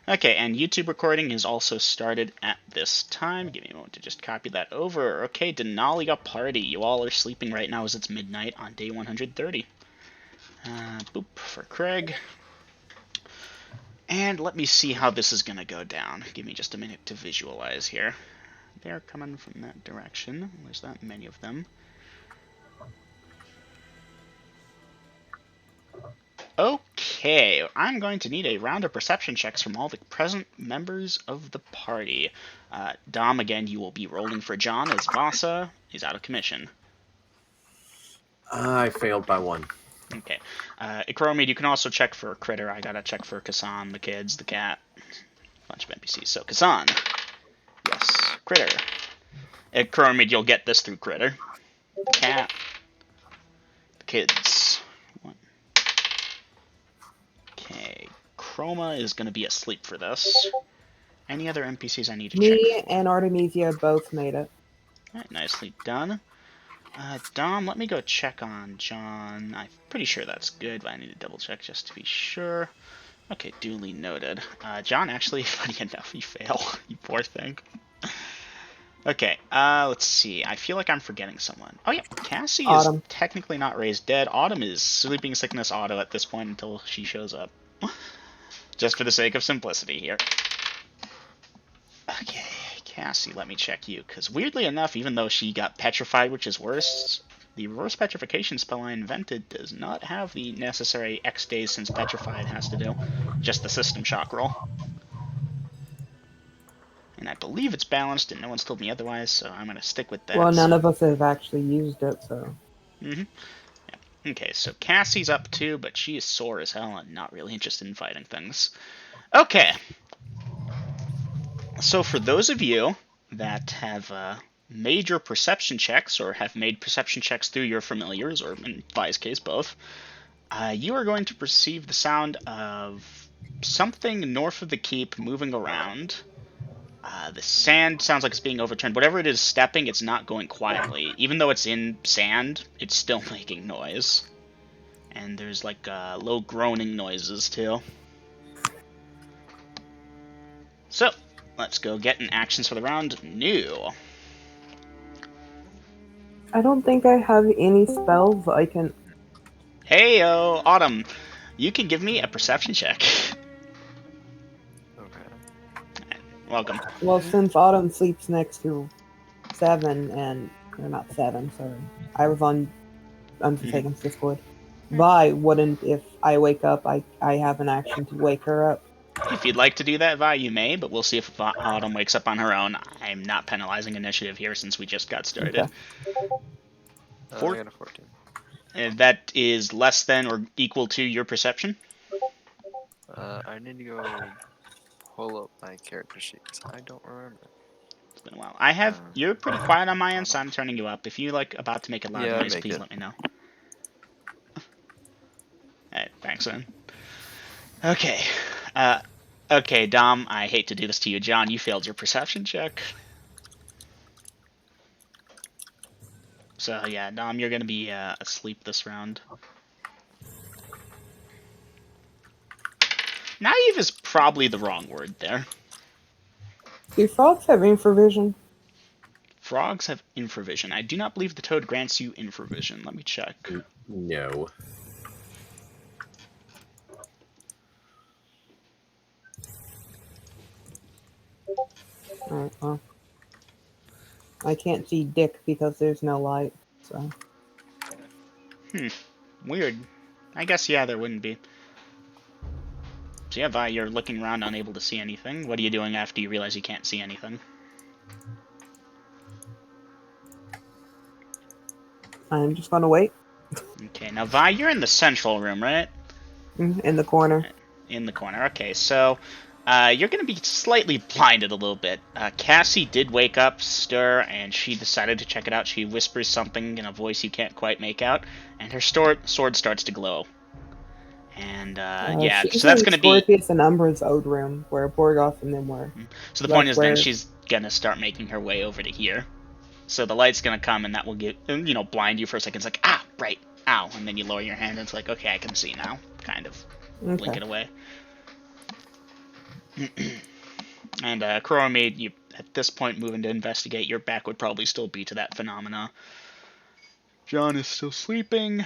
Okay, and YouTube recording is also started at this time. Give me a moment to just copy that over. Okay, Denalia party. You all are sleeping right now as it's midnight on day 130. Boop for Craig. And let me see how this is going to go down. Give me just a minute to visualize here. They're coming from that direction. There's that many of them. Okay, I'm going to need a round of perception checks from all the present members of the party. Dom, again, you will be rolling for John as Vasa is out of commission. I failed by 1. Okay. Ikromid, you can also check for Critter. I gotta check for Kasan, the kids, the cat. Bunch of NPCs. So, Kasan. Yes. Critter. Ikromid, you'll get this through Critter. The cat. The kids. Okay. Chroma is gonna be asleep for this. Any other NPCs I need to check Me for? and Artemisia both made it. Alright, nicely done. Dom, let me go check on John. I'm pretty sure that's good, but I need to double check just to be sure. Okay, duly noted. John, actually, funny enough, you fail. You poor thing. Okay, let's see. I feel like I'm forgetting someone. Oh yeah, Cassie Autumn. is technically not raised dead. Autumn is sleeping sickness auto at this point until she shows up. Just for the sake of simplicity here. Okay, Cassie, let me check you, because weirdly enough, even though she got petrified, which is worse, the reverse petrification spell I invented does not have the necessary X days since petrified has to do, just the system shock roll. And I believe it's balanced, and no one's told me otherwise, so I'm going to stick with that. Well, none of us have actually used it, so. Yeah. Okay, so Cassie's up too, but she is sore as hell and not really interested in fighting things. Okay. So for those of you that have made your perception checks, or have made perception checks through your familiars, or in Vi's case, both, you are going to perceive the sound of something north of the keep moving around. The sand sounds like it's being overturned. Whatever it is stepping, it's not going quietly. Even though it's in sand, it's still making noise. And there's like low groaning noises too. So, let's go get in actions for the round. New. I don't think I have any spells I can. Heyo, Autumn. You can give me a perception check. Okay. Welcome. Well, since Autumn sleeps next to 7 and. Or not 7, sorry. I was on Unforsaken's Discord. Vi wouldn't, if I wake up, I have an action to wake her up. If you'd like to do that, Vi, you may, but we'll see if Autumn wakes up on her own. I'm not penalizing initiative here since we just got started. Okay. I got a 14. That is less than or equal to your perception? I need to go pull up my character sheet because I don't remember. It's been a while. I have. You're pretty quiet on my end, so I'm turning you up. If you like about to make a loud noise, please let me know. Alright, thanks, man. Okay. Okay, Dom, I hate to do this to you. John, you failed your perception check. So, yeah, Dom, you're gonna be asleep this round. Naive is probably the wrong word there. Do frogs have infravision? Frogs have infravision. I do not believe the toad grants you infravision. Let me check. No. Alright, well. I can't see Dick because there's no light, so. Weird. I guess, yeah, there wouldn't be. So yeah, Vi, you're looking around unable to see anything. What are you doing after you realize you can't see anything? I'm just gonna wait. Okay, now Vi, you're in the central room, right? In the corner. In the corner. Okay, so you're going to be slightly blinded a little bit. Cassie did wake up, stir, and she decided to check it out. She whispers something in a voice you can't quite make out, and her sword starts to glow. And yeah, so that's going to be Scorpius and Umbra's old room, where Borgoth and them were. So the point is then she's going to start making her way over to here. So the light's going to come, and that will get, blind you for a second. It's like, ah, right, ow. And then you lower your hand, and it's like, okay, I can see now. Kind of. Blink it away. And Chromate, you at this point moving to investigate. Your back would probably still be to that phenomena. John is still sleeping.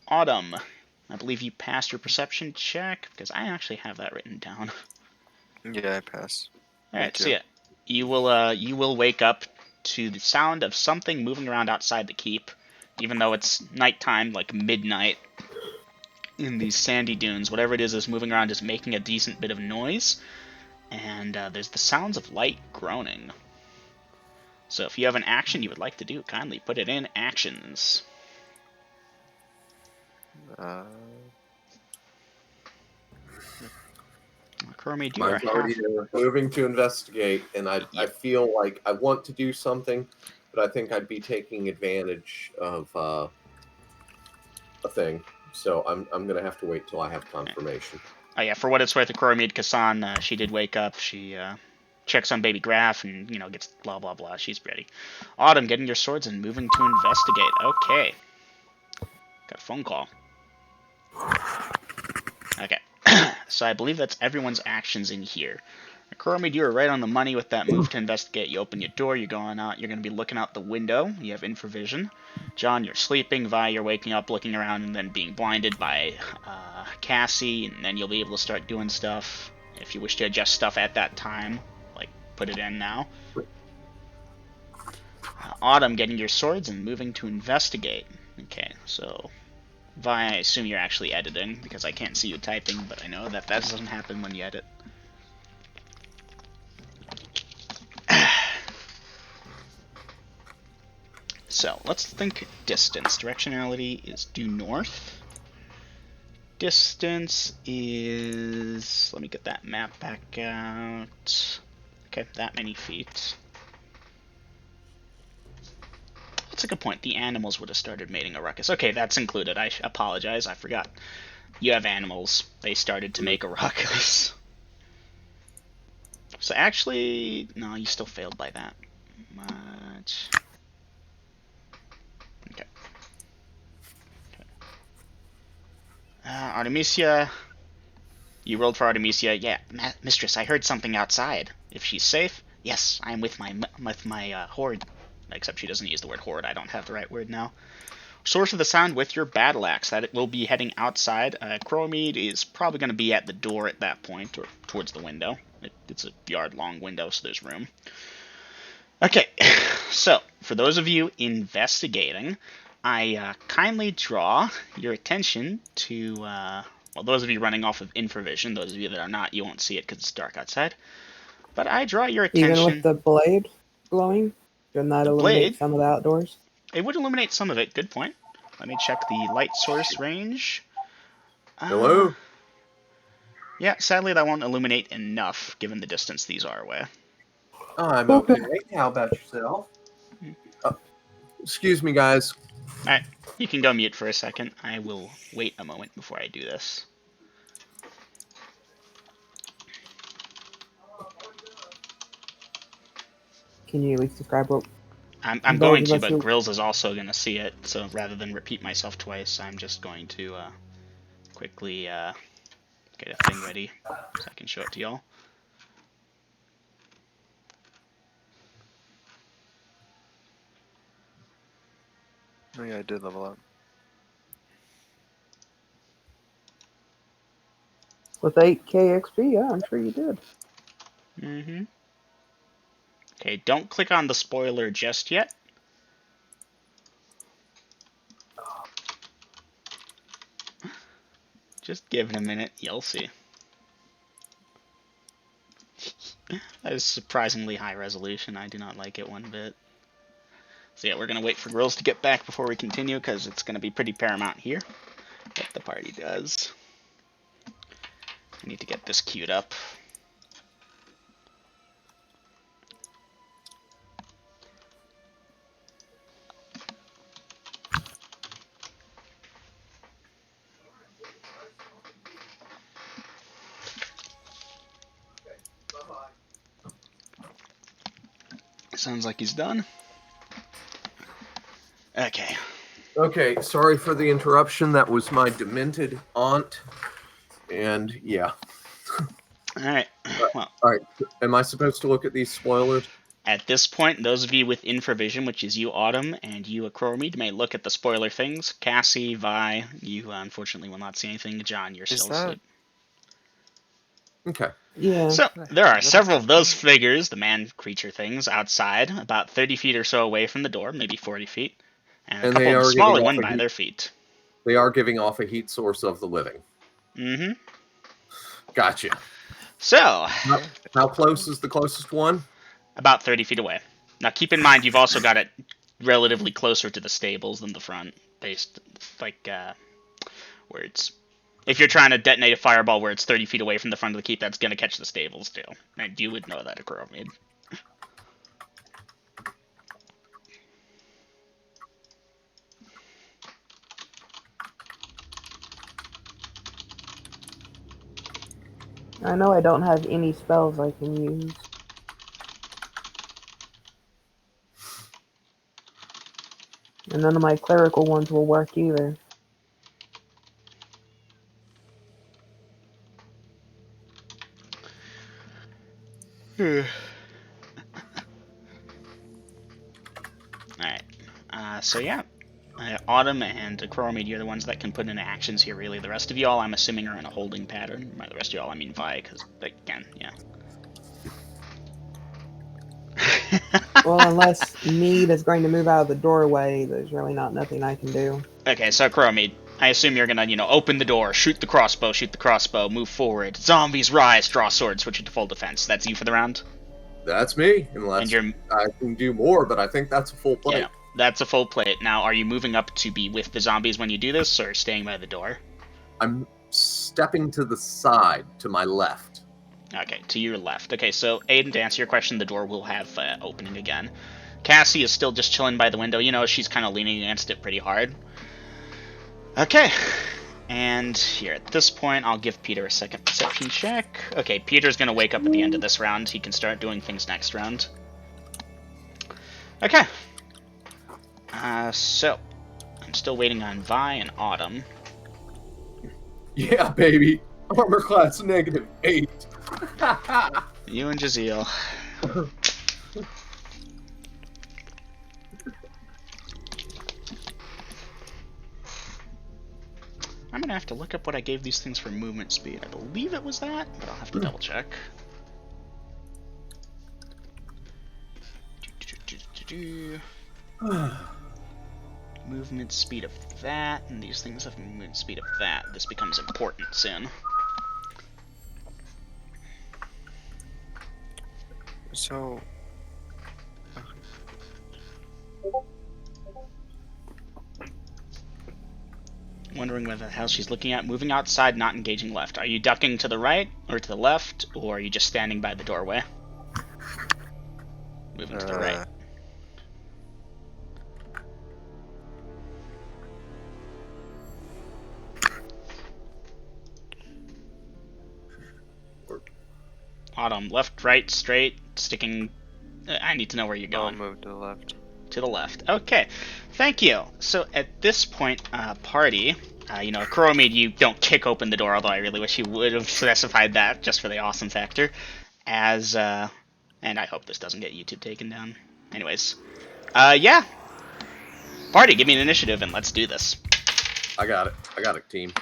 Autumn, I believe you passed your perception check because I actually have that written down. Yeah, I pass. All Me right, too. so yeah, you will wake up to the sound of something moving around outside the keep, even though it's nighttime, like midnight in these sandy dunes. Whatever it is moving around is making a decent bit of noise, and there's the sounds of light groaning. So if you have an action you would like to do, kindly put it in actions. Uh, Chromate, you are Mine's already half. there. Moving to investigate, and I Yep. feel like I want to do something, but I think I'd be taking advantage of a thing. So I'm gonna have to wait till I have confirmation. Oh yeah, for what it's worth, Chromate Kassan, she did wake up. She checks on Baby Graph and gets blah blah blah. She's ready. Autumn, getting your swords and moving to investigate. Okay. Got a phone call. Okay. So I believe that's everyone's actions in here. Chromate, you were right on the money with that move to investigate. You open your door, you're going out, you're going to be looking out the window. You have infravision. John, you're sleeping. Vi, you're waking up, looking around, and then being blinded by Cassie, and then you'll be able to start doing stuff. If you wish to adjust stuff at that time, like put it in now. Autumn, getting your swords and moving to investigate. Okay, so Vi, I assume you're actually editing, because I can't see you typing, but I know that doesn't happen when you edit. So, let's think distance. Directionality is due north. Distance is... let me get that map back out. Okay, that many feet. That's a good point. The animals would have started making a ruckus. Okay, that's included. I apologize. I forgot. You have animals. They started to make a ruckus. So actually... no, you still failed by that much. Okay. Artemisia, you rolled for Artemisia. Yeah, mistress, I heard something outside. If she's safe, yes, I am with my horde. Except she doesn't use the word horde. I don't have the right word now. Source of the sound with your battle axe. That it will be heading outside. Chromede is probably going to be at the door at that point, or towards the window. It's a yard-long window, so there's room. Okay, so for those of you investigating, I kindly draw your attention to, well, those of you running off of infravision. Those of you that are not, you won't see it because it's dark outside. But I draw your attention... Even with the blade glowing, doesn't that The illuminate blade? some of the outdoors? It would illuminate some of it. Good point. Let me check the light source range. Hello? Yeah, sadly that won't illuminate enough, given the distance these are away. I'm okay. How about yourself? Excuse me, guys. Alright, you can go mute for a second. I will wait a moment before I do this. Can you at least describe what I'm those going of to, us but who... Grills is also going to see it, so rather than repeat myself twice, I'm just going to quickly get a thing ready so I can show it to y'all. oh yeah, I did level up. With 8k XP, yeah, I'm sure you did. Mm-hmm. Okay, don't click on the spoiler just yet. Just give it a minute, you'll see. That is surprisingly high resolution. I do not like it one bit. So yeah, we're going to wait for Grills to get back before we continue, because it's going to be pretty paramount here what the party does. I need to get this queued up. Sounds like he's done. Okay. Okay, sorry for the interruption. That was my demented aunt. And yeah. Alright. Well, All right. Am I supposed to look at these spoilers? at this point, those of you with infravision, which is you, Autumn, and you, Acromede, may look at the spoiler things. Cassie, Vi, you unfortunately will not see anything. John, you're still asleep. Okay. Yeah. So, there are several of those figures, the man-creature things, outside, about 30 feet or so away from the door, maybe 40 feet. And a And couple they of the are smaller giving one off a by heat- their feet. They are giving off a heat source of the living. Mm-hmm. Gotcha. So, How close is the closest one? about 30 feet away. Now, keep in mind, you've also got it relatively closer to the stables than the front, based, like, where it's... If you're trying to detonate a fireball where it's 30 feet away from the front of the keep, that's going to catch the stables, too. And you would know that, Acromede. I know I don't have any spells I can use. And none of my clerical ones will work either. Alright. So yeah. Autumn and Acromede, you're the ones that can put in actions here, really. The rest of y'all, I'm assuming, are in a holding pattern. By the rest of y'all, I mean Vi, because, again, yeah. Well, unless Mead is going to move out of the doorway, there's really not nothing I can do. Okay, so Acromede, I assume you're gonna, open the door, shoot the crossbow, move forward. Zombies rise, draw sword, switch it to full defense. That's you for the round? That's me, unless And you're... I can do more, but I think that's a full plate. Yeah, that's a full plate. Now, are you moving up to be with the zombies when you do this, or staying by the door? I'm stepping to the side, to my left. Okay, to your left. Okay, so Aiden, to answer your question, the door will have opening again. Cassie is still just chilling by the window. She's kind of leaning against it pretty hard. Okay, and here, at this point, I'll give Peter a second perception check. Okay, Peter's going to wake up at the end of this round. He can start doing things next round. Okay. So, I'm still waiting on Vi and Autumn. Yeah, baby. Armor class -8. You and Jaziel. I'm gonna have to look up what I gave these things for movement speed. I believe it was that, but I'll have to double check. Movement speed of that, and these things have movement speed of that. This becomes important soon. So, Wondering whether the house she's looking at, moving outside, not engaging left. Are you ducking to the right or to the left, or are you just standing by the doorway? Moving to the right. Autumn, left, right, straight, sticking... I need to know where you're I'll going. move to the left. To the left. Okay, thank you. So at this point, party, Acromede, you don't kick open the door, although I really wish you would have specified that just for the awesome factor. And I hope this doesn't get YouTube taken down. Anyways, yeah. Party, give me an initiative and let's do this. I got it, team.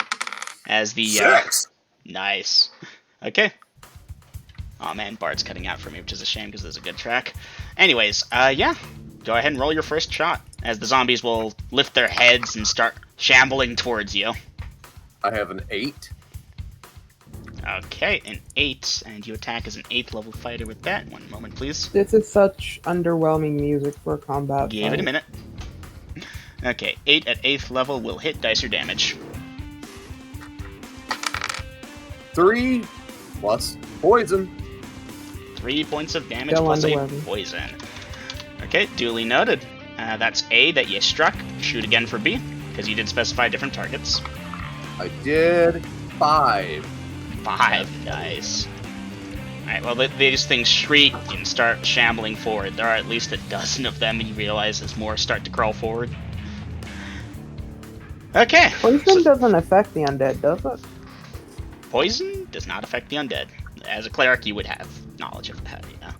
As the 6! Nice. Okay. Oh man, Bart's cutting out for me, which is a shame because there's a good track. Anyways, yeah. Go ahead and roll your first shot, as the zombies will lift their heads and start shambling towards you. I have an 8. Okay, an 8, and you attack as an 8th level fighter with that. One moment, please. This is such underwhelming music for a combat Give fight. it a minute. Okay, 8 at 8th level will hit dice or damage. 3 plus poison. 3 points of damage Still plus a underwhelming. poison. Okay, duly noted. That's A that you struck. Shoot again for B, because you did specify different targets. I did 5. 5, nice. Alright, well, these things shriek and start shambling forward. There are at least a dozen of them, and you realize as more start to crawl forward. Okay. Poison doesn't affect the undead, does it? Poison does not affect the undead. as a cleric, you would have knowledge of that, you know.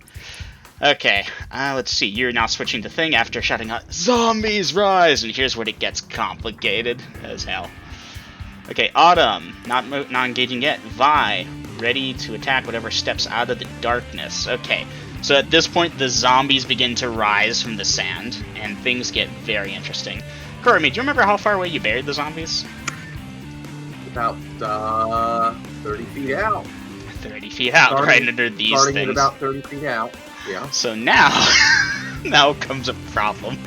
Okay, let's see. You're now switching to thing after shouting out, "Zombies rise!" And here's where it gets complicated as hell. Okay, Autumn, not engaging yet. Vi, ready to attack whatever steps out of the darkness. Okay, so at this point, the zombies begin to rise from the sand, and things get very interesting. Kurumi, do you remember how far away you buried the zombies? About 30 feet out. 30 feet out, right under these Starting things. at about 30 feet out. Yeah. So now, now comes a problem.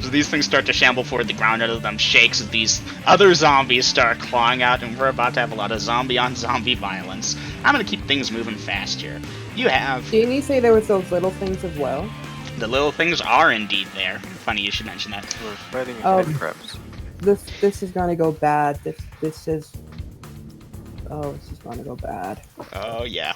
So these things start to shamble forward, the ground under them shakes as these other zombies start clawing out, and we're about to have a lot of zombie-on-zombie violence. I'm gonna keep things moving fast here. You have... Didn't you say there was those little things as well? The little things are indeed there. Funny you should mention that. We're fighting Oh. head crabs. This is gonna go bad. This is gonna go bad. Oh, yeah.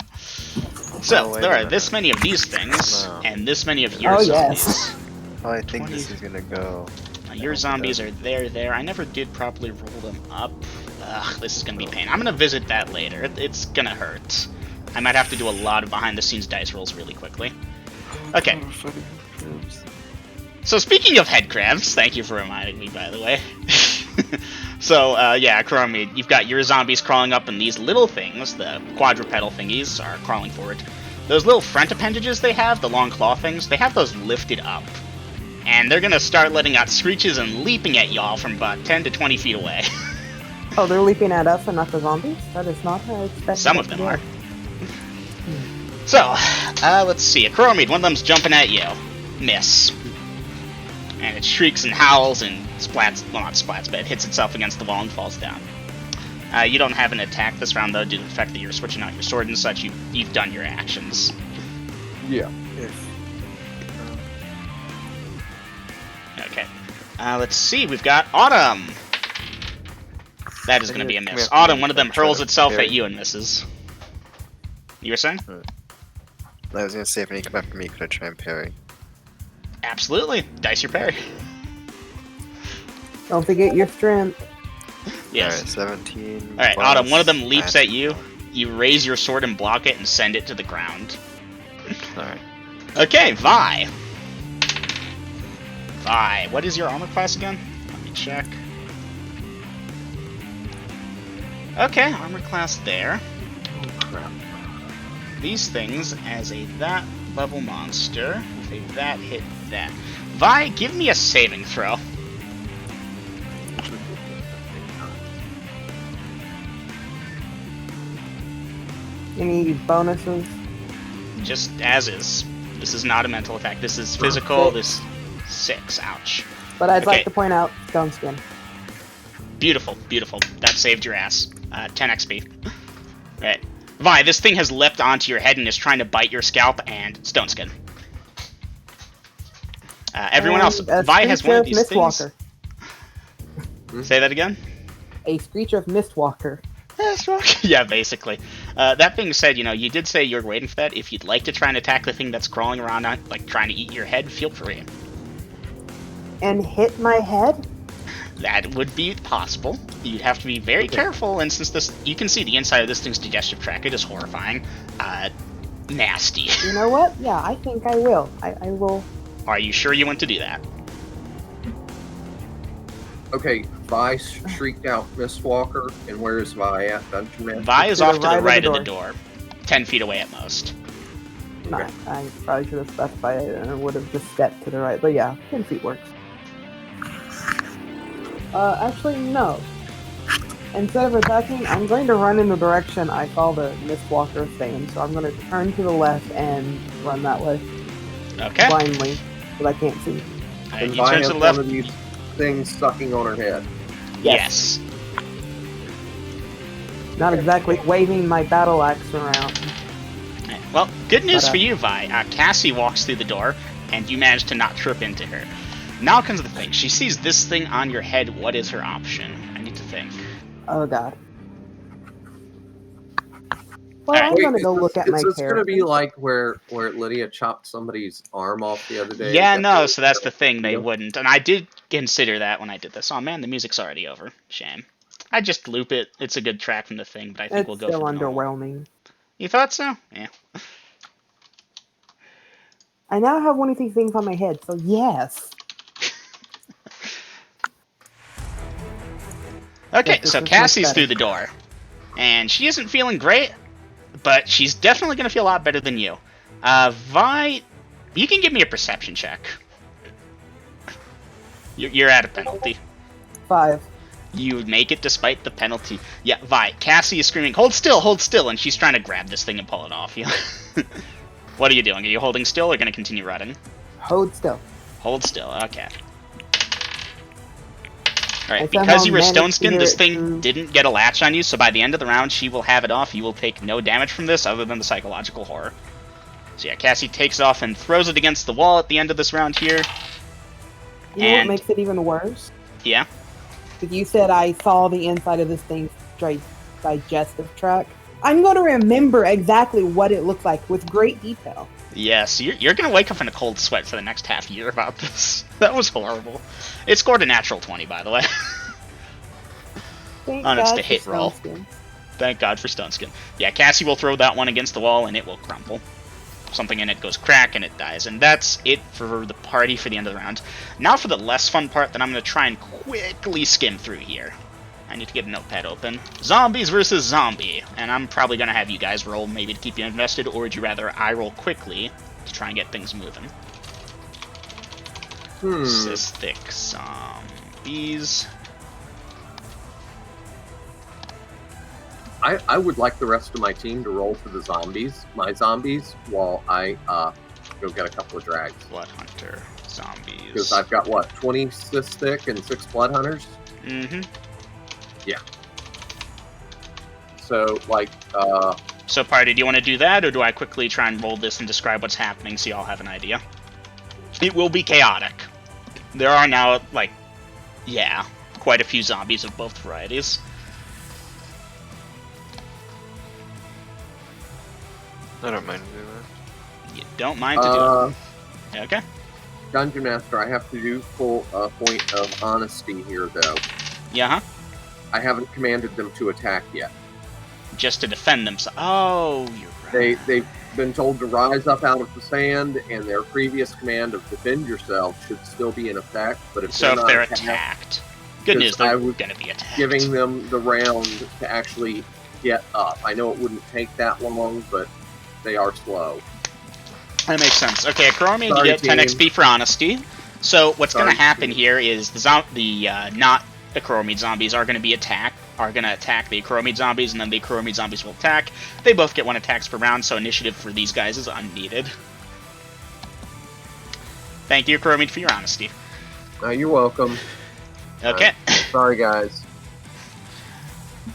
So, wait there a are minute. this many of these things, No. and this many of your Oh, zombies. yes. Oh, I think 20. this is gonna go. Your zombies are there. I never did properly roll them up. Ugh, this is gonna be pain. I'm gonna visit that later. It's gonna hurt. I might have to do a lot of behind-the-scenes dice rolls really quickly. Okay. So speaking of head crabs, thank you for reminding me, by the way. So, yeah, Kurumi, you've got your zombies crawling up, and these little things, the quadrupedal thingies, are crawling forward. Those little front appendages they have, the long claw things, they have those lifted up. And they're gonna start letting out screeches and leaping at y'all from about 10 to 20 feet away. Oh, they're leaping at us and not the zombies? That is not how I expected. Some of them are. So, let's see. A Kurumi, one of them's jumping at you. Miss. And it shrieks and howls and splats, well, not splats, but it hits itself against the wall and falls down. You don't have an attack this round, though, due to the fact that you're switching out your sword and such. You've done your actions. Yeah. Okay. Let's see. We've got Autumn. That is going to be a Come miss. here, Autumn, one of them try hurls to itself parry. at you and misses. You were saying? I was gonna say if any come after me, could I try and parry? Absolutely. Dice your parry. Don't forget your strength. Yes. Alright, 17. Alright, plus Autumn, one of them leaps that. at you. You raise your sword and block it and send it to the ground. Alright. Okay, Vi. Vi, what is your armor class again? Let me check. Okay, armor class there. Oh, crap. These things, as a that level monster, if a that hit that. Vi, give me a saving throw. Any bonuses? Just as is. This is not a mental attack. This is physical. This 6. Ouch. But I'd Okay. like to point out stone skin. Beautiful, beautiful. That saved your ass. 10 XP. Right. Vi, this thing has leapt onto your head and is trying to bite your scalp and stone skin. Everyone else, And a Vi has one of screech these things. Mistwalker. Say that again? A screech of Mistwalker. Yeah, basically. That being said, you did say you were waiting for that. If you'd like to try and attack the thing that's crawling around, like trying to eat your head, feel free. And hit my head? That would be possible. You'd have to be very careful, and since you can see the inside of this thing's digestive tract, it is horrifying. Nasty. You know what? Yeah, I think I will. I will. Are you sure you want to do that? Okay, Vi shrieked out Mistwalker, and where is Vi at, Dungeon Master? Vi is To the off to the right right of the door. 10 feet away at most. Not. I probably should have specified it and I would have just stepped to the right. But yeah, 10 feet works. Actually, no. Instead of attacking, I'm going to run in the direction I saw the Mistwalker stand. So I'm going to turn to the left and run that way Okay. blindly, because I can't see. And And you Vi turn has to the one left. of these things sucking on her head. Yes. Not exactly waving my battle axe around. Well, good news But, for you, Vi. Cassie walks through the door, and you manage to not trip into her. Now comes the thing. She sees this thing on your head. What is her option? I need to think. Oh god. Well, Alright. I'm gonna go look at my It's going to character. be like where Lydia chopped somebody's arm off the other day. Yeah, Got no, the- so that's the thing. They Yep. wouldn't. And I did consider that when I did this. Oh, man, the music's already over. Shame. I just loop it. It's a good track from the thing, but I think It's we'll go still for the normal. underwhelming. You thought so? Yeah. I now have one of these things on my head, so yes. Okay, Yes, this so is much Cassie's better. through the door. And she isn't feeling great, but she's definitely going to feel a lot better than you. Vi, you can give me a perception check. You're at a penalty. 5. You make it despite the penalty. Yeah, Vi, Cassie is screaming, hold still, and she's trying to grab this thing and pull it off you. What are you doing? Are you holding still or going to continue running? Hold still. Hold still, okay. Alright, I because somehow you were managed to stone-skinned, hear this it thing through- didn't get a latch on you, so by the end of the round, she will have it off. You will take no damage from this other than the psychological horror. So yeah, Cassie takes off and throws it against the wall at the end of this round here. You know And- what makes it even worse? Yeah? If you said I saw the inside of this thing's digestive tract, I'm going to remember exactly what it looked like with great detail. Yes, you're going to wake up in a cold sweat for the next half year about this. That was horrible. It scored a natural 20, by the way. Thank On its God to for hit roll. Stoneskin. Thank God for Stoneskin. Yeah, Cassie will throw that one against the wall and it will crumple. Something in it goes crack and it dies. And that's it for the party for the end of the round. Now for the less fun part that I'm going to try and quickly skim through here. I need to get a notepad open. Zombies versus zombie. And I'm probably going to have you guys roll maybe to keep you invested, or would you rather I roll quickly to try and get things moving? Cystic zombies. I would like the rest of my team to roll for the zombies, my zombies, while I go get a couple of drags. Blood hunter zombies. Because I've got, what, 20 cystic and 6 blood hunters? Mm-hmm. Yeah. So, like, So, party, do you want to do that, or do I quickly try and roll this and describe what's happening so y'all have an idea? It will be chaotic. There are now, like, yeah, quite a few zombies of both varieties. I don't mind doing that. You don't mind to do it. Okay. Dungeon Master, I have to do full point of honesty here, though. Yeah, huh? I haven't commanded them to attack yet. Just to defend themselves. Oh, you're right. They've been told to rise up out of the sand, and their previous command of defend yourself should still be in effect. But if So if they're not attacked. Good news, I they're was going to be attacked. giving them the round to actually get up. I know it wouldn't take that long, but they are slow. That makes sense. Okay, Chromie, you Sorry, get 10 team. XP for honesty. So what's going to Sorry, happen team. here is the not Acromede zombies are going to attack the Acromede zombies, and then the Acromede zombies will attack. They both get 1 attacks per round, so initiative for these guys is unneeded. Thank you, Acromede, for your honesty. You're welcome. Okay, Sorry, guys.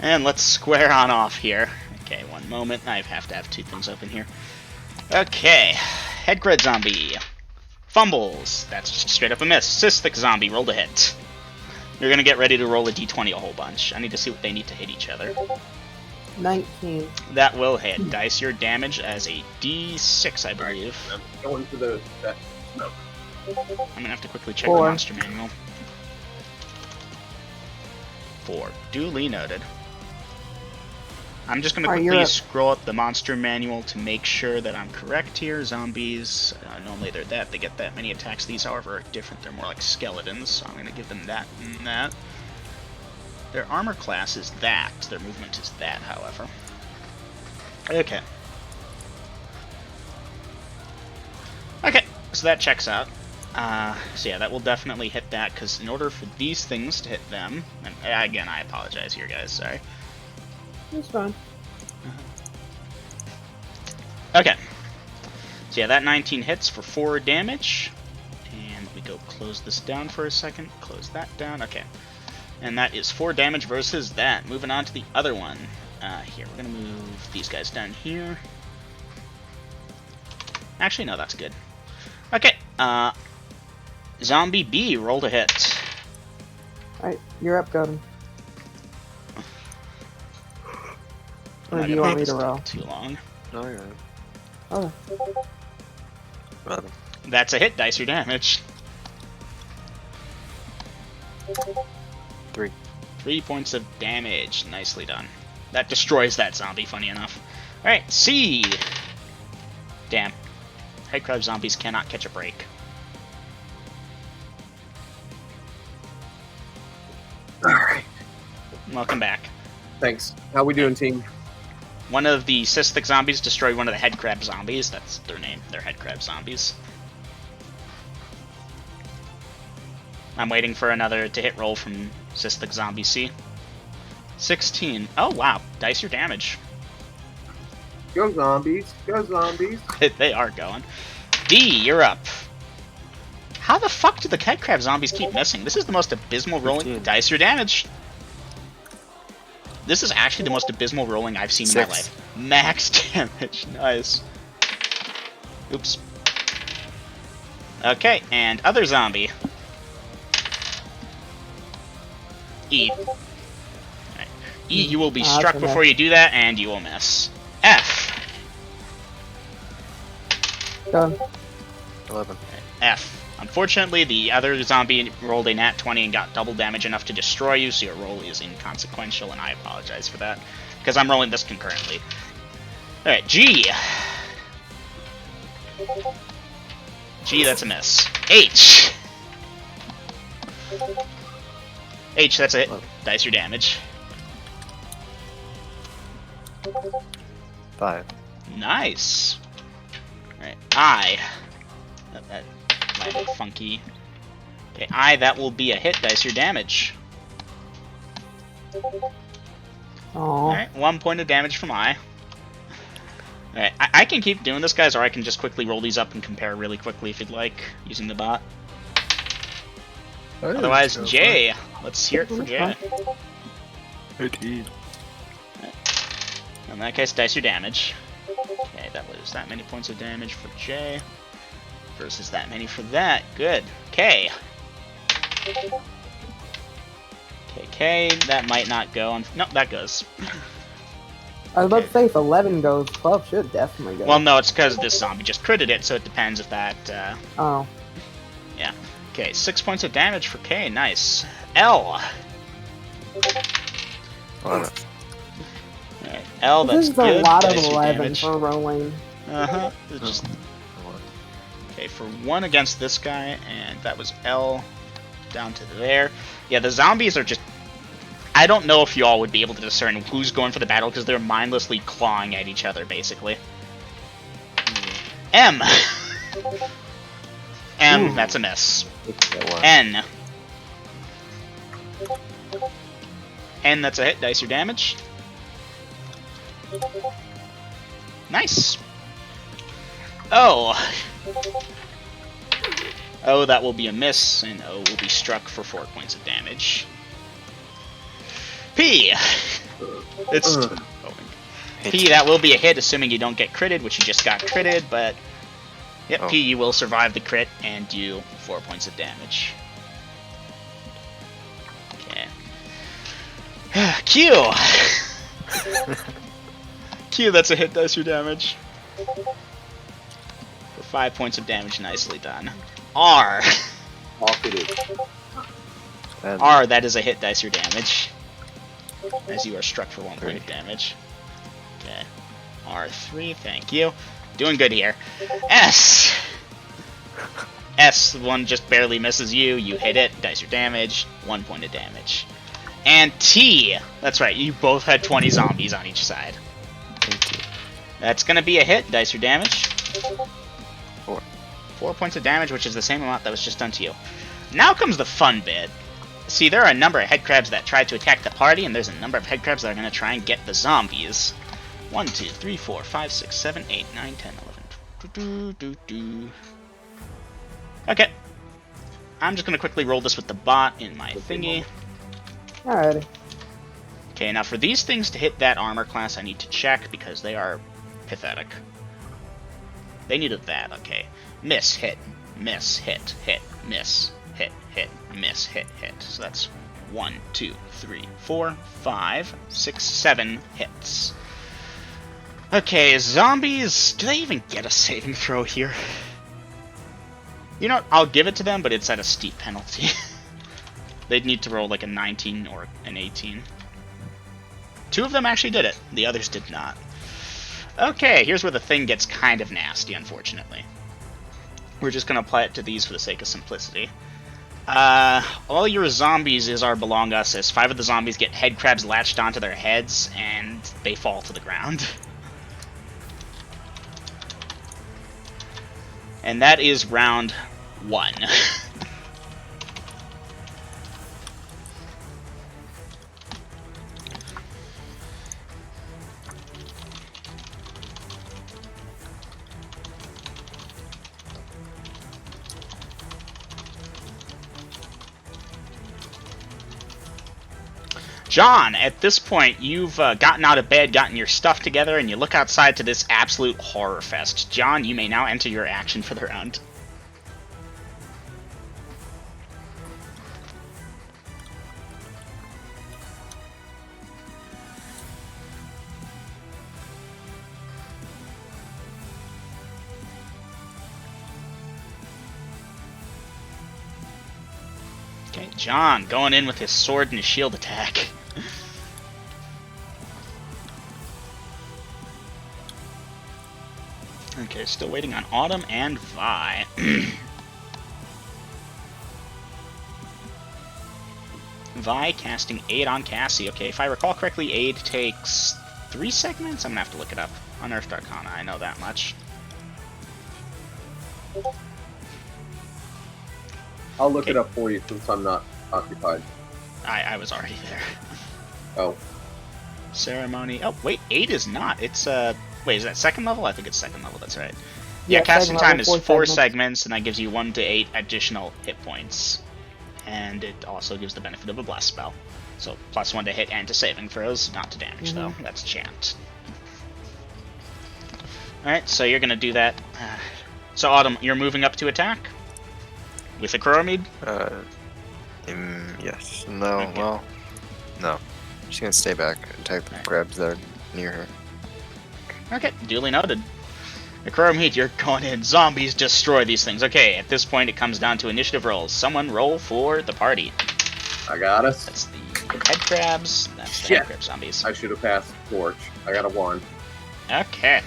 and let's square on off here. Okay, one moment. I have to have 2 things open here. Okay, Headcred zombie. Fumbles. That's just straight up a miss. Cystic zombie. Roll to hit. You're going to get ready to roll a d20 a whole bunch. I need to see what they need to hit each other. 19. That will hit. Dice your damage as a d6, I believe. I'm going to the... no. I'm going to have to quickly check 4. the monster manual. 4. Duly noted. I'm just going to Alright, quickly you're up. scroll up the monster manual to make sure that I'm correct here. Zombies, normally they get that many attacks. These, however, are different. They're more like skeletons, so I'm going to give them that and that. Their armor class is that. Their movement is that, however. Okay. Okay, so that checks out. So yeah, that will definitely hit that, because in order for these things to hit them, and again, I apologize here, guys, sorry. It's fine. Okay. So yeah, that 19 hits for 4 damage. And let me go close this down for a second. Close that down. Okay. And that is 4 damage versus that. Moving on to the other one. Here, we're going to move these guys down here. Actually, no, that's good. Okay. Zombie B, roll to hit. Alright, you're up, Golden. I'm Or not do you gonna want me make to this roll? take too long. No, you're right. Oh, Rather. That's a hit. Dice your damage. 3. 3 points of damage. Nicely done. That destroys that zombie, funny enough. Alright, C! Damn. Headcrab zombies cannot catch a break. Alright. Welcome back. Thanks. How we doing, team? One of the cystic zombies destroyed one of the headcrab zombies. That's their name. They're headcrab zombies. I'm waiting for another to hit roll from cystic zombie C. 16. Oh, wow. Dice your damage. Go zombies. Go zombies. They are going. D, you're up. How the fuck do the headcrab zombies keep missing? This is the most abysmal rolling. 15. Dice your damage. This is actually the most abysmal rolling I've seen in my 6. life. Max damage. Nice. Oops. Okay, and other zombie. E. Right. E, you will be struck okay. before you do that, and you will miss. F. Go. 11. F. Unfortunately, the other zombie rolled a nat 20 and got double damage enough to destroy you, so your roll is inconsequential, and I apologize for that, because I'm rolling this concurrently. Alright, G. G, that's a miss. H. H, that's a hit. Dice your damage. 5. Nice. Alright, I. That landed funky. Okay, I, that will be a hit. Dice your damage. Aw. Alright, 1 point of damage from I. Alright, I can keep doing this, guys, or I can just quickly roll these up and compare really quickly if you'd like, using the bot. Otherwise, J. Let's hear it for J. 18. In that case, dice your damage. Okay, that was that many points of damage for J. Versus that many for that. Good. K. K, that might not go on. No, that goes. I was about to say if 11 goes, 12 should definitely go. Well, no, it's because this zombie just critted it, so it depends if that, Oh. yeah. Okay, 6 points of damage for K, nice. L. 11. Alright, L, that's This is good. a lot of Dice your 11 damage. for rolling. Uh-huh. It's just... Okay, for 1 against this guy, and that was L down to there. Yeah, the zombies are just... I don't know if y'all would be able to discern who's going for the battle, because they're mindlessly clawing at each other, basically. M. M, Ooh. that's a miss. Yeah, N. N, that's a hit. Dice your damage. Nice. O. O, that will be a miss, and O will be struck for 4 points of damage. P. It's... P, that will be a hit, assuming you don't get critted, which you just got critted, but... Yep, Oh. P, you will survive the crit and do 4 points of damage. Okay. Q! Q, that's a hit, dice your damage. For 5 points of damage, nicely done. R! Off it is. And R, that is a hit, dice your damage. As you are struck for 1 point of damage. Okay. R3, thank you. Doing good here. S! S, the one just barely misses you. You hit it, dice your damage, 1 point of damage. And T! That's right, you both had 20 zombies on each side. thank you. That's gonna be a hit, dice your damage. 4. 4 points of damage, which is the same amount that was just done to you. Now comes the fun bit. See, there are a number of headcrabs that tried to attack the party, and there's a number of headcrabs that are going to try and get the zombies. 1, 2, 3, 4, 5, 6, 7, 8, 9, 10, 11. Okay. I'm just going to quickly roll this with the bot in my thingy. Alrighty. Okay, now for these things to hit that armor class, I need to check because they are pathetic. They needed that, okay. Miss, hit, miss, hit, hit, miss, hit, hit, miss, hit, hit. So that's 1, 2, 3, 4, 5, 6, 7 hits. Okay, zombies, do they even get a saving throw here? You know what, I'll give it to them, but it's at a steep penalty. They'd need to roll like a 19 or an 18. 2 of them actually did it, the others did not. Okay, here's where the thing gets kind of nasty, unfortunately. We're just going to apply it to these for the sake of simplicity. All your zombies is our belong us, as 5 of the zombies get head crabs latched onto their heads, and they fall to the ground. And that is round 1. John, at this point, you've gotten out of bed, gotten your stuff together, and you look outside to this absolute horror fest. John, you may now enter your action for the round. Okay, John going in with his sword and his shield attack. Okay, still waiting on Autumn and Vi. Vi casting Aid on Cassie. Okay, if I recall correctly, Aid takes 3 segments? I'm gonna have to look it up. Unearthed Arcana, I know that much. I'll look it up for you since I'm not occupied. I was already there. Oh. Ceremony. Oh, wait, 8 is not. It's, wait, is that 2nd level? I think it's 2nd level, that's right. Yeah, Yeah, casting second level, time is 4 segments. segments, and that gives you 1 to 8 additional hit points. And it also gives the benefit of a blast spell. So, plus 1 to hit and to saving throws, not to damage, though. That's chant. Alright, so you're gonna do that. So, Autumn, you're moving up to attack? With the Kuromid? Yes. No, Okay. well, no. She's gonna stay back and attack the crabs that are near her. Okay, duly noted. The Kuromid, you're going in. Zombies destroy these things. Okay, at this point it comes down to initiative rolls. Someone roll for the party. I got us. That's the head crabs. That's the Shit. head crab zombies. I should have passed the torch. I got a 1. Okay.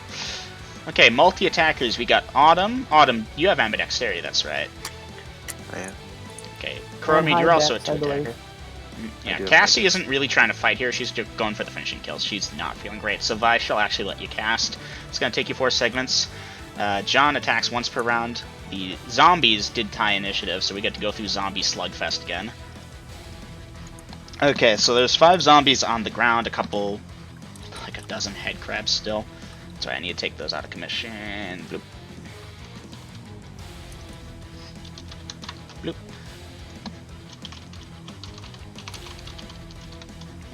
Okay, multi-attackers. We got Autumn. Autumn, you have ambidexterity, that's right. I am. Okay. I'm Kuromid, you're high also a dex, I believe. 2-attacker. I Yeah, do have Cassie high dex. isn't really trying to fight here. She's just going for the finishing kills. She's not feeling great. So Vi shall actually let you cast. It's going to take you 4 segments. John attacks once per round. The zombies did tie initiative, so we get to go through zombie slugfest again. Okay, so there's 5 zombies on the ground, a couple, like a dozen head crabs still. Sorry, I need to take those out of commission. Bloop. Bloop.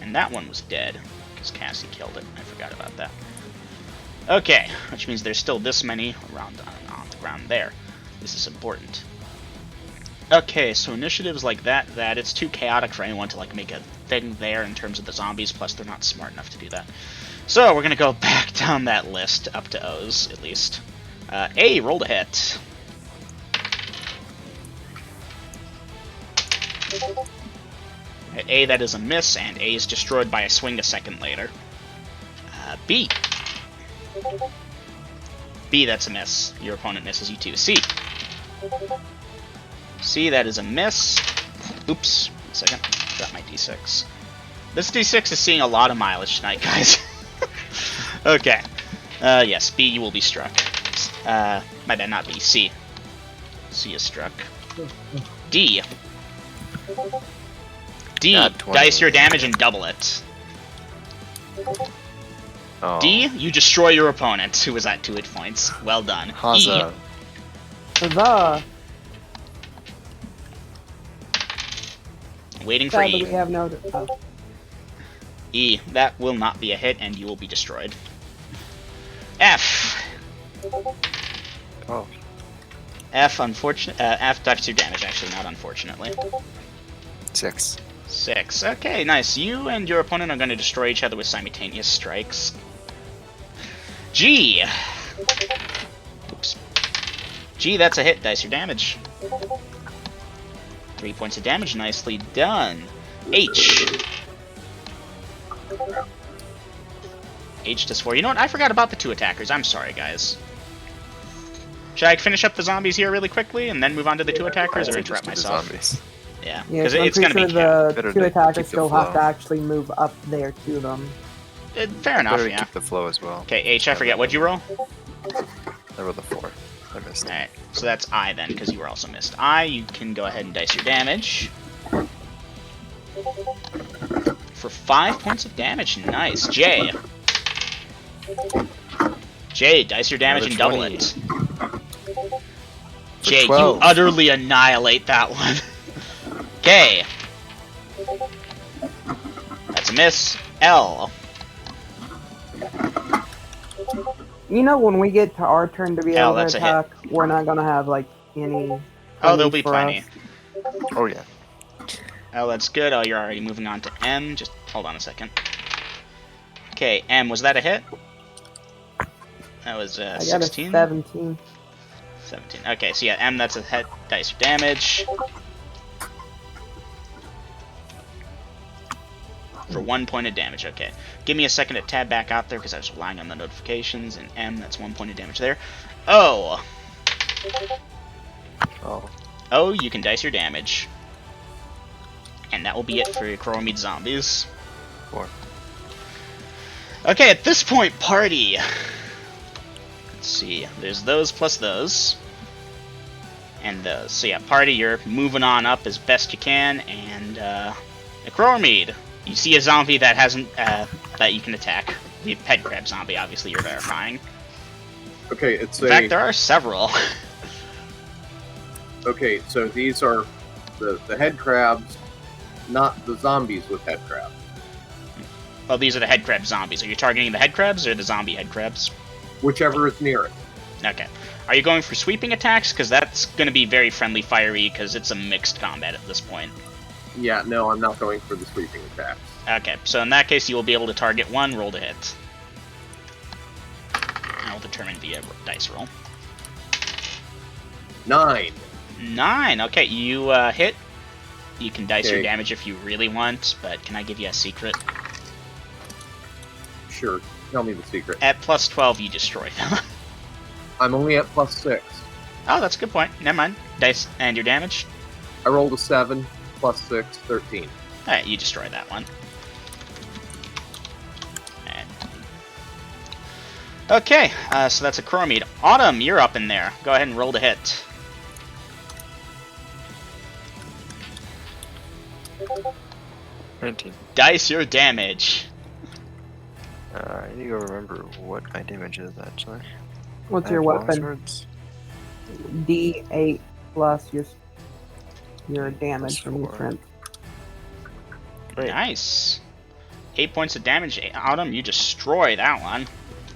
And that one was dead, because Cassie killed it. I forgot about that. Okay, which means there's still this many around on the ground there. This is important. Okay, so initiatives like that, it's too chaotic for anyone to like make a thing there in terms of the zombies, plus they're not smart enough to do that. So we're gonna go back down that list, up to O's at least. A, roll to hit. At A, that is a miss, and A is destroyed by a swing a second later. B. B, that's a miss. Your opponent misses you too. C. C, that is a miss. Oops. 1 second. Drop my D6. This D6 is seeing a lot of mileage tonight, guys. Okay. Yes, B, you will be struck. My bad, not B. C. C is struck. D. D, Not 20. dice your damage and double it. Oh. D, you destroy your opponent, who was at 2 hit points. Well done. Huzzah. Huzzah! E, waiting for Sadly, we E. have no. Oh. E, that will not be a hit, and you will be destroyed. F. Oh. F, F dies 2 damage, actually, not unfortunately. 6. 6. Okay, nice. You and your opponent are going to destroy each other with simultaneous strikes. G. Oops. G, that's a hit. Dice your damage. 3 points of damage. Nicely done. H. H does 4. You know what? I forgot about the 2 attackers. I'm sorry, guys. Should I finish up the zombies here really quickly and then move on to the 2 attackers, or I'd say interrupt just do the myself? zombies. Yeah, Yeah, because so I'm it's pretty going to sure be capped. the Better 2 to attackers keep the still have to flow. actually move up there to them. Fair enough, Better to yeah. keep the flow as well. Okay, H, I forget. What'd you roll? I rolled a 4. I missed. Alright, so that's I then, because you were also missed. I, you can go ahead and dice your damage. For 5 points of damage. Nice. J. J, dice your damage and double Another it. 20. J, you 12. utterly annihilate that one. K. That's a miss. L. You know, when we get to our turn to be Hell, able to that's a hit. attack, we're not gonna have like any. Oh, there'll be for plenty. us. Oh yeah. Oh, that's good. Oh, you're already moving on to M. Just hold on a second. Okay, M, was that a hit? That was I got 16? a 17. 17. Okay, so yeah, M, that's a hit. Dice your damage. For 1 point of damage, okay. Give me a second to tab back out there because I was relying on the notifications, and M, that's 1 point of damage there. Oh! Oh. Oh, you can dice your damage. And that will be it for your Chromid zombies. 4. Okay, at this point, party! Let's see, there's those plus those. And those. So yeah, party, you're moving on up as best you can, and a Chromid. You see a zombie that hasn't, that you can attack. The head crab zombie, obviously, you're verifying. Okay, it's In fact, there are several. Okay, so these are the head crabs, not the zombies with head crabs. Well, these are the head crab zombies. Are you targeting the head crabs or the zombie head crabs? Whichever is nearest. Okay. Are you going for sweeping attacks? Because that's going to be very friendly fiery, because it's a mixed combat at this point. Yeah, no, I'm not going for the sweeping attacks. Okay, so in that case, you will be able to target one, roll to hit. I'll determine via dice roll. 9. 9. Okay, you hit. You can dice your Okay. damage if you really want, but can I give you a secret? Sure, tell me the secret. At plus 12, you destroy them. I'm only at +6. Oh, that's a good point. Never mind. Dice and your damage. I rolled a 7, +6, 13. Alright, you destroy that one. Alright. Okay, so that's a Chromid. Autumn, you're up in there. Go ahead and roll to hit. $19. Dice your damage. I need to go remember what my damage is actually. What's I your have weapon? longswords. D8 plus your damage Plus from your 4. strength. Great. Nice. 8 points of damage. Autumn, you destroy that one.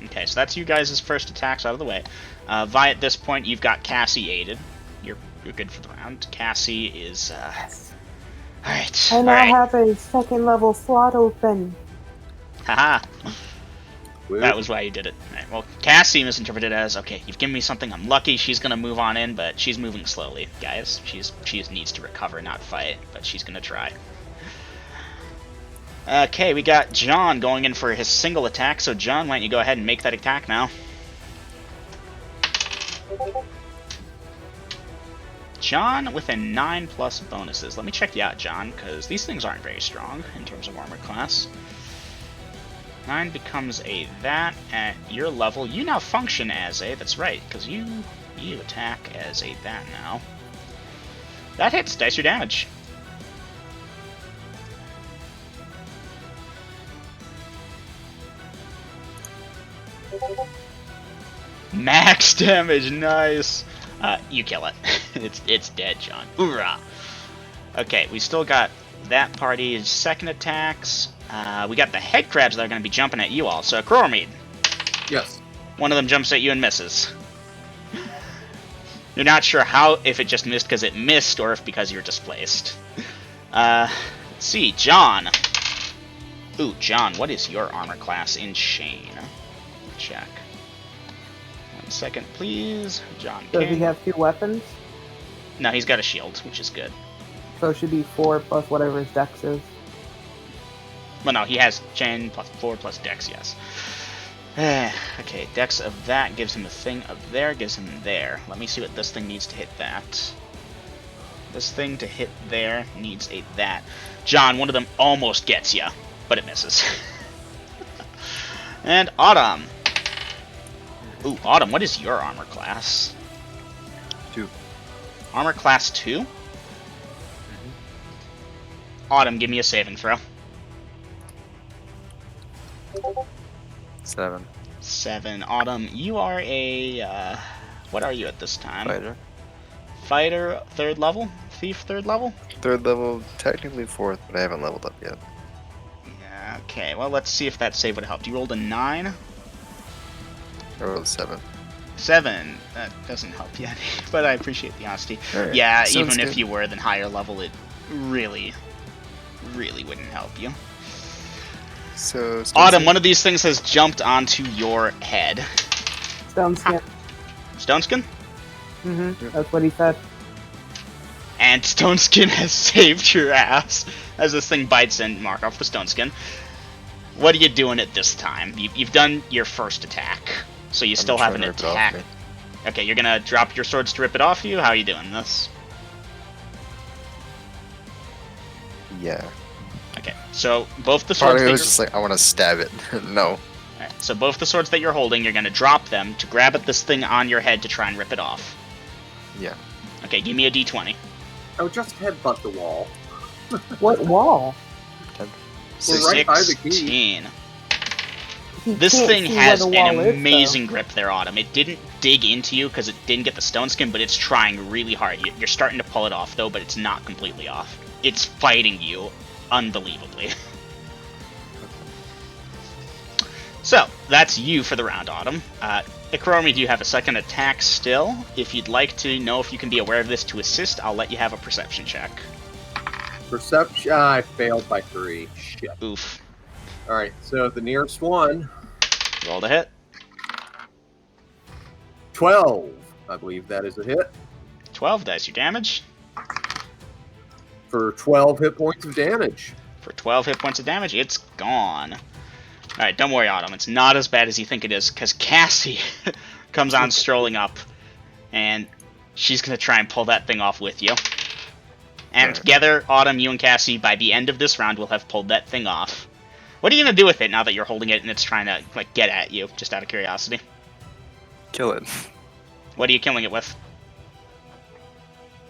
Okay, so that's you guys' first attacks out of the way. Vi, at this point, you've got Cassie aided. You're good for the round. Cassie is, Alright, I now alright. have a second level slot open. Haha. Woo. That was why you did it. Alright, well, Cassie misinterpreted it as, okay, you've given me something, I'm lucky, she's gonna move on in, but she's moving slowly, guys. She needs to recover, not fight, but she's gonna try. Okay, we got John going in for his single attack, so John, why don't you go ahead and make that attack now? John with a 9 plus bonuses. Let me check you out, John, because these things aren't very strong in terms of armor class. 9 becomes a that at your level. You now function as a, that's right, because you attack as a that now. That hits, dice your damage. Max damage, nice. You kill it. it's dead, John. Hoorah! Okay, we still got that party's second attacks. We got the head crabs that are going to be jumping at you all. So, Chromid, Yes. one of them jumps at you and misses. You're not sure how, if it just missed because it missed or if because you're displaced. Let's see, John. Ooh, John, what is your armor class in Shane? Check. 1 second, please. John Does he King. have 2 weapons? No, he's got a shield, which is good. So it should be 4 plus whatever his dex is. Well, no, he has Chain plus 4 plus Dex, yes. Okay, dex of that gives him a thing of there, gives him there. Let me see what this thing needs to hit that. This thing to hit there needs a that. John, one of them almost gets you, but it misses. And Autumn. Ooh, Autumn, what is your armor class? 2. Armor class 2? Autumn, give me a saving throw. 7. 7. Autumn, you are a, what are you at this time? Fighter. Fighter, 3rd level? Thief, 3rd level? 3rd level, technically 4th, but I haven't leveled up yet. Yeah, okay, well, let's see if that save would help. You rolled a 9? I rolled 7. 7. That doesn't help you any, but I appreciate the honesty. Alright, Yeah, sounds even if good. you were then higher level, it really wouldn't help you. So, Autumn, one of these things has jumped onto your head. Stone skin. Stoneskin? That's what he said. And Stoneskin has saved your ass as this thing bites and mark off the Stoneskin. What are you doing at this time? You've done your first attack, so you still have an attack. Okay, you're gonna drop your swords to rip it off you? How are you doing this? Yeah. Okay, so both the Part swords of that it was you're... just like, I want to stab it. No. Alright, so both the swords that you're holding, you're gonna drop them to grab at this thing on your head to try and rip it off. Yeah. Okay, give me a d20. Oh, just headbutt the wall. What wall? 10. We're right by the key. 16. He This can't thing see where has the an wall is, though. amazing grip there, Autumn. It didn't dig into you because it didn't get the stone skin, but it's trying really hard. You're starting to pull it off, though, but it's not completely off. It's fighting you unbelievably. So, that's you for the round, Autumn. Ikoromi, do you have a second attack still? If you'd like to know if you can be aware of this to assist, I'll let you have a perception check. Perception. I failed by 3. Shit. Oof. All right. So the nearest one, Roll to hit. 12. I believe that is a hit 12 dice your damage. for 12 hit points of damage. For 12 hit points of damage, it's gone. Alright, don't worry, Autumn. It's not as bad as you think it is, because Cassie comes on strolling up, and she's going to try and pull that thing off with you. And Alright. together, Autumn, you and Cassie, by the end of this round, will have pulled that thing off. What are you going to do with it now that you're holding it and it's trying to, like, get at you, just out of curiosity? Kill it. What are you killing it with?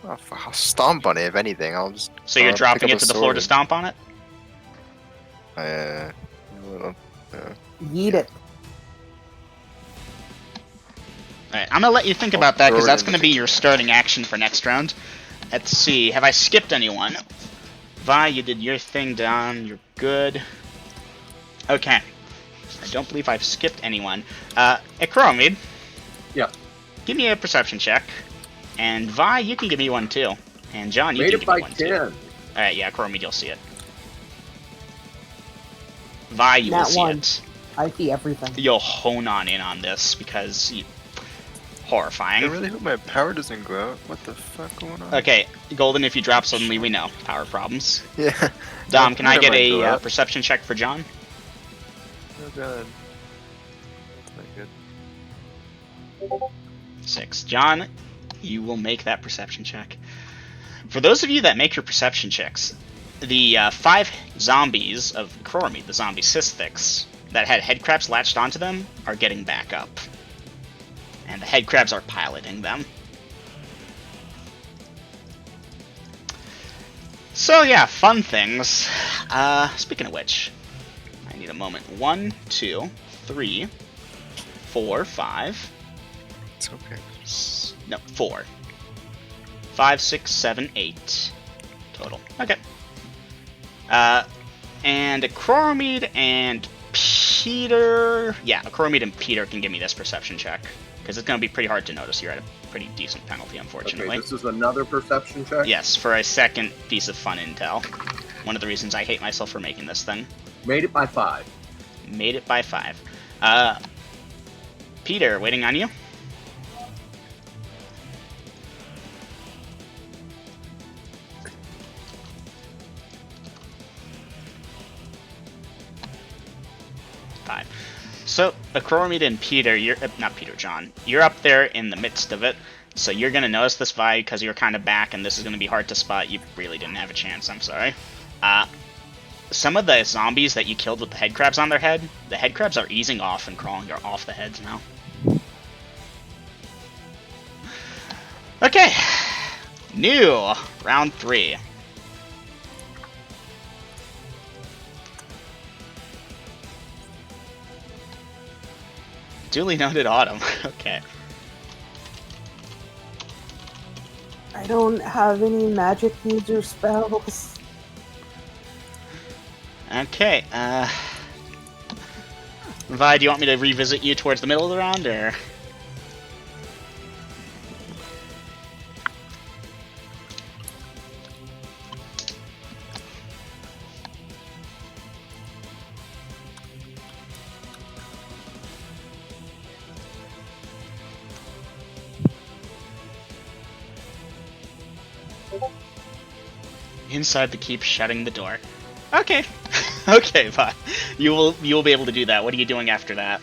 I'll stomp on it, if anything. I'll just. So you're pick dropping up it a to the floor to sword. stomp on it? A little. Yeet it. Alright, I'm going to let you think about that, throw because it that's in going to the- be your starting action for next round. Let's see, have I skipped anyone? Vi, you did your thing down, you're good. Okay. I don't believe I've skipped anyone. Ikoromi, Yeah. give me a perception check. And Vi, you can give me one too. And John, you Made can it give by me one 10. too. Alright, yeah, Ikoromi, you'll see it. Vi, you will Nat see 1. it. I see everything. You'll hone on in on this, because... I horrifying. really hope my power doesn't go out. What the fuck going on? Okay, Golden, if you drop suddenly, we know. Power problems. Yeah. Dom, can I get Never mind, a go out. perception check for John? Oh god. That's not good. 6. John, you will make that perception check. For those of you that make your perception checks, the 5 zombies of Ikoromi, the zombie Sisthix, that had headcrabs latched onto them, are getting back up. And the headcrabs are piloting them. So yeah, fun things. Speaking of which, I need a moment. 1, 2, 3, 4, 5. It's okay. No, 4. 5, 6, 7, 8 total. Okay. And Akromid and Peter. Yeah, Akromid and Peter can give me this perception check, because it's going to be pretty hard to notice. You're at a pretty decent penalty, unfortunately. Okay, this is another perception check? Yes, for a second piece of fun intel. One of the reasons I hate myself for making this thing. Made it by 5. Made it by 5. Peter, waiting on you. So, Akromid and Peter, you're not Peter, John. You're up there in the midst of it, so you're gonna notice this Vi because you're kind of back, and this is gonna be hard to spot. You really didn't have a chance. I'm sorry. Some of the zombies that you killed with the head crabs on their head, the head crabs are easing off and crawling off the heads now. Okay, new round 3. Duly noted, Autumn. Okay. I don't have any magic user spells. Okay, Vi, do you want me to revisit you towards the middle of the round, or? Inside the keep, shutting the door. Okay. Okay, fine. You will be able to do that. What are you doing after that?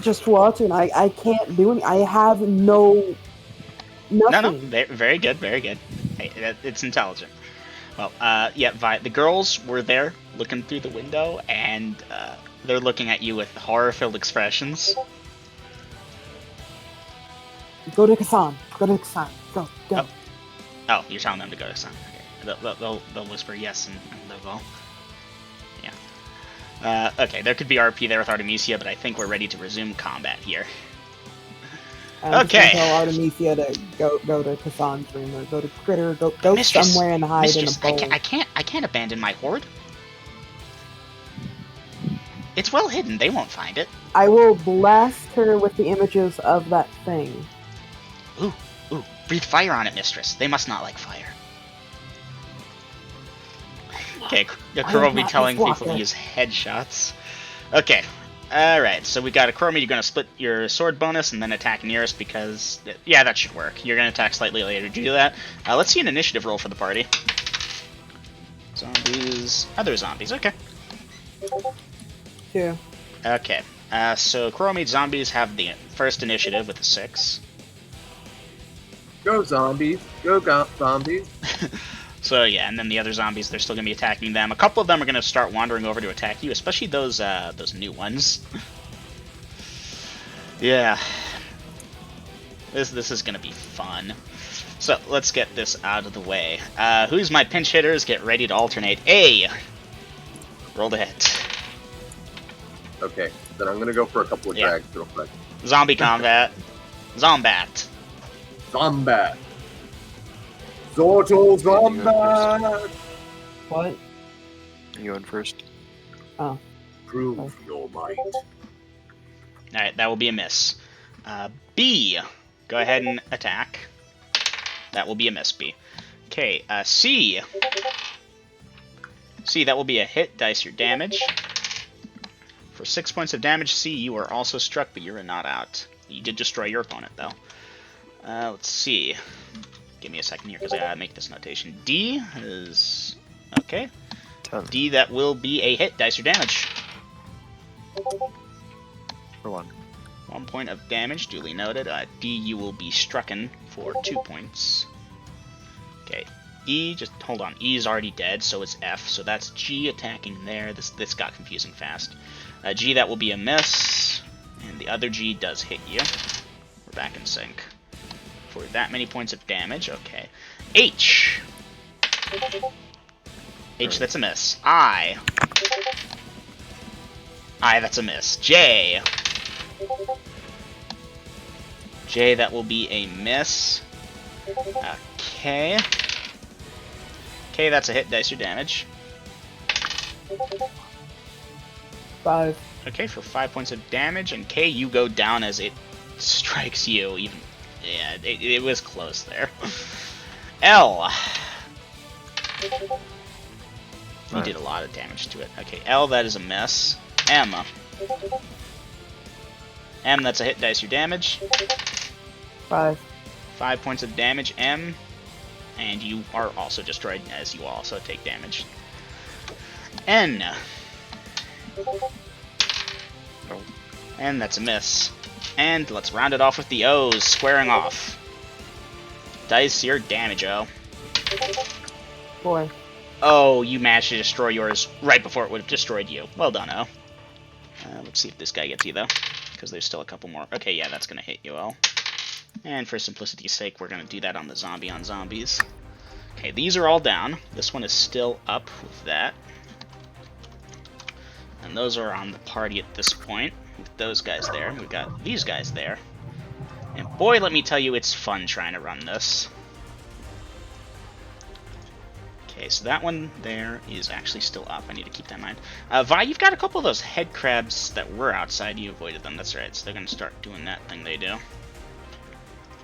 Just watching. I can't do any. I have nothing. No. Very good, very good. Hey, it's intelligent. Well, yeah, Vi, the girls were there looking through the window, and they're looking at you with horror-filled expressions. Go to Kasan. Go to Kasan. Go. Oh, you're telling them to go to Sun. Okay. They'll whisper yes, and they'll go. Yeah. Okay, there could be RP there with Artemisia, but I think we're ready to resume combat here. Okay. Tell Artemisia to go to Kasan's room, or go to Critter. Go Mistress, somewhere and hide Mistress, in a bowl. I can't abandon my horde. It's well hidden. They won't find it. I will blast her with the images of that thing. Ooh, breathe fire on it, Mistress. They must not like fire. Okay, the crew will be telling people to use headshots. Okay, alright, so we got a Chromie. You're going to split your sword bonus and then attack nearest because, yeah, that should work. You're going to attack slightly later to do that. Let's see an initiative roll for the party. Zombies, other zombies, okay. 2. Okay, so Chromie zombies have the first initiative with a 6. Go zombies. Zombies. So yeah, and then the other zombies, they're still going to be attacking them. A couple of them are going to start wandering over to attack you, especially those new ones. Yeah. This is going to be fun. So let's get this out of the way. Who's my pinch hitters? Get ready to alternate. A! Roll the hit. Okay, then I'm gonna go for a couple of drags real quick. Zombie combat. Zombat. Zombat. Zorto Zombat. What? You going first? Oh. Prove your might. Alright, that will be a miss. B. Go ahead and attack. That will be a miss, B. Okay, C. C, that will be a hit. Dice your damage. For 6 points of damage, C, you are also struck, but you're not out. You did destroy your opponent, though. Let's see. Give me a second here, because I gotta make this notation. D is... okay. 10. D, that will be a hit. Dice your damage. For 1. 1 point of damage, duly noted. D, you will be strucken for 2 points. Okay. E, just hold on. E is already dead, so it's F. So that's G attacking there. This got confusing fast. G, that will be a miss. And the other G does hit you. We're back in sync. For that many points of damage, okay. H. H, that's a miss. I, that's a miss. J. J, that will be a miss. Okay. Okay, that's a hit. Dice your damage. 5. Okay, for 5 points of damage. And K, you go down as it strikes you. Even, yeah, it was close there. L. You did a lot of damage to it. Okay, L, that is a miss. M. M, that's a hit. Dice your damage. 5. 5 points of damage, M. And you are also destroyed as you also take damage. N. Oh. And that's a miss. And let's round it off with the O's, squaring off. Dice your damage, O. 4. Oh, you managed to destroy yours right before it would have destroyed you. Well done, O. Let's see if this guy gets you, though. Because there's still a couple more. Okay, yeah, that's going to hit you, O. And for simplicity's sake, we're going to do that on the zombie on zombies. Okay, these are all down. This one is still up with that. And those are on the party at this point, with those guys there. We've got these guys there. And boy, let me tell you, it's fun trying to run this. Okay, so that one there is actually still up. I need to keep that in mind. Vi, you've got a couple of those head crabs that were outside. You avoided them, that's right. So they're going to start doing that thing they do.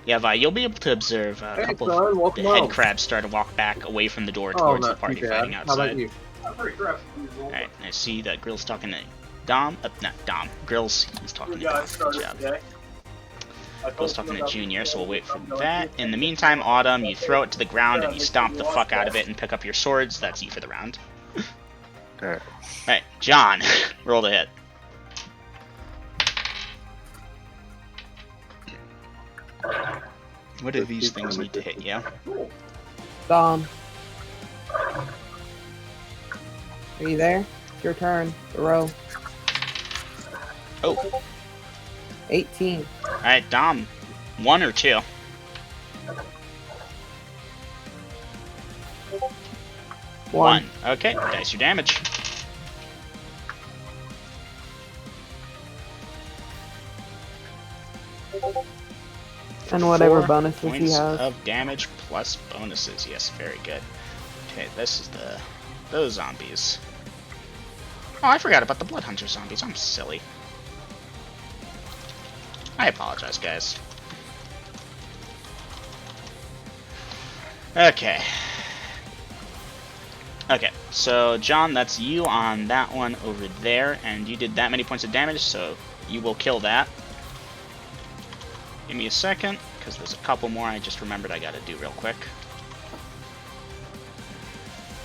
Yeah, Vi, you'll be able to observe a couple of the head crabs start to walk back away from the door towards the party fighting outside. How about you? Alright, I see that Grill's talking to Dom. Not Dom. Grills, he's talking to Dom. Good job. Grill's talking to Junior, so we'll wait for that. In the meantime, Autumn, you throw it to the ground and you stomp the fuck out of it and pick up your swords. That's you for the round. Alright. Alright, John, roll to hit. What do these things need to hit you? Dom. Are you there? It's your turn. The row. Oh, 18. alright, Dom. 1 or 2? One. Okay, dice your damage. And whatever 4 bonuses he points has. of damage plus bonuses. Yes, very good. Okay, this is those zombies. Oh, I forgot about the Blood Hunter zombies. I'm silly. I apologize, guys. Okay. Okay, so John, that's you on that one over there, and you did that many points of damage, so you will kill that. Give me a second, because there's a couple more I just remembered I gotta do real quick.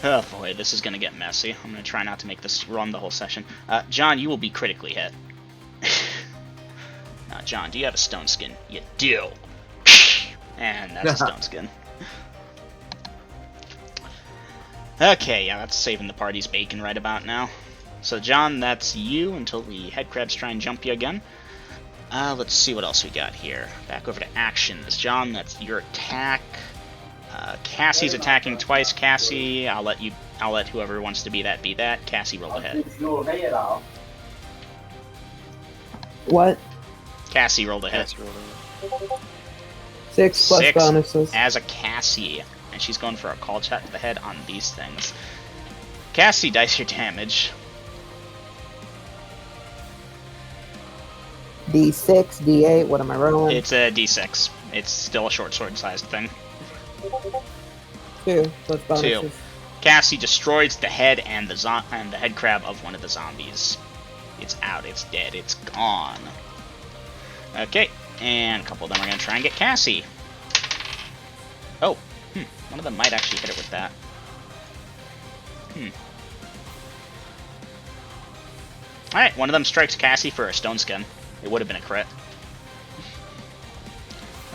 Oh boy, this is gonna get messy. I'm gonna try not to make this run the whole session. John, you will be critically hit. John, do you have a stone skin? You do. And that's a stone skin. Okay, yeah, that's saving the party's bacon right about now. So John, that's you until the head crabs try and jump you again. Let's see what else we got here. Back over to actions. John, that's your attack. Cassie's attacking twice. Cassie, I'll let whoever wants to be that be that. Cassie, roll ahead. What? Cassie rolled ahead. 6 plus 6 bonuses. as a Cassie, and she's going for a call shot to the head on these things. Cassie, dice your damage. D6, D8, what am I rolling? It's a D6. It's still a short sword sized thing. 2 plus bonuses. 2. Cassie destroys the head and the head crab of one of the zombies. It's out. It's dead. It's gone. Okay, and a couple of them are going to try and get Cassie. Oh, one of them might actually hit it with that. Alright, one of them strikes Cassie for a stone skin. It would have been a crit.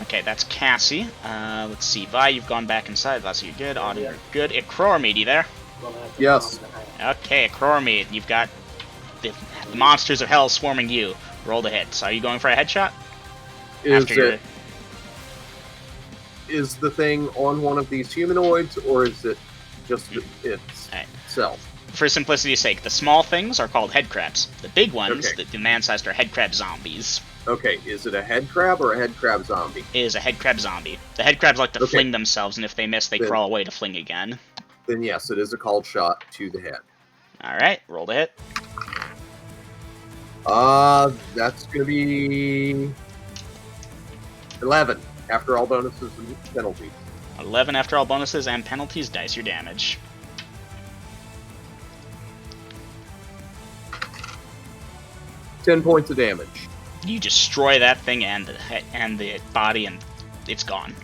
Okay, that's Cassie. Let's see. Vi, you've gone back inside. That's you good. Autumn, you're good. Ikrormead, you there? Yes. Okay, Ikrormead, you've got the monsters of hell swarming you. Roll the hit. So are you going for a headshot? Is the thing on one of these humanoids, or is it just itself? For simplicity's sake, the small things are called head crabs. The big ones, the man-sized, are head crab zombies. Okay, is it a head crab or a head crab zombie? It is a head crab zombie. The head crabs like to fling themselves, and if they miss, they crawl away to fling again. Then yes, it is a called shot to the head. Alright, roll the hit. That's gonna be 11 after all bonuses and penalties. 11 after all bonuses and penalties. Dice your damage. $10 points of damage. You destroy that thing and the body, and it's gone.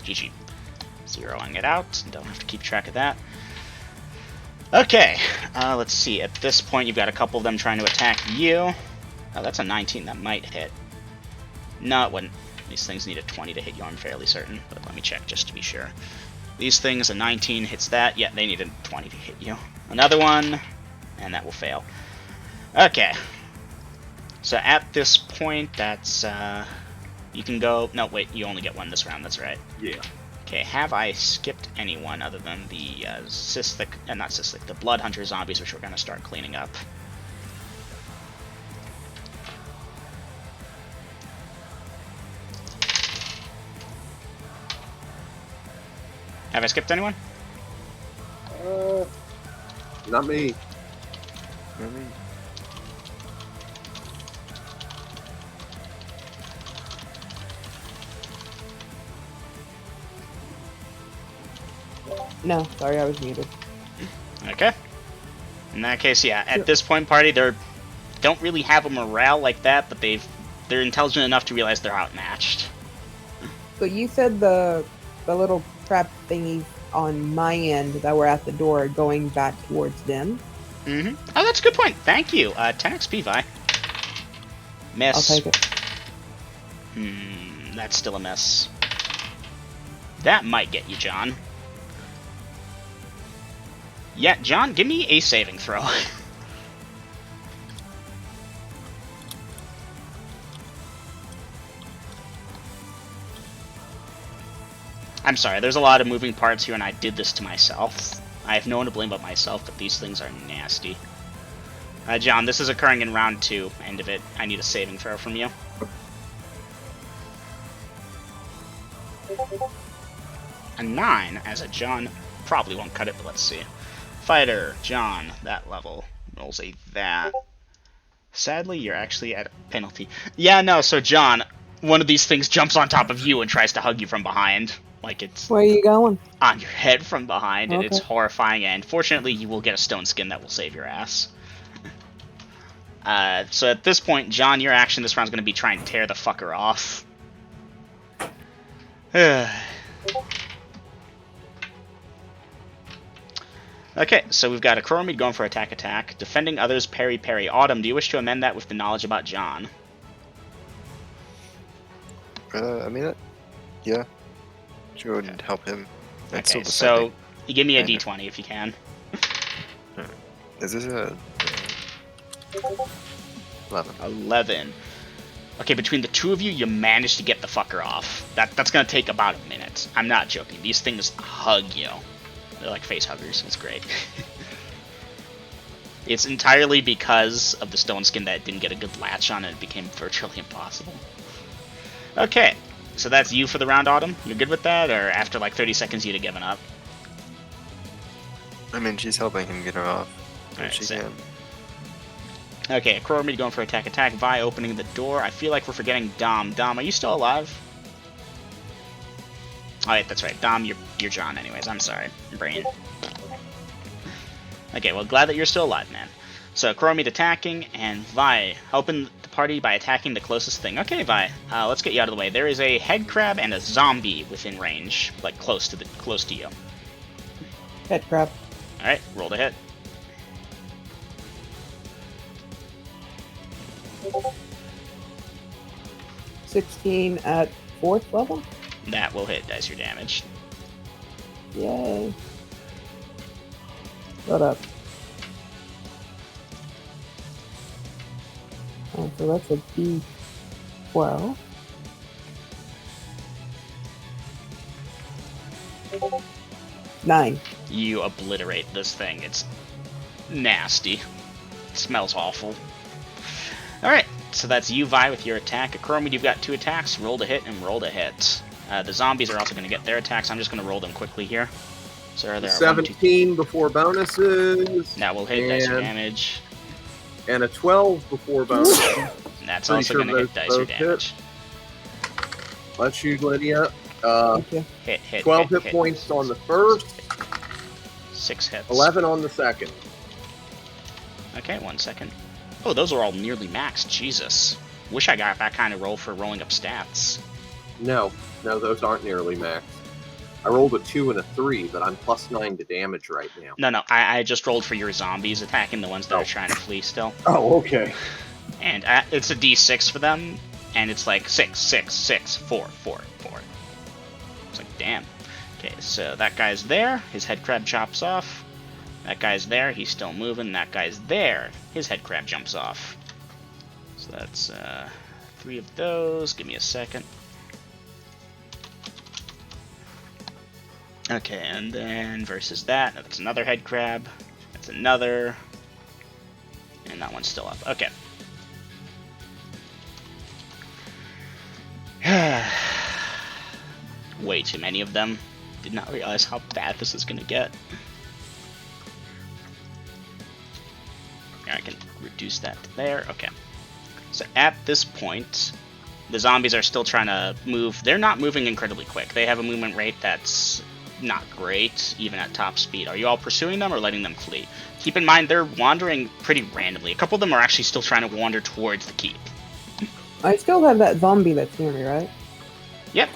GG. Zeroing it out. Don't have to keep track of that. Okay, let's see. At this point, you've got a couple of them trying to attack you. Oh, that's a 19. That might hit. No, it wouldn't. These things need a 20 to hit you, I'm fairly certain. But let me check just to be sure. These things, a 19 hits that. Yeah, they need a 20 to hit you. Another one, and that will fail. Okay. So at this point, that's, you can go... No, wait, you only get one this round, that's right. Yeah. Okay, have I skipped anyone other than the cystic, not cystic, the blood hunter zombies, which we're going to start cleaning up? Have I skipped anyone? Not me. Really? No, sorry, I was muted. Okay. In that case, yeah, at this point, party, they don't really have a morale like that, but they're intelligent enough to realize they're outmatched. But you said the little trap thingies on my end that were at the door going back towards them. Mm-hmm. Oh, that's a good point. Thank you. 10 XP, Vi. Miss. I'll take it. That's still a miss. That might get you, John. Yeah, John, give me a saving throw. I'm sorry, there's a lot of moving parts here, and I did this to myself. I have no one to blame but myself, but these things are nasty. John, this is occurring in round 2. End of it. I need a saving throw from you. A 9, as a John probably won't cut it, but let's see. Fighter, John, that level, rolls a that. Sadly, you're actually at a penalty. Yeah, no, so John, one of these things jumps on top of you and tries to hug you from behind. Like it's Where are you going? on your head from behind, and it's Okay. horrifying, and fortunately you will get a stone skin that will save your ass. So at this point, John, your action this round is going to be trying to tear the fucker off. Okay, so we've got a Chromid going for attack. Defending others, parry. Autumn, do you wish to amend that with the knowledge about John? I mean, yeah. Should go and help him. That's Okay, still defending. so you give me a Kinda. d20 if you can. Is this a 11? 11. Okay, between the two of you, you managed to get the fucker off. That's gonna take about a minute. I'm not joking. These things hug you. They're like face huggers. It's great. It's entirely because of the stone skin that didn't get a good latch on and it became virtually impossible. Okay, so that's you for the round, Autumn? You're good with that, or after like 30 seconds you'd have given up? I mean, she's helping him get her off. Alright, If she so- can. Okay, Chromid going for attack. Vi opening the door. I feel like we're forgetting Dom. Dom, are you still alive? Oh, wait, that's right. Dom, you're John anyways. I'm sorry. Brain. Okay, well, glad that you're still alive, man. So, Chromid attacking, and Vi helping the party by attacking the closest thing. Okay, Vi, let's get you out of the way. There is a head crab and a zombie within range, like close to you. Head crab. Alright, roll to hit. $16 at 4th level. That will hit as your damage. Yay. Shut up. Oh, so that's a D12. Nine. You obliterate this thing. It's nasty. It smells awful. Alright, so that's you, Vi, with your attack. Chromid, you've got 2 attacks. Roll to hit and roll to hit. The zombies are also going to get their attacks. I'm just going to roll them quickly here. So there are 1, 2, 17 before bonuses. that will hit dice your And- damage. And a 12 before bonuses. That's pretty also sure going to hit those dice your both hit. damage. Let's you, Lydia. Thank you. Hit. 12 hit points on the first, 6 hits. 11 on the second. Okay, 1 second. Oh, those are all nearly maxed. Jesus. Wish I got that kind of roll for rolling up stats. No, those aren't nearly max. I rolled a 2 and a 3, but I'm +9 to damage right now. No, I just rolled for your zombies attacking the ones that are trying to flee still. Oh, okay. And it's a d6 for them, and it's like 6, 6, 6, 4, 4, 4. It's like, damn. Okay, so that guy's there. His head crab chops off. That guy's there. He's still moving. That guy's there. His head crab jumps off. So that's 3 of those. Give me a second. Okay, and then versus that. That's another head crab. That's another. And that one's still up. Okay. Way too many of them. Did not realize how bad this is gonna get. I can reduce that to there. Okay. So at this point, the zombies are still trying to move. They're not moving incredibly quick. They have a movement rate that's not great, even at top speed. Are you all pursuing them or letting them flee? Keep in mind, they're wandering pretty randomly. A couple of them are actually still trying to wander towards the keep. I still have that zombie that's near me, right? Yep.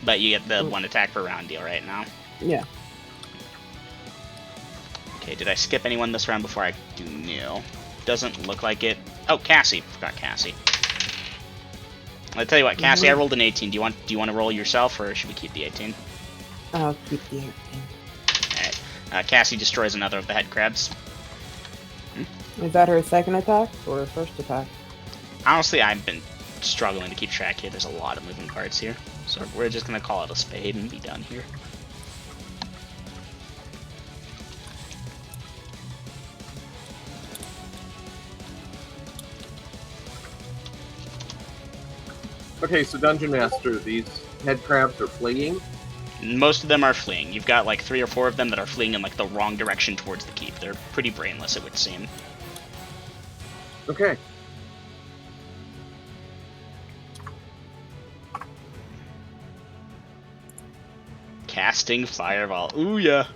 But you get the 1 attack per round deal right now. Yeah. Okay, did I skip anyone this round before I do Nil? Doesn't look like it. Oh, Cassie. Forgot Cassie. I'll tell you what, Cassie, I rolled an 18. Do you want to roll yourself, or should we keep the 18? I'll keep the 18. Alright. Cassie destroys another of the head crabs. Is that her second attack or her first attack? Honestly, I've been struggling to keep track here. There's a lot of moving parts here. So we're just going to call it a spade and be done here. Okay, so Dungeon Master, these head crabs are fleeing? Most of them are fleeing. You've got like 3 or 4 of them that are fleeing in like the wrong direction towards the keep. They're pretty brainless, it would seem. Okay. Casting Fireball. Ooh, yeah.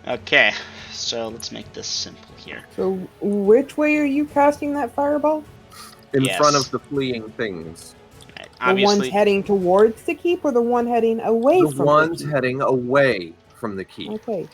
Okay, so let's make this simple here. So, which way are you casting that fireball? In Yes. front of the fleeing things. Right, The obviously, ones heading towards the keep or the one heading away The from ones the keep? heading away from the keep. Okay.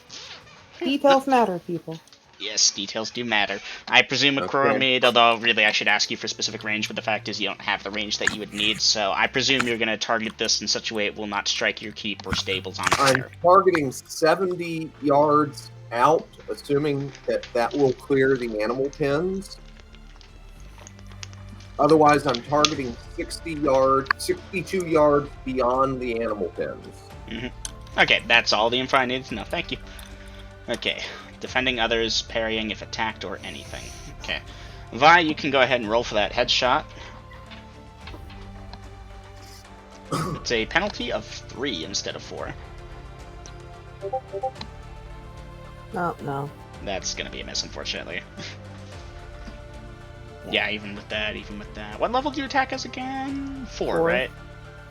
Details matter, people. yes, details do matter. I presume a Okay. Chromid, although really I should ask you for specific range, but the fact is you don't have the range that you would need, so I presume you're going to target this in such a way it will not strike your keep or stables on I'm fire. targeting 70 yards out, assuming that that will clear the animal pens. Otherwise, I'm targeting 62 yards beyond the animal pens. Okay, that's all the info I needed to know. Thank you. Okay, defending others, parrying if attacked, or anything. Okay. Vi, you can go ahead and roll for that headshot. It's a penalty of 3 instead of 4. No, no. That's gonna be a miss, unfortunately. Yeah, even with that, What level do you attack as again? 4, 4. right?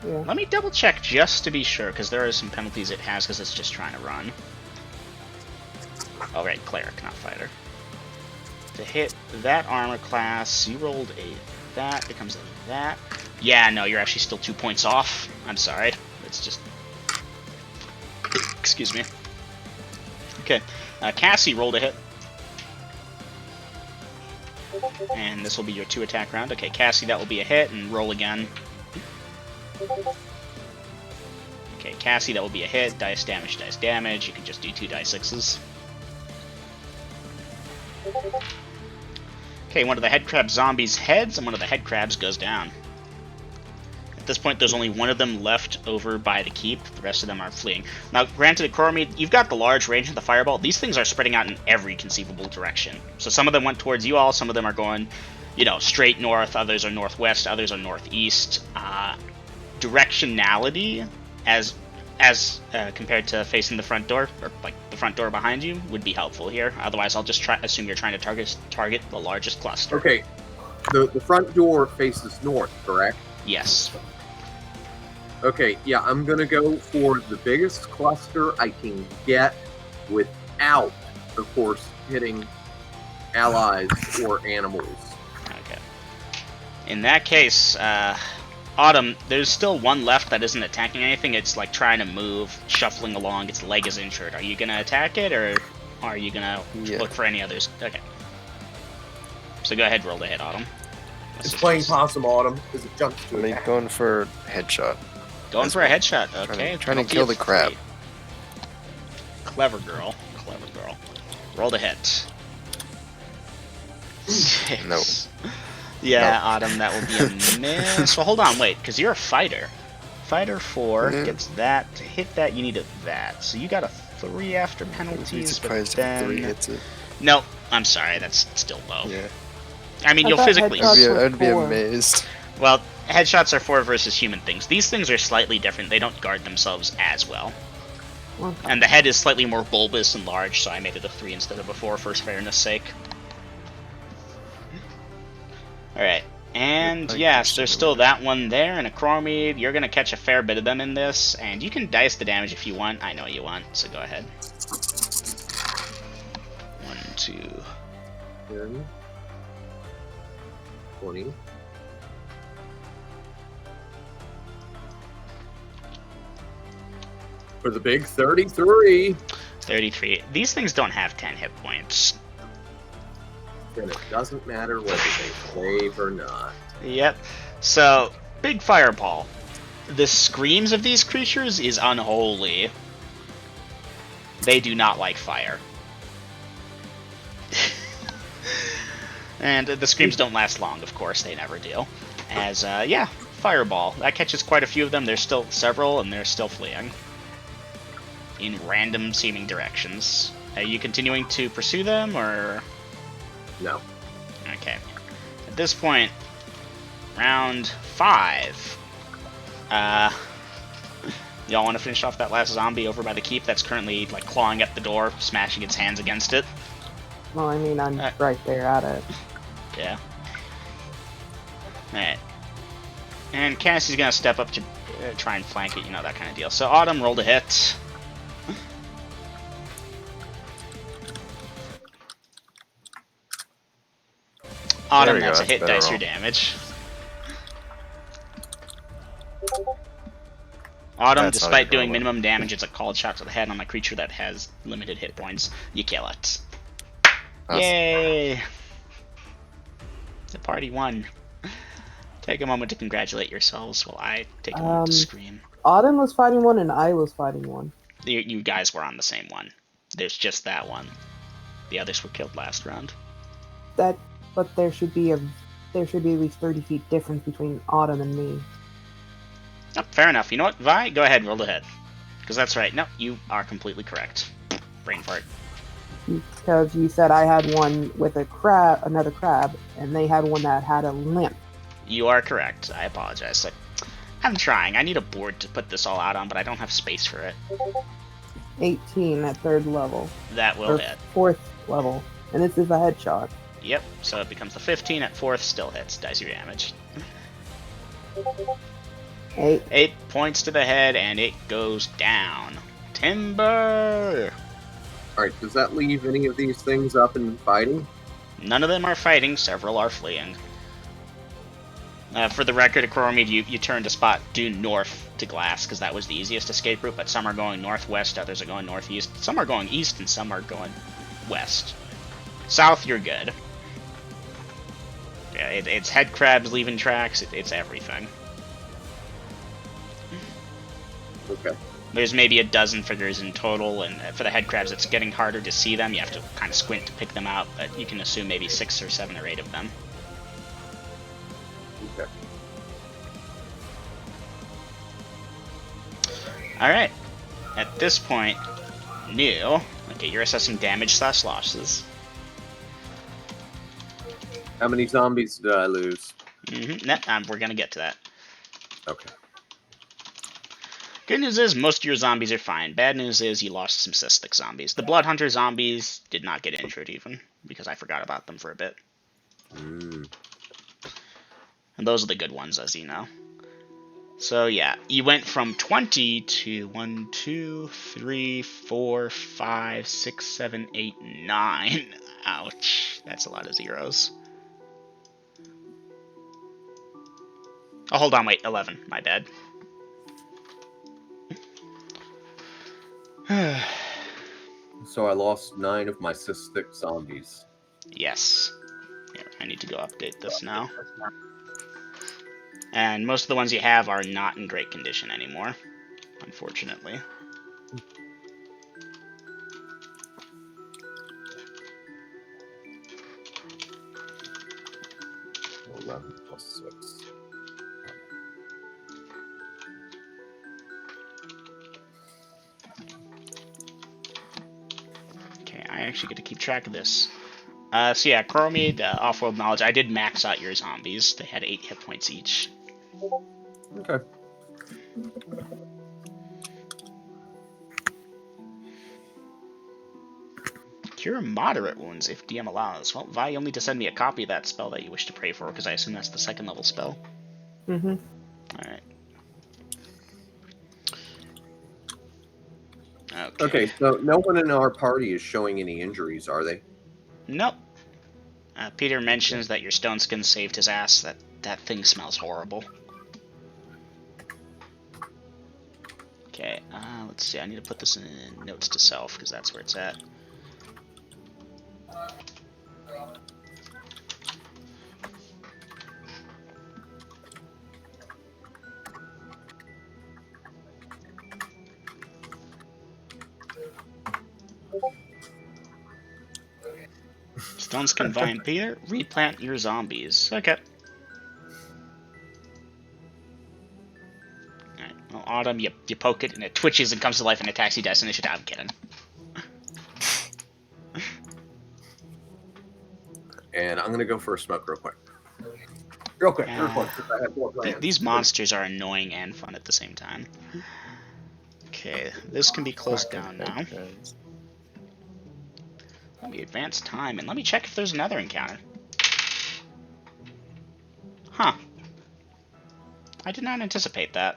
Yeah. Let me double check just to be sure, because there are some penalties it has because it's just trying to run. Oh, right, cleric, not fighter. To hit that armor class, you rolled a that, becomes a that. Yeah, no, you're actually still 2 points off. I'm sorry. It's just... Excuse me. Okay, Cassie rolled a hit. And this will be your 2 attack round. Okay, Cassie, that will be a hit, and roll again. Okay, Cassie, that will be a hit. Dice damage, dice damage. You can just do 2 dice 6s. Okay, one of the head crab zombies heads, and one of the head crabs goes down. At this point, there's only one of them left over by the keep. The rest of them are fleeing. Now, granted, Koromid, you've got the large range of the fireball. These things are spreading out in every conceivable direction. So some of them went towards you all. Some of them are going, you know, straight north. Others are northwest. Others are northeast. Directionality, as compared to facing the front door, or like the front door behind you, would be helpful here. Otherwise, I'll just assume you're trying to target the largest cluster. Okay, the front door faces north, correct? Yes. Okay, yeah, I'm gonna go for the biggest cluster I can get without, of course, hitting allies or animals. Okay. In that case, Autumn, there's still one left that isn't attacking anything. It's like trying to move, shuffling along. Its leg is injured. Are you gonna attack it, or are you gonna look for any others? Okay. So go ahead, roll the hit, Autumn. It's playing possum, Autumn, because it jumps to I mean, attack. going for headshot. Going That's for a what- headshot. Okay. Trying to penalty kill of the crab. 3. Clever girl. Clever girl. Roll the hit. 6. No. Yeah, No. Autumn, that will be a miss. Well, hold on, wait, because you're a fighter. Fighter 4 Mhm. gets that. To hit that, you need a that. So you got a 3 after I'd be penalties, but surprised then... if 3 hits it. No, I'm sorry, that's still low. Yeah. I mean, I you'll thought physically... headshots were I'd be 4. amazed. Well, headshots are 4 versus human things. These things are slightly different. They don't guard themselves as well. Okay. And the head is slightly more bulbous and large, so I made it a 3 instead of a 4 for fairness sake. Alright. And Like yes, this there's or still whatever. that one there, and a Chromide. You're gonna catch a fair bit of them in this, and you can dice the damage if you want. I know you want, so go ahead. 1, 2. 10, 20. For the big 33. 33. These things don't have 10 hit points. Then it doesn't matter whether they save or not. Yep. So, big fireball. The screams of these creatures is unholy. They do not like fire. And the screams don't last long, of course, they never do. As, yeah, fireball. That catches quite a few of them. There's still several, and they're still fleeing. In random seeming directions. Are you continuing to pursue them, or...? No. Okay. At this point, round 5. Y'all want to finish off that last zombie over by the keep that's currently, like, clawing at the door, smashing its hands against it? Well, I mean, I'm right there at it. Yeah. Alright. And Cassie's gonna step up to try and flank it, you know, that kind of deal. So Autumn rolled a hit. Autumn, we go, that's a that's hit, better dice your roll. damage. Autumn, That's not despite even doing rolling. minimum damage, it's a called shot to the head on a creature that has limited hit points. You kill it. Awesome. Yay! The party won. Take a moment to congratulate yourselves while I take a moment to scream. Autumn was fighting one, and I was fighting one. You guys were on the same one. There's just that one. The others were killed last round. But there should be at least 30 feet difference between Autumn and me. Oh, fair enough. You know what, Vi? Go ahead, roll ahead. Because that's right. No, you are completely correct. Brain fart. Because you said I had one with another crab, and they had one that had a limp. You are correct. I apologize. I'm trying. I need a board to put this all out on, but I don't have space for it. 18 at 3rd level. That will Or hit. 4th level. And this is a headshot. Yep, so it becomes the 15 at 4th, still hits. Dice your damage. 8. 8 points to the head, and it goes down. Timber! Alright, does that leave any of these things up and fighting? None of them are fighting, several are fleeing. For the record, Chromide, you turned a spot due north to glass, because that was the easiest escape route, but some are going northwest, others are going northeast. Some are going east, and some are going west. South, you're good. Yeah, it's head crabs leaving tracks, it's everything. Okay. There's maybe a dozen figures in total, and for the head crabs, it's getting harder to see them. You have to kind of squint to pick them out, but you can assume maybe 6 or 7 or 8 of them. Okay. Alright. At this point, new. Okay, you're assessing damage / losses. How many zombies did I lose? We're gonna get to that. Okay. Good news is most of your zombies are fine. Bad news is you lost some cystic zombies. The Blood Hunter zombies did not get injured even, because I forgot about them for a bit. Mm. And those are the good ones, as you know. So yeah, you went from 20 to 1, 2, 3, 4, 5, 6, 7, 8, 9. Ouch. That's a lot of zeros. Oh, hold on, wait, 11. My bad. So I lost 9 of my cystic zombies. Yes. Here, I need to go update this now. And most of the ones you have are not in great condition anymore, unfortunately. 11 plus 6. Okay, I actually get to keep track of this. So yeah, Chromie, the off-world knowledge, I did max out your zombies. They had 8 hit points each. Okay. Cure moderate wounds if DM allows. Well, Vi, you'll need to send me a copy of that spell that you wish to pray for, because I assume that's the 2nd level spell. Mm-hmm. Alright. Okay, so no one in our party is showing any injuries, are they? Nope. Peter mentions that your stone skin saved his ass. That thing smells horrible. Okay, let's see. I need to put this in notes to self, because that's where it's at. Stone skin vine, Peter. Replant your zombies. Okay. Alright, well, Autumn, you poke it and it twitches and comes to life and attacks you. Dice initiative. I'm kidding. And I'm gonna go for a smoke real quick. Real quick. I have 4 plans. These monsters are annoying and fun at the same time. Okay, this can be closed down now. Let me advance time and let me check if there's another encounter. Huh. I did not anticipate that.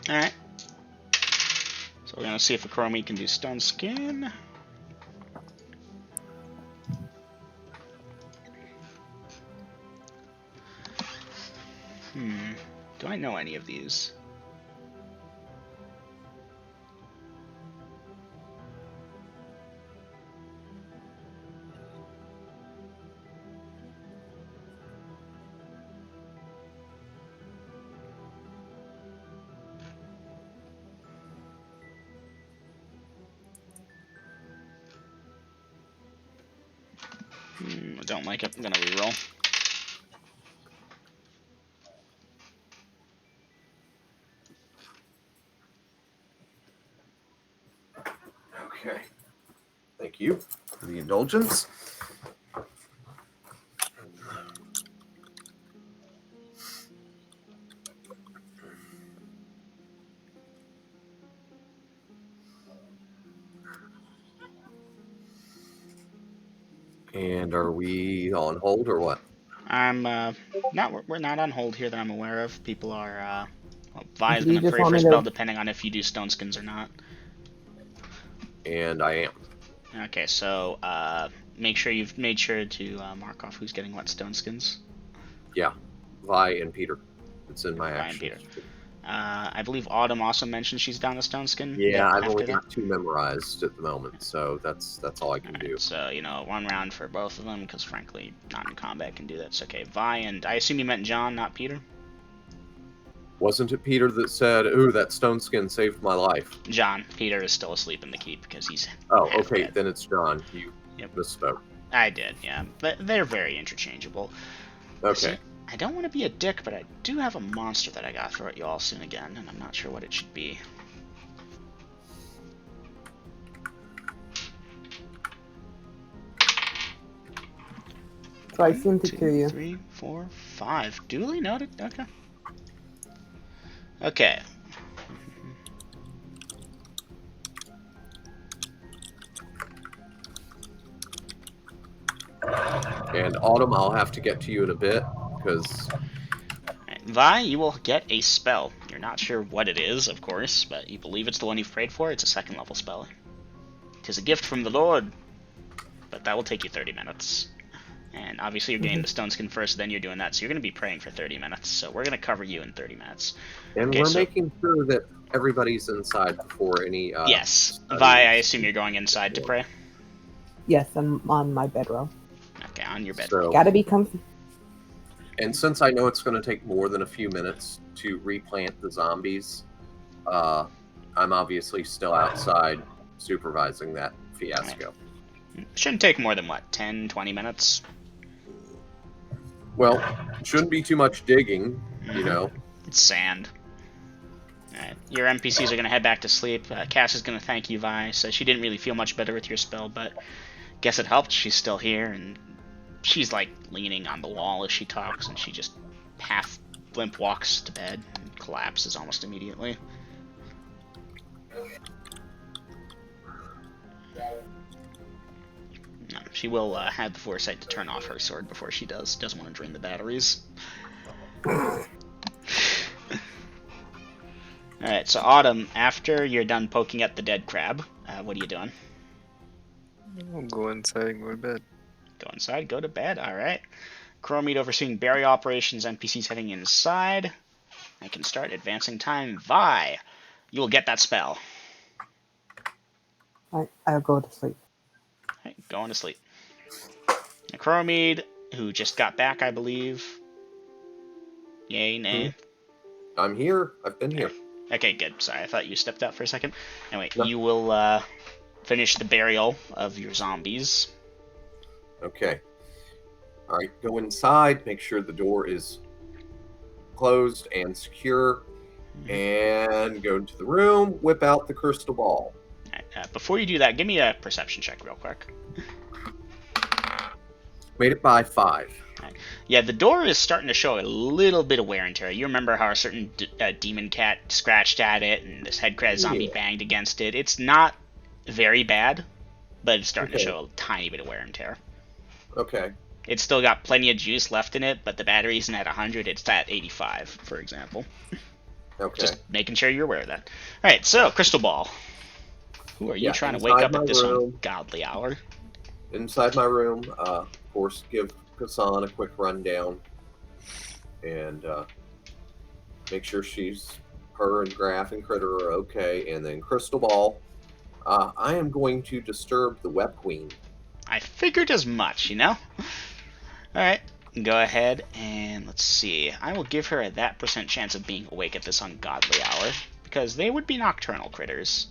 Alright. So we're gonna see if a Chromie can do stone skin. Do I know any of these? I don't like it. I'm gonna reroll. Okay. Thank you for the indulgence. And are we on hold or what? We're not on hold here that I'm aware of. People are, well, Vi's Do you gonna just pray want for a me spell to- depending on if you do stone skins or not. And I am. Okay, so, make sure you've made sure to, mark off who's getting what stone skins. Yeah. Vi and Peter. It's in my Vi and action. Peter. I believe Autumn also mentioned she's down to stone skin. Yeah, I've after only that. got 2 memorized at the moment, so that's all I can Alright, do. so, 1 round for both of them, because frankly, not in combat can do that. So, okay, Vi and I assume you meant John, not Peter? Wasn't it Peter that said, "Ooh, that stone skin saved my life"? John. Peter is still asleep in the keep because he's Oh, half okay, dead. then it's John. You misspoke. I did, yeah. But they're very interchangeable. Okay. See, I don't want to be a dick, but I do have a monster that I gotta throw at you all soon again, and I'm not sure what it should be. So I seem to cure you. 3, 4, 5. Duly noted. Okay. Okay. And Autumn, I'll have to get to you in a bit because Vi, you will get a spell. You're not sure what it is, of course, but you believe it's the one you've prayed for. It's a 2nd level spell. 'Tis a gift from the Lord, but that will take you 30 minutes. And obviously you're getting the stone skin first, then you're doing that, so you're going to be praying for 30 minutes. So we're going to cover you in 30 minutes. And Okay, we're so- making sure that everybody's inside before any. Yes. Vi, studies. I assume you're going inside to pray? Yes, I'm on my bedroll. Okay, on your bed. So, Gotta be comfy. and since I know it's going to take more than a few minutes to replant the zombies, I'm obviously still outside supervising that fiasco. Shouldn't take more than, 10, 20 minutes? Well, shouldn't be too much digging, you know. It's sand. Alright, your NPCs are going to head back to sleep. Cass is going to thank you, Vi. Says she didn't really feel much better with your spell, but guess it helped. She's still here, and she's like leaning on the wall as she talks, and she just half limp walks to bed and collapses almost immediately. She will have the foresight to turn off her sword before she does. Doesn't want to drain the batteries. Alright, so Autumn, after you're done poking at the dead crab, what are you doing? I'll go inside and go to bed. Go inside, go to bed, alright. Chromite overseeing burial operations, NPCs heading inside. I can start advancing time. Vi, you will get that spell. I'll go to sleep. Alright, going to sleep. Now, Chromite, who just got back, I believe. Yay, nay. I'm here. I've been here. Okay, good. Sorry, I thought you stepped out for a second. Anyway, No. you will finish the burial of your zombies. Okay. All right. Go inside. Make sure the door is closed and secure. And go into the room. Whip out the crystal ball. Alright, before you do that, give me a perception check real quick. Made it by 5. Yeah, the door is starting to show a little bit of wear and tear. You remember how a certain demon cat scratched at it and this head crab zombie banged against it. It's not very bad, but it's starting to show a tiny bit of wear and tear. Okay. It's still got plenty of juice left in it, but the battery isn't at 100, it's at 85, for example. Okay. Just making sure you're aware of that. Alright, so, Crystal Ball. Who are you trying to wake inside up at my this room. ungodly hour? Inside my room, of course, give Kassan a quick rundown and make sure her and Graf and Critter are okay. And then Crystal Ball, I am going to disturb the Web Queen. I figured as much, you know? Alright, go ahead and let's see. I will give her that % chance of being awake at this ungodly hour, because they would be nocturnal critters.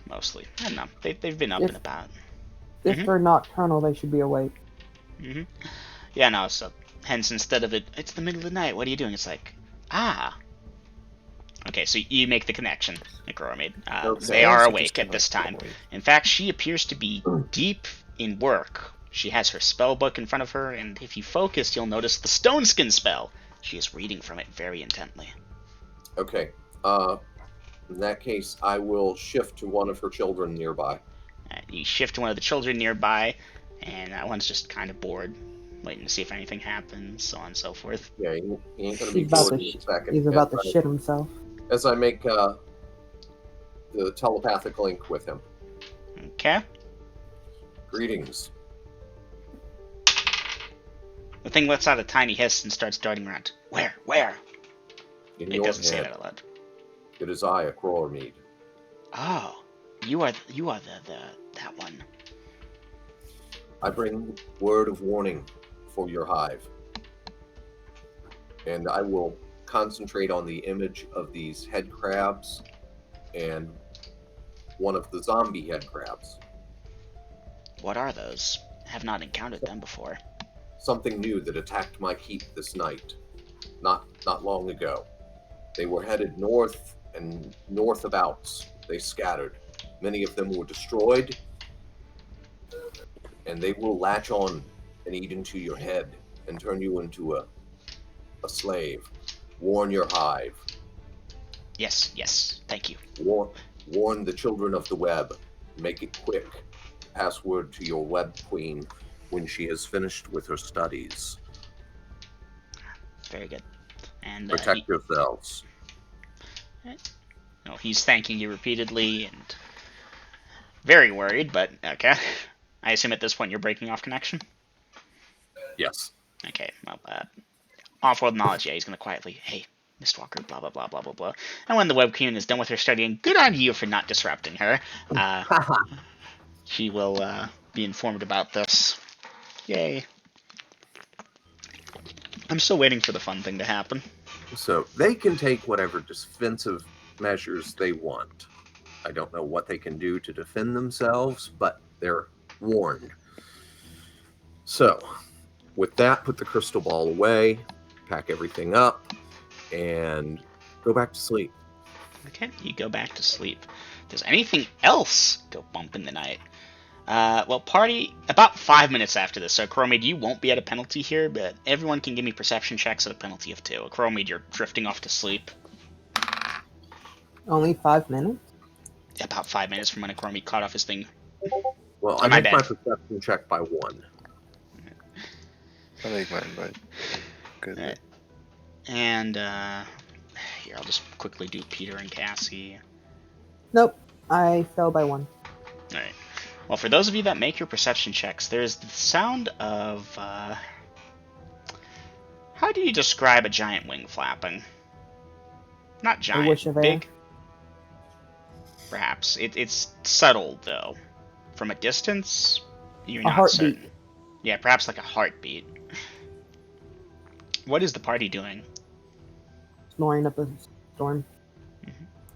Mostly. I don't know. They've been up and about. If they're nocturnal, they should be awake. Yeah, no, so hence instead of it's the middle of the night, what are you doing? It's like, okay, so you make the connection, Necromid. They are awake at this time. In fact, she appears to be deep in work. She has her spell book in front of her, and if you focus, you'll notice the stone skin spell. She is reading from it very intently. Okay. In that case, I will shift to one of her children nearby. You shift to one of the children nearby, and that one's just kind of bored, waiting to see if anything happens, so on and so forth. Yeah, he ain't going to be He's about bored to, in a second. he's about to shit himself. As I make the telepathic link with him. Okay. Greetings. The thing lets out a tiny hiss and starts darting around. Where? In It your doesn't say head, that out loud. it is I, a Crormead. Oh, you are that one. I bring word of warning for your hive. And I will concentrate on the image of these head crabs and one of the zombie head crabs. What are those? I have not encountered them before. Something new that attacked my keep this night, not long ago. They were headed north and northabouts. They scattered. Many of them were destroyed, and they will latch on and eat into your head and turn you into a slave. Warn your hive. Yes, thank you. Warn the children of the web. Make it quick. Password to your web queen when she has finished with her studies. Very good. And Protect yourselves. no, he's thanking you repeatedly and very worried, but okay. I assume at this point you're breaking off connection? Yes. Okay, well, off-world knowledge, yeah, he's going to quietly, hey, Mistwalker, blah, blah, blah, blah, blah, blah. And when the web queen is done with her studying, good on you for not disrupting her. She will be informed about this. Yay. I'm still waiting for the fun thing to happen. So they can take whatever defensive measures they want. I don't know what they can do to defend themselves, but they're warned. So, with that, put the crystal ball away, pack everything up, and go back to sleep. Okay, you go back to sleep. Does anything else go bump in the night? Well, party, about 5 minutes after this. So, Chromade, you won't be at a penalty here, but everyone can give me perception checks at a penalty of 2. Chromade, you're drifting off to sleep. Only 5 minutes? About 5 minutes from when Chromade caught off his thing. Well, Oh, I my make my bad. perception check by 1. I make mine, but good. Alright. And, here, I'll just quickly do Peter and Cassie. Nope. I fell by 1. Alright. Well, for those of you that make your perception checks, there's the sound of, how do you describe a giant wing flapping? Not giant, whoosh of air. big. Perhaps. It's subtle, though. From a distance, you're not heartbeat. certain. Yeah, perhaps like a heartbeat. What is the party doing? Snoring up a storm.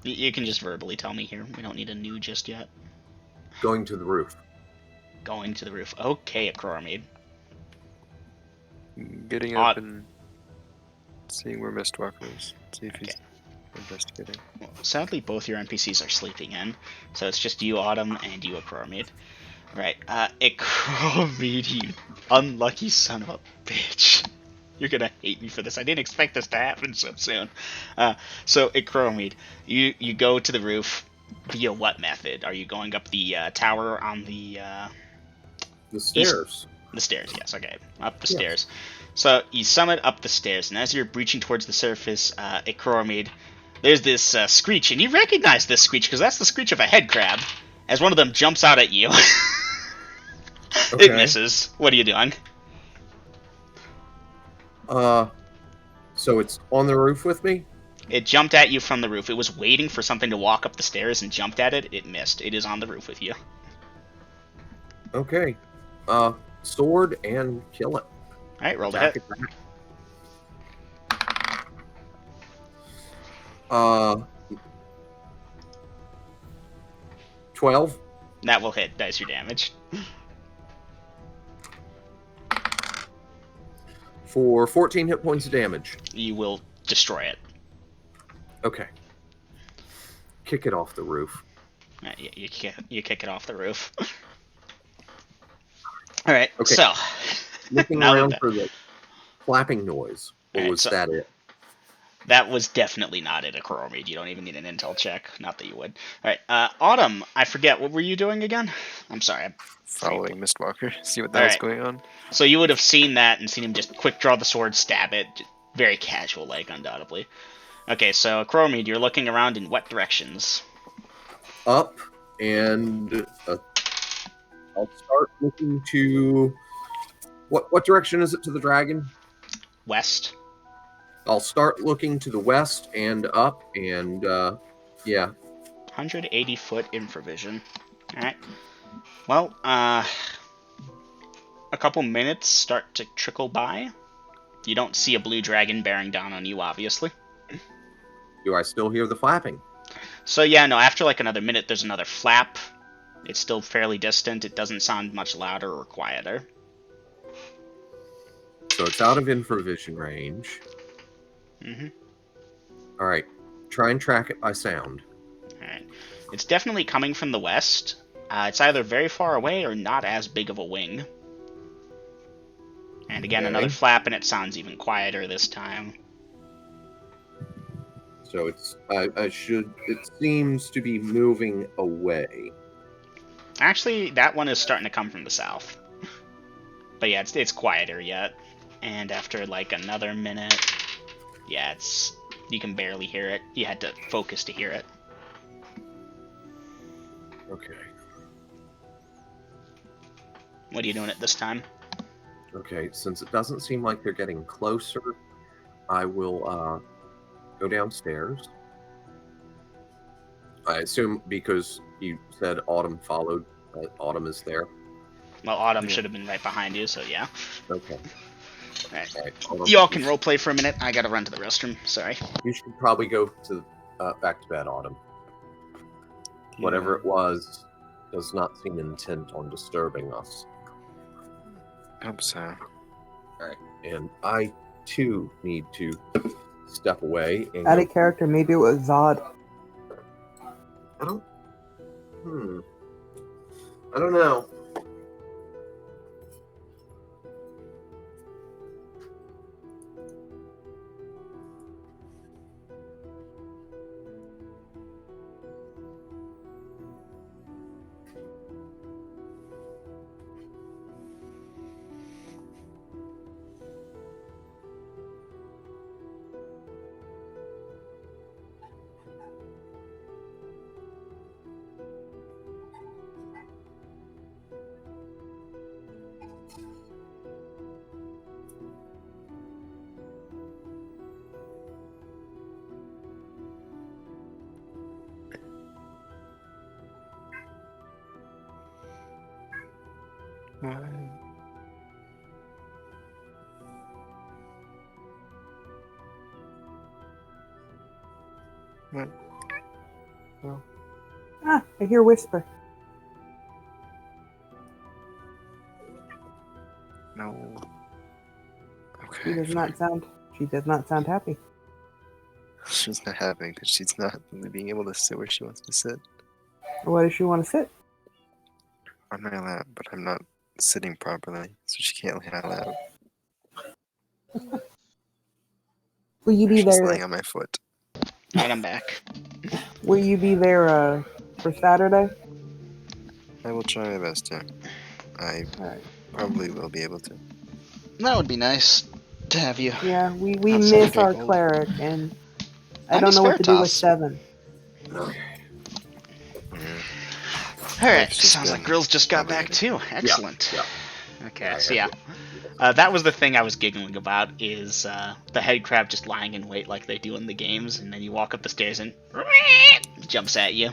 You can just verbally tell me here. We don't need a new just yet. Going to the roof. Going to the roof. Okay, Chromade. Getting up and seeing where Mistwalker is. See if he's investigating. Well, sadly, both your NPCs are sleeping in, so it's just you, Autumn, and you, Acromede. Right, Acromede, you unlucky son of a bitch. You're gonna hate me for this. I didn't expect this to happen so soon. So, Acromede, you go to the roof via what method? Are you going up the tower on the stairs? The stairs, yes, okay. Up the stairs. So, you summit up the stairs, and as you're breaching towards the surface, Acromede, there's this screech, and you recognize this screech because that's the screech of a head crab. As one of them jumps out at you. Okay. It misses. What are you doing? So it's on the roof with me? It jumped at you from the roof. It was waiting for something to walk up the stairs and jumped at it. It missed. It is on the roof with you. Okay. Sword and kill it. Alright, roll the Attack hit. it back. 12 That will hit. Dice your damage. for 14 hit points of damage. You will destroy it. Okay. Kick it off the roof. You kick it off the roof. Alright, Okay. so. Looking Now around that- for the flapping noise. Or Alright, was so- that it? That was definitely not it, Acromede. You don't even need an intel check. Not that you would. Alright, Autumn, I forget. What were you doing again? I'm sorry. Following Mistwalker. See what the hell's Alright. going on. So you would have seen that and seen him just quick draw the sword, stab it. Very casual, like, undoubtedly. Okay, so Acromede, you're looking around in what directions? Up, and I'll start looking to... What direction is it to the dragon? West. I'll start looking to the west and up, and yeah. 180 foot infravision. Alright. Well, a couple minutes start to trickle by. You don't see a blue dragon bearing down on you, obviously. Do I still hear the flapping? So yeah, no, after like another minute, there's another flap. It's still fairly distant. It doesn't sound much louder or quieter. So it's out of infravision range. Mm-hmm. Alright. Try and track it by sound. Alright. It's definitely coming from the west. It's either very far away or not as big of a wing. And again, Okay. another flap, and it sounds even quieter this time. So it's it seems to be moving away. Actually, that one is starting to come from the south. But yeah, it's quieter yet. And after like another minute, Yeah, you can barely hear it. You had to focus to hear it. Okay. What are you doing at this time? Okay, since it doesn't seem like they're getting closer, I will go downstairs. I assume because you said Autumn followed, Autumn is there. Well, Autumn Yeah. should have been right behind you, so yeah. Okay. Alright. All right, Autumn, Y'all can roleplay for a minute. I gotta run to the restroom. Sorry. You should probably go to back to bed, Autumn. Whatever it was does not seem intent on disturbing us. I hope so. And I, too, need to step away and Out go. of character, maybe it was Zod. I don't... I don't know. What? Ah, I hear whisper. No. She Okay. does not sound. She does not sound happy. She's not having because she's not really being able to sit where she wants to sit Where does she want to sit? on my lap, but I'm not sitting properly, so she can't lay on my lap. Will you be She's there? laying on my foot. Alright, I'm back. Will you be there for Saturday? I will try my best to. I Alright. probably will be able to. That would be nice to have you. Yeah, we On miss Saturday, our Gold. cleric, and I I don't miss know what to do with Veritas. 7. Okay. Alright, Life's just sounds like been girls just got back elevated. too. Excellent. Yeah. Okay, so yeah. That was the thing I was giggling about, is the head crab just lying in wait like they do in the games, and then you walk up the stairs and it jumps at you.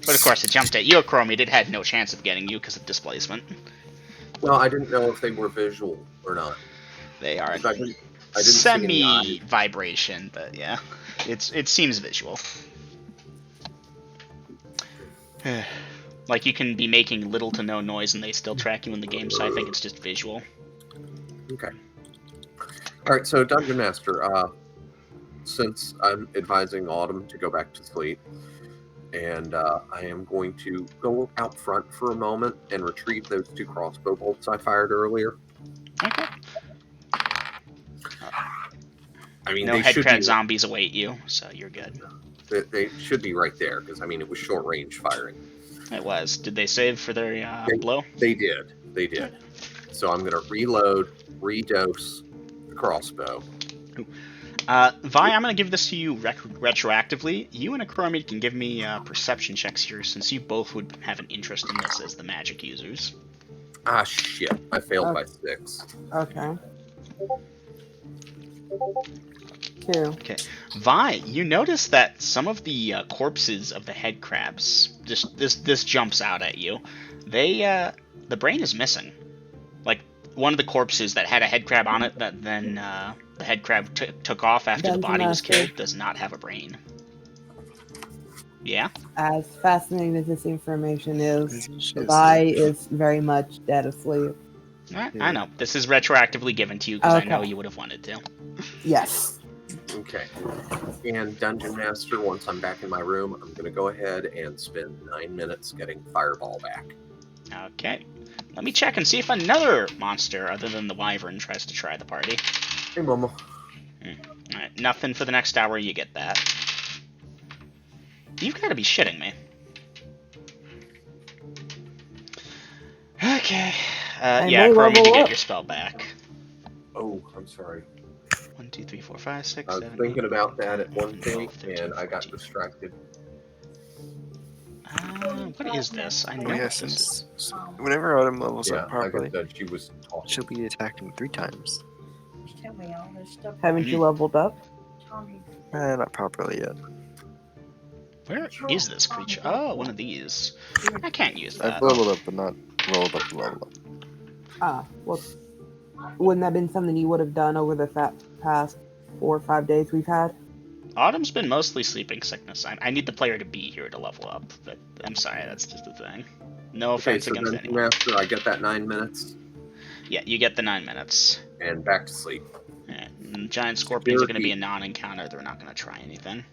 But of course, it jumped at you, Chromie. It had no chance of getting you because of displacement. Well, I didn't know if they were visual or not. They are I didn't see any eyes. semi-vibration, but yeah, it seems visual. Like, you can be making little to no noise and they still track you in the game, so I think it's just visual. Okay. All right, so Dungeon Master, since I'm advising Autumn to go back to sleep, and I am going to go out front for a moment and retrieve those 2 crossbow bolts I fired earlier. Okay. I mean, No they head should crab be, zombies await you, so you're good. they should be right there, because, I mean, it was short-range firing. It was. Did they save for their blow? They did. So I'm going to reload, redose the crossbow. Vi, I'm going to give this to you retroactively. You and Acromie can give me perception checks here, since you both would have an interest in this as the magic users. Ah, shit. I failed by 6. Okay. 2. Okay. Vi, you notice that some of the corpses of the head crabs, this jumps out at you. They, the brain is missing. Like, one of the corpses that had a head crab on it that then the head crab took off after the body was killed does not have a brain. Yeah? As fascinating as this information is, She's Vi asleep. is very much dead asleep. I know. This is retroactively given to you because I know Okay. you would have wanted to. Yes. Okay. And Dungeon Master, once I'm back in my room, I'm going to go ahead and spend 9 minutes getting Fireball back. Okay. Let me check and see if another monster other than the wyvern tries to try the party. Hey, Momo. Alright, nothing for the next hour, you get that. You've got to be shitting me. Okay. I Yeah, may Chrome, you level get up. your spell back. Oh, I'm sorry. 1, 2, 3, 4, 5, 6, I was 7, thinking 8, about 9, that 10, at one 11, 12, point, 13, and I got 14. distracted. What is this? I know Oh yeah, what this is. whenever Autumn levels Yeah, up like I properly, said, she was talking. she'll be attacking 3 times. Haven't you leveled up? Not properly yet. Where is this creature? Oh, one of these. I can't use I've that. leveled up, but not leveled up to level up. Ah, well, wouldn't that have been something you would have done over the past 4 or 5 days we've had? Autumn's been mostly sleeping sickness. I need the player to be here to level up, but I'm sorry, that's just a thing. No Okay, offense so against Dungeon anyone. Master, I get that 9 minutes, Yeah, you get the 9 minutes. and back to sleep. And giant scorpions are going to be Security. a non-encounter. They're not going to try anything.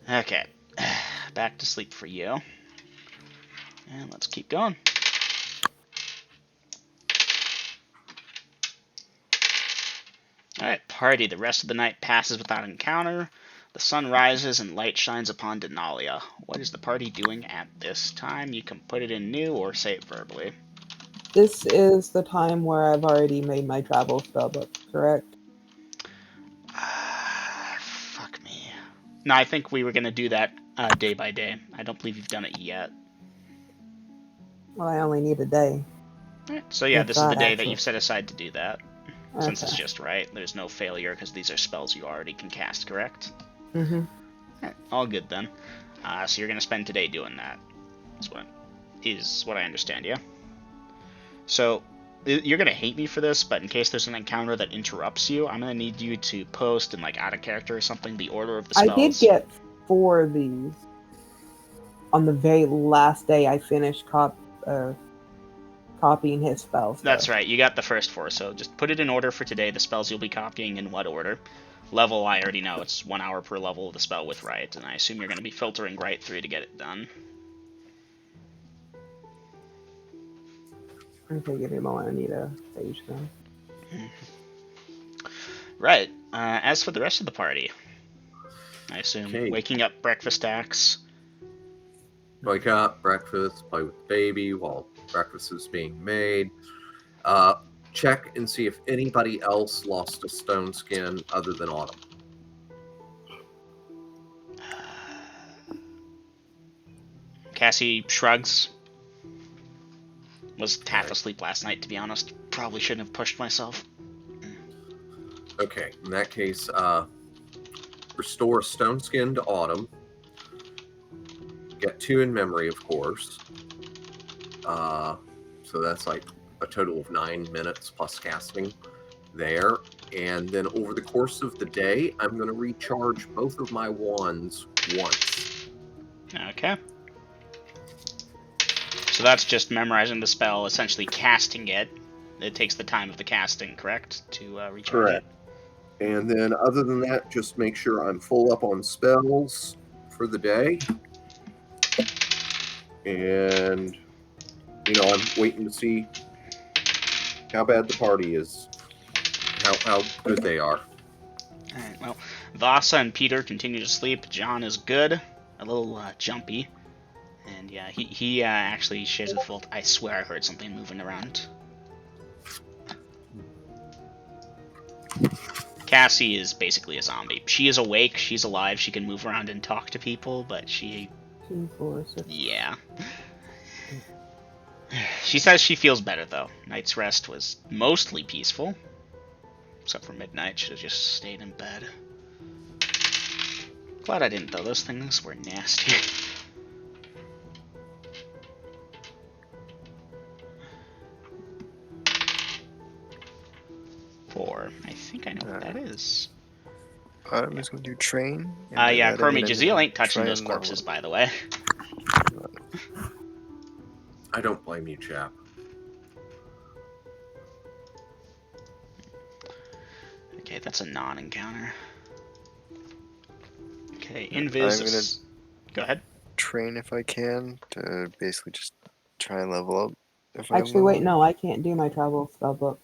Okay, back to sleep for you. And let's keep going. Alright, party. The rest of the night passes without encounter. The sun rises and light shines upon Denalia. What is the party doing at this time? You can put it in new or say it verbally. This is the time where I've already made my travel spell book, correct? Fuck me. No, I think we were going to do that day by day. I don't believe you've done it yet. Well, I only need a day. Alright, so yeah, If this is the that, day that actually. you've set aside to do that. Since it's Okay. just right, there's no failure because these are spells you already can cast, correct? Mm-hmm. Alright, all good then. So you're going to spend today doing that. Is what I understand, yeah? So, you're going to hate me for this, but in case there's an encounter that interrupts you, I'm going to need you to post in, like, out of character or something, the order of the spells. I did get 4 of these on the very last day I finished copying his spells. That's right, you got the first 4, so just put it in order for today, the spells you'll be copying in what order. Level, I already know, it's 1 hour per level of the spell with right, and I assume you're going to be filtering right through to get it done. Okay, give me a moment. I need a page gun. Right. As for the rest of the party, I assume waking up, breakfast acts. Wake up, breakfast, play with the baby while breakfast is being made. Check and see if anybody else lost a stone skin other than Autumn. Cassie shrugs. Was half asleep last night, to be honest. Probably shouldn't have pushed myself. Okay, in that case, restore a stone skin to Autumn. Get 2 in memory, of course. So that's like a total of 9 minutes plus casting there. And then over the course of the day, I'm going to recharge both of my wands once. Okay. So that's just memorizing the spell, essentially casting it. It takes the time of the casting, correct? To recharge Correct. It. And then other than that, just make sure I'm full up on spells for the day. And, I'm waiting to see how bad the party is. How good they are. Alright, well, Vasa and Peter continue to sleep. John is good. A little jumpy. And yeah, he actually shares with Volt. I swear I heard something moving around. Cassie is basically a zombie. She is awake, she's alive, she can move around and talk to people, but she... 2, 4, 6. Yeah. She says she feels better, though. Night's rest was mostly peaceful. Except for midnight, she just stayed in bed. Glad I didn't, though. Those things were nasty. Four. I think I know what that is. I'm just going to do train. Yeah, Kermie Jazeel ain't touching those corpses, by the way. I don't blame you, chap. Okay, that's a non-encounter. Okay, Invis. Go ahead. Train if I can to basically just try and level up. Actually, wait, no, I can't do my travel spell book.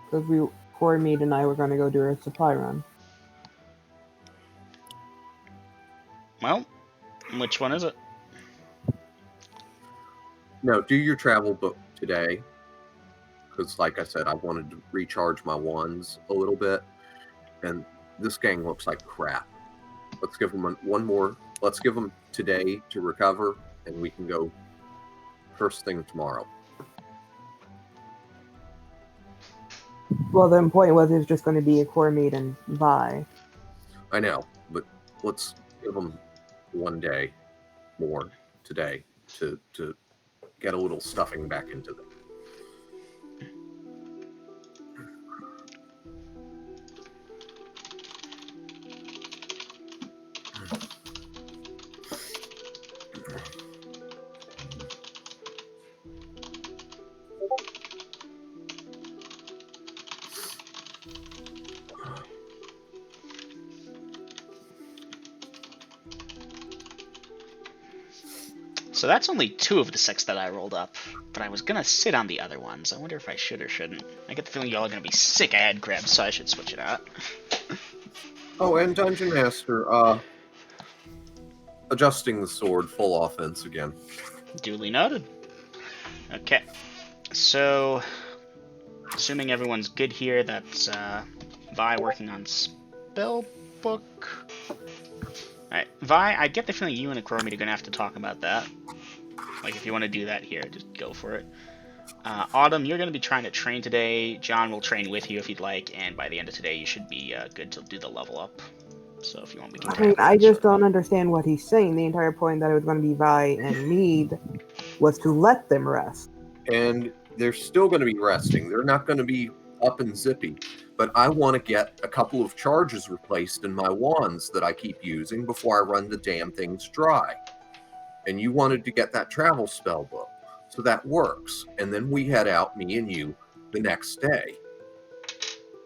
Because Corey, Mead, and I were going to go do a supply run. Well, which one is it? No, do your travel book today. Because, like I said, I wanted to recharge my wands a little bit. And this gang looks like crap. Let's give them one more. Let's give them today to recover, and we can go first thing tomorrow. Well, the point was it was just going to be a core meet and Vi. I know, but let's give them one day more today to get a little stuffing back into them. So that's only 2 of the 6 that I rolled up, but I was gonna sit on the other ones. I wonder if I should or shouldn't. I get the feeling y'all are gonna be sick of head crabs, so I should switch it out. Oh, and Dungeon Master, adjusting the sword, full offense again. Duly noted. Okay, so assuming everyone's good here, that's Vi working on spell book. Alright, Vi, I get the feeling you and Acromeat are gonna have to talk about that. Like, if you want to do that here, just go for it. Autumn, you're gonna be trying to train today. John will train with you if you'd like, and by the end of today, you should be good to do the level up. So if you want, we can. I mean, I just don't understand what he's saying. The entire point that it was going to be Vi and Mead was to let them rest. And they're still going to be resting. They're not going to be up and zippy. But I want to get a couple of charges replaced in my wands that I keep using before I run the damn things dry. And you wanted to get that travel spell book. So that works. And then we head out, me and you, the next day.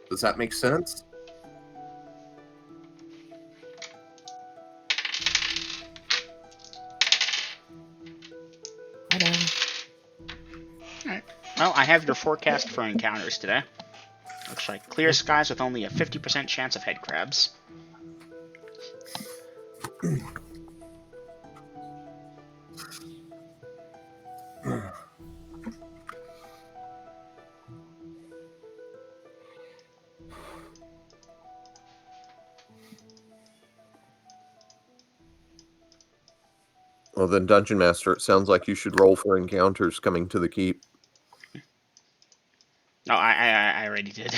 Does that make sense? I don't know. Alright. Well, I have your forecast for encounters today. Looks like clear skies with only a 50% chance of head crabs. Well then, Dungeon Master, it sounds like you should roll for encounters coming to the keep. No, I already did.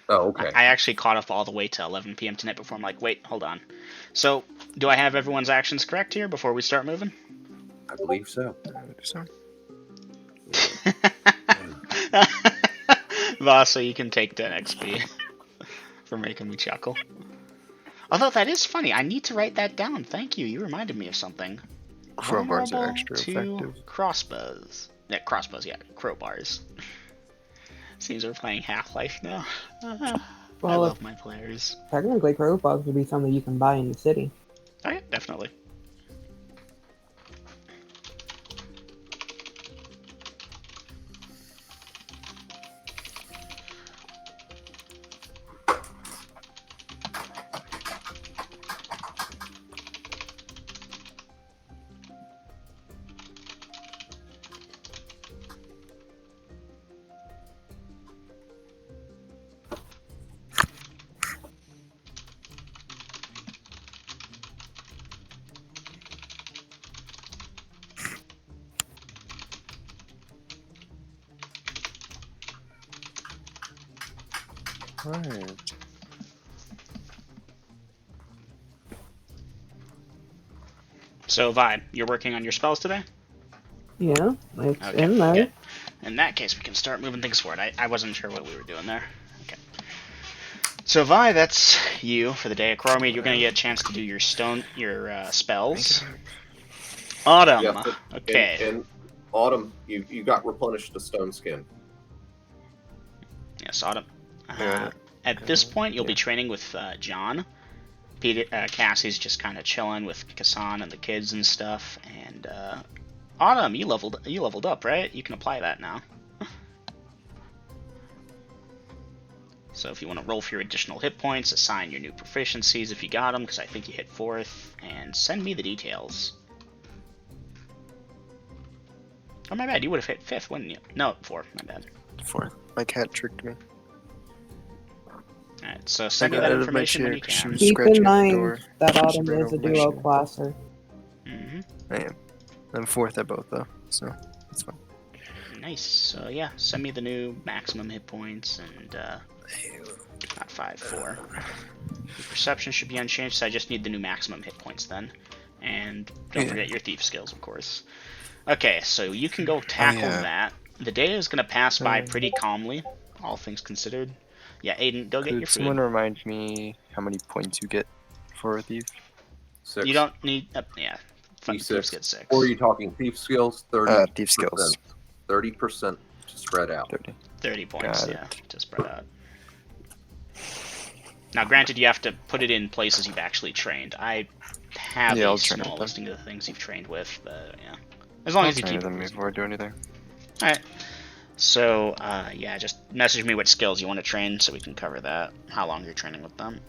Oh, okay. I actually caught up all the way to 11 p.m. tonight before I'm like, wait, hold on. So, do I have everyone's actions correct here before we start moving? I believe so. So, Voss, so you can take 10 XP for making me chuckle. Although that is funny, I need to write that down. Thank you, you reminded me of something. crowbars are Vulnerable extra to effective. crossbows. Yeah, crossbows, yeah, crowbars. Seems we're playing Half-Life now. I Well, love my players. technically, crowbugs would be something you can buy in the city. Oh yeah, definitely. Right. So, Vi, you're working on your spells today? Yeah, it's Okay, in there. good. In that case, we can start moving things forward. I wasn't sure what we were doing there. Okay. So, Vi, that's you for the day. Acromeat, you're going to get a chance to do your spells. Autumn. Yeah, Okay. And Autumn, you got replenished to stone skin. Yes, Autumn. Yeah. At this point, you'll be training with John. Cassie's just kind of chilling with Kassan and the kids and stuff. And Autumn, you leveled up, right? You can apply that now. So if you want to roll for your additional hit points, assign your new proficiencies if you got them, because I think you hit 4th, and send me the details. Oh, my bad. You would have hit 5th, wouldn't you? No, 4. My bad. 4th. My cat tricked me. Alright, so send me got that out of my information when chair you 'cause she can. was Keep scratching in at the mind door. that She Autumn ran is a over my duo chair. classer. Mm-hmm. I am. I'm 4th at both though, so it's fine. Nice. So yeah, send me the new maximum hit points and not 5, 4. Your perception should be unchanged, so I just need the new maximum hit points then. And don't forget your thief skills, of course. Okay, so you can go tackle yeah. that. The day is gonna pass by pretty calmly, all things considered. Yeah, Aiden, go get your Could someone food. remind me how many points you get for a thief? 6. You don't need. Yeah, thieves D6. get 6. Or are you talking thief skills? 30%. Thief skills. 30% to spread out. 30. 30 points, Got yeah, it. to spread out. Now, granted, you have to put it in places you've actually trained. I have Yeah, a I'll train small with them. listing of the things you've trained with, but yeah. As long I'll as you train keep with it them reasonable. before I do anything. Alright. So, yeah, just message me what skills you want to train so we can cover that. How long you're training with them.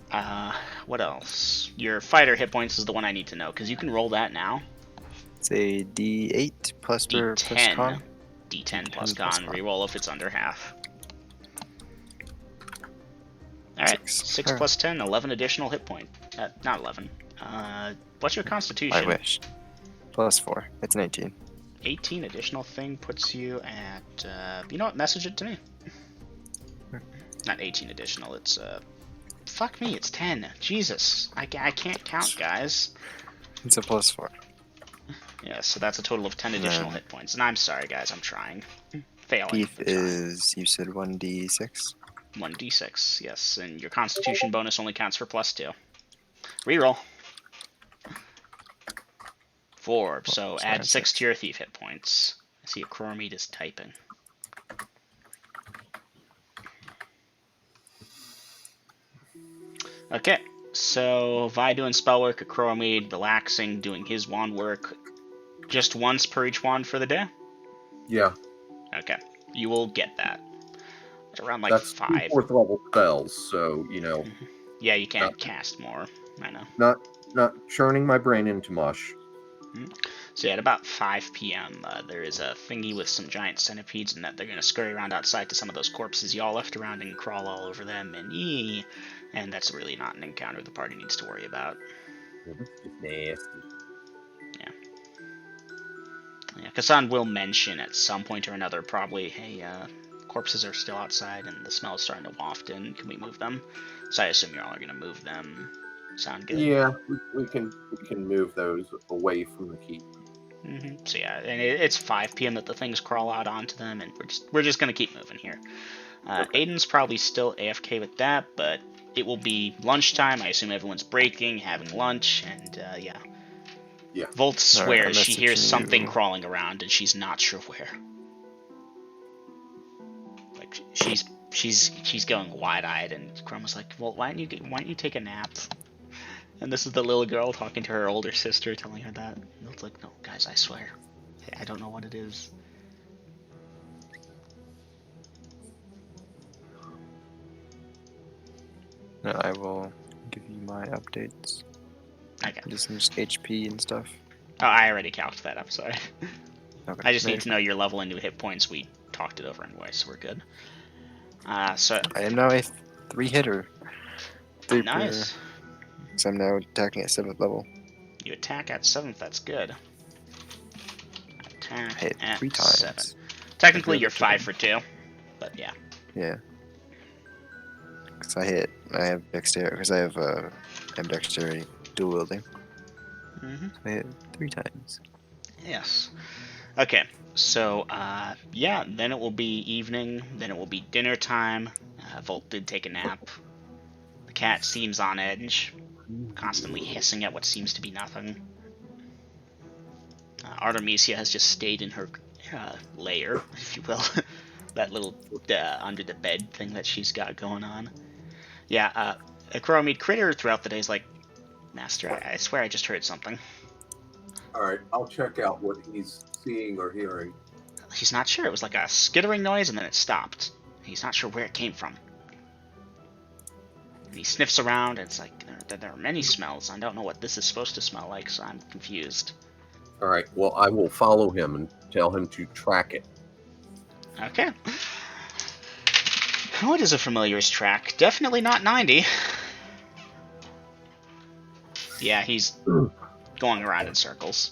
What else? Your fighter hit points is the one I need to know, because you can roll that now. It's a D8 plus per plus D10. con. D10 plus D10 plus con. con. Reroll if it's under half. Alright, 6. 6 Alright. plus 10, 11 additional hit point. Not 11. What's your constitution? I wish. Plus 4. It's an 18. 18 additional thing puts you at, you know what, message it to me. Not 18 additional, it's, fuck me, it's 10. Jesus, I can't count, guys. It's a plus 4. Yeah, so that's a total of 10 additional hit points, and I'm sorry, guys, I'm trying. Failing. Thief but trying. is, you said 1d6? 1d6, yes, and your constitution bonus only counts for plus 2. Reroll. 4, so sorry, add 6 6. to your thief hit points. I see a Chromite is typing. Okay, so Vi doing spell work, a Chromite relaxing, doing his wand work. Just once per each wand for the day? Yeah. Okay, you will get that. It's around like That's 5. 4th level spells, so, Yeah, you can't cast more. I know. not churning my brain into mush. So yeah, at about 5 p.m., there is a thingy with some giant centipedes, and that they're going to scurry around outside to some of those corpses y'all left around and crawl all over them, and that's really not an encounter the party needs to worry about. Nasty. Yeah, Kassan will mention at some point or another, probably, hey, corpses are still outside and the smell is starting to waft in. Can we move them? So I assume y'all are going to move them. Sound good? Yeah, we can move those away from the keep. So yeah, and it's 5 p.m. that the things crawl out onto them, and we're just gonna keep moving here. Okay. Aiden's probably still AFK with that, but it will be lunchtime. I assume everyone's breaking, having lunch, and yeah. Yeah. Volt swears she hears messaging something you. crawling around, and she's not sure where. Like she's going wide-eyed, and Chroma's like, "Well, why don't you take a nap?" And this is the little girl talking to her older sister, telling her that. And it's like, no, guys, I swear. I don't know what it is. No, I will give you my updates. Okay. Just HP and stuff. Oh, I already calculated that up, sorry. Okay. I just no, need to know your level and new hit points. We talked it over anyway, so we're good. So I am now a 3-hitter. 3 nice. So I'm now attacking at 7th level. You attack at 7th, that's good. Attack I hit at 3 times. 7. Technically, Like the you're other 5 two. for 2, but yeah. Yeah. Because I have dexterity, because I have dexterity dual wielding. Mm-hmm. So I hit 3 times. Yes. Okay, so, yeah, then it will be evening, then it will be dinner time. Volt did take a nap. The cat seems on edge, constantly hissing at what seems to be nothing. Artemisia has just stayed in her lair, if you will. That little under the bed thing that she's got going on. Yeah, a Chromite critter throughout the day is like, Master, I swear I just heard something. All right, I'll check out what he's seeing or hearing. He's not sure. It was like a skittering noise and then it stopped. He's not sure where it came from. And he sniffs around and it's like, there are many smells. I don't know what this is supposed to smell like, so I'm confused. All right. Well, I will follow him and tell him to track it. Okay. What is a familiar's track? Definitely not 90. Yeah, he's going around in circles.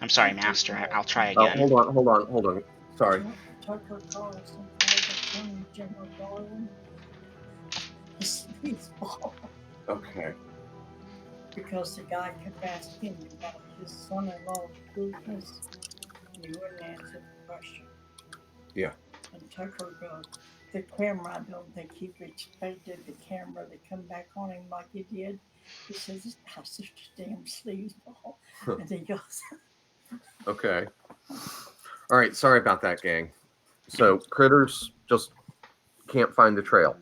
I'm sorry, Master. I'll try again. Hold on. Sorry. Tucker Carlson called Attorney General Garland a sleazeball Okay. because the guy kept asking him about his son-in-law's business, and he wouldn't answer the question. Yeah. And Tucker goes, the camera, I don't think he expected the camera to come back on him like he did. He says, this guy's just a damn sleazeball. And he goes, Okay. All right. Sorry about that, gang. So critters just can't find the trail.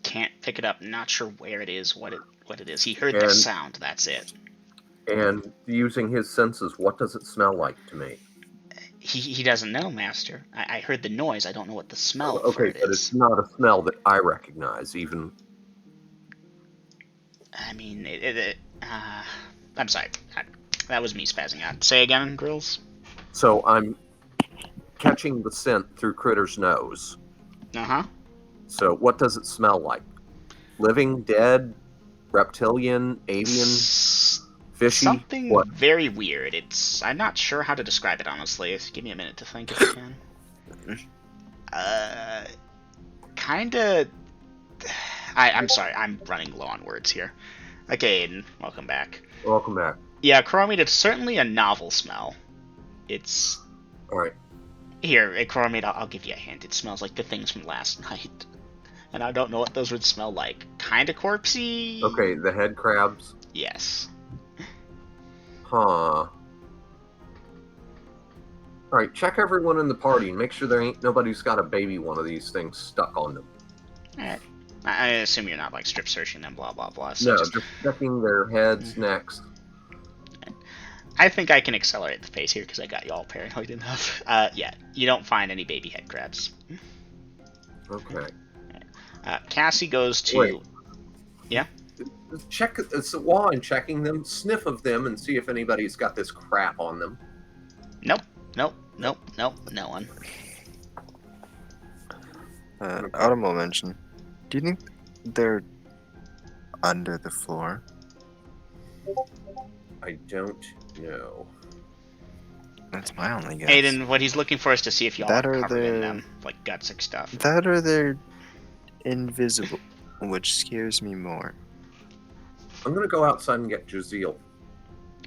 Can't pick it up. Not sure where it is, what it is. He heard the sound. That's it. And using his senses, what does it smell like to me? He doesn't know, Master. I heard the noise. I don't know what the smell for Okay, it but is. it's not a smell that I recognize, even. I mean, I'm sorry. That was me spazzing out. Say again, Grills? So I'm catching the scent through Critter's nose. Uh-huh. So what does it smell like? Living, dead, reptilian, avian, fishy? Something what? very weird. I'm not sure how to describe it, honestly. Give me a minute to think if you can. Kinda... I'm sorry, I'm running low on words here. Okay, Aiden, welcome back. Welcome back. Yeah, Chromite, it's certainly a novel smell. It's... Alright. Here, Chromite, I'll give you a hint. It smells like the things from last night. And I don't know what those would smell like. Kinda corpsey? Okay, the head crabs? Yes. Huh. Alright, check everyone in the party and make sure there ain't nobody who's got a baby one of these things stuck on them. Alright. I assume you're not, like, strip searching them, blah, blah, blah. So No, just checking their heads, necks. I think I can accelerate the pace here because I got you all paranoid enough. Yeah, you don't find any baby head crabs. Okay. Cassie goes to... Wait. Yeah? Check. So while I'm checking them, sniff of them and see if anybody's got this crap on them. Nope, no one. Autumn will mention. Do you think they're under the floor? I don't know. That's my only guess. Aiden, what he's looking for is to see if y'all That are or covered in they're- them, like gutsic stuff. That or they're invisible, which scares me more. I'm gonna go outside and get Jazeel.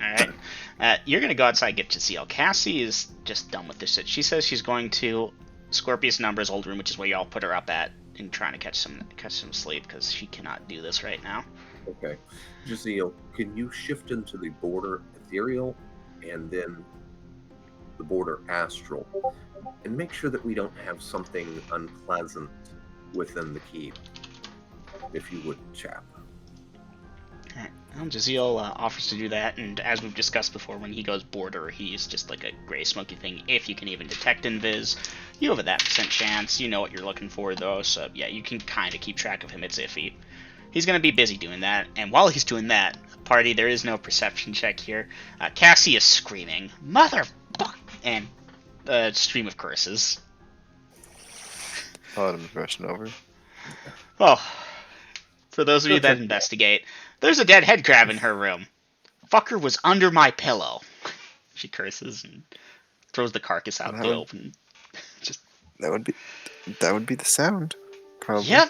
Alright. You're gonna go outside and get Jazeel. Cassie is just done with this shit. She says she's going to Scorpius Number's old room, which is where y'all put her up at, and trying to catch some sleep, because she cannot do this right now. Okay. Jazeel, can you shift into the border ethereal and then the border astral? And make sure that we don't have something unpleasant within the keep. If you would, chap. Alright. Well, Jazeel offers to do that, and as we've discussed before, when he goes border, he's just like a gray smoky thing. If you can even detect invis, you have a that % chance. You know what you're looking for, though, so yeah, you can kind of keep track of him. It's iffy. He's going to be busy doing that, and while he's doing that, party, there is no perception check here. Cassie is screaming, "Motherfuck!" and a stream of curses. Autumn's rushing over. Oh, for those of you that investigate, there's a dead head crab in her room. Fucker was under my pillow. She curses and throws the carcass out the open. Just That would be the sound. Probably. Yep.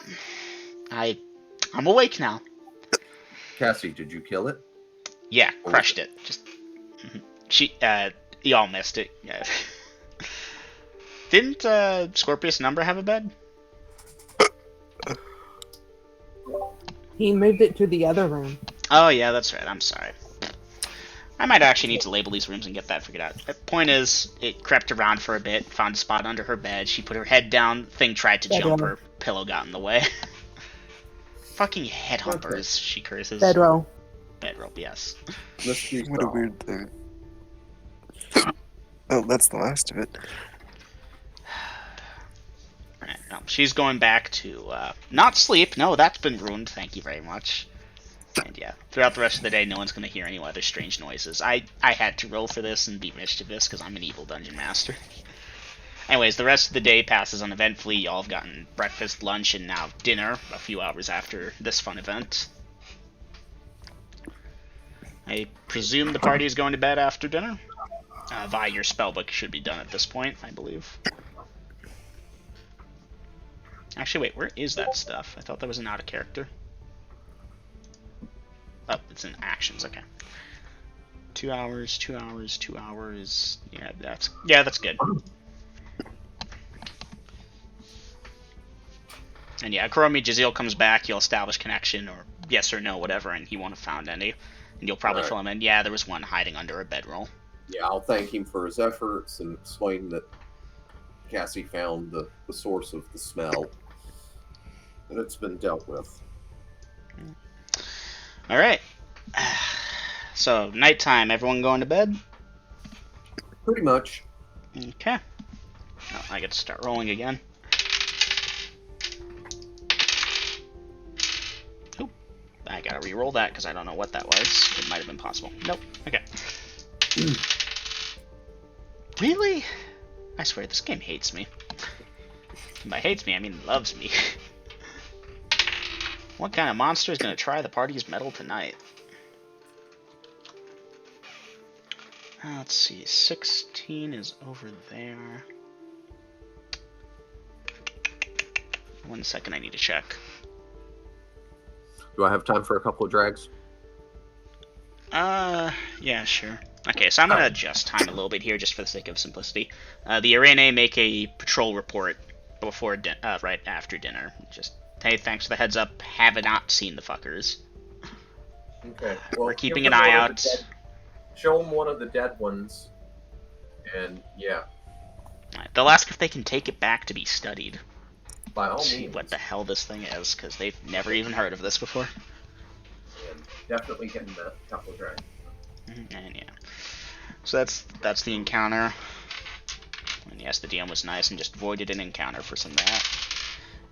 I'm awake now. Cassie, did you kill it? Yeah, crushed it. Just y'all missed it. Yeah. Didn't Scorpius Number have a bed? He moved it to the other room. Oh yeah, that's right. I'm sorry. I might actually need to label these rooms and get that figured out. The point is, it crept around for a bit, found a spot under her bed. She put her head down. Thing tried to jump. Her pillow got in the way. Fucking headhumpers, she curses. Bedroll. Bedroll, yes. What a weird thing. Oh, that's the last of it. Alright, no, she's going back to, not sleep. No, that's been ruined. Thank you very much. And yeah, throughout the rest of the day, no one's going to hear any other strange noises. I had to roll for this and be mischievous because I'm an evil dungeon master. Anyways, the rest of the day passes uneventfully. Y'all have gotten breakfast, lunch, and now dinner a few hours after this fun event. I presume the party is going to bed after dinner? Vi, your spellbook should be done at this point, I believe. Actually, wait, where is that stuff? I thought that was an out of character. Oh, it's in actions, okay. 2 hours, 2 hours, 2 hours. Yeah, that's good. And yeah, Kuromi Jazeel comes back, you'll establish connection, or yes or no, whatever, and he won't have found any. And you'll probably fill him in. Yeah, there was one hiding under a bedroll. Yeah, I'll thank him for his efforts and explain that Cassie found the source of the smell. And it's been dealt with. Alright. So, nighttime, everyone going to bed? Pretty much. Okay. Oh, I get to start rolling again. Oop. I gotta re-roll that because I don't know what that was. It might have been possible. Nope. Okay. Really? I swear, this game hates me. And by hates me, I mean loves me. What kind of monster is going to try the party's metal tonight? Let's see, 16 is over there. 1 second, I need to check. Do I have time for a couple of drags? Yeah, sure. Okay, so I'm going to adjust time a little bit here just for the sake of simplicity. The Arene make a patrol report before right after dinner. Just, hey, thanks for the heads up. Have not seen the fuckers. Okay. Well, we're keeping an eye out. Show them one of the dead ones. And, yeah. Right, they'll ask if they can take it back to be studied. By all See means. what the hell this thing is, because they've never even heard of this before. And definitely getting that couple of drags. And yeah. So that's the encounter. And yes, the DM was nice and just voided an encounter for some of that.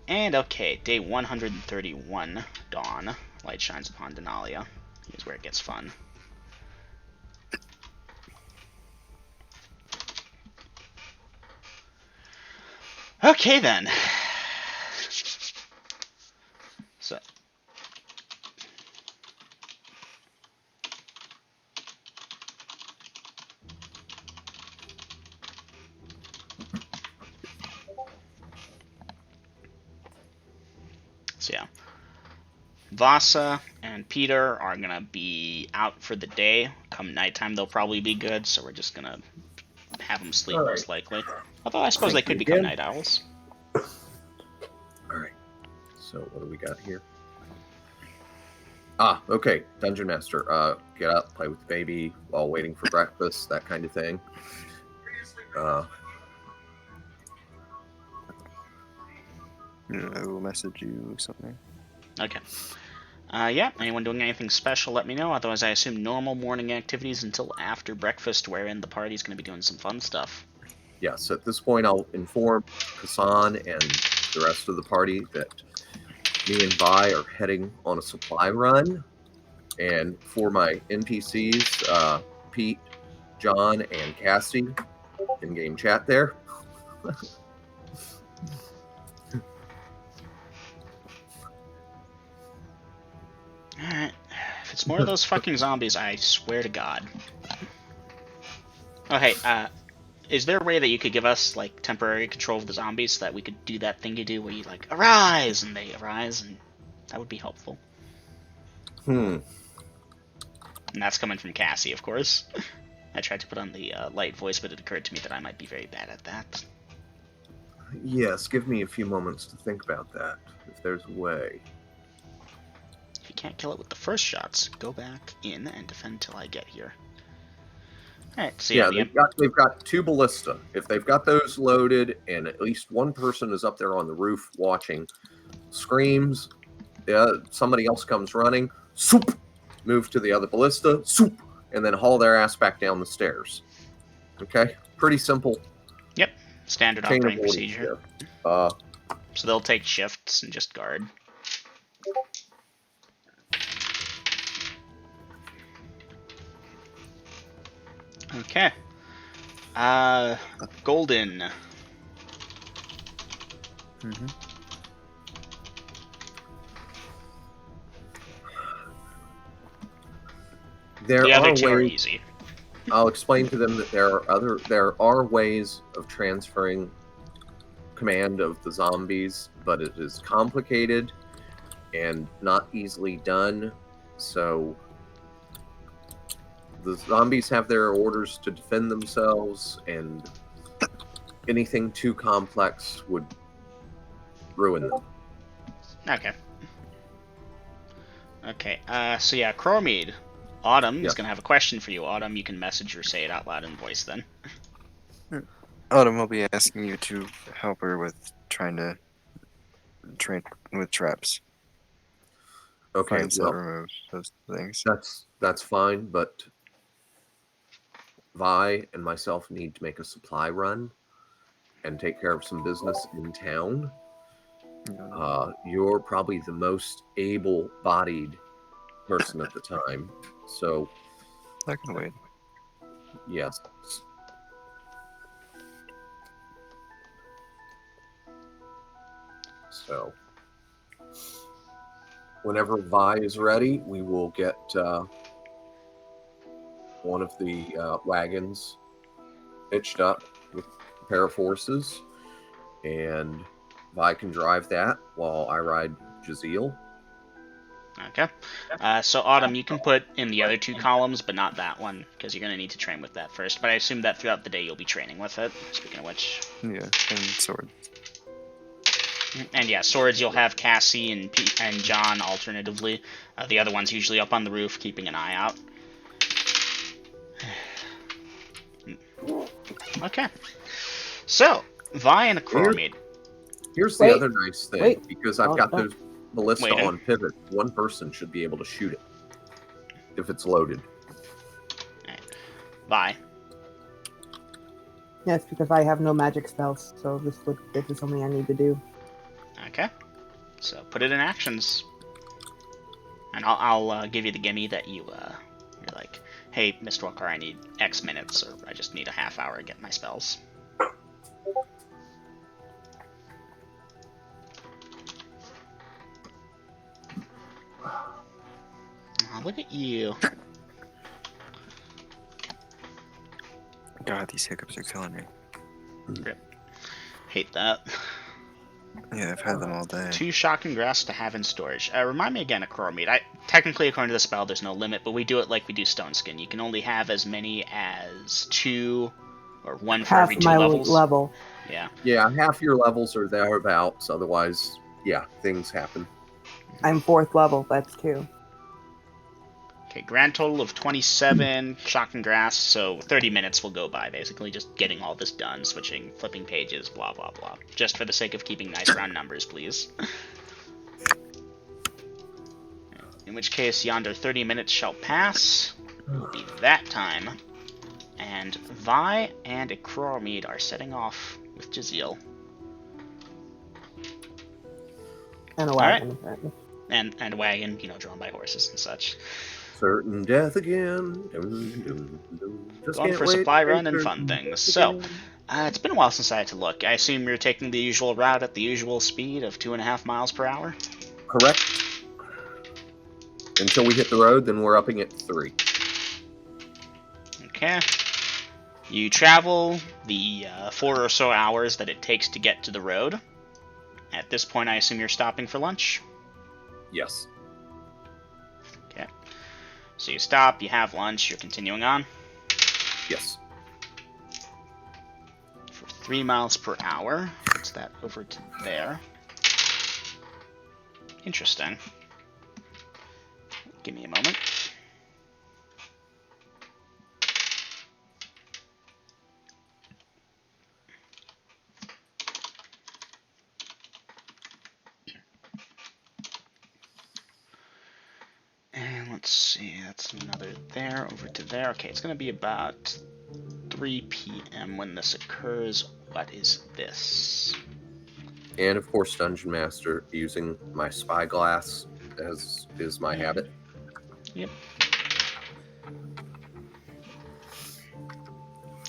And okay, day 131, Dawn. Light shines upon Denalia. Here's where it gets fun. Okay then. So. So yeah. Vasa and Peter are gonna be out for the day. Come nighttime, they'll probably be good, so we're just gonna have them sleep most likely. Although I suppose they could become night owls. Alright. So what do we got here? Ah, okay. Dungeon Master. Get up, play with the baby while waiting for breakfast, that kind of thing. I will message you something. Okay. Yeah, anyone doing anything special, let me know. Otherwise, I assume normal morning activities until after breakfast, wherein the party's going to be doing some fun stuff. Yes, at this point, I'll inform Hassan and the rest of the party that me and Vi are heading on a supply run. And for my NPCs, Pete, John, and Cassie, in-game chat there. Alright. If it's more of those fucking zombies, I swear to God. Oh, hey, is there a way that you could give us, like, temporary control of the zombies so that we could do that thing you do where you, like, arise, and they arise, and that would be helpful. Hmm. And that's coming from Cassie, of course. I tried to put on the light voice, but it occurred to me that I might be very bad at that. Yes, give me a few moments to think about that, if there's a way. If you can't kill it with the first shots, go back in and defend till I get here. Alright, so yeah, they've got 2 ballista. If they've got those loaded and at least one person is up there on the roof watching, screams, somebody else comes running, soup, move to the other ballista, soup, and then haul their ass back down the stairs. Okay? Pretty simple. Yep, standard operating procedure. So they'll take shifts and just guard. Okay. Golden. Mm-hmm. There The other are two are ways. easy. I'll explain to them that there are ways of transferring command of the zombies, but it is complicated and not easily done. So the zombies have their orders to defend themselves, and anything too complex would ruin them. Okay. Okay. So yeah, Chromede. Autumn Yeah. is gonna have a question for you. Autumn, you can message or say it out loud in voice then. Autumn will be asking you to help her with trying to train with traps. Okay, Find set, well, remove those things. that's fine, but Vi and myself need to make a supply run and take care of some business in town. You're probably the most able-bodied person at the time, so I can wait. yes. So whenever Vi is ready, we will get one of the wagons hitched up with a pair of horses, and Vi can drive that while I ride Jaziel. Okay. So Autumn, you can put in the other two columns, but not that one, because you're gonna need to train with that first. But I assume that throughout the day you'll be training with it. Speaking of which. Yeah, and sword. And yeah, swords you'll have Cassie and and John alternatively. The other one's usually up on the roof, keeping an eye out. Okay. So, Vi and a Chromede. Here's the Wait, other nice thing, wait. because I've Oh, got oh. those ballista Wait, on pivot. One person should be able to shoot it if it's loaded. Vi. Yes, because I have no magic spells, so this is something I need to do. Okay. So put it in actions. And I'll give you the gimme that you're like, hey, Mistwalker, I need X minutes, or I just need a half hour to get my spells. Oh, look at you. God, these hiccups are killing me. Hate that. Yeah, I've had them all day. 2 shocking grass to have in storage. Remind me again of Chromede. Technically, according to the spell, there's no limit, but we do it like we do Stone Skin. You can only have as many as 2 or 1 for Half every 2 my levels. level. Yeah. Yeah, half your levels are thereabouts. Otherwise, yeah, things happen. I'm 4th level. That's 2. Okay, grand total of 27 shocking grass, so 30 minutes will go by, basically, just getting all this done, switching, flipping pages, blah, blah, blah. Just for the sake of keeping nice round numbers, please. In which case, yonder 30 minutes shall pass. It will be that time. And Vi and a Chromede are setting off with Jaziel. And a All right. wagon, apparently. And a wagon, drawn by horses and such. Certain death again. Dum, dum, dum. Just Going can't for a wait supply to run and certain fun death things. So, again. it's been a while since I had to look. I assume you're taking the usual route at the usual speed of 2.5 miles per hour? Correct. Until we hit the road, then we're upping it to 3. Okay. You travel the 4 or so hours that it takes to get to the road. At this point, I assume you're stopping for lunch? Yes. Okay. So you stop, you have lunch, you're continuing on? Yes. For 3 miles per hour. Puts that over to there. Interesting. Give me a moment. And let's see, that's another there, over to there. Okay, it's going to be about 3 p.m. when this occurs. What is this? And of course, Dungeon Master, using my spyglass as is my habit. Yep.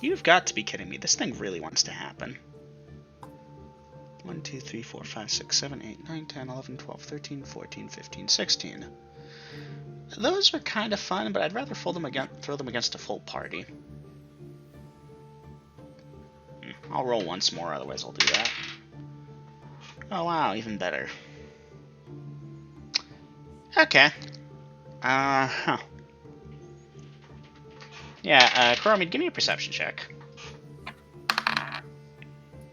You've got to be kidding me. This thing really wants to happen. 1, 2, 3, 4, 5, 6, 7, 8, 9, 10, 11, 12, 13, 14, 15, 16. Those are kind of fun, but I'd rather throw them against a full party. I'll roll once more, otherwise I'll do that. Oh wow, even better. Okay. Huh. Yeah, Chromie, give me a perception check.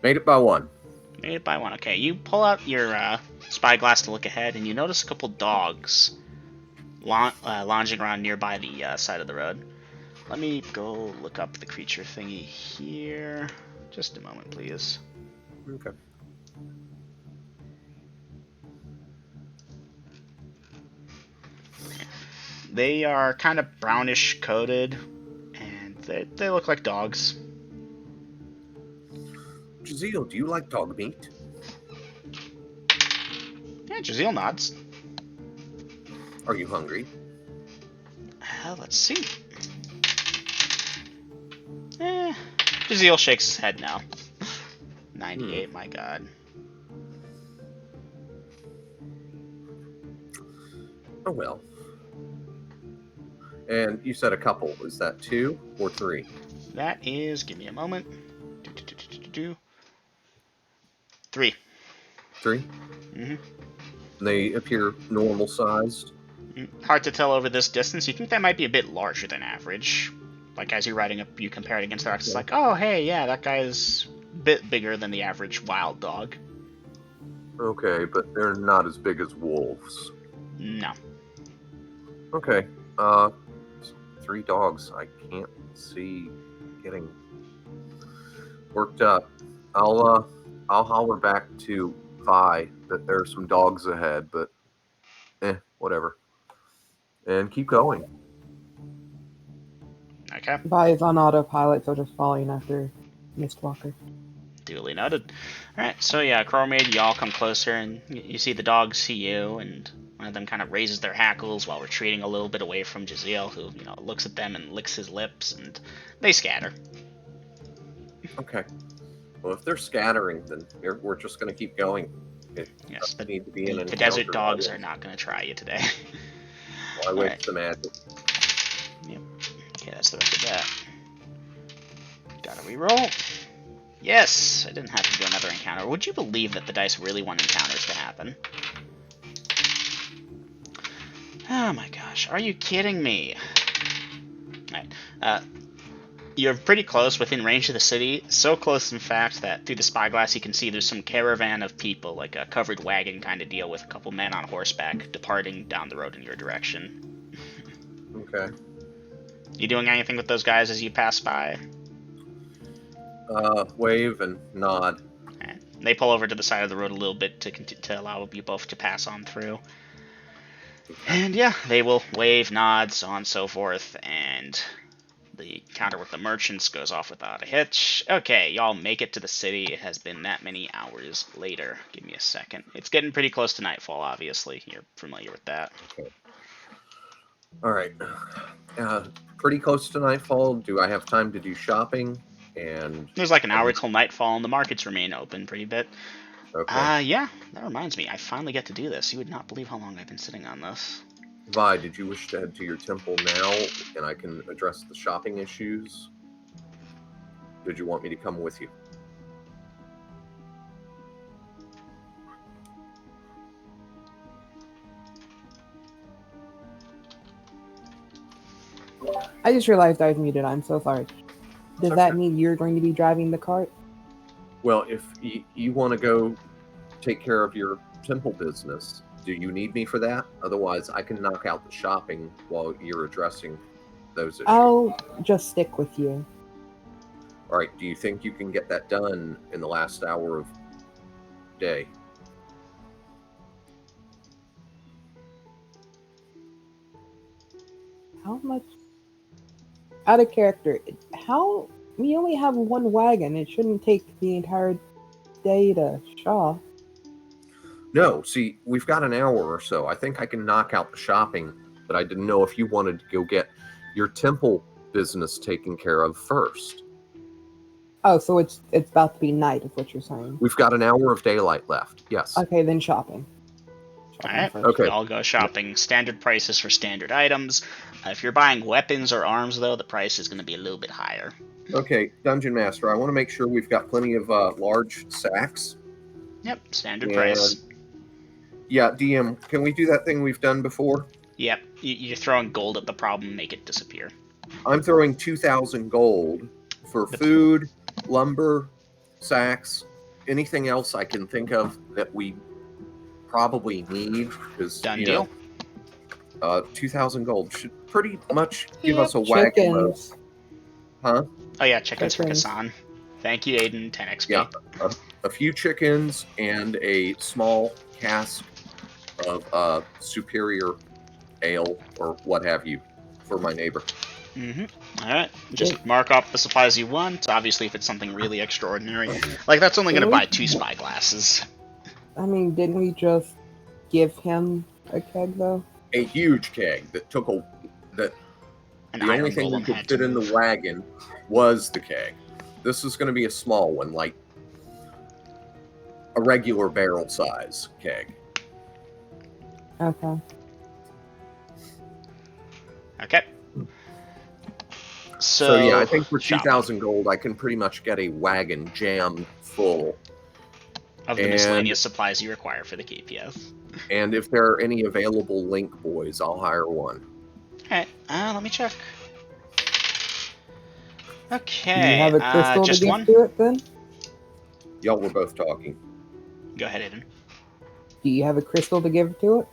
Made it by 1. Made it by 1. Okay, you pull out your spyglass to look ahead, and you notice a couple dogs lounging around nearby the side of the road. Let me go look up the creature thingy here. Just a moment, please. Okay. They are kind of brownish coated, and they look like dogs. Jazeel, do you like dog meat? Yeah, Jazeel nods. Are you hungry? Let's see. Jazeel shakes his head now. 98, my god. Oh well. And you said a couple. Is that 2 or 3? That is, give me a moment. 3. 3? Mm-hmm. They appear normal sized. Hard to tell over this distance. You think that might be a bit larger than average. Like, as you're riding up, you compare it against the rocks. It's like, oh, hey, yeah, that guy's a bit bigger than the average wild dog. Okay, but they're not as big as wolves. No. Okay. 3 dogs. I can't see getting worked up. I'll holler back to Vi that there's some dogs ahead, but whatever. And keep going. Okay. Vi is on autopilot, so just following after Mistwalker. Duly noted. Alright, so yeah, Chromade, you all come closer, and you see the dogs see you, and one of them kind of raises their hackles while retreating a little bit away from Jazeel, who, looks at them and licks his lips, and they scatter. Okay. Well, if they're scattering, then we're just going to keep going. Yes, doesn't need to be an the desert encounter. dogs are not going to try you today. Why waste Alright. the magic? Yep. Okay, that's the rest of that. Gotta reroll. Yes! I didn't have to do another encounter. Would you believe that the dice really want encounters to happen? Oh my gosh, are you kidding me? Alright, you're pretty close, within range of the city. So close, in fact, that through the spyglass you can see there's some caravan of people, like a covered wagon kind of deal with a couple men on horseback departing down the road in your direction. Okay. You doing anything with those guys as you pass by? Wave and nod. Alright. They pull over to the side of the road a little bit to allow you both to pass on through. And yeah, they will wave, nod, so on and so forth, and the encounter with the merchants goes off without a hitch. Okay, y'all make it to the city. It has been that many hours later. Give me a second. It's getting pretty close to nightfall, obviously. You're familiar with that. Okay. All right. Pretty close to nightfall. Do I have time to do shopping? And There's like an hour till nightfall, and the markets remain open pretty bit. okay. Yeah, that reminds me. I finally get to do this. You would not believe how long I've been sitting on this. Vi, did you wish to head to your temple now, and I can address the shopping issues? Did you want me to come with you? I just realized I was muted. I'm so sorry. Does Okay. that mean you're going to be driving the cart? Well, if you want to go take care of your temple business, do you need me for that? Otherwise, I can knock out the shopping while you're addressing those issues. I'll just stick with you. All right. Do you think you can get that done in the last hour of day? How much? Out of character. How? We only have one wagon. It shouldn't take the entire day to shop. No. See, we've got an hour or so. I think I can knock out the shopping, but I didn't know if you wanted to go get your temple business taken care of first. Oh, so it's about to be night, is what you're saying. We've got an hour of daylight left. Yes. Okay, then shopping. Alright, First. Okay. we all go shopping. Standard prices for standard items. If you're buying weapons or arms, though, the price is going to be a little bit higher. Okay, Dungeon Master, I want to make sure we've got plenty of large sacks. Yep, standard And- price. Yeah, DM, can we do that thing we've done before? Yep, you're throwing gold at the problem, make it disappear. I'm throwing 2,000 gold for The- food, lumber, sacks, anything else I can think of that we probably need. Because Done deal. 2,000 gold should pretty much give us a wagon load. Chickens. Huh? Oh yeah, chickens for Chickens. Kasan. Thank you, Aiden. 10 XP. Yeah. A few chickens and a small cask of superior ale or what have you for my neighbor. Alright, just mark off the supplies you want. Obviously, if it's something really extraordinary. Like, that's only going to buy 2 spyglasses. I mean, didn't we just give him a keg though? A huge keg that took a that An the only iron thing we golem could had to fit in move. the wagon was the keg. This is going to be a small one, like a regular barrel size keg. Okay. Okay. So yeah, I think for shopping 2,000 gold, I can pretty much get a wagon jammed full. of the and- miscellaneous supplies you require for the keep, yes. And if there are any available link boys, I'll hire one. Alright, let me check. Okay, Do you have a crystal to just give one? to it then? Y'all were both talking. Go ahead, Aiden. Do you have a crystal to give to it?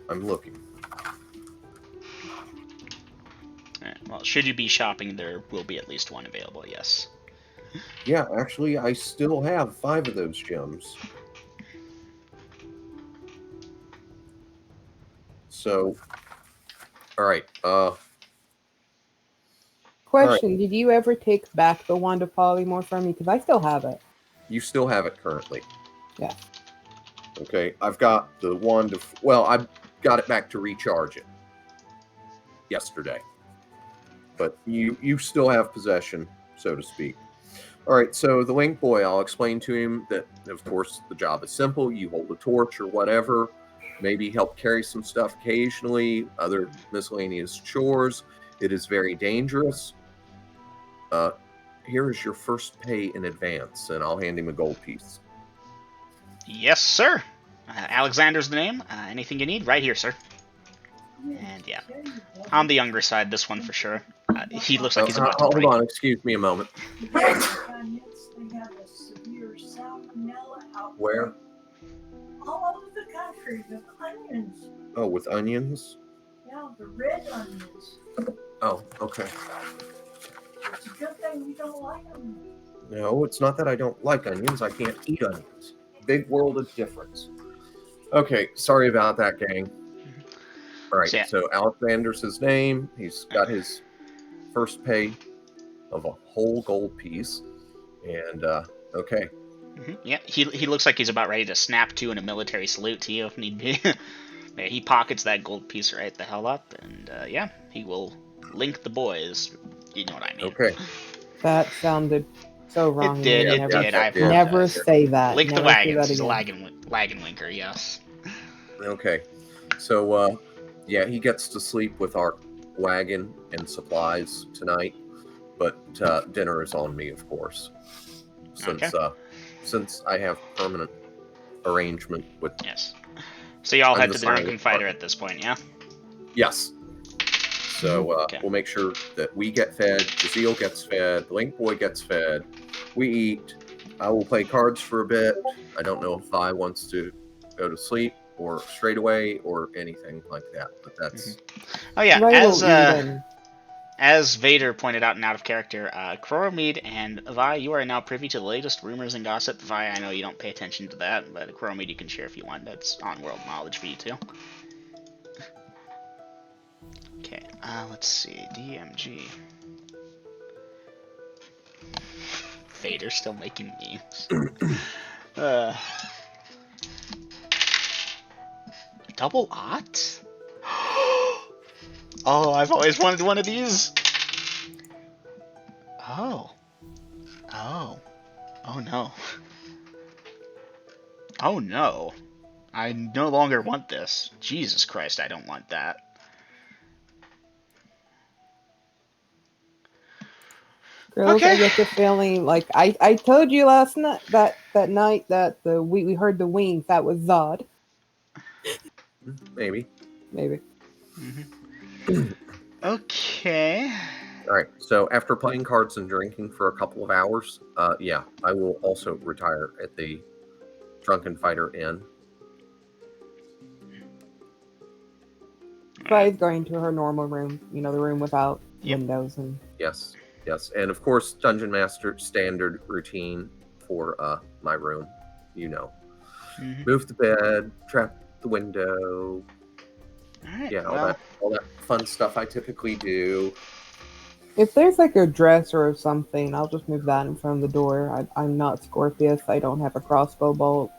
I'm looking. Alright, well, should you be shopping, there will be at least one available, yes. Yeah, actually, I still have 5 of those gems. So, all right. Question: Did you ever take back the wand of polymorph from me? Because I still have it. You still have it currently. Yeah. Okay, I've got the wand of. Well, I got it back to recharge it yesterday, but you still have possession, so to speak. All right, so the link boy, I'll explain to him that, of course, the job is simple. You hold a torch or whatever, maybe help carry some stuff occasionally, other miscellaneous chores. It is very dangerous. Here is your first pay in advance, and I'll hand him a gold piece. Yes, sir. Alexander's the name. Anything you need, right here, sir. And yeah, on the younger side, this one for sure. He looks like he's about to Hold break. on, excuse me a moment. They have a severe salmonella outbreak Where? all over the country with onions. Oh, with onions? Yeah, the red onions. Oh, okay. It's a good thing we don't like them. No, it's not that I don't like onions. I can't eat onions. Big world of difference. Okay, sorry about that, gang. All right, Yeah. so Alexander's his name. He's got his first pay of a whole gold piece. And, okay. Yeah, he looks like he's about ready to snap to in a military salute to you if need be. Yeah, he pockets that gold piece right the hell up, and yeah, he will link the boys. You know what I mean. Okay. That sounded so wrong. It did, You it never, did. I Yeah. never apologize. say that. Link the Never say wagons. that He's a again. wagon linker, yes. Okay. So, yeah, he gets to sleep with our wagon and supplies tonight, but dinner is on me, of course, since I have permanent arrangement with. Yes. So y'all I'm head the to the Drunken silent Fighter partner. at this point, yeah? Yes. So Okay. we'll make sure that we get fed, Jazeel gets fed, the Link Boy gets fed, we eat. I will play cards for a bit. I don't know if Vi wants to go to sleep or straight away or anything like that, but that's Oh yeah, Right, as as Vader pointed out in Out of Character, Croromede and Vi, you are now privy to the latest rumors and gossip. Vi, I know you don't pay attention to that, but Croromede you can share if you want. That's on-world knowledge for you too. Okay, let's see. DMG. Vader's still making memes. Double Ot? Oh, I've always wanted one of these. Oh. Oh. Oh no. Oh no. I no longer want this. Jesus Christ, I don't want that. Girls, I Okay. get the feeling like I told you last night that night that we heard the wings. That was Zod. Maybe. Maybe. Okay. All right. So after playing cards and drinking for a couple of hours, yeah, I will also retire at the Drunken Fighter Inn. Besides going to her normal room, the room without Yep. windows and. Yes, yes, and of course, Dungeon Master standard routine for my room. Move the bed, trap the window. Alright, Yeah, well. all that fun stuff I typically do. If there's like a dresser or something, I'll just move that in front of the door. I'm not Scorpius. I don't have a crossbow bolt.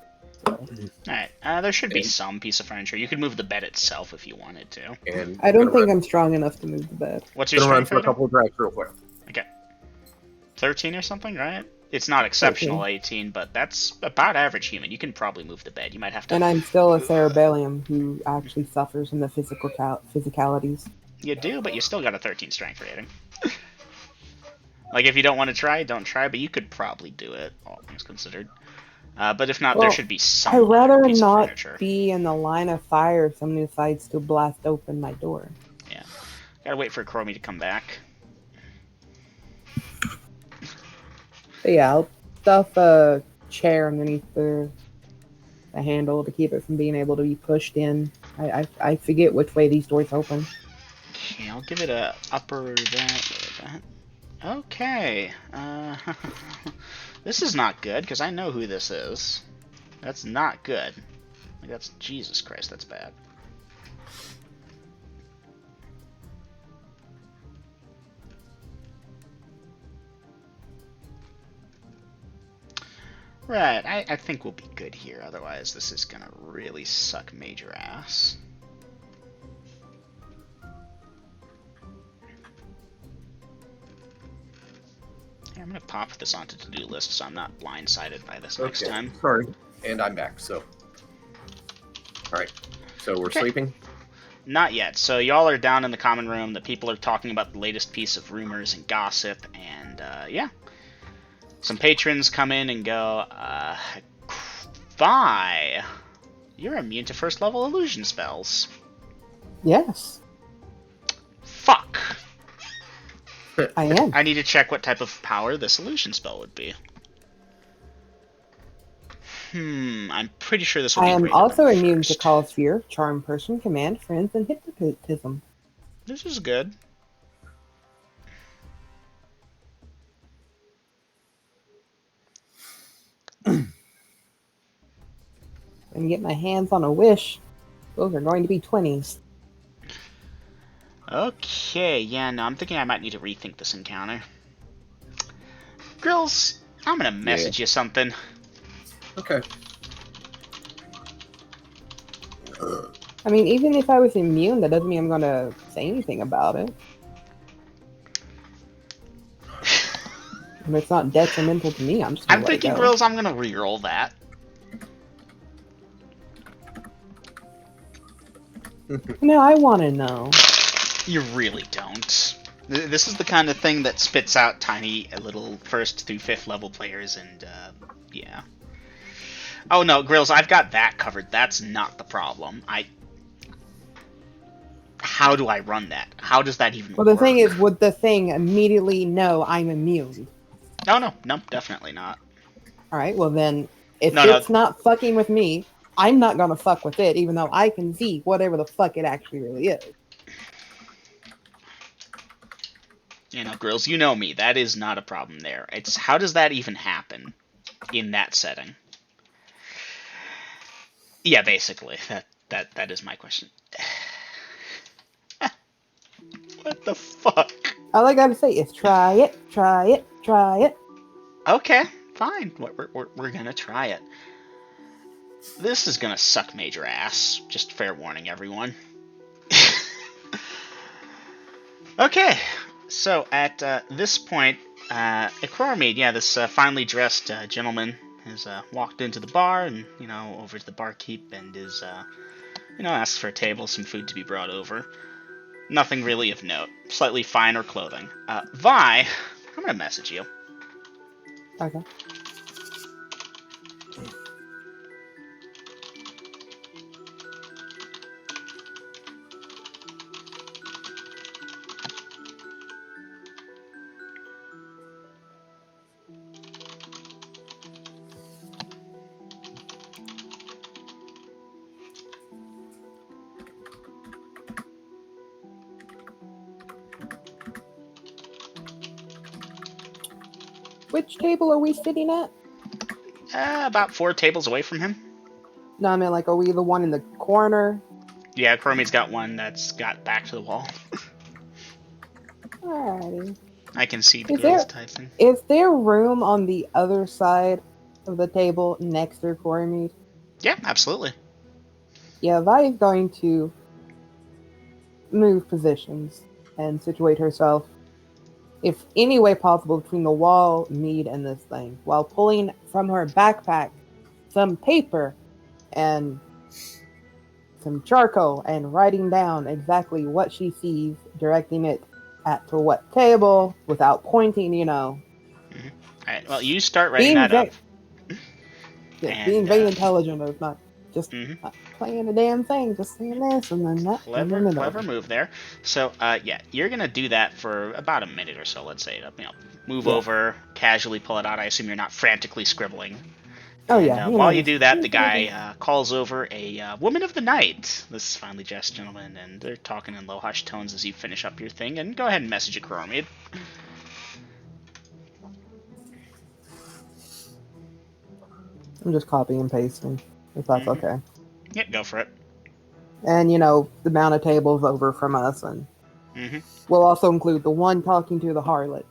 So. Alright, there should be some piece of furniture. You could move the bed itself if you wanted to. And I don't think I'm strong enough to move the bed. What's your gonna run strength for a rating? couple of drags real quick. Okay. 13 or something, right? It's not exceptional 18, but that's about average human. You can probably move the bed. You might have to... And I'm still a cerebellium who actually suffers from the physicalities. You do, but you still got a 13 strength rating. Like, if you don't want to try, don't try, but you could probably do it, all things considered. But if not, there should be some I'd rather piece of not furniture. be in the line of fire if somebody decides to blast open my door. Yeah. Gotta wait for Chromie to come back. But yeah, I'll stuff a chair underneath the handle to keep it from being able to be pushed in. I forget which way these doors open. Okay, I'll give it a upper that. Okay. This is not good, because I know who this is. That's not good. Like, that's... Jesus Christ, that's bad. Right, I think we'll be good here, otherwise this is gonna really suck major ass. Yeah, I'm gonna pop this onto to-do list so I'm not blindsided by this next time. Sorry. And I'm back, so. Alright. So we're sleeping? Not yet. So y'all are down in the common room. The people are talking about the latest piece of rumors and gossip, and yeah. Some patrons come in and go, Vi, you're immune to first level illusion spells. Yes, Fuck. I am. I need to check what type of power this illusion spell would be. I'm pretty sure this would be I am greater also than immune first. to cause fear, charm person, command friends, and hypnotism. This is good. And get my hands on a wish. Those are going to be 20s. Okay, yeah, no, I'm thinking I might need to rethink this encounter. Grills, I'm gonna message you something. Okay. I mean, even if I was immune, that doesn't mean I'm going to say anything about it. If it's not detrimental to me, I'm just going I'm to let it thinking, go. Grills, I'm gonna reroll that. No, I want to know. You really don't. This is the kind of thing that spits out tiny little 1st through 5th level players, and yeah. Oh no, Grills, I've got that covered. That's not the problem. How do I run that? How does that even Well, work? the thing is, would the thing immediately know I'm immune? No, definitely not. Alright, well then, if No, it's not fucking with me, I'm not gonna fuck with it, even though I can see whatever the fuck it actually really is. You know, Grills, you know me. That is not a problem there. It's how does that even happen in that setting? Yeah, basically. That is my question. What the fuck? All I gotta say is try it, try it, try it. Okay, fine. We're gonna try it. This is gonna suck major ass. Just fair warning, everyone. Okay, so at this point, Aquarmade, yeah, this finely dressed gentleman has walked into the bar and, over to the barkeep and is, asks for a table, some food to be brought over. Nothing really of note. Slightly finer clothing. Vi, I'm gonna message you. Okay. Which table are we sitting at? About 4 tables away from him. No, I mean, like, are we the one in the corner? Yeah, Chrome's got one that's got back to the wall. Alrighty. I can see the Is girls there- typing. Is there room on the other side of the table next to Corey? Yeah, absolutely. Yeah, Vi is going to move positions and situate herself, if any way possible, between the wall, Mead, and this thing, while pulling from her backpack some paper and some charcoal and writing down exactly what she sees, directing it to what table without pointing, Alright, well, you start writing being that very, up. being And, very intelligent of not just Mhm. not playing a damn thing, just saying this and then that. and then another. Clever move there. So, yeah, you're gonna do that for about a minute or so, let's say. Move Yeah. over, casually pull it out. I assume you're not frantically scribbling. Oh And, yeah. while you do that, the guy calls over a woman of the night, this finely dressed gentleman, and they're talking in low hushed tones as you finish up your thing. And go ahead and message a Coromid. I'm just copying and pasting, if that's Mhm. okay. Yep, go for it. And the amount of tables over from us, and Mm-hmm. we'll also include the one talking to the harlot.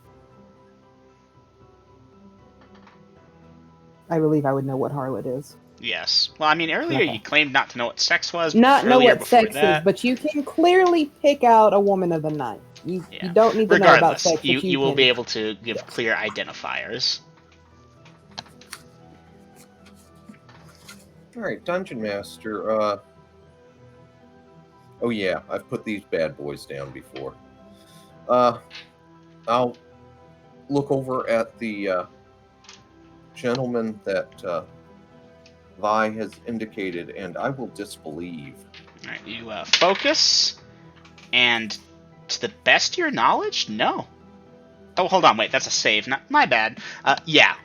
I believe I would know what harlot is. Yes. Well, I mean, earlier Okay. you claimed not to know what sex was. Not know earlier what before sex that, is, but you can clearly pick out a woman of the night. You Yeah. don't need to know about Regardless, sex, but you will can. be able to give Yes. clear identifiers. All right, Dungeon Master. Oh yeah, I've put these bad boys down before. I'll look over at the gentleman that Vi has indicated, and I will disbelieve. All right, you focus, and to the best of your knowledge, no. Oh, hold on, wait, that's a save. Not my bad. Yeah,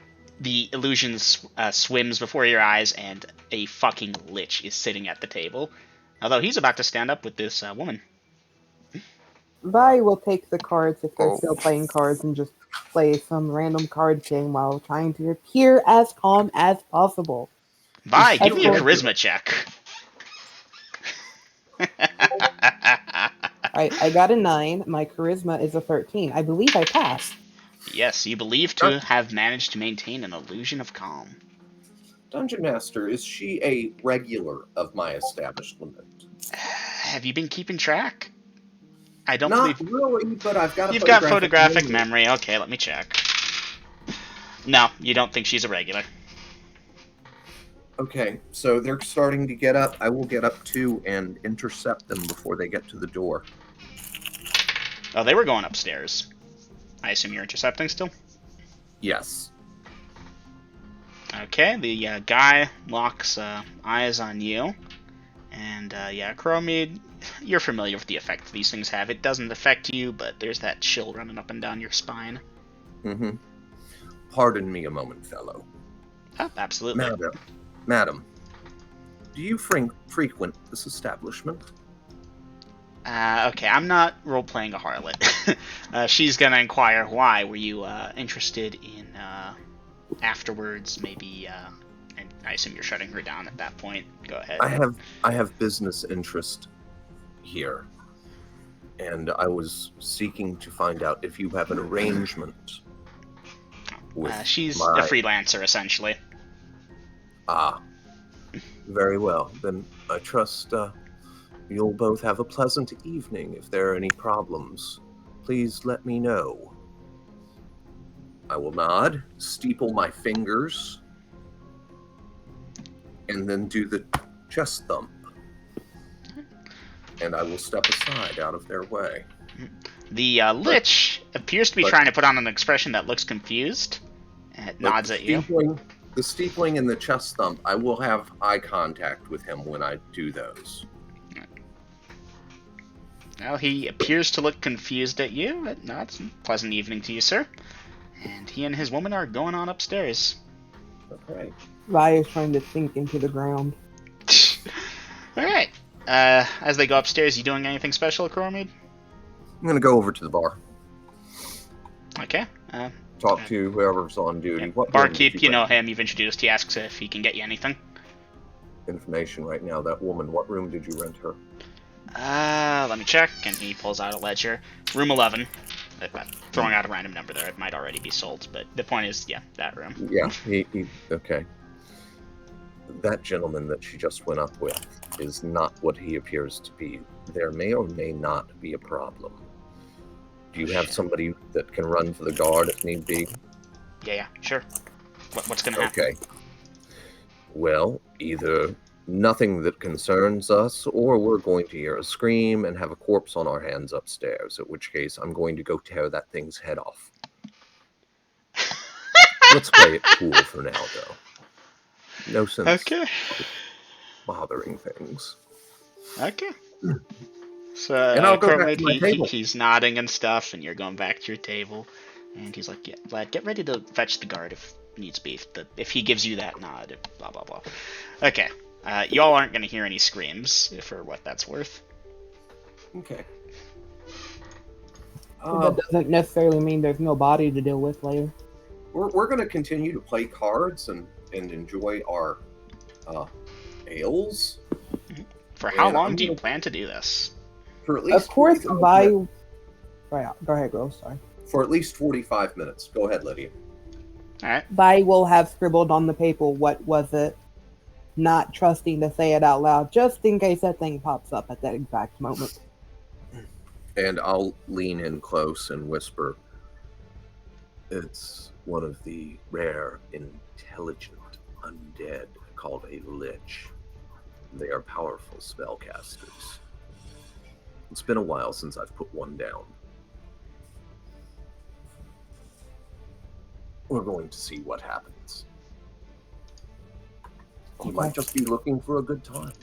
the illusion swims before your eyes, and a fucking lich is sitting at the table. Although he's about to stand up with this woman. Vi will take the cards if they're Oh. still playing cards and just play some random card game while trying to appear as calm as possible. Vi, Is give he me a a charisma check. I got a 9. My charisma is a 13. I believe I passed. Yes, you believe to have managed to maintain an illusion of calm. Dungeon Master, is she a regular of my establishment? Have you been keeping track? I don't Not believe really, but I've got a you've got photographic photographic memory. memory. Okay, let me check. No, you don't think she's a regular. Okay, so they're starting to get up. I will get up too and intercept them before they get to the door. Oh, they were going upstairs. I assume you're intercepting still? Yes. Okay, the guy locks eyes on you. And, yeah, Chromid, you're familiar with the effect these things have. It doesn't affect you, but there's that chill running up and down your spine. Mm-hmm. Pardon me a moment, fellow. Oh, absolutely. Madam, do you frequent this establishment? Okay, I'm not role-playing a harlot. She's gonna inquire why. Were you interested in afterwards, maybe? And I assume you're shutting her down at that point. Go ahead. I have business interest here, and I was seeking to find out if you have an arrangement with She's my... a freelancer, essentially. Ah, very well. Then I trust you'll both have a pleasant evening. If there are any problems, please let me know. I will nod, steeple my fingers, and then do the chest thump. And I will step aside out of their way. The Lich appears to be trying to put on an expression that looks confused. And it nods at you. The steepling and the chest thump, I will have eye contact with him when I do those. Well, he appears to look confused at you. It nods. Pleasant evening to you, sir. And he and his woman are going on upstairs. Okay. Vi is trying to sink into the ground. Alright. As they go upstairs, you doing anything special, Coromid? I'm going to go over to the bar. Okay. Talk to whoever's on duty. Yeah. What Barkeep, you know him. You've introduced. He asks if he can get you anything. Information right now. That woman, what room did you rent her? Let me check. And he pulls out a ledger. Room 11. I'm throwing out a random number there. It might already be sold, but the point is, yeah, that room. Yeah, okay. That gentleman that she just went up with is not what he appears to be. There may or may not be a problem. Do you have somebody that can run for the guard if need be? Yeah, sure. What's gonna happen? Okay. Well, either nothing that concerns us, or we're going to hear a scream and have a corpse on our hands upstairs, at which case I'm going to go tear that thing's head off. Let's play it cool for now, though. No sense bothering things. Okay. So, and I'll go back to my table. He's nodding and stuff, and you're going back to your table. And he's like, yeah, Vlad, get ready to fetch the guard if needs be. If he gives you that nod, blah, blah, blah. Okay. Y'all aren't going to hear any screams, for what that's worth. Okay. That doesn't necessarily mean there's no body to deal with later. We're going to continue to play cards and enjoy our ales. For how long do you plan to do this? For at least of course, Vi... Right, go ahead, girl, sorry. For at least 45 minutes. Go ahead, Lydia. Alright. Vi will have scribbled on the paper what was it, not trusting to say it out loud, just in case that thing pops up at that exact moment. And I'll lean in close and whisper, it's one of the rare, intelligent undead called a Lich. They are powerful spellcasters. It's been a while since I've put one down. We're going to see what happens. You might just be looking for a good time.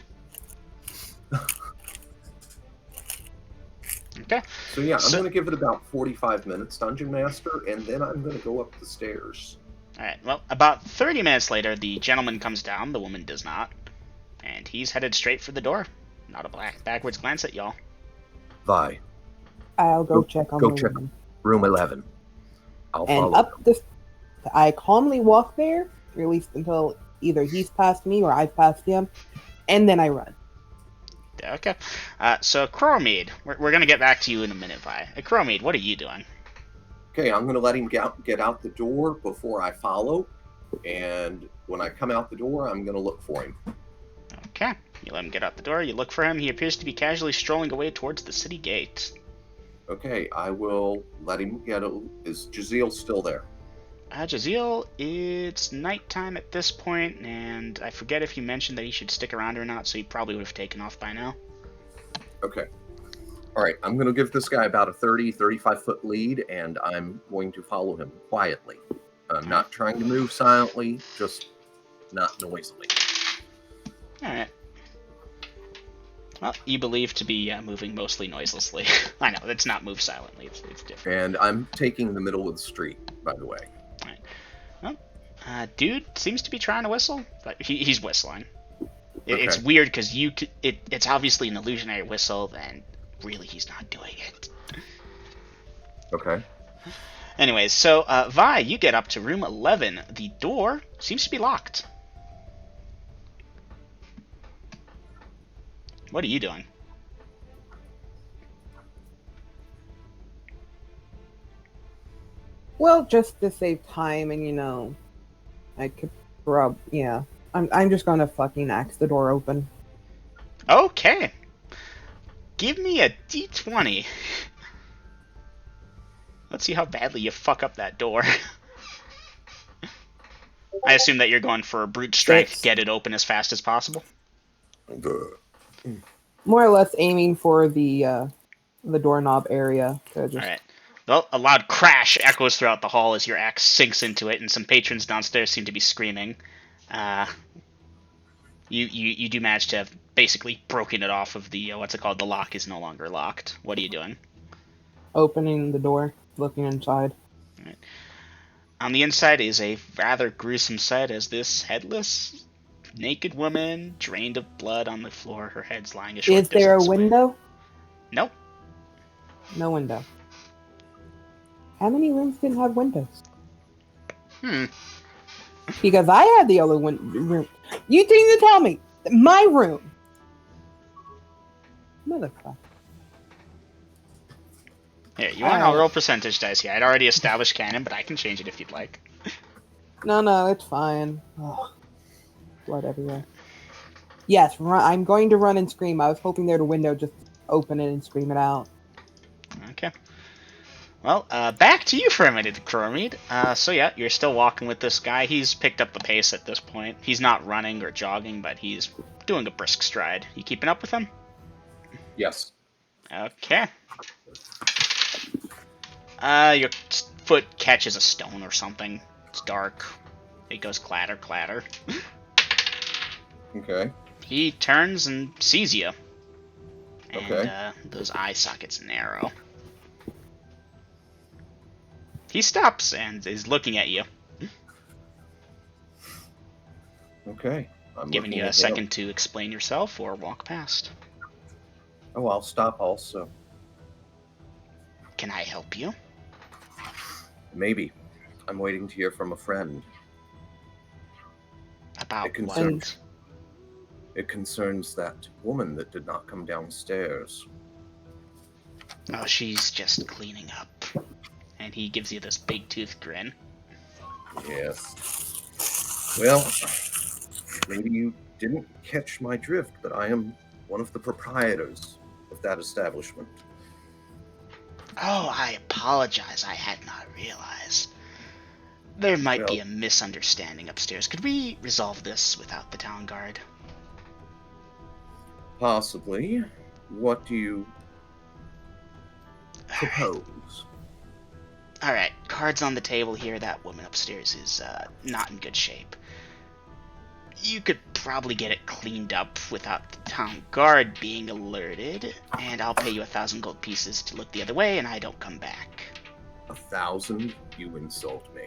Okay. So yeah, I'm going to give it about 45 minutes, Dungeon Master, and then I'm going to go up the stairs. Alright, well, about 30 minutes later, the gentleman comes down, the woman does not, and he's headed straight for the door. Not a backwards glance at y'all. Vi. I'll go check on the room. Room 11. I'll follow up the... I calmly walk there, or at least until either he's past me or I've passed him, and then I run. Okay. So, Crowmead, we're going to get back to you in a minute, Vi. Crowmead, what are you doing? Okay, I'm going to let him get out the door before I follow, and when I come out the door, I'm going to look for him. Okay. You let him get out the door, you look for him, he appears to be casually strolling away towards the city gate. Okay, I will let him get Is Jaziel still there? Jaziel, it's nighttime at this point, and I forget if you mentioned that he should stick around or not, so he probably would have taken off by now. Okay. Alright, I'm going to give this guy about a 35-foot lead, and I'm going to follow him quietly. I'm not trying to move silently, just not noisily. Alright. Well, you believe to be moving mostly noiselessly. I know, it's not move silently, it's different. And I'm taking the middle of the street, by the way. Alright. Well, dude seems to be trying to whistle, but he's whistling. It's weird, because it's obviously an illusionary whistle, and really he's not doing it. Okay. Anyways, so, Vi, you get up to room 11. The door seems to be locked. What are you doing? Well, just to save time, and I could I'm just gonna fucking axe the door open. Okay. Give me a d20. Let's see how badly you fuck up that door. I assume that you're going for a brute strength, 6. get it open as fast as possible. More or less aiming for the doorknob area. So just Alright. Well, a loud crash echoes throughout the hall as your axe sinks into it, and some patrons downstairs seem to be screaming. You do manage to have basically broken it off of the, what's it called? The lock is no longer locked. What are you doing? opening the door, looking inside. Right. On the inside is a rather gruesome sight as this headless, naked woman, drained of blood on the floor, her head's lying a short Is there a distance away. window? Nope. No window. How many rooms didn't have windows? Because I had the other room. You didn't tell me. My room. Motherfucker. Here, you want to roll percentage dice here? I'd already established canon, but I can change it if you'd like. No, it's fine. Ugh. Blood everywhere. Yes, I'm going to run and scream. I was hoping there'd a window, just open it and scream it out. Okay. Well, back to you for a minute, Cromid. So yeah, you're still walking with this guy. He's picked up the pace at this point. He's not running or jogging, but he's doing a brisk stride. You keeping up with him? Yes. Okay. Your foot catches a stone or something. It's dark. It goes clatter, clatter. Okay. He turns and sees you. And, Okay. those eye sockets narrow. He stops and is looking at you, Okay. I'm giving looking you a at second him. to explain yourself or walk past. Oh, I'll stop also. Can I help you? Maybe. I'm waiting to hear from a friend. About It what? concerns- It concerns that woman that did not come downstairs. Oh, she's just cleaning up. And he gives you this big tooth grin. Yes. Well, maybe you didn't catch my drift, but I am one of the proprietors of that establishment. Oh, I apologize. I had not realized. There might be Well- a misunderstanding upstairs. Could we resolve this without the town guard? Possibly. What do you propose? Alright, cards on the table here. That woman upstairs is not in good shape. You could probably get it cleaned up without the town guard being alerted, and I'll pay you 1,000 gold pieces to look the other way, and I don't come back. 1,000? You insult me.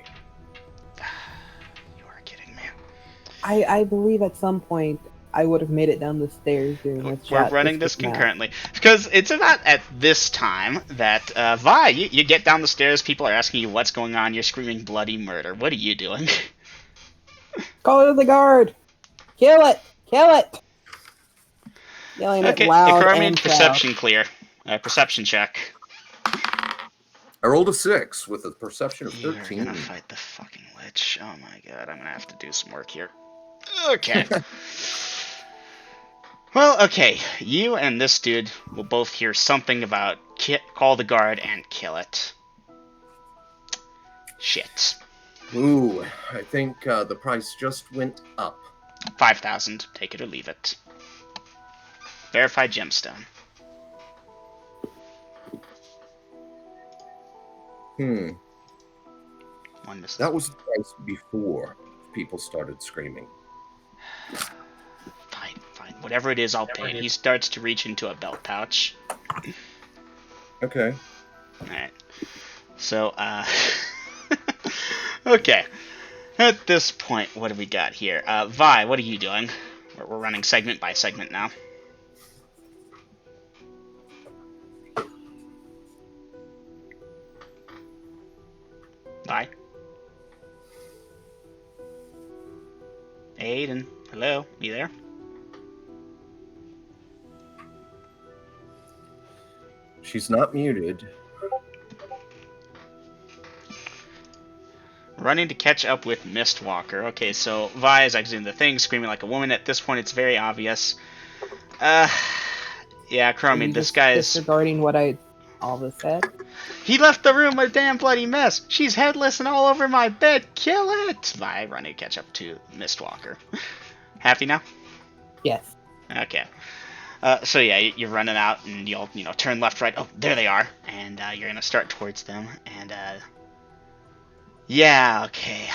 You are kidding me. I believe at some point I would have made it down the stairs during this We're chat. running this just now. concurrently because it's about at this time that Vi, you get down the stairs. People are asking you what's going on. You're screaming bloody murder. What are you doing? Call to the guard. Kill it. Kill it. Yelling Okay, it loud Icarami, and perception clear. Perception check. I rolled a 6 with a perception of You're 13. gonna fight the fucking Lich. Oh my god, I'm gonna have to do some work here. Okay. Well, okay. You and this dude will both hear something about call the guard and kill it. Shit. Ooh, I think the price just went up. 5,000. Take it or leave it. Verified gemstone. One mistake. That was the price before people started screaming. Fine. Whatever it is, I'll pay it. He starts to reach into a belt pouch. Okay. Alright. So, okay. At this point, what do we got here? Vi, what are you doing? We're running segment by segment now. Vi? Aiden, hello? You there? She's not muted. Running to catch up with Mistwalker. Okay, so Vi is exiting the thing, screaming like a woman. At this point, it's very obvious. Yeah, Are Chromie, you this just guy is... disregarding what I all this said. He left the room a damn bloody mess. She's headless and all over my bed. Kill it! Vi running to catch up to Mistwalker. Happy now? Yes. Okay. So yeah, you're running out and you'll, turn left, right. Oh, there they are. And you're gonna start towards them. And yeah, okay.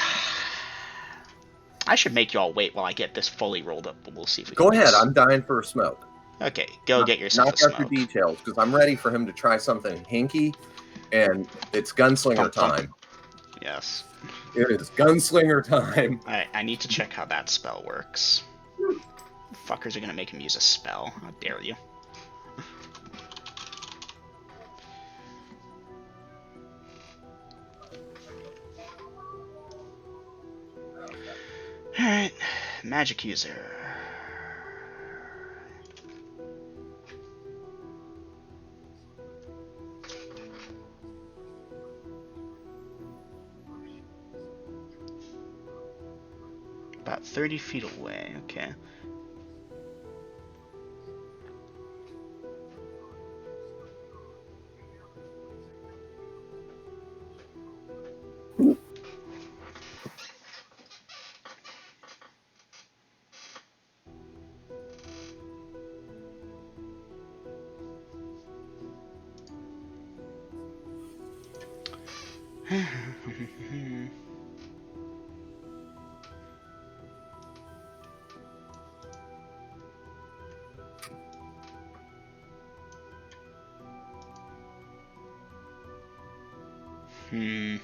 I should make you all wait while I get this fully rolled up, but we'll see if we can Go do ahead. this. I'm dying for a smoke. Okay, go get yourself a Knock out smoke. the details, because I'm ready for him to try something hinky, and it's gunslinger Thump, thump. time. Yes. It is gunslinger time. Alright, I need to check how that spell works. Fuckers are gonna make him use a spell. How dare you. Alright, magic user. About 30 feet away, okay. Hmm.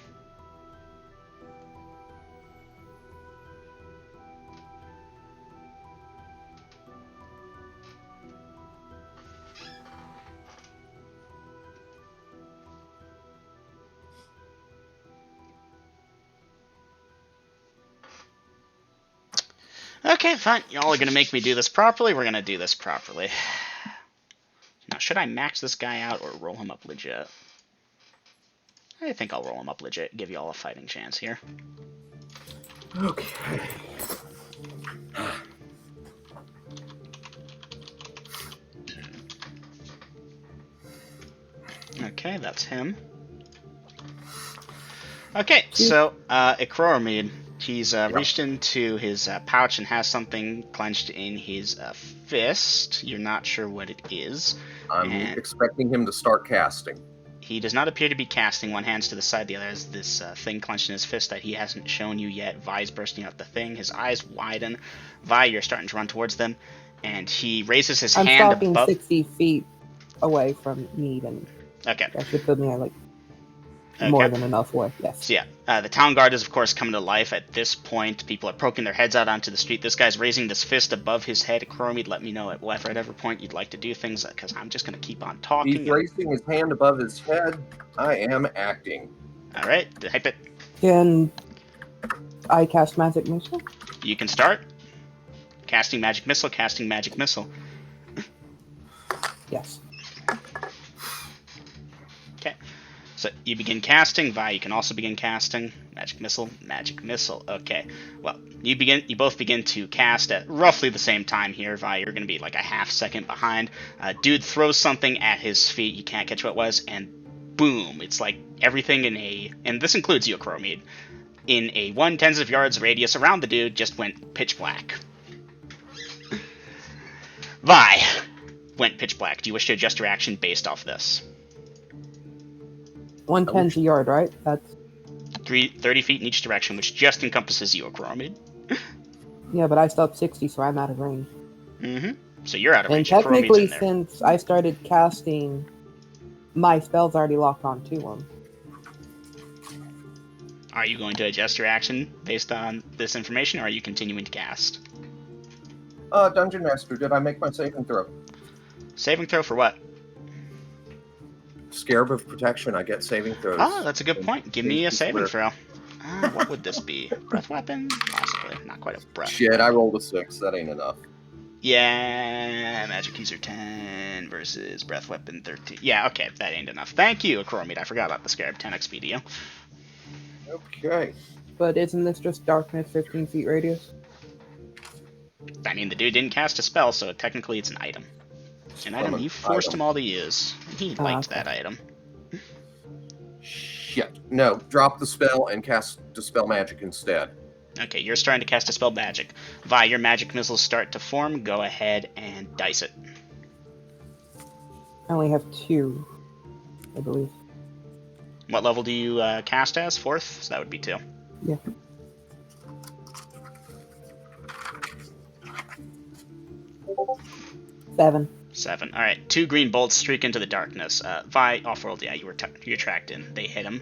Okay, fine. Y'all are gonna make me do this properly. We're gonna do this properly. Now, should I max this guy out or roll him up legit? I think I'll roll him up legit. Give y'all a fighting chance here. Okay. Okay, that's him. Okay, so, Ikroromid, he's reached into his pouch and has something clenched in his fist. You're not sure what it is. I'm And expecting him to start casting. he does not appear to be casting. One hand's to the side, the other has this thing clenched in his fist that he hasn't shown you yet. Vi's bursting out the thing. His eyes widen. Vi, you're starting to run towards them. And he raises his I'm hand stopping above. 60 feet away from me, and Okay. that should put me at like Okay. more than enough way. Yes. So yeah, the town guard is of course coming to life at this point. People are poking their heads out onto the street. This guy's raising this fist above his head. Chromie, let me know at whatever point you'd like to do things, because I'm just going to keep on talking. He's raising his hand above his head. I am acting. All right, hype it. Can I cast magic missile? You can start. Casting magic missile, casting magic missile. Yes. Okay. So you begin casting. Vi, you can also begin casting. Magic missile, magic missile. Okay. Well, you both begin to cast at roughly the same time here. Vi, you're going to be like a half second behind. Dude throws something at his feet. You can't catch what it was, and boom! It's like everything and this includes you, Chromide, in a 1/10 of yards radius around the dude just went pitch black. Vi went pitch black. Do you wish to adjust your action based off this? 110's a yard, right? That's 30 feet in each direction, which just encompasses you, Chromid. yeah, but I still have 60, so I'm out of range. Mm-hmm. So you're out of And range. Chromid's technically, in there. since I started casting, my spell's already locked on to him. Are you going to adjust your action based on this information, or are you continuing to cast? Dungeon Master, did I make my saving throw? Saving throw for what? Scarab of Protection, I get saving throws. Oh, that's a good point. Give me a saving throw. What would this be? Breath weapon? Possibly. Not quite a breath. Shit, I rolled a 6. That ain't enough. Yeah, magic user 10 versus breath weapon 13. Yeah, okay, that ain't enough. Thank you, Acromid. I forgot about the Scarab 10 XP deal. Okay. But isn't this just darkness 15 feet radius? I mean, the dude didn't cast a spell, so technically it's an item. An item you forced him all to use. He liked that item. Shit. No, drop the spell and cast Dispel Magic instead. Okay, you're starting to cast Dispel Magic. Vi, your magic missiles start to form. Go ahead and dice it. I only have 2, I believe. What level do you cast as? 4th? So that would be 2. Yeah. Seven. 7. All right, 2 green bolts streak into the darkness. Vi, off-world, yeah, you're tracked in. They hit him.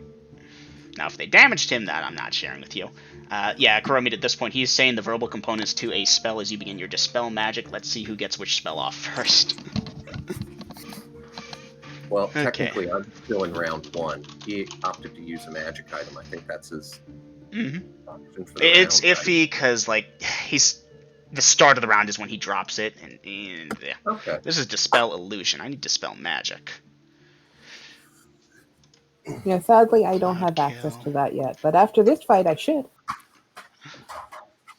Now, if they damaged him, that I'm not sharing with you. Yeah, Kuromid, at this point, he's saying the verbal components to a spell as you begin your Dispel Magic. Let's see who gets which spell off first. Well, technically, I'm still in round 1. He opted to use a magic item. I think that's his option for the It's round, iffy because, like, the start of the round is when he drops it, and yeah. Okay. This is Dispel Illusion. I need Dispel Magic. Yeah, sadly, I don't have access to that yet. But after this fight, I should.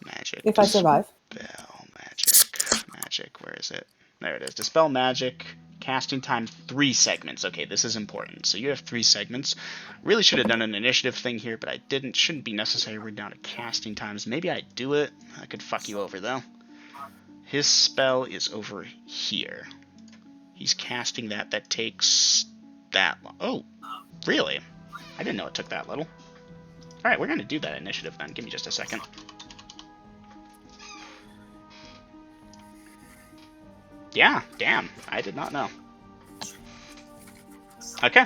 Magic. If I survive. Dispel Magic. Where is it? There it is. Dispel Magic. Casting time 3 segments. Okay, this is important. So you have 3 segments. Really should have done an initiative thing here, but I didn't. Shouldn't be necessary. We're down to casting times. Maybe I do it. I could fuck you over, though. His spell is over here. He's casting that. That takes that long. Oh, really? I didn't know it took that little. Alright, we're going to do that initiative then. Give me just a second. Yeah, damn. I did not know. Okay.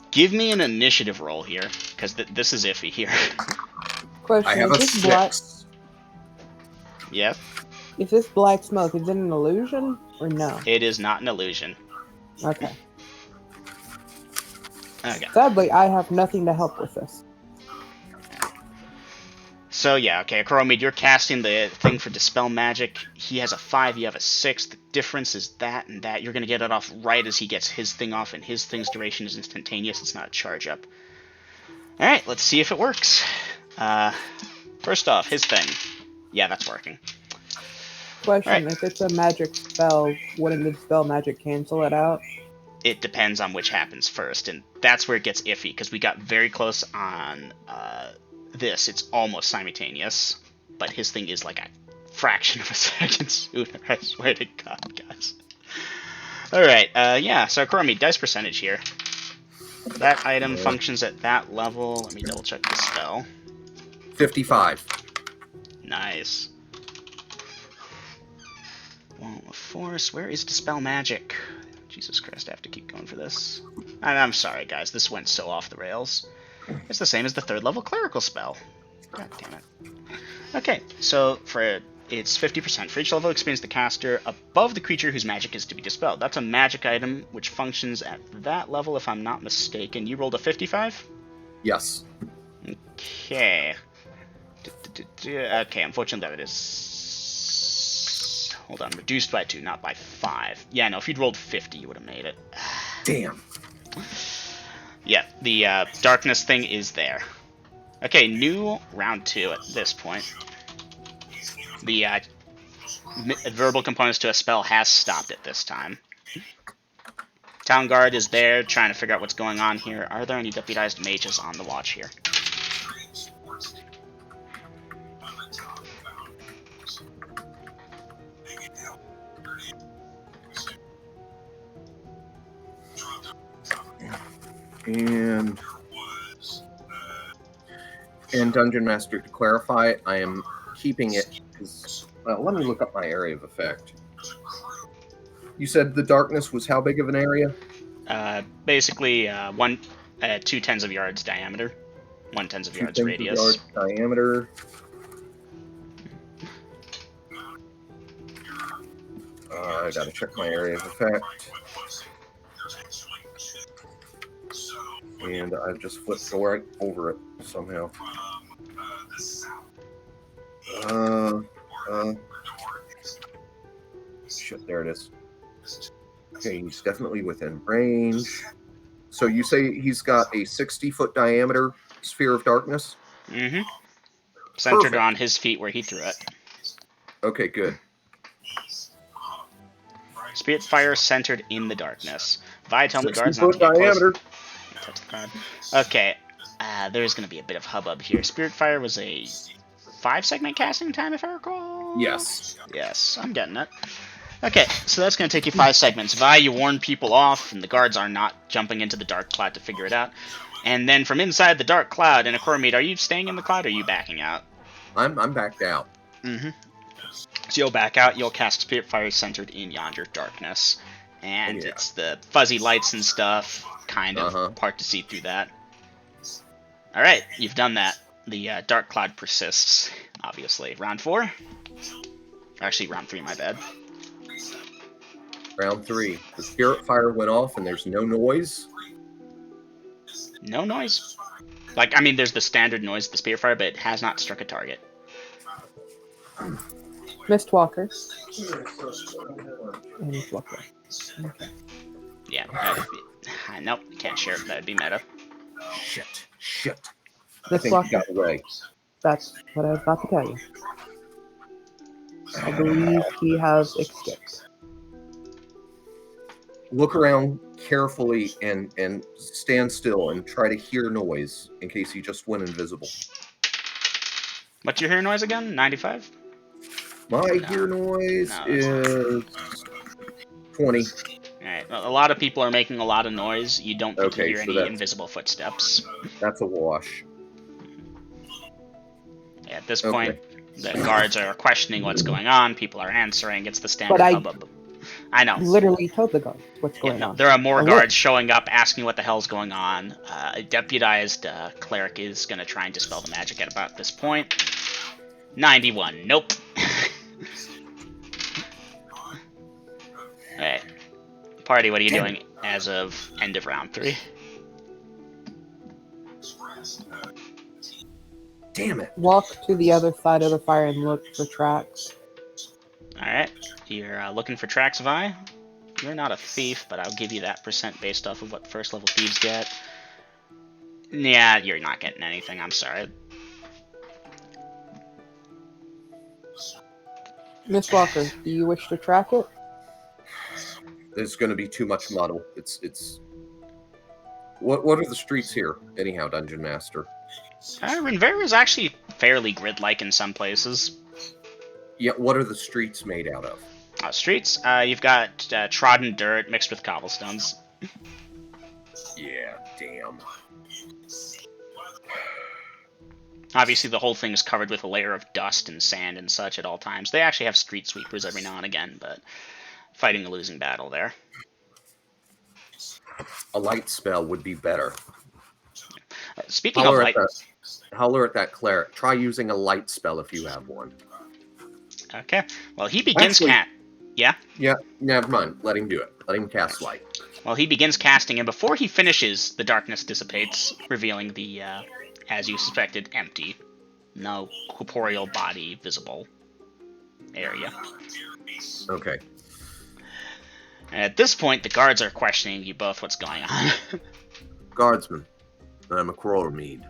Give me an initiative roll here, because this is iffy here. Question, I have a is this black, 6. Yep. is this black smoke, is it an illusion or no? It is not an illusion. Okay. Okay. Sadly, I have nothing to help with this. So yeah, okay, Kuromid, you're casting the thing for Dispel Magic. He has a 5, you have a 6. The difference is that and that. You're going to get it off right as he gets his thing off, and his thing's duration is instantaneous. It's not a charge up. Alright, let's see if it works. First off, his thing. Yeah, that's working. Question, Right. if it's a magic spell, wouldn't the Dispel Magic cancel it out? It depends on which happens first, and that's where it gets iffy, because we got very close on this. It's almost simultaneous, but his thing is like a fraction of a second sooner, I swear to God, guys. Alright, yeah, so Kuromid, dice percentage here. That item functions at that level. Let me double check the spell. 55. Nice. Wall of Force, where is Dispel Magic? Jesus Christ, I have to keep going for this. I'm sorry, guys, this went so off the rails. It's the same as the 3rd level clerical spell. God damn it. Okay, so it's 50%. For each level experience the caster above the creature whose magic is to be dispelled. That's a magic item which functions at that level, if I'm not mistaken. You rolled a 55? Yes. Okay. Okay, unfortunately that is... Hold on, reduced by 2, not by 5. Yeah, no, if you'd rolled 50, you would have made it. Damn. Yeah, the darkness thing is there. Okay, new round 2 at this point. The verbal components to a spell has stopped at this time. Town Guard is there, trying to figure out what's going on here. Are there any deputized mages on the watch here? And Dungeon Master, to clarify it, I am keeping it because, well, let me look up my area of effect. You said the darkness was how big of an area? Basically, 2/10 of yards diameter, 1/10 of yards 2/10 radius. yards diameter. I gotta check my area of effect. And I've just flipped right over it somehow. Shit, there it is. Okay, he's definitely within range. So you say he's got a 60-foot diameter sphere of darkness? Mm-hmm. Centered Perfect. on his feet where he threw it. Okay, good. Spirit fire centered in the darkness. Vi, tell the guards not to 60-foot get close. diameter. Touch the God. Okay, there's going to be a bit of hubbub here. Spirit Fire was a 5-segment casting time, if I recall? Yes. Yes, I'm getting it. Okay, so that's going to take you 5 segments. Vi, you warn people off, and the guards are not jumping into the dark cloud to figure it out. And then from inside the dark cloud, in a core meet, are you staying in the cloud, or are you backing out? I'm backed out. Mm-hmm. So you'll back out, you'll cast Spirit Fire centered in yonder darkness. And it's the fuzzy lights and stuff, kind of hard to see through that. Alright, you've done that. The dark cloud persists, obviously. Round 4? Actually, round 3, my bad. Round 3. The Spirit Fire went off and there's no noise. No noise. Like, I mean, there's the standard noise of the Spirit Fire, but it has not struck a target. Mistwalker. And Mistwalker. Okay. Yeah. Nope, can't share it. That would be meta. Shit. I think he Mistwalker. got away. That's what I was about to tell you. I believe he has escaped. Look around carefully and stand still and try to hear noise in case he just went invisible. What's your hear noise again? 95? My hear noise is 20. Alright, well, a lot of people are making a lot of noise. You don't get to Okay, hear so any that's- invisible footsteps. That's a wash. Yeah, at this Okay. point, the guards are questioning what's going on. People are answering. It's the standard But I- hubbub. I know. Literally told the guard what's Yeah, going no, on. there are more A guards lich. showing up, asking what the hell's going on. A deputized cleric is going to try and dispel the magic at about this point. 91. Nope. Alright. Party, what are you doing as of end of round 3? Damn it. Walk to the other side of the fire and look for tracks. Alright. You're looking for tracks, Vi. You're not a thief, but I'll give you that percent based off of what first level thieves get. Yeah, you're not getting anything, I'm sorry. Mistwalker, do you wish to track it? There's going to be too much muddle. It's. What are the streets here, anyhow, Dungeon Master? Renvera is actually fairly grid-like in some places. Yeah, what are the streets made out of? Streets, you've got trodden dirt mixed with cobblestones. Yeah, damn. Obviously, the whole thing is covered with a layer of dust and sand and such at all times. They actually have street sweepers every now and again, but fighting a losing battle there. A light spell would be better. Speaking of light... Holler at that cleric. Try using a light spell if you have one. Okay. Well, he begins... Actually- Yeah? Yeah, never mind. Let him do it. Let him cast light. Well, he begins casting, and before he finishes, the darkness dissipates, revealing the, as you suspected, empty, no corporeal body visible area. Okay. And at this point, the guards are questioning you both what's going on. Guardsman, I'm a Mead.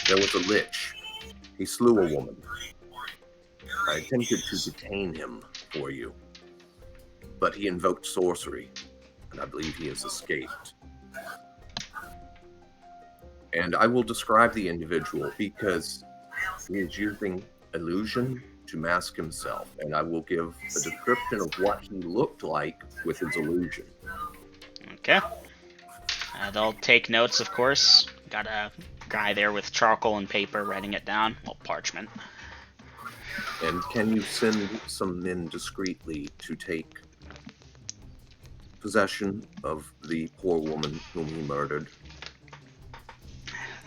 There was a Lich. He slew a woman. I attempted to detain him for you, but he invoked sorcery, and I believe he has escaped. And I will describe the individual because he is using illusion to mask himself, and I will give a description of what he looked like with his illusion. Okay. They'll take notes, of course. Got a guy there with charcoal and paper writing it down. Well, parchment. And can you send some men discreetly to take possession of the poor woman whom he murdered?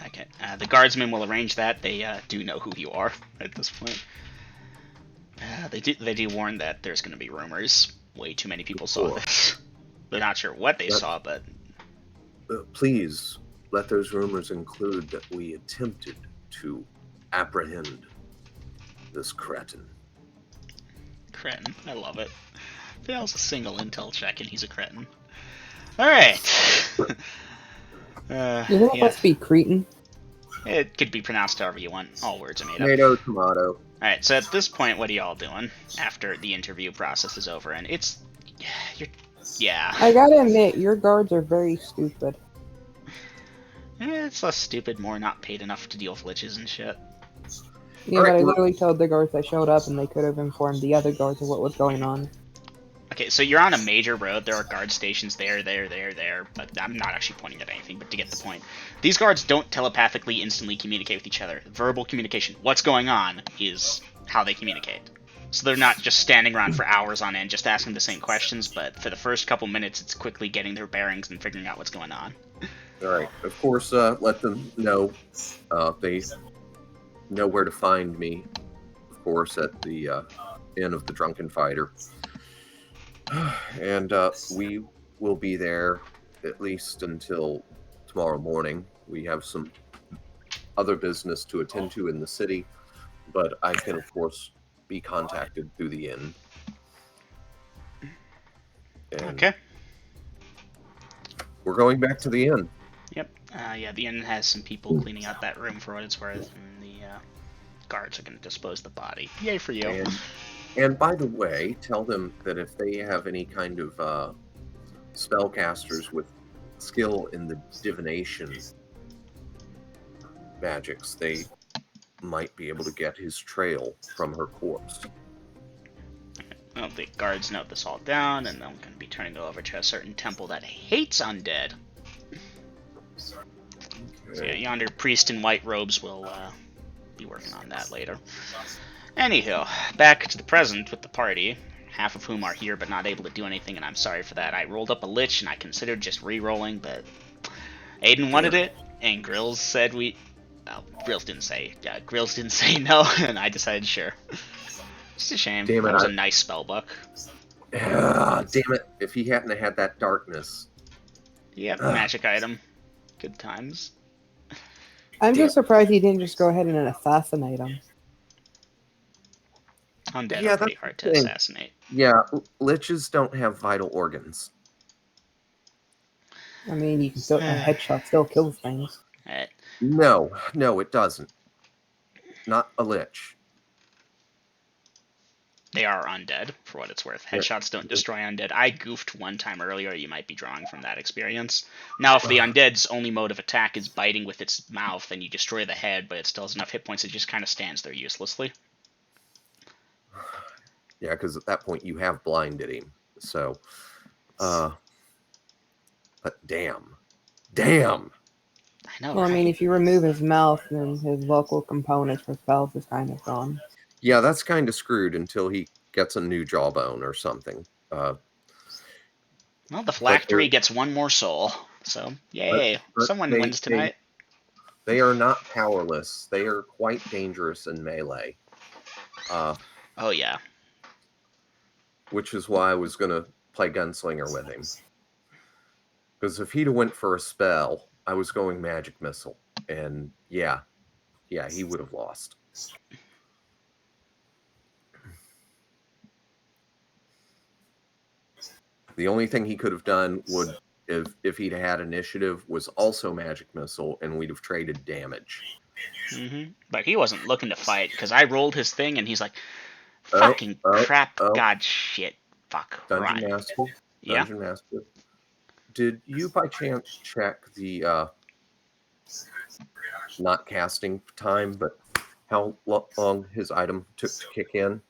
Okay. The guardsmen will arrange that. They do know who you are at this point. They do warn that there's going to be rumors. Way too many people saw this. They're not sure what they saw, but... Please, let those rumors include that we attempted to apprehend this cretin. Cretin. I love it. Fails a single intel check and he's a cretin. Alright. Isn't it supposed to be Cretan? It could be pronounced however you want. All words are made up. Tomato, tomato. Alright, so at this point, what are y'all doing after the interview process is over? And Yeah. I gotta admit, your guards are very stupid. It's less stupid, more not paid enough to deal with liches and shit. Yeah, Alright, but I we're- literally told the guards that showed up, and they could have informed the other guards of what was going on. Okay, so you're on a major road. There are guard stations there, but I'm not actually pointing at anything, but to get the point. These guards don't telepathically instantly communicate with each other. Verbal communication, what's going on, is how they communicate. So they're not just standing around for hours on end just asking the same questions, but for the first couple minutes, it's quickly getting their bearings and figuring out what's going on. Alright, of course, let them know they know where to find me, of course, at the Inn of the Drunken Fighter. And we will be there at least until tomorrow morning. We have some other business to attend to in the city, but I can, of course, be contacted through the inn. And Okay. we're going back to the inn. Yep. Yeah, the inn has some people cleaning out that room for what it's worth, and the guards are going to dispose the body. Yay for you. And by the way, tell them that if they have any kind of spellcasters with skill in the divination magics, they might be able to get his trail from her corpse. Well, the guards note this all down, and I'm going to be turning it over to a certain temple that hates undead. So yeah, yonder priest in white robes will be working on that later. Anywho, back to the present with the party, half of whom are here but not able to do anything, and I'm sorry for that. I rolled up a Lich, and I considered just re-rolling, but Aiden wanted it, and Grills said we... Well, Grills didn't say no, and I decided sure. It's a shame. Damn it, That was a nice spell book. Damn it. If he hadn't have had that darkness. Yep, magic item. Good times. I'm just surprised he didn't just go ahead and assassinate him. Undead Yeah, are pretty that's hard the to thing. assassinate. Yeah, liches don't have vital organs. I mean, you can still a headshot still kills things. Alright. No, it doesn't. Not a lich. They are undead, for what it's worth. Headshots don't destroy undead. I goofed one time earlier, you might be drawing from that experience. Now, if the undead's only mode of attack is biting with its mouth, then you destroy the head, but it still has enough hit points, it just kind of stands there uselessly. Yeah, because at that point you have blinded him. So, but damn. I know, Well, I mean, right? if you remove his mouth, then his vocal components for spells is kind of gone. Yeah, that's kind of screwed until he gets a new jawbone or something. Well, the phylactery gets one more soul, so yay. but Someone wins tonight. They are not powerless. They are quite dangerous in melee. Oh, yeah. Which is why I was going to play Gunslinger with him. Because if he'd have went for a spell, I was going Magic Missile. And yeah, he would have lost. The only thing he could have done would, if he'd had initiative, was also Magic Missile, and we'd have traded damage. Mm-hmm. But he wasn't looking to fight, because I rolled his thing, and he's like, fucking crap, god shit, fuck, Dungeon right. Master? Yeah? Dungeon Master? Did you by chance check the, not casting time, but how long his item took to kick in?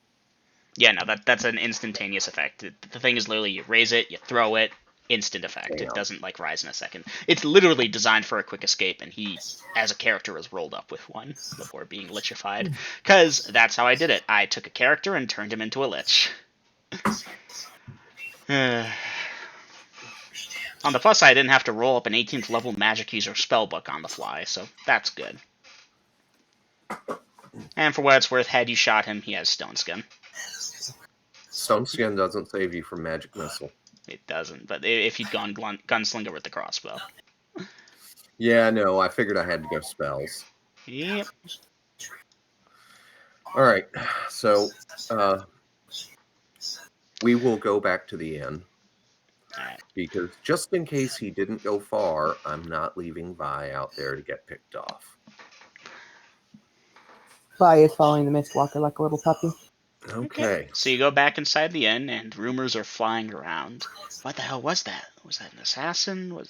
Yeah, no, that's an instantaneous effect. The thing is literally, you raise it, you throw it, instant effect. Damn. It doesn't, like, rise in a second. It's literally designed for a quick escape, and he, as a character, was rolled up with one before being lichified. Because that's how I did it. I took a character and turned him into a lich. On the plus side, I didn't have to roll up an 18th level magic user spellbook on the fly, so that's good. And for what it's worth, had you shot him, he has Stone Skin. Stone Skin doesn't save you from Magic Missile. It doesn't, but if you'd gone Gunslinger with the crossbow. Yeah, no, I figured I had to go spells. Yep. Alright, so, we will go back to the inn. Alright. Because just in case he didn't go far, I'm not leaving Vi out there to get picked off. Vi is following the Mistwalker like a little puppy. Okay. So you go back inside the inn, and rumors are flying around. What the hell was that? Was that an assassin? What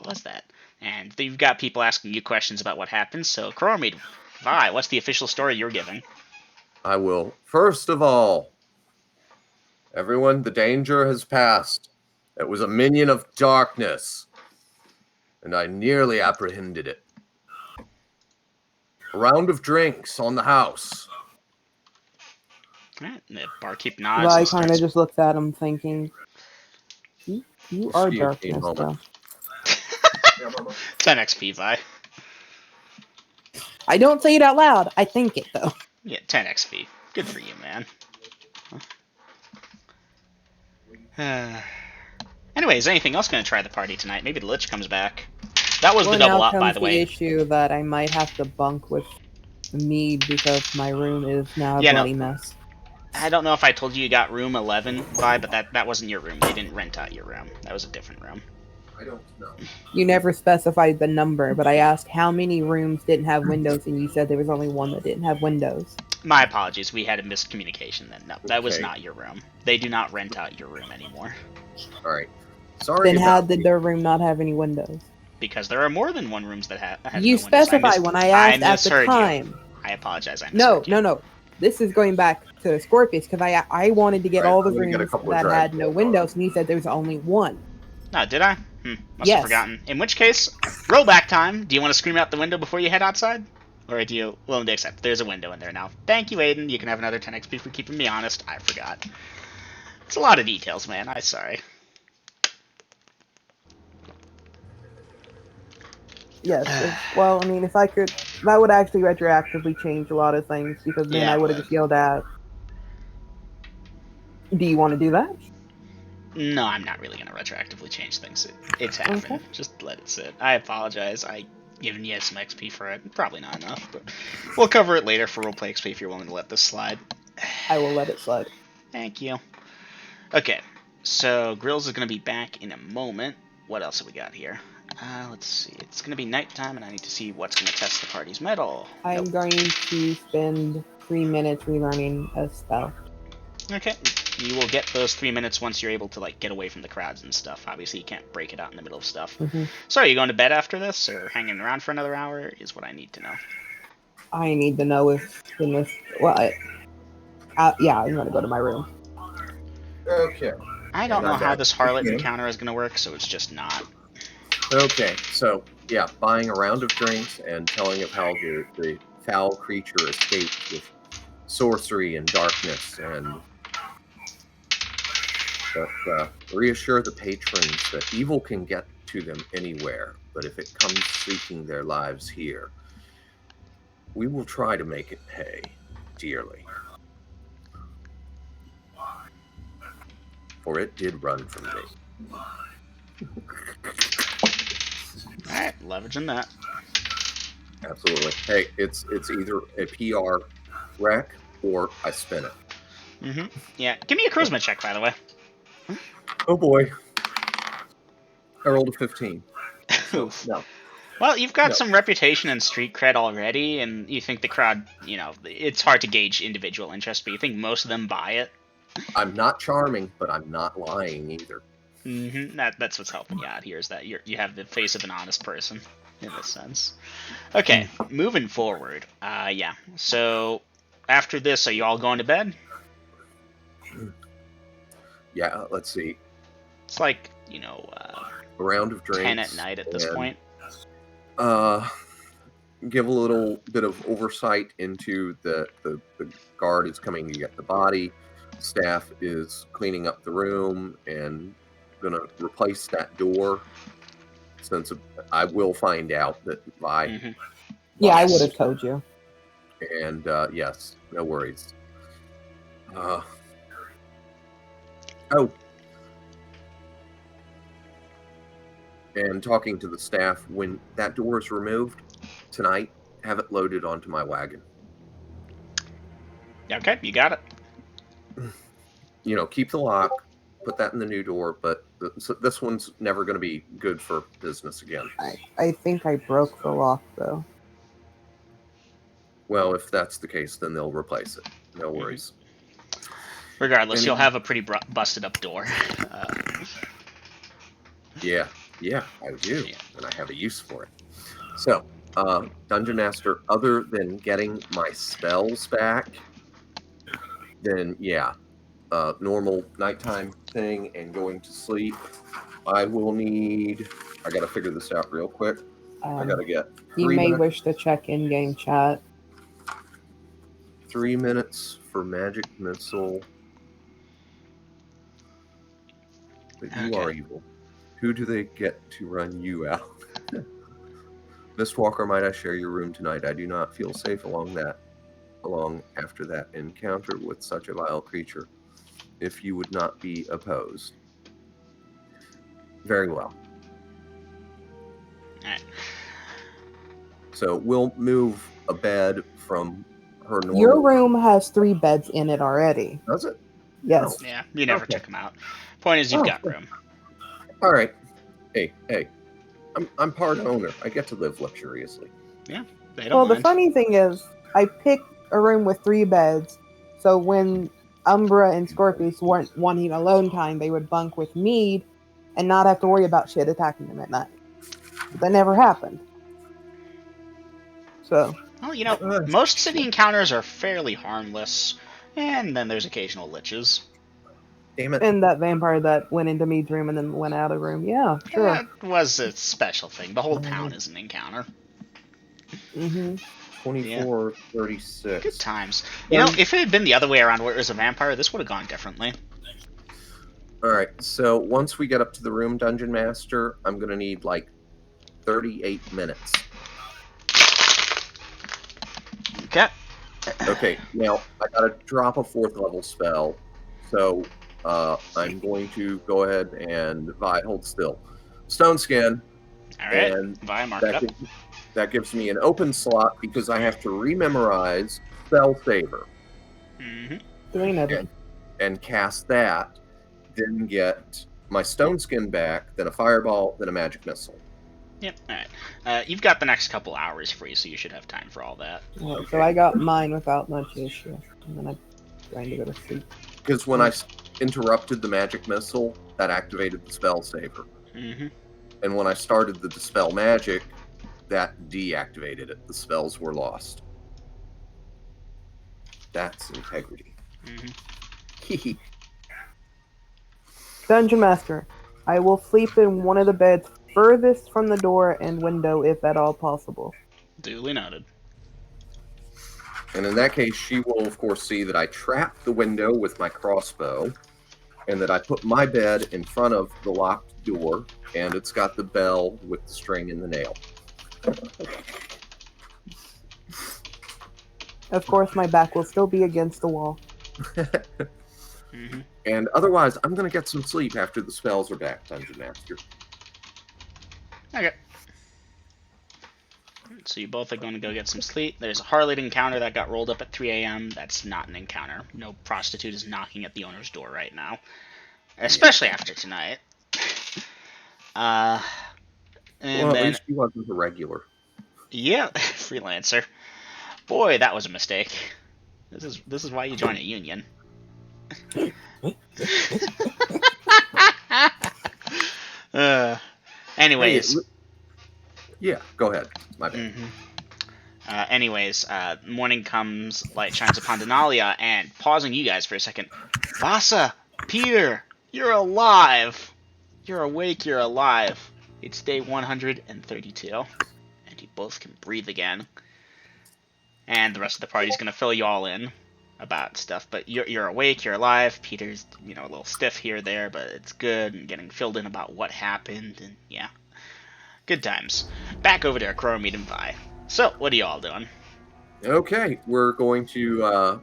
was that? And you've got people asking you questions about what happened. So, Coromid, Vi, what's the official story you're giving? I will. First of all, everyone, the danger has passed. It was a minion of darkness, and I nearly apprehended it. A round of drinks on the house. Alright, the barkeep nods I and kind of starts. just looked at him thinking, you are Excuse me a darkness, moment. though. 10 XP, Vi. I don't say it out loud. I think it, though. Yeah, 10 XP. Good for you, man. Anyways, anything else going to try the party tonight? Maybe the Lich comes back. That was the Well, double now up, by comes the the way. issue that I might have to bunk with me because my room is now a Yeah, no. bloody mess. I don't know if I told you got room 11, Vi, but that wasn't your room. They didn't rent out your room. That was a different room. I don't know. You never specified the number, but I asked how many rooms didn't have windows, and you said there was only one that didn't have windows. My apologies. We had a miscommunication then. No, that was Okay. not your room. They do not rent out your room anymore. All right. Sorry Then how about did their room not have any windows? Because there are more than one rooms that have You no windows. specified when I asked at the misheard you. time. I apologize. I No, misheard you. no. This is going back to Scorpius because I wanted to get Right, all the I'm gonna get a rooms couple of that had drags. no windows, and he said there was only one. No, did I? Must Yes. have forgotten. In which case, rollback time. Do you want to scream out the window before you head outside? Or do you willing to accept? There's a window in there now. Thank you, Aiden. You can have another 10 XP for keeping me honest. I forgot. It's a lot of details, man. I'm sorry. Yes. Well, I mean, if I could, that would actually retroactively change a lot of things because then Yeah, I it would have would. just yelled out. Do you want to do that? No, I'm not really going to retroactively change things. It's happened. Okay. Just let it sit. I apologize. I given you some XP for it. Probably not enough, but we'll cover it later for roleplay XP if you're willing to let this slide. I will let it slide. Thank you. Okay, so Grills is going to be back in a moment. What else have we got here? Let's see. It's going to be nighttime, and I need to see what's going to test the party's mettle. I'm Nope. going to spend 3 minutes relearning a spell. Okay. You will get those 3 minutes once you're able to like get away from the crowds and stuff. Obviously, you can't break it out in the middle of stuff. Mm-hmm. So, are you going to bed after this, or hanging around for another hour? Is what I need to know. I need to know if in this. Well, yeah, I'm going to go to my room. Okay. I don't And I'm know how back. this harlot Okay. encounter is going to work, so it's just not. Okay. So yeah, buying a round of drinks and telling of how the foul creature escaped with sorcery and darkness, and but reassure the patrons that evil can get to them anywhere, but if it comes seeking their lives here, we will try to make it pay dearly. For it did run from me. Alright, leveraging that. Absolutely. Hey, it's either a PR wreck or I spin it. Mm-hmm. Yeah, give me a charisma check, by the way. Oh boy. I rolled a 15. So, Oof. no. Well, you've got No. some reputation and street cred already, and you think the crowd, it's hard to gauge individual interest, but you think most of them buy it. I'm not charming, but I'm not lying either. Mm-hmm. That's what's helping you out here, is that you have the face of an honest person, in this sense. Okay, moving forward. Yeah. So, after this, are you all going to bed? Yeah, let's see. It's like, A round of drinks. 10 at night at this and, point. Give a little bit of oversight into the guard is coming to get the body. Staff is cleaning up the room and gonna replace that door. Since I will find out that by Mm-hmm. Yeah, I would have told you. and yes, no worries. Oh. And talking to the staff, when that door is removed tonight, have it loaded onto my wagon. Okay, you got it. Keep the lock, put that in the new door, but this one's never going to be good for business again. I think I broke the lock, though. Well, if that's the case, then they'll replace it. No worries. Regardless, Any- you'll have a pretty busted up door. Yeah, I do, Yeah. and I have a use for it. So, Dungeon Master, other than getting my spells back, then yeah, normal nighttime thing and going to sleep. I will need. I gotta figure this out real quick. I gotta get You 3 may minutes. wish to check in-game chat. 3 minutes for magic missile. But you Okay. are evil. Who do they get to run you out? Miss Walker, might I share your room tonight? I do not feel safe along after that encounter with such a vile creature. If you would not be opposed. Very well. Alright. So we'll move a bed from her normal. Your room has 3 beds in it already. Does it? Yes. Yeah, you never Okay. took them out. Point is, you've got Oh. room. All right. Hey. I'm part owner. I get to live luxuriously. They don't Well, the mind. funny thing is, I picked a room with 3 beds, so when Umbra and Scorpius weren't wanting alone time, they would bunk with Mead and not have to worry about shit attacking them at night. But that never happened. So, Well, you know, most city encounters are fairly harmless, and then there's occasional liches. Damn it. and that vampire that went into Mead's room and then went out of the room, yeah, sure. That was a special thing. The whole town is an encounter. Mm-hmm. 24, Good 36. times. You know, if it had been the other way around where it was a vampire, this would have gone differently. All right. So once we get up to the room, Dungeon Master, I'm going to need like 38 minutes. Okay. Okay. Now, I got to drop a 4th level spell. So I'm going to go ahead and hold still. Stone Skin. Alright. And Vi, mark it up. that gives me an open slot because I have to rememorize Spell Saver Mm-hmm. Doing it. and cast that, then get my Stone Skin back, then a Fireball, then a Magic Missile. Yep, alright. You've got the next couple hours free, so you should have time for all that. Yeah, so I got mine without much issue, and then I'm trying to go to sleep. Because when I interrupted the Magic Missile, that activated the Spell Saver. Mm-hmm. And when I started the Dispel Magic, that deactivated it. The spells were lost. That's integrity. Mm-hmm. Dungeon Master, I will sleep in one of the beds furthest from the door and window if at all possible. Duly noted. And in that case, she will, of course, see that I trap the window with my crossbow, and that I put my bed in front of the locked door, and it's got the bell with the string and the nail. Of course, my back will still be against the wall. Mm-hmm. And otherwise, I'm going to get some sleep after the spells are back, Dungeon Master. Okay. So you both are going to go get some sleep. There's a harlot encounter that got rolled up at 3 a.m. That's not an encounter. No prostitute is knocking at the owner's door right now. Especially after tonight. And Well, at then... least she wasn't a regular. Yeah, freelancer. Boy, that was a mistake. This is why you join a union. Anyways. Hey, yeah, go ahead. My bad. Anyways, morning comes, light shines upon Denalia, and pausing you guys for a second. Vasa, Peter, you're alive. You're awake, you're alive. It's day 132, and you both can breathe again. And the rest of the party's gonna fill you all in about stuff, but you're awake, you're alive. Peter's, a little stiff here or there, but it's good, and getting filled in about what happened, and yeah. Good times. Back over to Chromite and Vi. So, what are you all doing? Okay, we're going to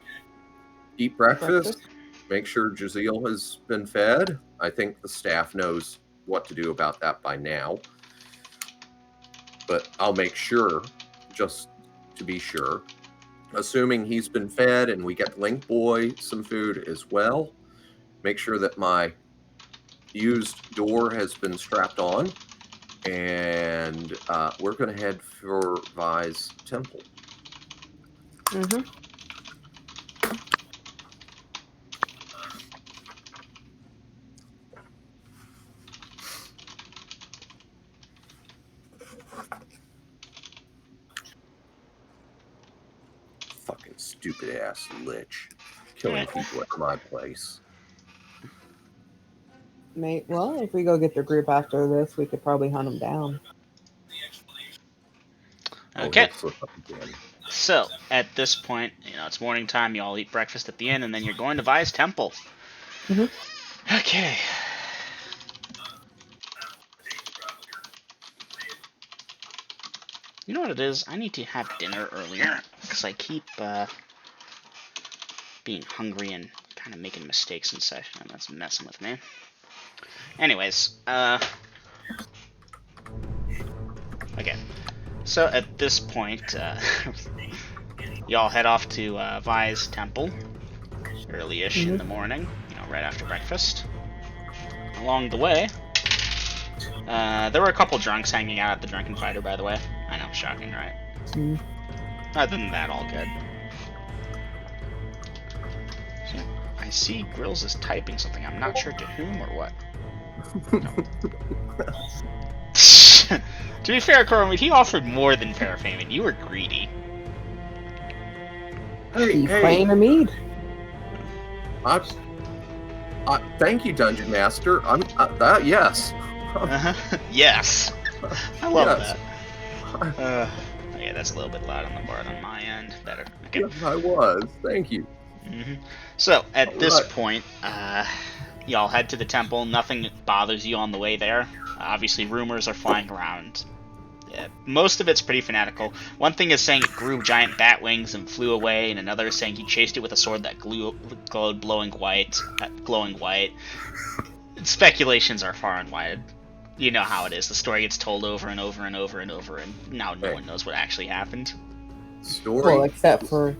eat breakfast, make sure Jaziel has been fed. I think the staff knows what to do about that by now. But I'll make sure, just to be sure. Assuming he's been fed and we get Link Boy some food as well, make sure that my used door has been strapped on. And we're going to head for Vi's temple. stupid ass Lich. Killing people at my place. Mate, well, if we go get the group after this, we could probably hunt them down. Oh, Okay. he'll slip up again. So, at this point, it's morning time, you all eat breakfast at the inn, and then you're going to Vi's temple. Mhm. Okay. You know what it is? I need to have dinner earlier, because I keep being hungry and kind of making mistakes in session, and that's messing with me. Anyways, okay. So, at this point, y'all head off to Vi's temple, early-ish in the morning, right after breakfast. Along the way, there were a couple drunks hanging out at the Drunken Fighter, by the way. I know, shocking, right? Mm. Other than that, all good. So, I see Grills is typing something. I'm not sure to whom or what. To be fair, Corwin, he offered more than fair payment. You were greedy. He's playing a mead. Thank you, Dungeon Master. Yes. Yes. I love Yes. that. Yeah, that's a little bit loud on the board on my end. Better. Okay. Yes, I was. Thank you. So, at this Alright. point, y'all head to the temple. Nothing bothers you on the way there. Obviously, rumors are flying around. Yeah, most of it's pretty fanatical. One thing is saying it grew giant bat wings and flew away, and another is saying he chased it with a sword that glowed glowing white. Speculations are far and wide. You know how it is. The story gets told over and over and over and over, and now no one knows what actually happened. Story. Well, except for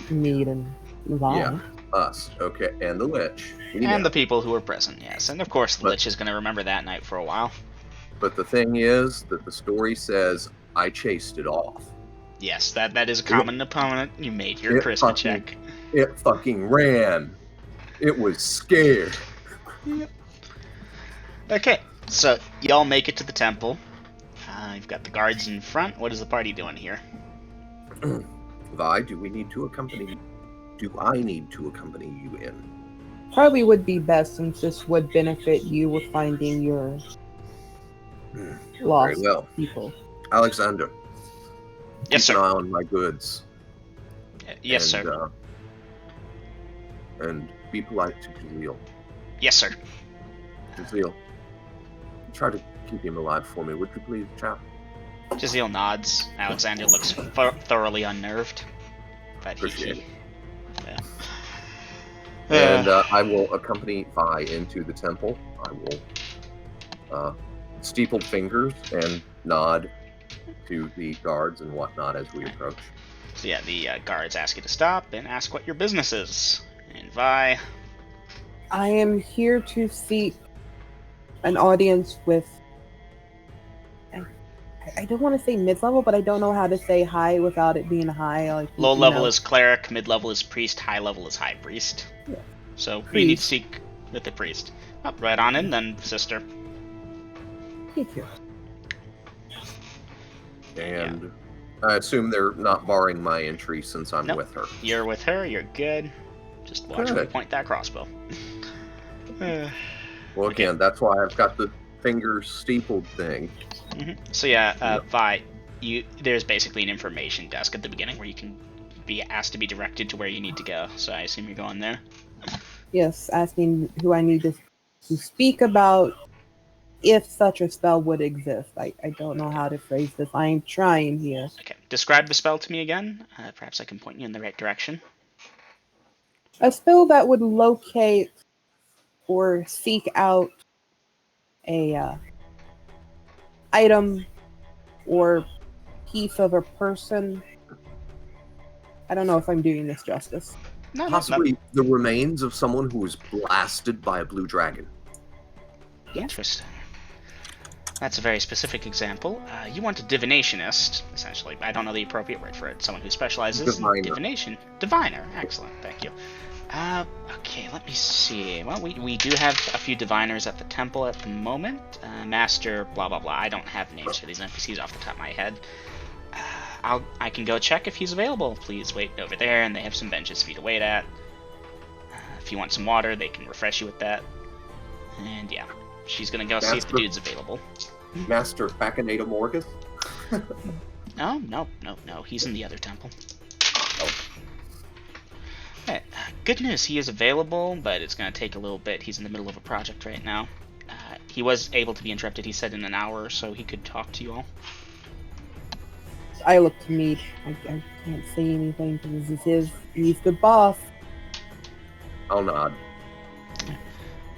mead and Vi. Yeah, us. Okay, and the Lich. And the people who were present, yes. And of course, the Lich is going to remember that night for a while. But the thing is that the story says I chased it off. Yes, that is a common opponent. You made your It charisma fucking- check. It fucking ran. It was scared. Okay, so y'all make it to the temple. You've got the guards in front. What is the party doing here? Vi, do I need to accompany you in? Probably would be best since this would benefit you with finding your Very lost well. people. Alexander. Yes, keep sir. an eye on my goods. Yes, sir. And be polite to Jaleel. Yes, sir. Jaleel, try to keep him alive for me, would you please, chap? Jazeel nods. Alexander looks thoroughly unnerved. But Appreciate it. Yeah. And I will accompany Vi into the temple. I will steepled fingers and nod to the guards and whatnot as we approach. So yeah, the guards ask you to stop and ask what your business is. And Vi, I am here to seek an audience with. I don't want to say mid-level, but I don't know how to say high without it being high. Like low level is cleric, mid level is priest, high level is high priest. Yeah. So we need to seek with the priest. Oh, right on in then, sister. Thank you. And I assume they're not barring my entry since I'm Nope. with her. You're with her, you're good. Just watch me Good. point that crossbow. Well, again, that's why I've got the fingers steepled thing. So yeah, Vi, there's basically an information desk at the beginning where you can be asked to be directed to where you need to go. So I assume you're going there. Yes, asking who I need to speak about if such a spell would exist. I don't know how to phrase this. I am trying here. Okay, describe the spell to me again. Perhaps I can point you in the right direction. A spell that would locate or seek out a item or piece of a person. I don't know if I'm doing this justice. No, Possibly the remains of someone who was blasted by a blue dragon. Interesting. That's a very specific example. You want a divinationist, essentially. I don't know the appropriate word for it. Someone who specializes Diviner. in divination. Diviner. Excellent. Thank you. Okay, let me see. Well, we do have a few diviners at the temple at the moment. Master blah blah blah. I don't have names for these NPCs off the top of my head. I can go check if he's available. Please wait over there, and they have some benches for you to wait at. If you want some water, they can refresh you with that. And yeah, she's gonna go see if the dude's available. Master Bacchanator Morgus? No, he's in the other temple. Hey, good news, he is available, but it's gonna take a little bit. He's in the middle of a project right now. He was able to be interrupted, he said in an hour or so he could talk to you all. I look to Mead. I can't say anything because he's the boss. I'll nod.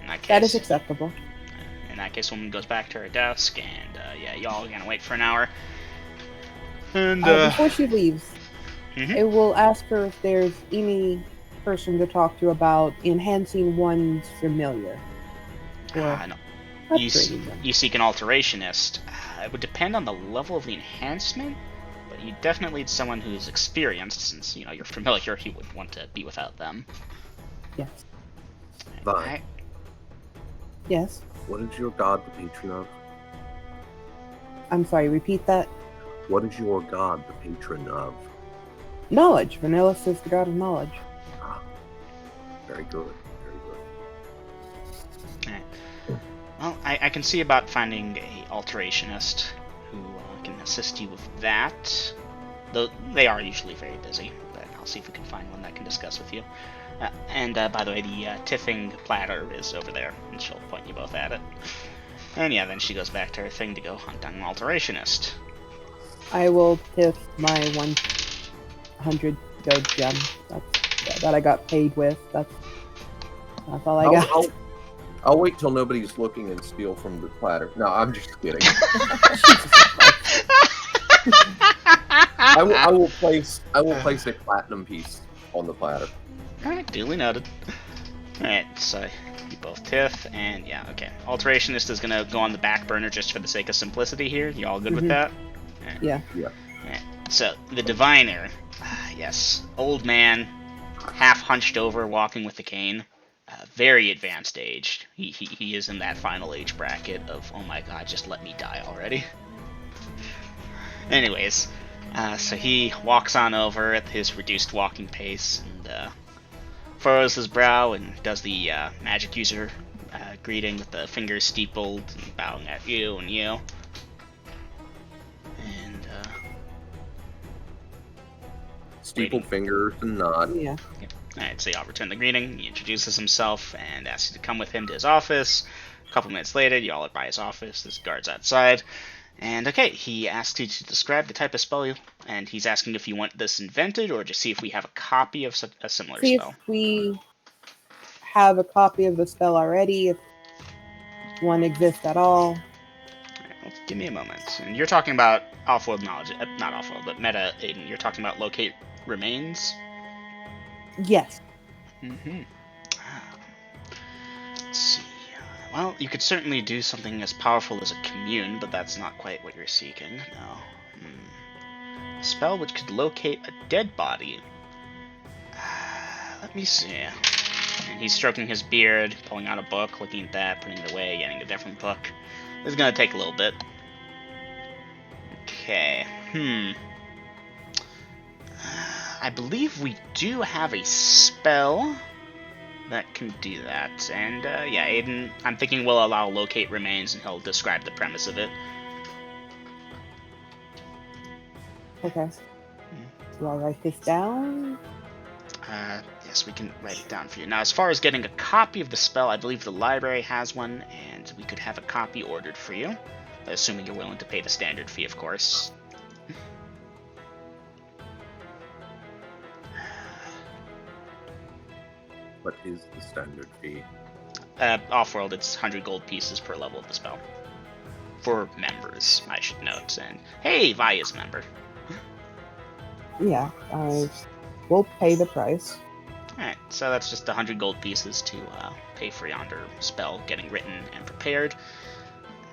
In that case, That is acceptable. In that case, woman goes back to her desk, and yeah, y'all are gonna wait for an hour. And Before she leaves, Mhm. I will ask her if there's any person to talk to about enhancing one's familiar. Or no. upgrading them. You seek an alterationist. It would depend on the level of the enhancement, but you definitely need someone who's experienced, since you're familiar. You would want to be without them. Yes. Vi, Yes. what is your god the patron of? I'm sorry, repeat that. What is your god the patron of? Knowledge. Vanillus is the god of knowledge. Ah, very good. Very good. Alright. Well, I can see about finding a alterationist who can assist you with that. Though they are usually very busy, but I'll see if we can find one that can discuss with you. And by the way, the tiffing platter is over there, and she'll point you both at it. And yeah, then she goes back to her thing to go hunt down an alterationist. I will tip my 100 gold gem that I got paid with. That's all I got. I'll wait till nobody's looking and steal from the platter. No, I'm just kidding. I will place a platinum piece on the platter. Alright, duly noted. Alright, so you both tiff, and yeah, okay. Alterationist is gonna go on the back burner just for the sake of simplicity here. You all good with that? Alright. Yeah. Alright, so the diviner, yes, old man, half hunched over, walking with a cane, very advanced age. He is in that final age bracket of, oh my god, just let me die already. Anyways, so he walks on over at his reduced walking pace and furrows his brow and does the magic user greeting with the fingers steepled and bowing at you and you. And Steepled fingers and nod. Yeah. Alright, so y'all return the greeting. He introduces himself and asks you to come with him to his office. A couple minutes later, y'all are by his office. There's guards outside. And okay, he asks you to describe the type of spell and he's asking if you want this invented or just see if we have a copy of a similar See spell. if we have a copy of the spell already, if one exists at all. Alright, well, give me a moment. And you're talking about off-world knowledge, not off-world, but meta Aiden. You're talking about locate remains? Yes. Mm-hmm. Let's see. Well, you could certainly do something as powerful as a commune, but that's not quite what you're seeking. No. A spell which could locate a dead body. Let me see. And he's stroking his beard, pulling out a book, looking at that, putting it away, getting a different book. This is gonna take a little bit. Okay. I believe we do have a spell that can do that. And yeah, Aiden, I'm thinking we'll allow locate remains and he'll describe the premise of it. Okay. Do I write this down? Yes, we can write it down for you. Now, as far as getting a copy of the spell, I believe the library has one, and we could have a copy ordered for you. Assuming you're willing to pay the standard fee, of course. What is the standard fee? Off-world, it's 100 gold pieces per level of the spell. For members, I should note. And hey, Vi is a member. Yeah, I will pay the price. Alright, so that's just 100 gold pieces to pay for yonder spell getting written and prepared.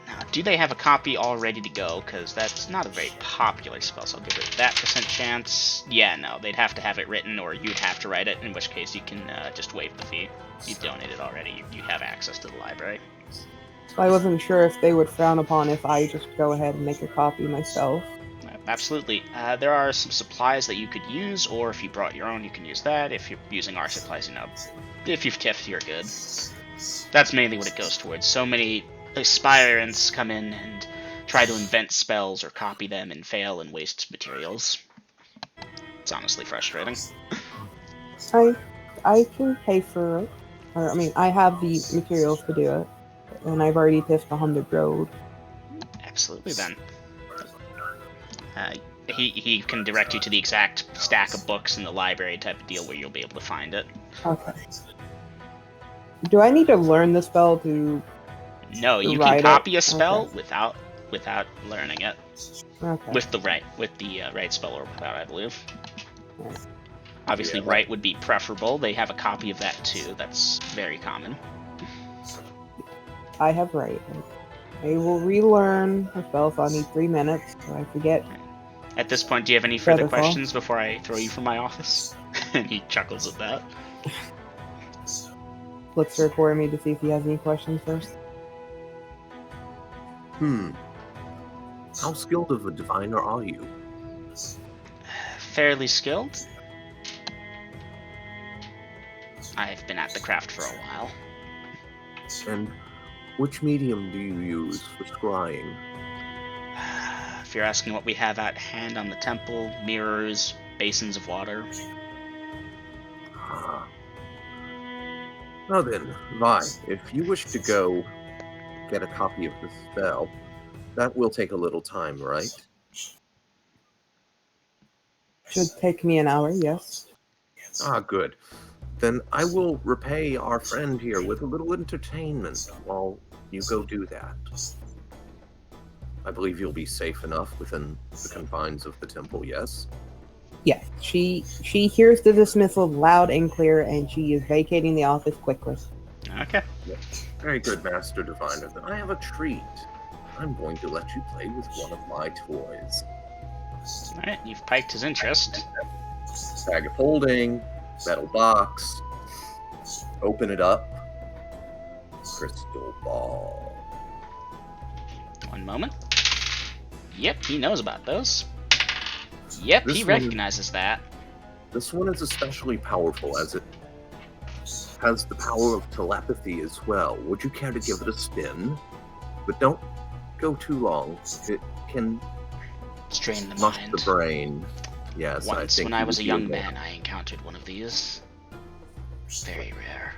Now, do they have a copy all ready to go? Because that's not a very popular spell, so I'll give it that % chance. Yeah, no, they'd have to have it written, or you'd have to write it, in which case you can just waive the fee. You've donated already, you have access to the library. So I wasn't sure if they would frown upon if I just go ahead and make a copy myself. absolutely. There are some supplies that you could use, or if you brought your own, you can use that. If you're using our supplies, if you've tiffed, you're good. That's mainly what it goes towards. So many aspirants come in and try to invent spells or copy them and fail and waste materials. It's honestly frustrating. I can pay for it. Or, I mean, I have the materials to do it. And I've already tiffed 100 gold. Absolutely, then. He can direct you to the exact stack of books in the library type of deal where you'll be able to find it. Okay. Do I need to learn the spell to... No, you write can it? copy a spell Okay. without learning it. Okay. With the right spell or without, I believe. Right. Obviously, Yeah, right would be preferable. They have a copy of that too. That's very common. I have right. I will relearn the spell, so I need 3 minutes, so I forget. At this point, do you have any further Wonderful. questions before I throw you from my office? And he chuckles at that. Looks toward me to see if he has any questions first. How skilled of a diviner are you? Fairly skilled. I've been at the craft for a while. And which medium do you use for scrying? If you're asking what we have at hand on the temple, mirrors, basins of water. Ah. Now then, Vi, if you wish to go get a copy of the spell, that will take a little time, right? Should take me an hour, yes. Ah, good. Then I will repay our friend here with a little entertainment while you go do that. I believe you'll be safe enough within the confines of the temple, yes? Yes, she hears the dismissal loud and clear, and she is vacating the office quickly. Okay. Very good, Master Diviner. Then I have a treat. I'm going to let you play with one of my toys. Alright, you've piked his interest. Bag of holding, metal box. Open it up. Crystal ball. One moment. Yep, he knows about those. Yep, This he one- recognizes that. This one is especially powerful as it has the power of telepathy as well. Would you care to give it a spin? But don't go too long. It can Strain the mush mind. the brain. Yes, I Once, think when you I was would a be young able- man, I encountered one of these. Very rare.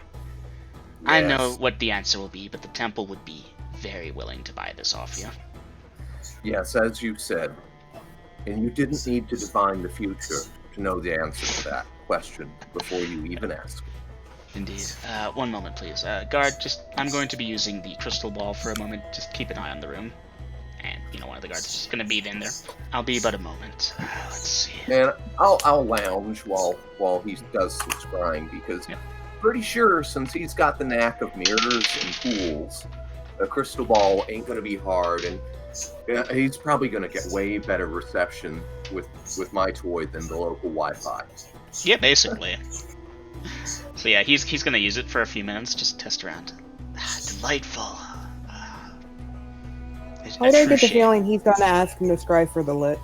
I know Yes. what the answer will be, but the temple would be very willing to buy this off you. Yes, as you said. And you didn't need to divine the future to know the answer to that question before you even ask. Indeed. One moment, please. Guard, I'm going to be using the crystal ball for a moment. Just keep an eye on the room. And, one of the guards is just going to be in there. I'll be but a moment. Let's see. And I'll lounge while he does some scrying because Yep. pretty sure since he's got the knack of mirrors and pools, a crystal ball ain't gonna be hard, and he's probably gonna get way better reception with my toy than the local Wi-Fi. Yeah, basically. So yeah, he's going to use it for a few minutes, just test around. Delightful. I don't get the feeling he's gonna ask him to scry for the Lich.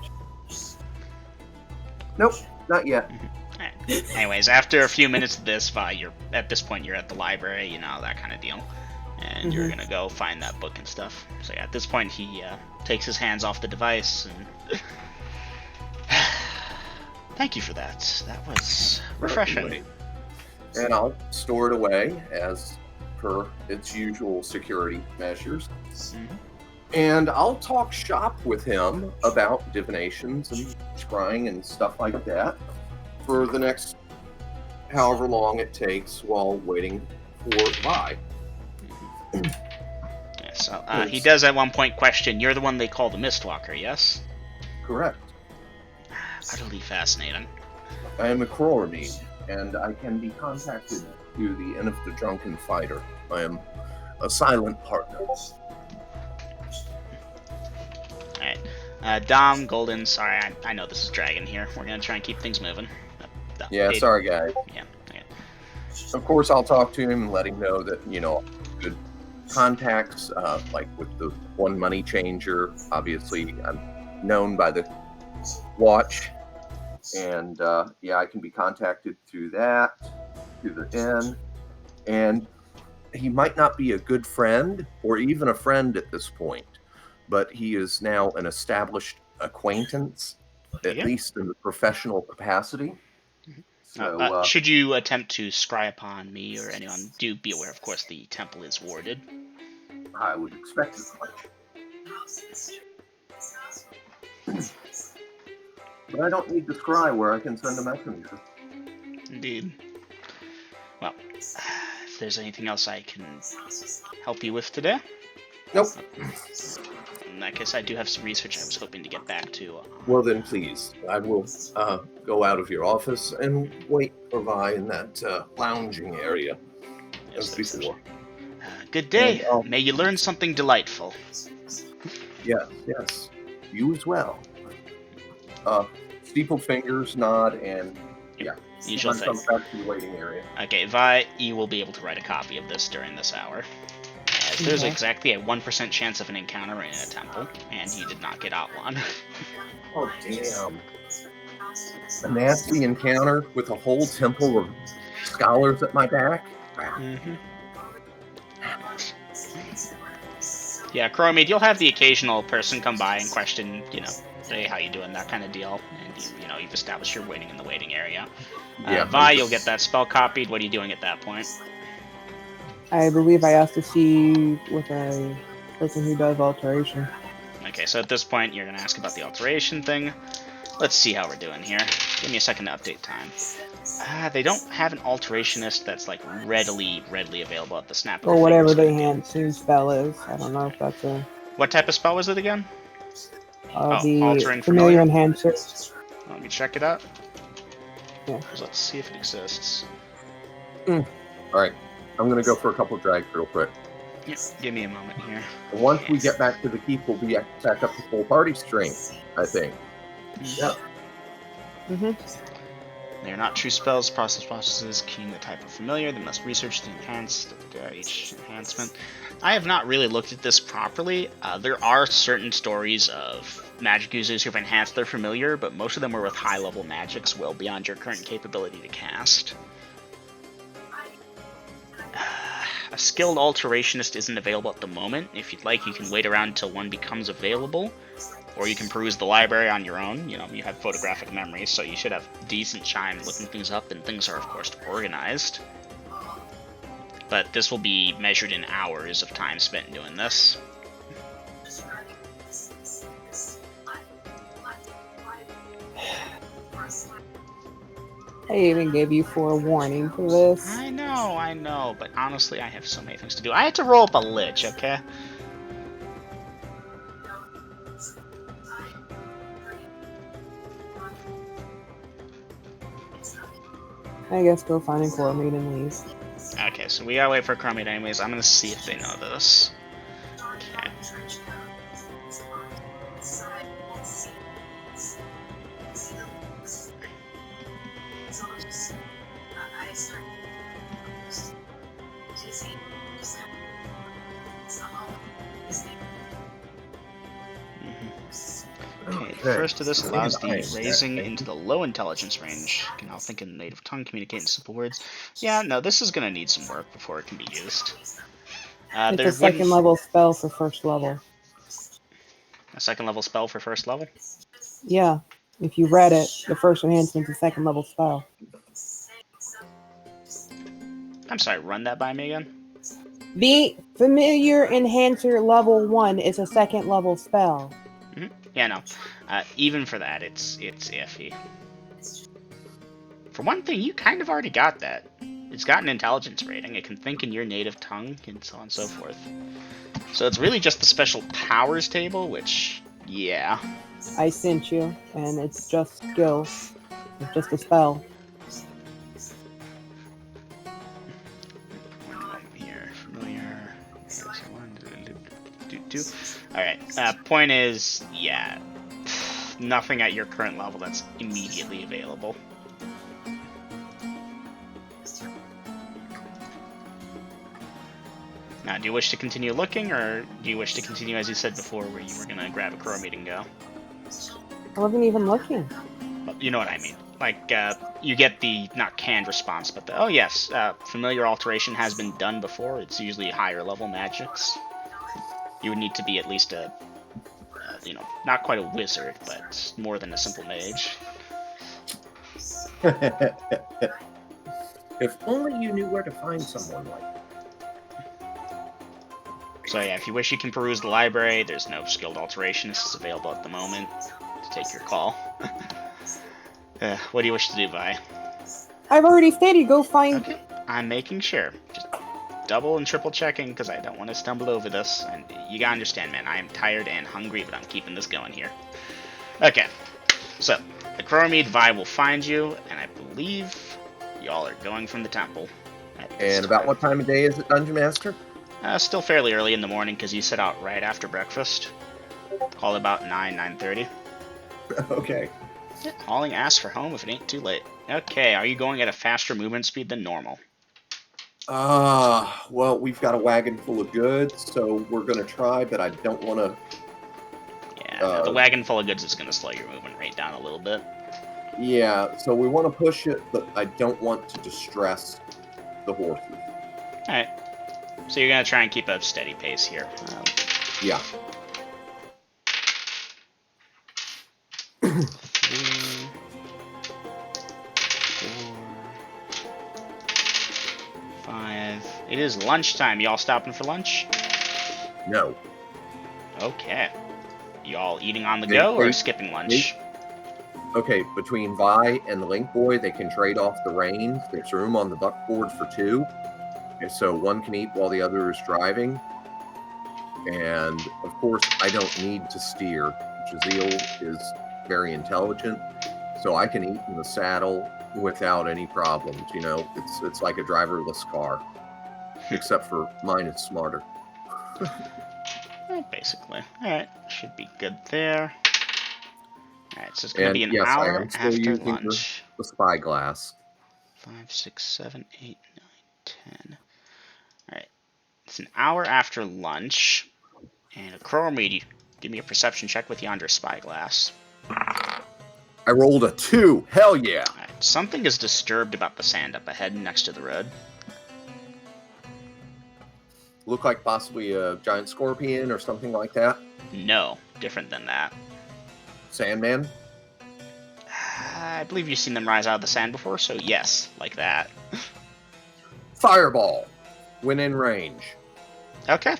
Nope, not yet. Alright. Anyways, after a few minutes of this, you're at the library, that kind of deal, and you're gonna go find that book and stuff. So yeah, at this point, he takes his hands off the device, and thank you for that. That was refreshing. And I'll store it away as per its usual security measures. Mhm. And I'll talk shop with him about divinations and scrying and stuff like that for the next however long it takes while waiting for Vi. Yeah, so he does at one point question, "You're the one they call the Mistwalker, yes?" Correct. Utterly fascinating. I am a Crorney, and I can be contacted through the Inn of the Drunken Fighter. I am a silent partner. Alright. Dom, Golden, sorry, I know this is dragging here. We're gonna try and keep things moving. Yeah, sorry guys. Yeah, okay. Of course, I'll talk to him and let him know that, good contacts, like with the one money changer. Obviously, I'm known by the watch. And yeah, I can be contacted through that, through the inn. And he might not be a good friend or even a friend at this point, but he is now an established acquaintance, at Yeah. least in the professional capacity. So Should you attempt to scry upon me or anyone, do be aware, of course, the temple is warded. I would expect as much. But I don't need to scry where I can send a messenger. Indeed. Well, if there's anything else I can help you with today, Nope. in that case, I do have some research I was hoping to get back to. Well then, please, I will go out of your office and wait for Vi in that lounging area as Yes, before. Good day. And, May you learn something delightful. Yes. You as well. Steepled fingers, nod, and yeah. Usual I'm thing. back to the waiting area. Okay, Vi, you will be able to write a copy of this during this hour. As there's exactly a 1% chance of an encounter in a temple, and you did not get out one. Oh, damn. A nasty encounter with a whole temple of scholars at my back? Mm-hmm. Yeah, Chromid, you'll have the occasional person come by and question, hey, how you doing, that kind of deal. And, you've established you're waiting in the waiting area. Vi, you'll get that spell copied. What are you doing at that point? I believe I asked to see with a person who does alteration. Okay, so at this point, you're going to ask about the alteration thing. Let's see how we're doing here. Give me a second to update time. They don't have an alterationist that's, like, readily available at the snap of Or their whatever fingers. the enhancing spell is. I don't know if that's a... What type of spell was it again? the altering familiar enhancer. Let me check it out. Yeah. Let's see if it exists. Alright, I'm going to go for a couple of drags real quick. Yeah, give me a moment here. And once we get back to the keep, we'll be back up to full party strength, I think. Yep. They are not true spells. Processes keying the type of familiar. They must research the enhanced each enhancement. I have not really looked at this properly. There are certain stories of magic users who've enhanced their familiar, but most of them were with high-level magics well beyond your current capability to cast. A skilled alterationist isn't available at the moment. If you'd like, you can wait around until one becomes available, or you can peruse the library on your own. You have photographic memory, so you should have decent chime looking things up, and things are, of course, organized. But this will be measured in hours of time spent doing this. I even gave you forewarning for this. I know, but honestly, I have so many things to do. I had to roll up a Lich, okay? I guess go find a core meet and leave. Okay, so we gotta wait for Chromite anyways. I'm gonna see if they know this. Okay. Okay, the first of this allows the raising into the low intelligence range. You can now think in native tongue, communicate in simple words. Yeah, no, this is gonna need some work before it can be used. It's a second level spell for first level. A second level spell for first level? Yeah, if you read it, the first enhancement's a second level spell. I'm sorry, run that by me again? The familiar enhancer level 1 is a second level spell. Yeah, no. Even for that, it's iffy. For one thing, you kind of already got that. It's got an intelligence rating. It can think in your native tongue, and so on and so forth. So it's really just the special powers table, which, yeah. I sent you, and it's just skill. It's just a spell. Familiar. Alright, point is, yeah, nothing at your current level that's immediately available. Now, do you wish to continue looking, or do you wish to continue as you said before, where you were going to grab a crow meet and go? I wasn't even looking. You know what I mean. Like, you get the, not canned response, but the, oh yes, familiar alteration has been done before. It's usually higher level magics. You would need to be at least a, you know, not quite a wizard, but more than a simple mage. If only you knew where to find someone like that. So yeah, if you wish, you can peruse the library. There's no skilled alterationist available at the moment to take your call. What do you wish to do, Vi? I've already stated go find. Okay, I'm making sure. Just double and triple checking because I don't want to stumble over this. And you gotta understand, man, I am tired and hungry, but I'm keeping this going here. Okay, so the Crowmead Vi will find you, and I believe y'all are going from the temple. And about what time of day is it, Dungeon Master? Still fairly early in the morning because you set out right after breakfast. Call about 9:30. Okay. Yeah, hauling ass for home if it ain't too late. Okay, are you going at a faster movement speed than normal? Well, we've got a wagon full of goods, so we're gonna try, but I don't want to. Yeah, no, the wagon full of goods is going to slow your movement rate down a little bit. Yeah, so we want to push it, but I don't want to distress the horses. Alright, so you're going to try and keep a steady pace here. Yeah. 3, 4, 5. It is lunchtime. Y'all stopping for lunch? No. Okay. Y'all eating on the go or skipping lunch? Okay, between Vi and the Link Boy, they can trade off the reins. There's room on the buckboard for 2. Okay, so one can eat while the other is driving. And, of course, I don't need to steer. Jazeel is very intelligent, so I can eat in the saddle without any problems, you know? It's like a driverless car. Except for mine is smarter. Basically. Alright, should be good there. Alright, so it's going to be an hour after lunch. The spyglass. 5, 6, 7, 8, 9, 10. Alright, it's an hour after lunch. And a Crowmead, give me a perception check with yonder spyglass. I rolled a 2. Hell yeah! Alright, something is disturbed about the sand up ahead next to the road. Look like possibly a giant scorpion or something like that? No, different than that. Sandman? I believe you've seen them rise out of the sand before, so yes, like that. Fireball! When in range. Okay.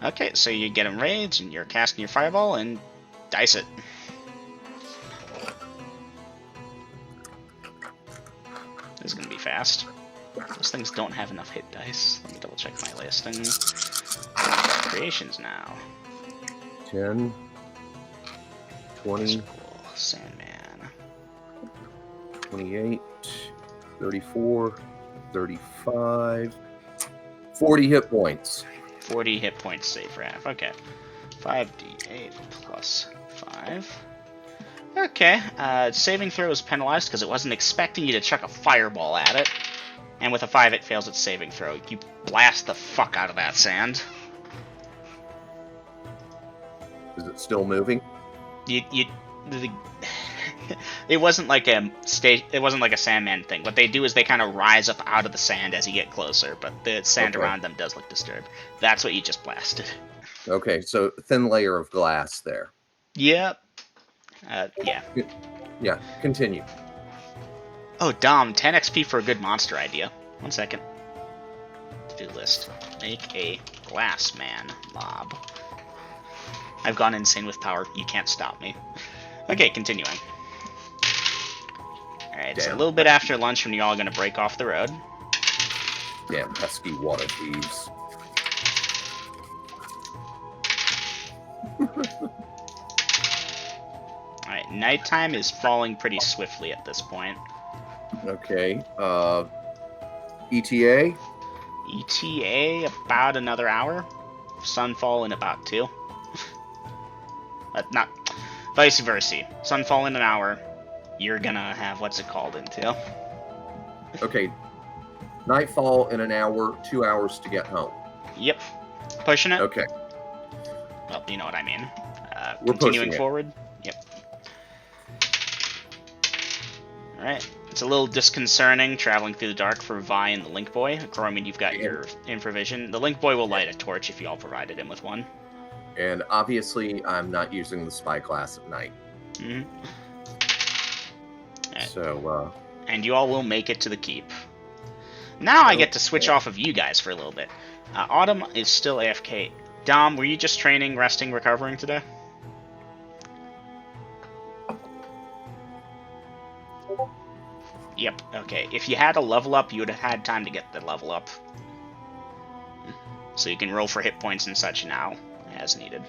Okay, so you get him rage, and you're casting your fireball, and dice it. This is going to be fast. Those things don't have enough hit dice. Let me double check my listing. Creations now. 10, 20, That's cool. Sandman. 28, 34, 35, 40 hit points. 40 hit points save for half. Okay. 5d8 plus 5. Okay. Saving throw is penalized because it wasn't expecting you to chuck a fireball at it. And with a 5, it fails its saving throw. You blast the fuck out of that sand. Is it still moving? It wasn't like a It wasn't like a Sandman thing. What they do is they kind of rise up out of the sand as you get closer, but the sand around them does look disturbed. That's what you just blasted. Okay, so thin layer of glass there. Yep. Yeah. Yeah, continue. Oh, Dom, 10 XP for a good monster idea. 1 second. To-do list. Make a glass man mob. I've gone insane with power. You can't stop me. Okay, continuing. Alright, it's a little bit after lunch when you're all going to break off the road. Damn pesky water thieves. Alright, nighttime is falling pretty swiftly at this point. Okay, ETA? ETA, about another hour. Sunfall in about 2. Not vice versa. Sunfall in an hour. You're gonna have what's it called into. Okay, nightfall in an hour, 2 hours to get home. Yep. Pushing it? Okay. Well, you know what I mean. We're Continuing pushing it. forward? Yep. Alright. It's a little disconcerting traveling through the dark for Vi and the Link Boy. Coromid, you've got your infravision. The Link Boy will light a torch if you all provided him with one. And obviously, I'm not using the spyglass at night. Mm-hmm. So, and you all will make it to the keep. Now I get to switch off of you guys for a little bit. Autumn is still AFK. Dom, were you just training, resting, recovering today? Yep, okay. If you had a level up, you would have had time to get the level up. So you can roll for hit points and such now, as needed.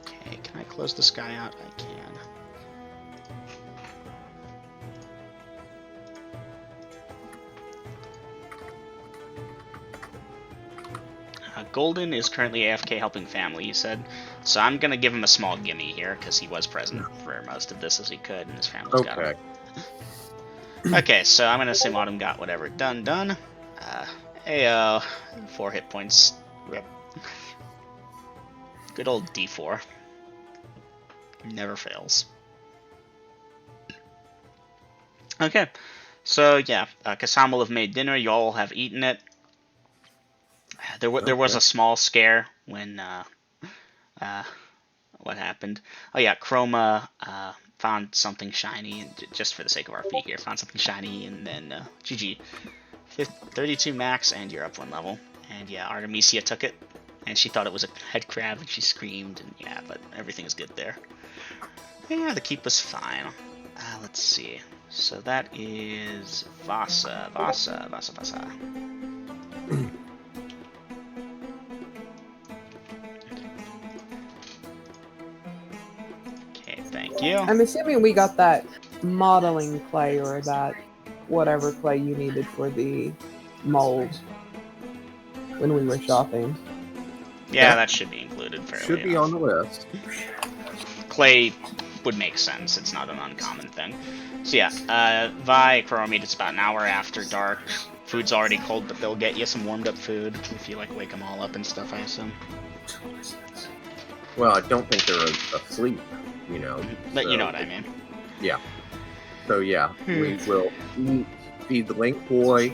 Okay, can I close this guy out? I can. Golden is currently AFK helping family, he said. So I'm going to give him a small gimme here, because he was present for most of this as he could, and his family's got him. Okay, so I'm going to assume Autumn got whatever done. Ayo, 4 hit points. Rip. Good old D4. Never fails. Okay, so yeah, Kassam will have made dinner, you all have eaten it. There was a small scare when, what happened? Oh yeah, Chroma, found something shiny, and just for the sake of RP here, found something shiny, and then, GG. 32 max, and you're up 1 level. And yeah, Artemisia took it, and she thought it was a head crab, and she screamed, and yeah, but everything is good there. Yeah, the keep was fine. Let's see. So that is Vasa. Thank you. I'm assuming we got that modeling clay or that whatever clay you needed for the mold when we were shopping. Yeah, that should be included fairly should be enough. on the list. Clay would make sense. It's not an uncommon thing. So yeah, Vi, Coromid, it's about an hour after dark. Food's already cold, but they'll get you some warmed up food if you like wake them all up and stuff, I assume. Well, I don't think they're asleep, you know. But so, you know what I mean. Yeah. So yeah, we will feed the Link Boy,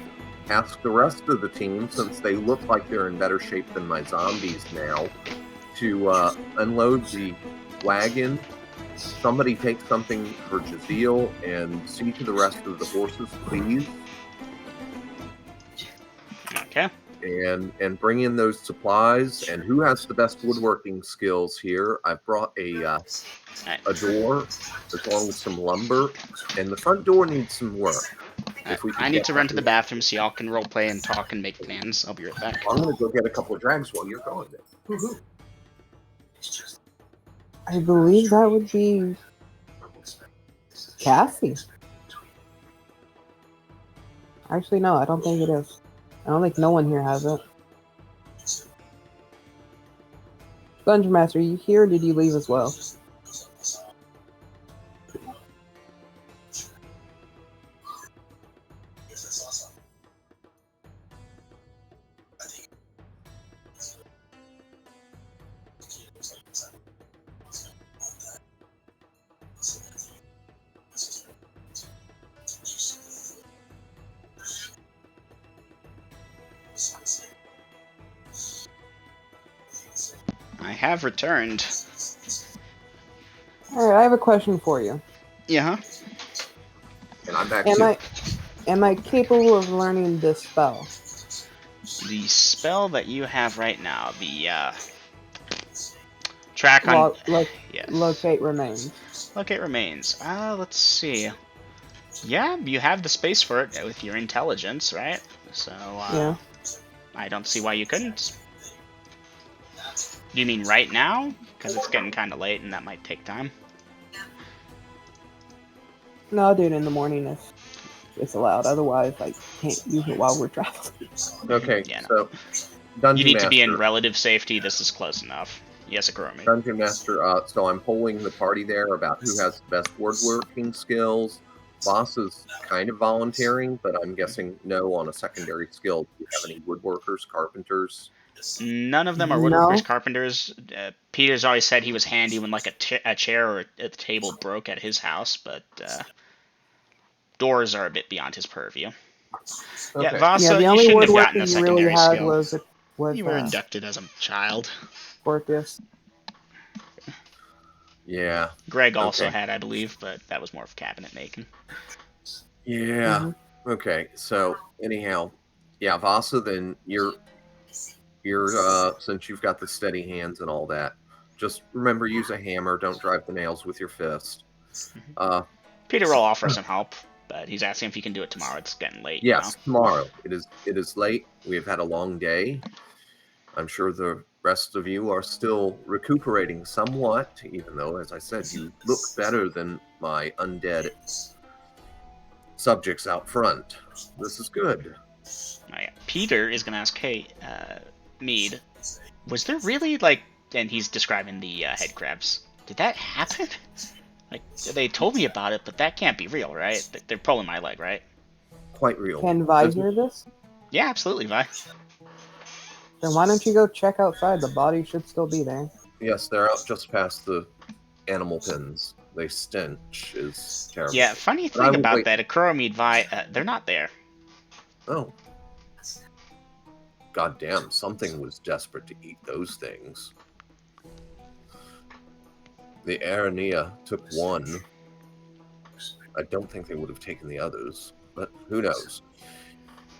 ask the rest of the team, since they look like they're in better shape than my zombies now, to unload the wagon. Somebody take something for Jazeel and see to the rest of the horses, please. Okay. And bring in those supplies. And who has the best woodworking skills here? I've brought a door, as long as some lumber, and the front door needs some work. I need to run to the bathroom so y'all can roleplay and talk and make plans. I'll be right back. I'm going to go get a couple of drags while you're gone. Woohoo! I believe that would be Cassie. Actually, no, I don't think it is. I don't think no one here has it. Dungeon Master, are you here or did you leave as well? I have returned. Alright, I have a question for you. Yeah. And I'm back too. Am I capable of learning this spell? The spell that you have right now, the track on yes. Locate remains. Locate remains. Let's see. Yeah, you have the space for it with your intelligence, right? So yeah. I don't see why you couldn't. Do you mean right now? Because it's getting kind of late and that might take time. No, I'll do it in the morning if it's allowed. Otherwise, I can't use it while we're traveling. Okay, yeah, no. So Dungeon you need Master. To be in relative safety. This is close enough. Yes, Akurami. Dungeon Master, so I'm polling the party there about who has the best woodworking skills. Boss is kind of volunteering, but I'm guessing no on a secondary skill. Do you have any woodworkers, carpenters? None of them are No. woodworkers, carpenters. Peter's always said he was handy when like a chair or a table broke at his house, but doors are a bit beyond his purview. Okay. Yeah, Vasa, Yeah, the you only shouldn't have woodworker gotten a you really secondary had skill. was You were inducted as a child. Orcus. Yeah. Greg also Okay. had, I believe, but that was more of cabinet making. Yeah. Mhm. Okay. So anyhow, yeah, Vasa, then you're since you've got the steady hands and all that, just remember use a hammer. Don't drive the nails with your fist. Peter will offer some help, but he's asking if he can do it tomorrow. It's getting late. Yes, tomorrow. It is late. We have had a long day. I'm sure the rest of you are still recuperating somewhat, even though, as I said, you look better than my undead subjects out front. This is good. Oh, yeah. Peter is going to ask, hey, Mead, was there really, like, and he's describing the head crabs. Did that happen? Like, they told me about it, but that can't be real, right? They're pulling my leg, right? Quite real. Can Vi This- hear this? Yeah, absolutely, Vi. Then why don't you go check outside? The body should still be there. Yes, they're out just past the animal pens. They stench is terrible. Yeah, funny But I thing will about wait. that, Akuro Mead, Vi, they're not there. Oh. God damn, something was desperate to eat those things. The Aranea took one. I don't think they would have taken the others, but who knows?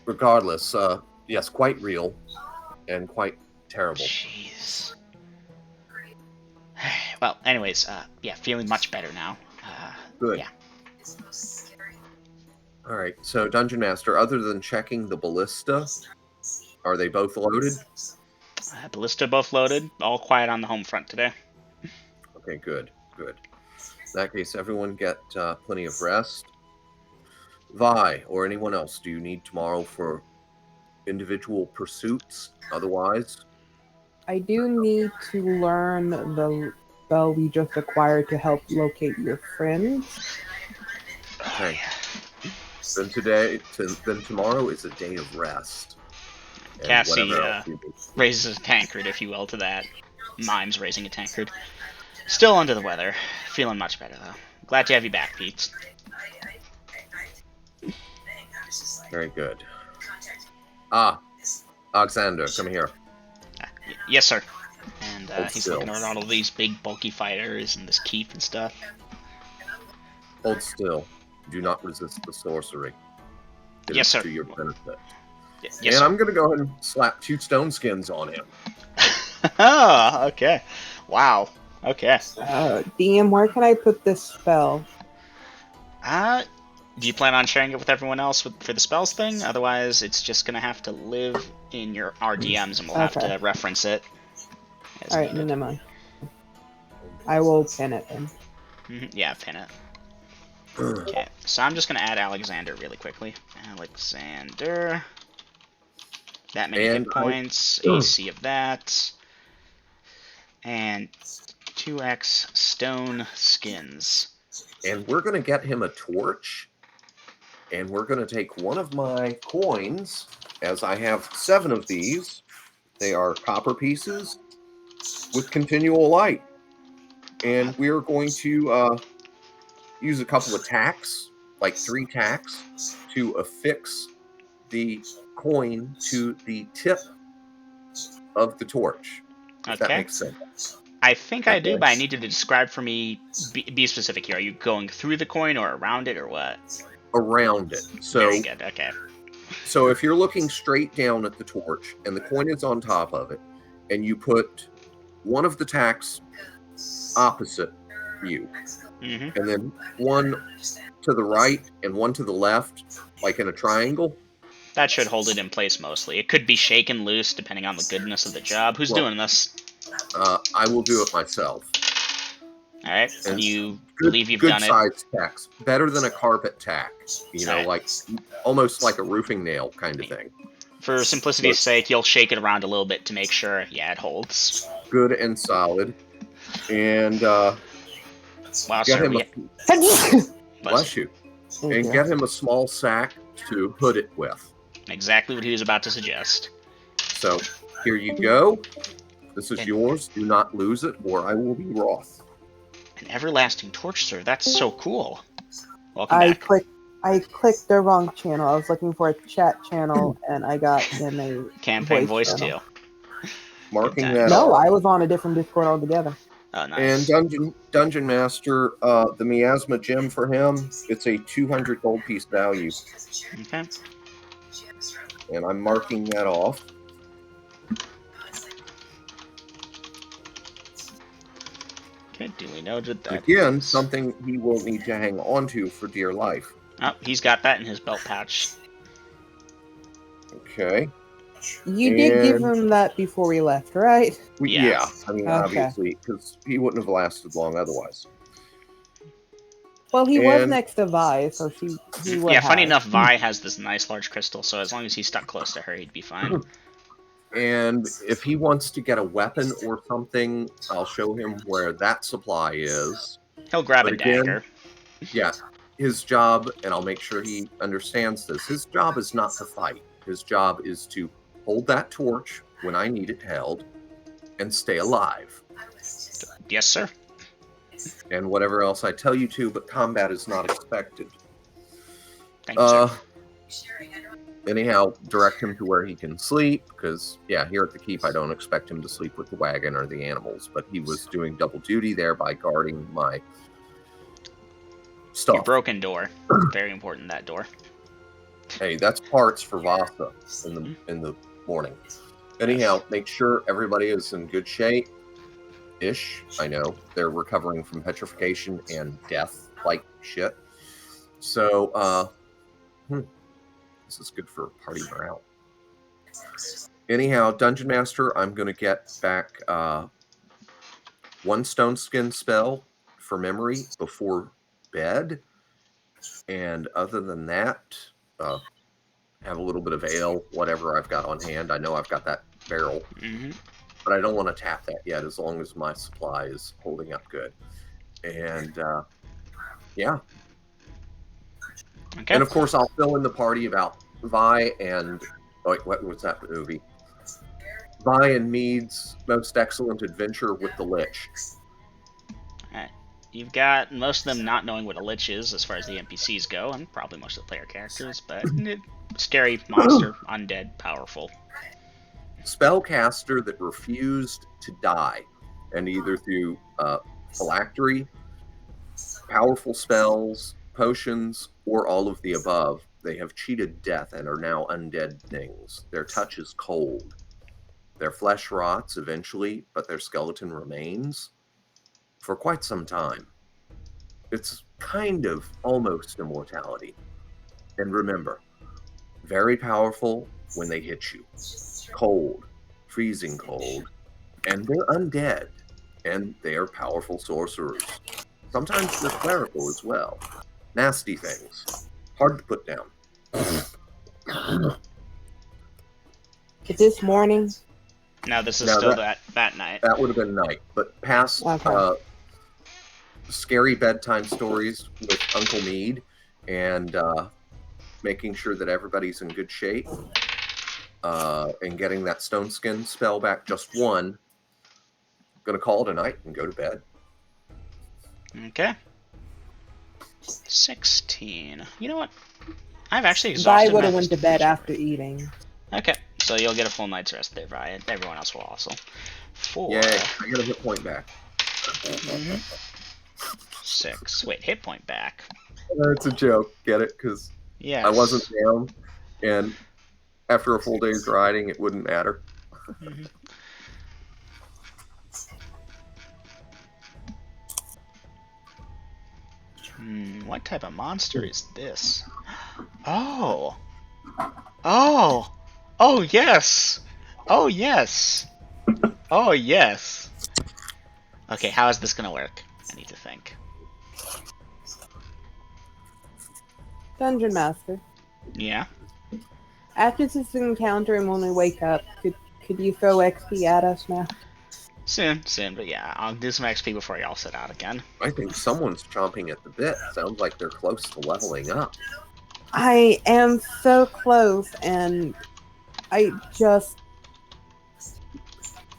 Regardless, yes, quite real and quite terrible. Jeez. Well, anyways, yeah, feeling much better now. Good. Yeah. All right, so Dungeon Master, other than checking the ballista, are they both loaded? Ballista both loaded, all quiet on the home front today. Okay, good, good. In that case, everyone get plenty of rest. Vi, or anyone else, do you need tomorrow for individual pursuits? Otherwise, I do need to learn the spell we just acquired to help locate your friends. okay. Then then tomorrow is a day of rest. And Cassie whatever else you do. raises a tankard, if you will, to that. Mime's raising a tankard. Still under the weather. Feeling much better, though. Glad to have you back, Pete. Very good. Ah, Alexander, come here. Yes, sir. And Hold he's still. looking at all of these big, bulky fighters and this keep and stuff. Hold still. Do not resist the sorcery. It Yes, is sir. to your benefit. Yes, And sir. I'm going to go ahead and slap 2 stone skins on him. Oh, okay. Wow. Okay. DM, where can I put this spell? Do you plan on sharing it with everyone else for the spells thing? Otherwise, it's just gonna have to live in your RDMs, and we'll have Okay. to reference it. as Alright, needed. never mind. I will pin it then. Yeah, pin it. Okay, so I'm just gonna add Alexander really quickly. Alexander. That many And hit points, AC of that. And 2x stone skins. And we're going to get him a torch. And we're going to take one of my coins, as I have 7 of these. They are copper pieces with continual light. And we're going to use a couple of tacks, like 3 tacks, to affix the coin to the tip of the torch. If that Okay. makes sense. I think I do, Okay. but I need you to describe for me. Be specific here. Are you going through the coin or around it or what? Around it. So, Very good. Okay. so if you're looking straight down at the torch and the coin is on top of it, and you put one of the tacks opposite you, Mm-hmm. and then one to the right and one to the left, like in a triangle. That should hold it in place mostly. It could be shaken loose depending on the goodness of the job. Who's Well, doing this? I will do it myself. All right. And You Good, believe you've good done it. size tacks, better than a carpet tack. You know, Right. like almost like a roofing nail kind of thing. For simplicity's sake, you'll shake it around a little bit to make sure, yeah, it holds. Good and solid. And Wow, get sir. him We, bless you. Thank And you. get him a small sack to hood it with. exactly what he was about to suggest. So Here you go. This is yours. Do not lose it, or I will be wroth. An everlasting torch, sir. That's so cool. Welcome I back. clicked the wrong channel. I was looking for a chat channel, and I got in a Campaign voice channel. too. Marking Good that times. No, off. I was on a different Discord altogether. Oh, nice. And Dungeon Master, the miasma gem for him, it's a 200 gold piece value. Okay. And I'm marking that off. Okay, duly noted that. Again, something he will need to hang on to for dear life. Oh, he's got that in his belt pouch. Okay. You did give him that before we left, right? Yeah. I mean, Okay. obviously, because he wouldn't have lasted long otherwise. Well, he was And- next to Vi, so he would Yeah, funny have. enough, Vi has this nice large crystal, so as long as he's stuck close to her, he'd be fine. And if he wants to get a weapon or something, I'll show him where that supply is. He'll grab But a again- dagger. Yeah, his job, and I'll make sure he understands this, his job is not to fight. His job is to hold that torch when I need it held and stay alive. Yes, sir. And whatever else I tell you to, but combat is not expected. Thank you, sir. Anyhow, direct him to where he can sleep, because, yeah, here at the keep, I don't expect him to sleep with the wagon or the animals, but he was doing double duty there by guarding my Your stuff. broken door. Very important, that door. Hey, that's parts for Vasa in the morning. Anyhow, make sure everybody is in good shape. Ish, I know. They're recovering from petrification and death, like shit. So, this is good for party morale. Anyhow, Dungeon Master, I'm going to get back one stone skin spell for memory before bed. And other than that, have a little bit of ale, whatever I've got on hand. I know I've got that barrel, but I don't want to tap that yet as long as my supply is holding up good. And, yeah. Okay. And of course, I'll fill in the party about Vi and what was that movie? Vi and Mead's most excellent adventure with the Lich. Alright. You've got most of them not knowing what a Lich is as far as the NPCs go, and probably most of the player characters, but scary monster, undead, powerful. Spellcaster that refused to die, and either through phylactery, powerful spells, potions, or all of the above, they have cheated death and are now undead things. Their touch is cold. Their flesh rots eventually, but their skeleton remains for quite some time. It's kind of almost immortality. And remember, very powerful when they hit you. Cold, freezing cold, and they're undead, and they are powerful sorcerers. Sometimes they're clerical as well. Nasty things. Hard to put down. Is this morning? No, this is No, still that night. That would have been night. But past scary bedtime stories with Uncle Mead and making sure that everybody's in good shape and getting that stone skin spell back, just one. Gonna call it a night and go to bed. Okay. 16. You know what? I've actually I exhausted would my have went to bed investigation. after eating. Okay, so you'll get a full night's rest there, Brian. Everyone else will also. 4. Yay, I got a hit point back. 6. Wait, hit point back. It's a joke, get it? Because Yes. I wasn't down, and after a full day's riding, it wouldn't matter. What type of monster is this? Oh! Oh! Oh, yes! Oh, yes! Oh, yes! Okay, how is this gonna work? I need to think. Dungeon Master. Yeah? After this encounter and when we wake up, could you throw XP at us now? Soon, but yeah, I'll do some XP before y'all sit out again. I think someone's chomping at the bit. Sounds like they're close to leveling up. I am so close, and I just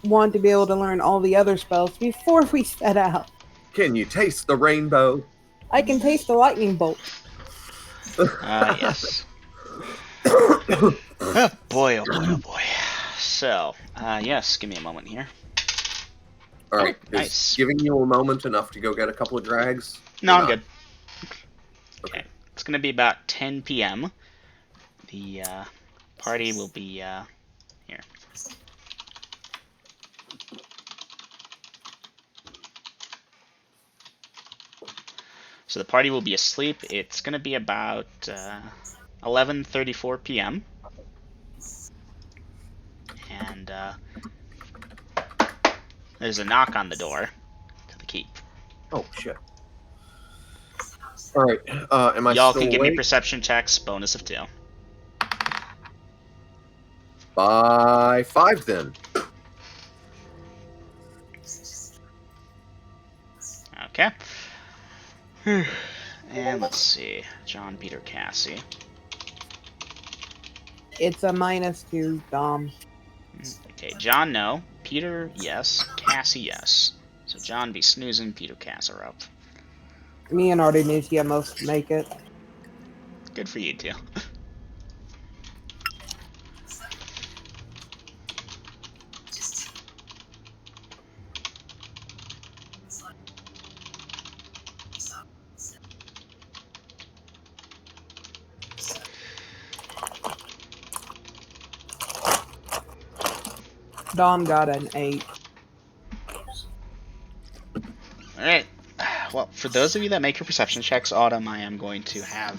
want to be able to learn all the other spells before we set out. Can you taste the rainbow? I can taste the lightning bolt. Yes. Oh boy, oh boy, oh boy. So, yes, give me a moment here. All right. Oh, Is nice. giving you a moment enough to go get a couple of drags? No, Or I'm not? good. Okay. It's gonna be about 10 p.m. The party will be here. So the party will be asleep. It's gonna be about 11:34 p.m. And there's a knock on the door to the keep. Oh shit. All right. Am I Y'all still can give me awake? perception checks, bonus of 2. By 5 then. Okay. And let's see. John, Peter, Cassie. It's a -2, Dom. Okay, John, no. Peter, yes. Cassie, yes. So John be snoozing, Peter, Cass are up. Me and Artemisia most make it. Good for you two. Dom got an 8. Alright. Well, for those of you that make your perception checks, Autumn, I am going to have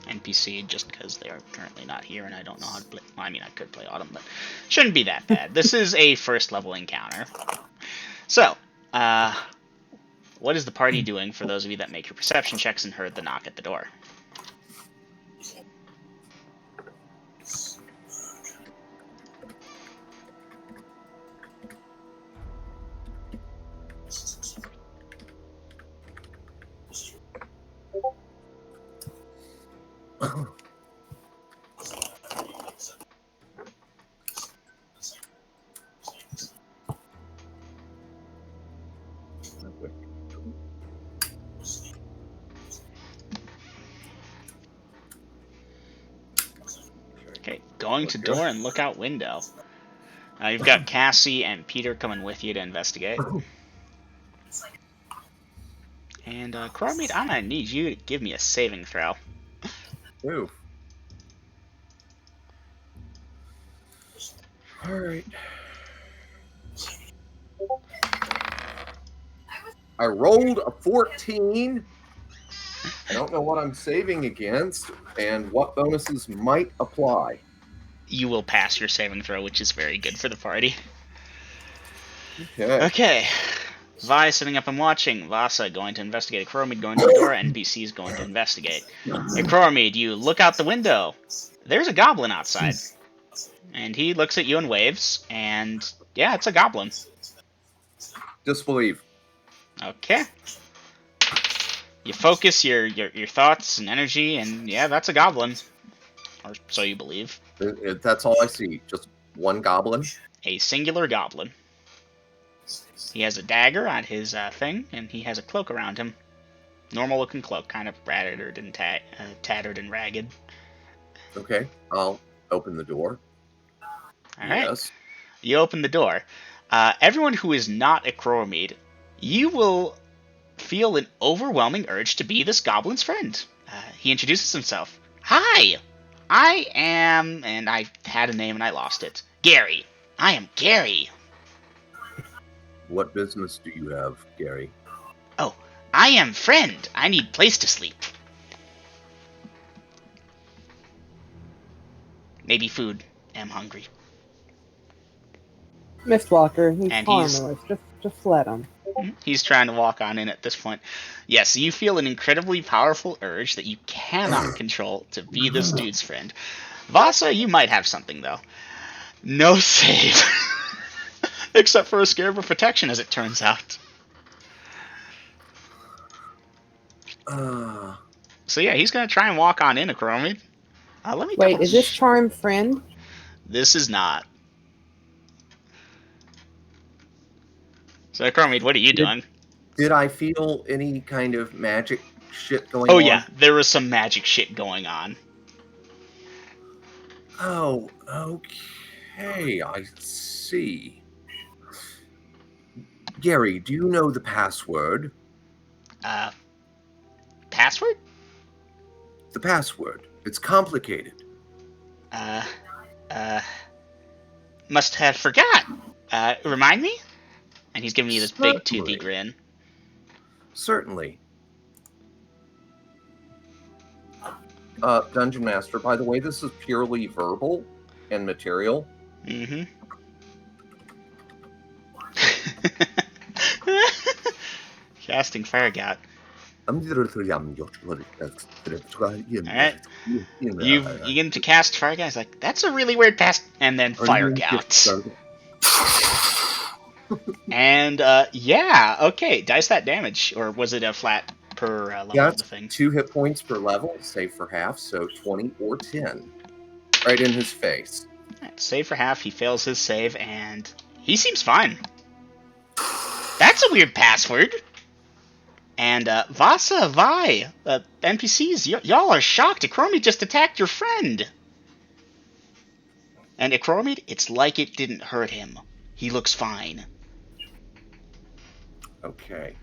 NPC just because they are currently not here and I don't know how to play. Well, I mean, I could play Autumn, but shouldn't be that bad. This is a first level encounter. So, what is the party doing for those of you that make your perception checks and heard the knock at the door? Okay, going to door and lookout window. You've got Cassie and Peter coming with you to investigate. And Cormid, I'm gonna need you to give me a saving throw. Ooh. All right. I rolled a 14. I don't know what I'm saving against and what bonuses might apply. You will pass your saving throw, which is very good for the party. Okay. Okay. Vi sitting up and watching. Vasa going to investigate. Coromid going to the door. NPC's going to investigate. Hey, Coromid, you look out the window. There's a goblin outside. And he looks at you and waves. And yeah, it's a goblin. Disbelieve. Okay. You focus your thoughts and energy, and yeah, that's a goblin. Or so you believe. That's all I see. Just one goblin. A singular goblin. He has a dagger on his thing, and he has a cloak around him. Normal looking cloak, kind of tattered and tattered and ragged. Okay, I'll open the door. Alright. Yes. You open the door. Everyone who is not a Crowmead, you will feel an overwhelming urge to be this goblin's friend. He introduces himself. Hi! I am... and I had a name and I lost it. Gary. I am Gary. What business do you have, Gary? Oh, I am friend. I need place to sleep. Maybe food. Am hungry. Mistwalker, he's And he's- harmless. Just let him. He's trying to walk on in at this point. Yes, you feel an incredibly powerful urge that you cannot control to be this dude's friend. Vasa, you might have something, though. No save. Except for a scare of protection, as it turns out. So yeah, he's going to try and walk on in, Akromid. Let me Wait, double- is this charm friend? This is not. So, Chromie, what are you doing? Did I feel any kind of magic shit going Oh, on? yeah, there was some magic shit going on. Oh, okay. I see. Gary, do you know the password? Password? The password. It's complicated. Must have forgot. Remind me? And he's giving you this big toothy Certainly. grin. Certainly. Dungeon Master, by the way, this is purely verbal and material. Mm-hmm. Casting Fire God. Alright. You get to cast Fire God, it's like, that's a really weird pass, and then Fire Gout. And, yeah, okay, dice that damage. Or was it a flat per level Yeah, of the thing? 2 hit points per level, save for half, so 20 or 10. Right in his face. Right, save for half, he fails his save, and he seems fine. That's a weird password. And, Vasa, Vi, NPCs, y'all are shocked. Acromid just attacked your friend. And Acromid, it's like it didn't hurt him. He looks fine. Okay.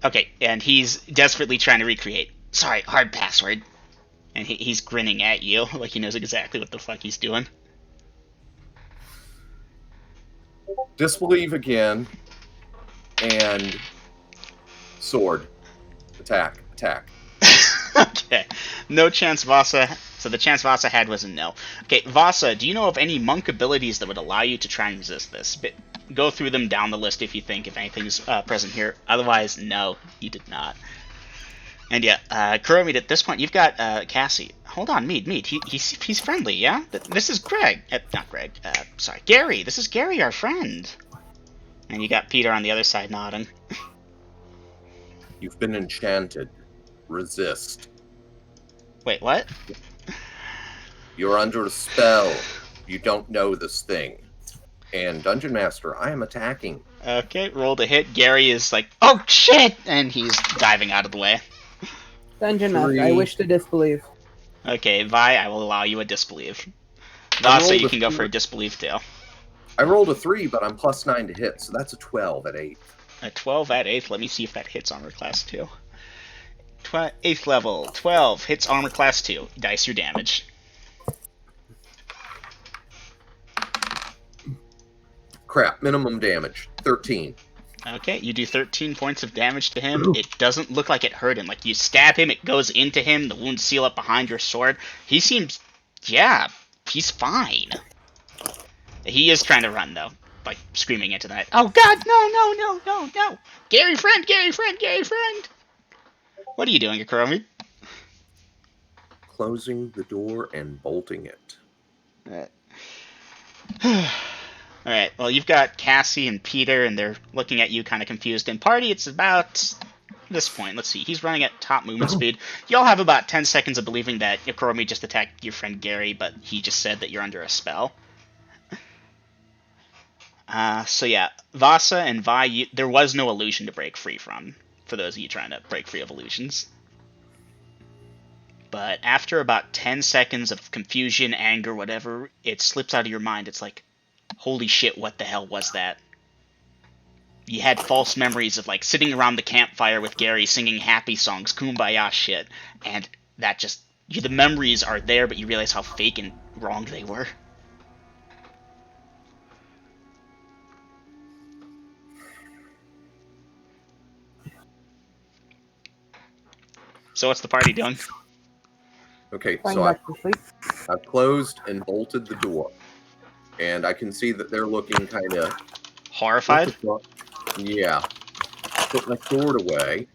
Okay, and he's desperately trying to recreate. Sorry, hard password. And he's grinning at you, like he knows exactly what the fuck he's doing. Disbelieve again. And sword. Attack. Okay. No chance Vasa. So the chance Vasa had was a no. Okay, Vasa, do you know of any monk abilities that would allow you to try and resist this? Go through them down the list if you think, if anything's present here. Otherwise, no, you did not. And yeah, Kuromid, at this point, you've got Cassie. Hold on, Mead. He's friendly, yeah? This is Greg. Not Greg. Sorry, Gary. This is Gary, our friend. And you got Peter on the other side nodding. You've been enchanted. Resist. Wait, what? You're under a spell. You don't know this thing. And Dungeon Master, I am attacking. Okay, roll to hit. Gary is like, oh shit! And he's diving out of the way. Dungeon Master, I wish to disbelieve. Okay, Vi, I will allow you a disbelieve. Vasa, you can go for a disbelieve too. I rolled a 3, but I'm plus 9 to hit, so that's a 12 at 8. A 12 at 8th. Let me see if that hits armor class 2. 8th level. 12 hits armor class 2. Dice your damage. Crap, minimum damage. 13. Okay, you do 13 points of damage to him. It doesn't look like it hurt him. Like, you stab him, it goes into him, the wounds seal up behind your sword. He seems... yeah, he's fine. He is trying to run, though. Like, screaming into the night. Oh god, no! Gary friend! What are you doing, Akuromi? Closing the door and bolting it. Alright, well, you've got Cassie and Peter, and they're looking at you kind of confused. In party, it's about this point. Let's see, he's running at top movement speed. Y'all have about 10 seconds of believing that Akuromi just attacked your friend Gary, but he just said that you're under a spell. So yeah, Vasa and Vi, there was no illusion to break free from, for those of you trying to break free of illusions. But after about 10 seconds of confusion, anger, whatever, it slips out of your mind. It's like, holy shit, what the hell was that? You had false memories of, like, sitting around the campfire with Gary singing happy songs, kumbaya shit, and that just... the memories are there, but you realize how fake and wrong they were. So what's the party doing? Okay, Going so back to sleep. I've closed and bolted the door. And I can see that they're looking kind of... Horrified? Yeah. Put my sword away.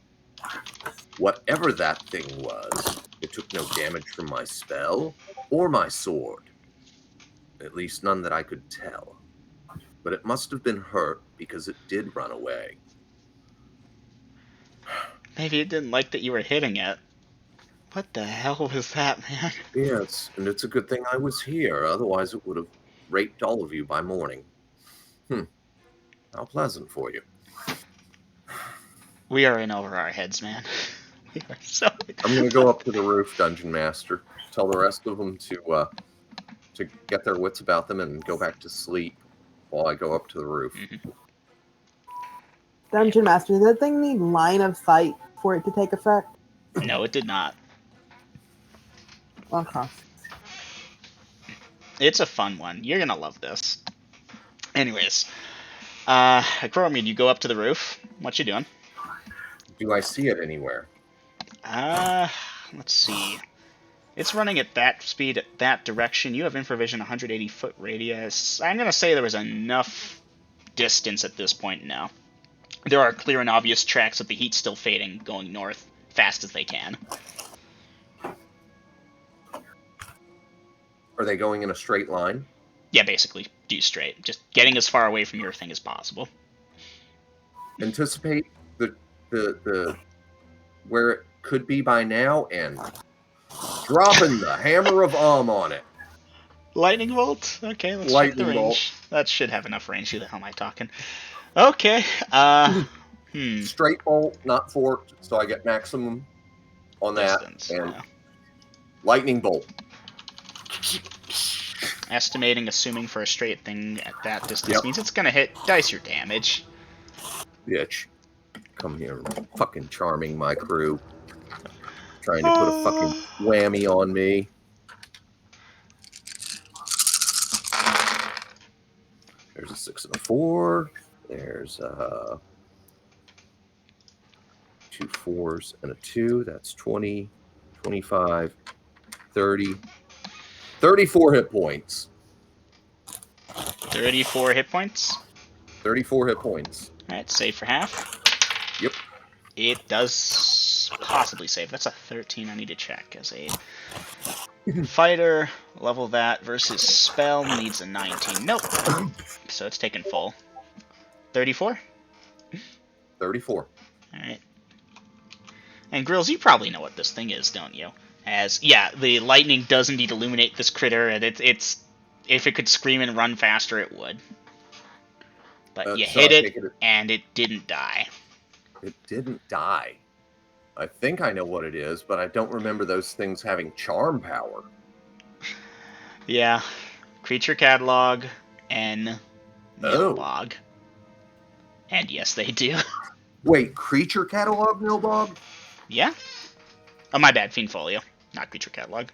Whatever that thing was, it took no damage from my spell or my sword. At least none that I could tell. But it must have been hurt because it did run away. Maybe it didn't like that you were hitting it. What the hell was that, man? Yes, and it's a good thing I was here. Otherwise it would have raped all of you by morning. How pleasant for you. We are in over our heads, man. We are so. I'm going to go up to the roof, Dungeon Master. Tell the rest of them to get their wits about them and go back to sleep while I go up to the roof. Mhm. Dungeon Master, does that thing need line of sight for it to take effect? No, it did not. Okay. It's a fun one. You're gonna love this. Anyways, Chromie, you go up to the roof. What you doing? Do I see it anywhere? Let's see. It's running at that speed, at that direction. You have infravision, 180-foot radius. I'm gonna say there was enough distance at this point now. There are clear and obvious tracks with the heat still fading, going north fast as they can. Are they going in a straight line? Yeah, basically, due straight. Just getting as far away from your thing as possible. Anticipate the where it could be by now and dropping the hammer of on it. Lightning bolt? Okay, let's check the Lightning range. bolt. That should have enough range. Who the hell am I talking? Okay, Straight bolt, not forked, so I get maximum on Distance, that. And yeah. lightning bolt. Estimating, assuming for a straight thing at that distance Yep. means it's gonna hit. Dice your damage. Bitch. Come here, fucking charming my crew. Trying to put a fucking whammy on me. There's a 6 and a 4. There's 2 4s and a 2. That's 20, 25, 30. 34 hit points. 34 hit points. 34 hit points. Alright, save for half. Yep. It does possibly save. That's a 13 I need to check as a fighter. Level that versus spell needs a 19. Nope. So it's taken full. 34? 34. Alright. And Grills, you probably know what this thing is, don't you? As, yeah, the lightning does indeed illuminate this critter, and it's if it could scream and run faster, it would. But you So hit I it, take it, and it didn't die. it didn't die. I think I know what it is, but I don't remember those things having charm power. Yeah. Creature catalog and Nilbog. And yes, they do. Wait, creature catalog, Nilbog? Yeah? Oh, my bad. Fiendfolio, not creature catalog.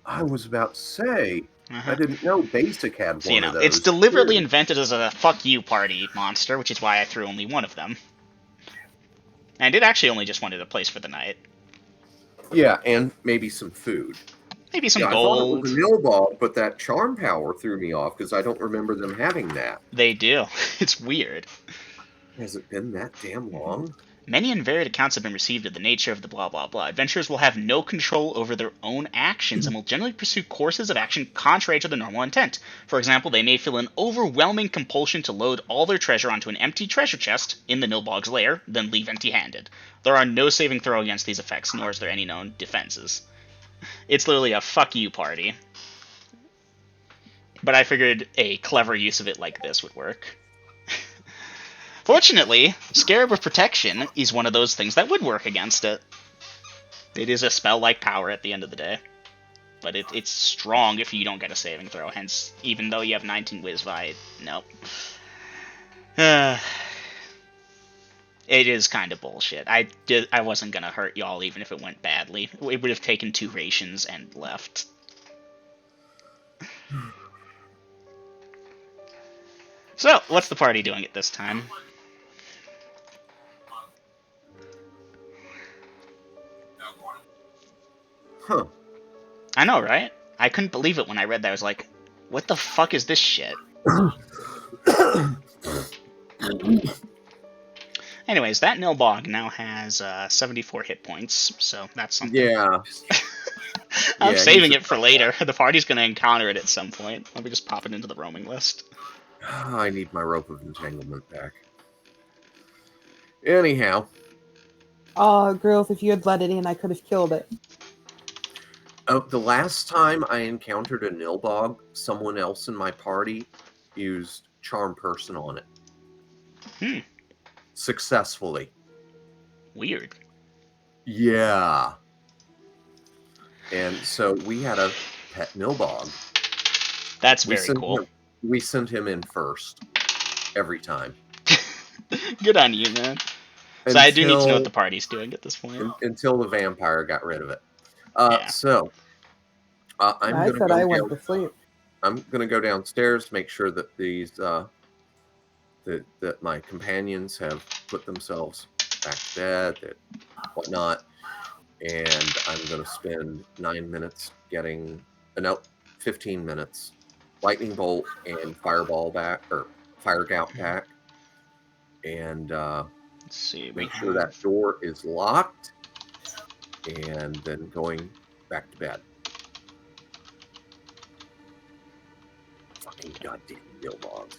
I was about to say, Uh-huh. I didn't know Basic had So, one you know, of those. it's deliberately invented as a fuck you party monster, which is why I threw only one of them. And it actually only just wanted a place for the night. Yeah, and maybe some food. Maybe some Yeah, gold. I thought it was a Nilbog, but that charm power threw me off because I don't remember them having that. They do. It's weird. Has it been that damn long? Many and varied accounts have been received of the nature of the blah blah blah. Adventurers will have no control over their own actions and will generally pursue courses of action contrary to the normal intent. For example, they may feel an overwhelming compulsion to load all their treasure onto an empty treasure chest in the Nilbog's lair, then leave empty-handed. There are no saving throw against these effects, nor is there any known defenses. It's literally a fuck you party. But I figured a clever use of it like this would work. Fortunately, Scarab of Protection is one of those things that would work against it. It is a spell-like power at the end of the day. But it's strong if you don't get a saving throw, hence, even though you have 19 Whiz-Vi, nope. It is kind of bullshit. I wasn't gonna hurt y'all even if it went badly. It would have taken 2 rations and left. So, what's the party doing at this time? Huh. I know, right? I couldn't believe it when I read that. I was like, what the fuck is this shit? Anyways, that Nilbog now has 74 hit points, so that's something. Yeah. I'm Yeah, saving he's it for later. The party's going to encounter it at some point. Let me just pop it into the roaming list. I need my rope of entanglement back. Anyhow. Girls, if you had let it in, I could have killed it. The last time I encountered a Nilbog, someone else in my party used Charm Person on it. Hmm. Successfully. Weird. Yeah. And so we had a pet Nilbog. That's very cool. We sent him in first every time. Good on you, man. So I do need to know what the party's doing at this point. Until the vampire got rid of it. Yeah. So I said I went to sleep. I'm gonna go downstairs, make sure that these that my companions have put themselves back to bed, that whatnot, and I'm gonna spend 9 minutes getting 15 minutes lightning bolt and fireball back or fire gout back, and Let's see. make sure that door is locked, and then going back to bed. Fucking goddamn Nilbogs.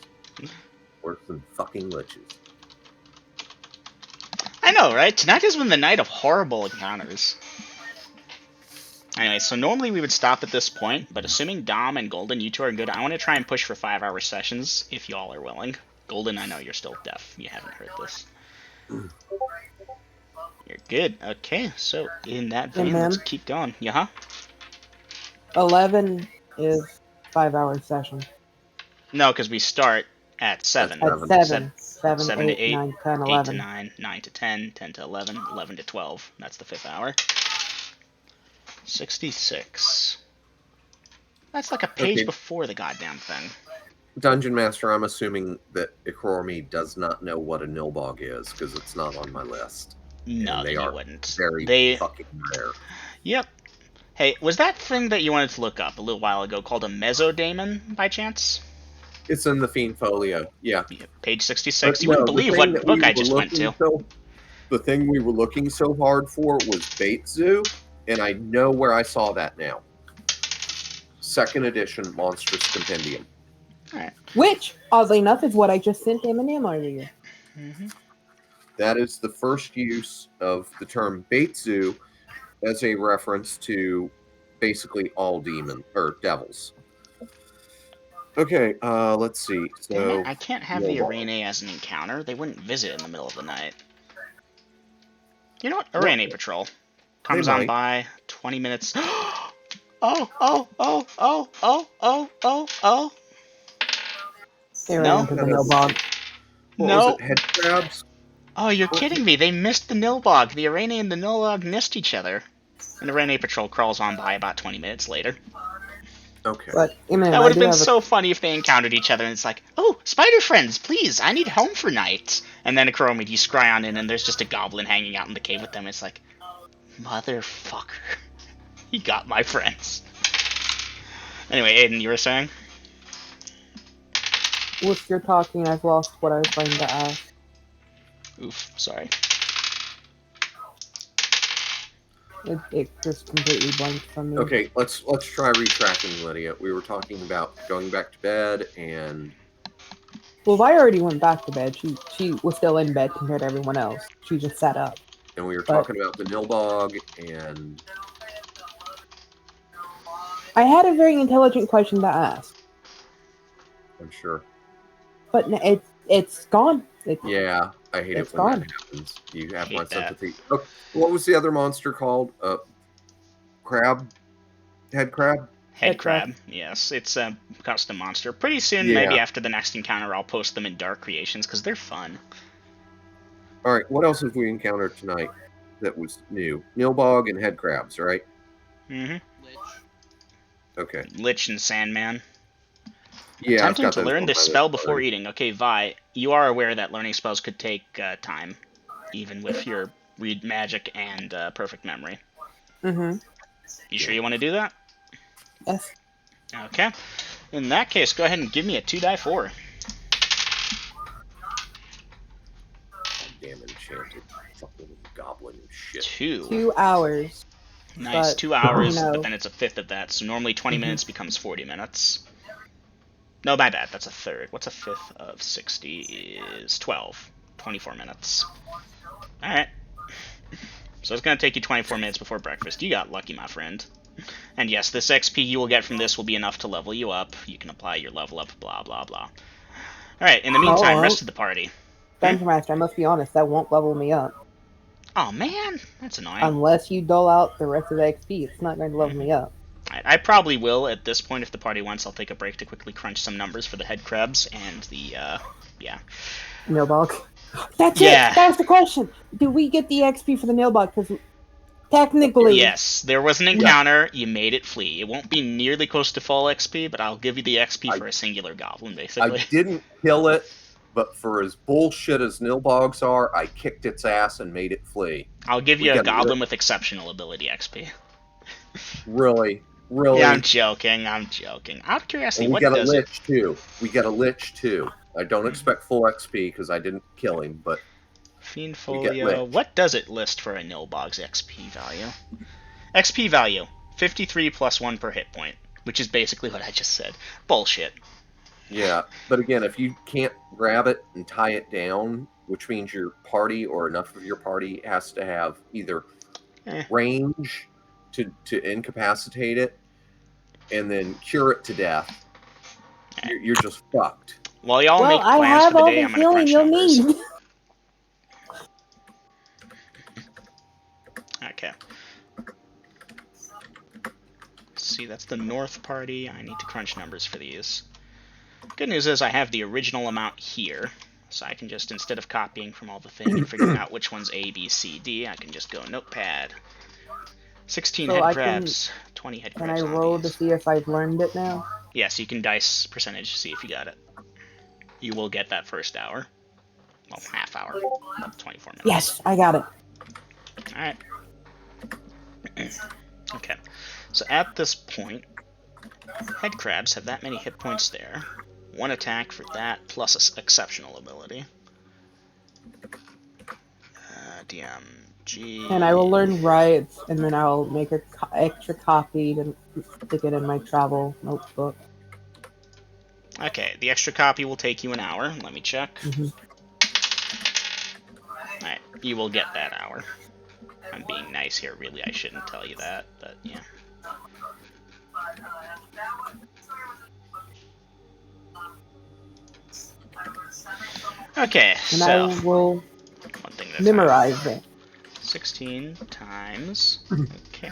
Worse than fucking liches. I know, right? Tonight has been the night of horrible encounters. Anyway, so normally we would stop at this point, but assuming Dom and Golden, you two are good, I want to try and push for 5-hour sessions, if y'all are willing. Golden, I know you're still deaf. You haven't heard this. You're good. Okay, so in that vein, let's keep going. Yeah, huh? 11 is 5-hour session. No, because we start at 7. At 7. 7 to 8, 9, 10, 8 11. to 9, 9 to 10, 10 to 11, 11 to 12. That's the 5th hour. 66. That's like a page before the goddamn thing. Dungeon Master, I'm assuming that Ikrormi does not know what a Nilbog is, because it's not on my list. No, they are wouldn't. Very fucking rare. Yep. Hey, was that thing that you wanted to look up a little while ago called a Mesodaemon, by chance? It's in the Fiend Folio, yeah. Page 66. You wouldn't believe what book I just went to. The thing we were looking so hard for was Bait Zoo, and I know where I saw that now. 2nd edition Monstrous Compendium. Alright. Which, oddly enough, is what I just sent Eminem earlier. Mm-hmm. That is the first use of the term Bait Zoo as a reference to basically all demons or devils. Okay, let's see. So I can't have the Arene as an encounter. They wouldn't visit in the middle of the night. You know what? Arene Patrol comes on by 20 minutes. Oh. They ran into the Nilbog. Was it head crabs? Oh, you're kidding me. They missed the Nilbog. The Arene and the Nilbog missed each other. And the Arene Patrol crawls on by about 20 minutes later. Okay. But, that would have been so funny if they encountered each other and it's like, oh, spider friends, please, I need home for night. And then Ikrormi, you scry on in and there's just a goblin hanging out in the cave with them. It's like, motherfucker. He got my friends. Anyway, Aiden, you were saying? Whilst you're talking, I've lost what I was going to ask. Oof, sorry. It just completely blanked from me. Okay, let's try retracking, Lydia. We were talking about going back to bed and... Well, I already went back to bed. She was still in bed compared to everyone else. She just sat up. And we were talking about the Nilbog and... I had a very intelligent question to ask. I'm sure. But it's gone. Yeah, I hate it when gone. that happens. You have my sympathy. Oh, what was the other monster called? Crab? Head crab? Head crab, yes. It's a custom monster. Pretty soon, maybe after the next encounter, I'll post them in Dark Creations, because they're fun. Alright, what else have we encountered tonight that was new? Nilbog and head crabs, right? Mm-hmm. Okay. Lich and Sandman. Yeah, Attempting to learn this spell before eating. Okay, Vi, you are aware that learning spells could take time, even with your read magic and perfect memory. Mm-hmm. You sure you want to do that? Yes. Okay. In that case, go ahead and give me a 2-die-4. Damn enchanted fucking goblin shit. 2 hours. Nice, but, 2 hours, but then it's a fifth of that. So normally 20 minutes becomes 40 minutes. No, my bad. That's a third. What's a fifth of 60 is 12. 24 minutes. Alright. So it's going to take you 24 minutes before breakfast. You got lucky, my friend. And yes, this XP you will get from this will be enough to level you up. You can apply your level up, blah, blah, blah. Alright, in the meantime, rest of the party. Dungeon Master, I must be honest, that won't level me up. Oh man, that's annoying. Unless you dole out the rest of the XP, it's not going to level me up. I probably will at this point if the party wants. I'll take a break to quickly crunch some numbers for the head crabs and the yeah. Nilbog. That's Yeah. it! That was the question! Do we get the XP for the Nilbog? Because technically... Yes, there was an encounter, you made it flee. It won't be nearly close to full XP, but I'll give you the XP for a singular goblin, basically. I didn't kill it, but for as bullshit as Nilbogs are, I kicked its ass and made it flee. I'll give you a goblin with exceptional ability XP. Really? Really? Yeah, I'm joking. Out of curiosity, and what got does a Lich too. We got a Lich too. I don't expect full XP because I didn't kill him, but Fiend Folio. What does it list for a Nilbog's XP value? XP value 53 plus 1 per hit point, which is basically what I just said. Bullshit. Yeah, but again, if you can't grab it and tie it down, which means your party or enough of your party has to have either range to incapacitate it and then cure it to death, you're just fucked. While y'all make plans for the day, I'm gonna crunch numbers. Need. Okay. See, that's the north party. I need to crunch numbers for these. Good news is I have the original amount here, so I can just, instead of copying from all the thing and figuring out which one's A, B, C, D, I can just go notepad. 16 head crabs, 20 head crabs. Can I roll to see if I've learned it now? Yes, you can dice percentage to see if you got it. You will get that first hour. Well, half hour. 24 minutes. Yes, I got it. Alright. Okay. So at this point, head crabs have that many hit points there. 1 attack for that, plus exceptional ability. DMG. And I will learn riots, and then I'll make an extra copy to stick it in my travel notebook. Okay, the extra copy will take you an hour. Let me check. Alright, you will get that hour. I'm being nice here, really. I shouldn't tell you that, but yeah. Okay, and so I will one thing that's memorize it. 16 times. Okay.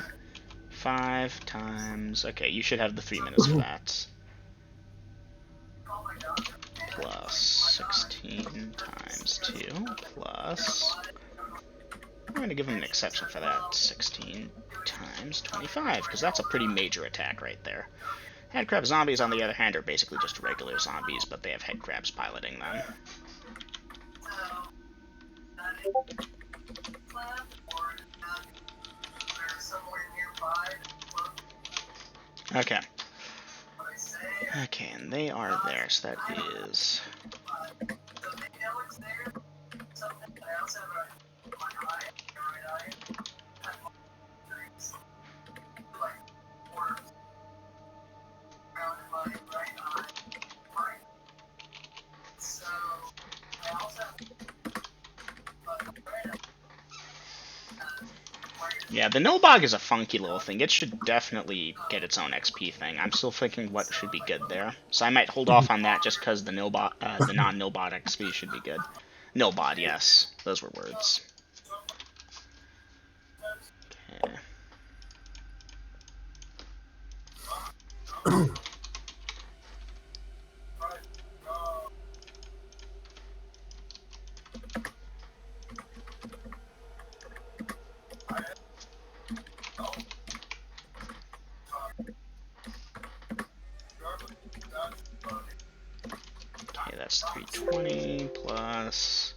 5 times. Okay, you should have the 3 minutes for that. Plus 16 times 2 plus. I'm going to give him an exception for that. 16 times 25, because that's a pretty major attack right there. Headcrab zombies, on the other hand, are basically just regular zombies, but they have headcrabs piloting them. Okay. Okay, and they are there, so that is... Yeah, the Nilbog is a funky little thing. It should definitely get its own XP thing. I'm still thinking what should be good there. So I might hold off on that just because the Nilbog, the non-Nilbot XP should be good. Nilbot, yes. Those were words. Okay. That's 320 plus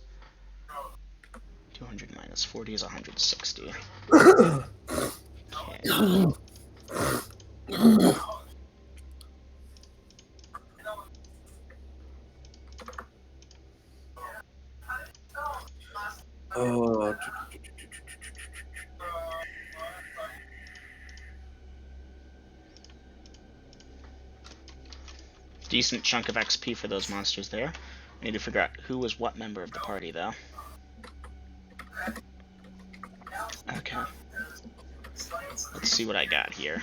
200 minus 40 is 160. Okay. Oh. Decent chunk of XP for those monsters there. I need to figure out who was what member of the party, though. Okay. Let's see what I got here.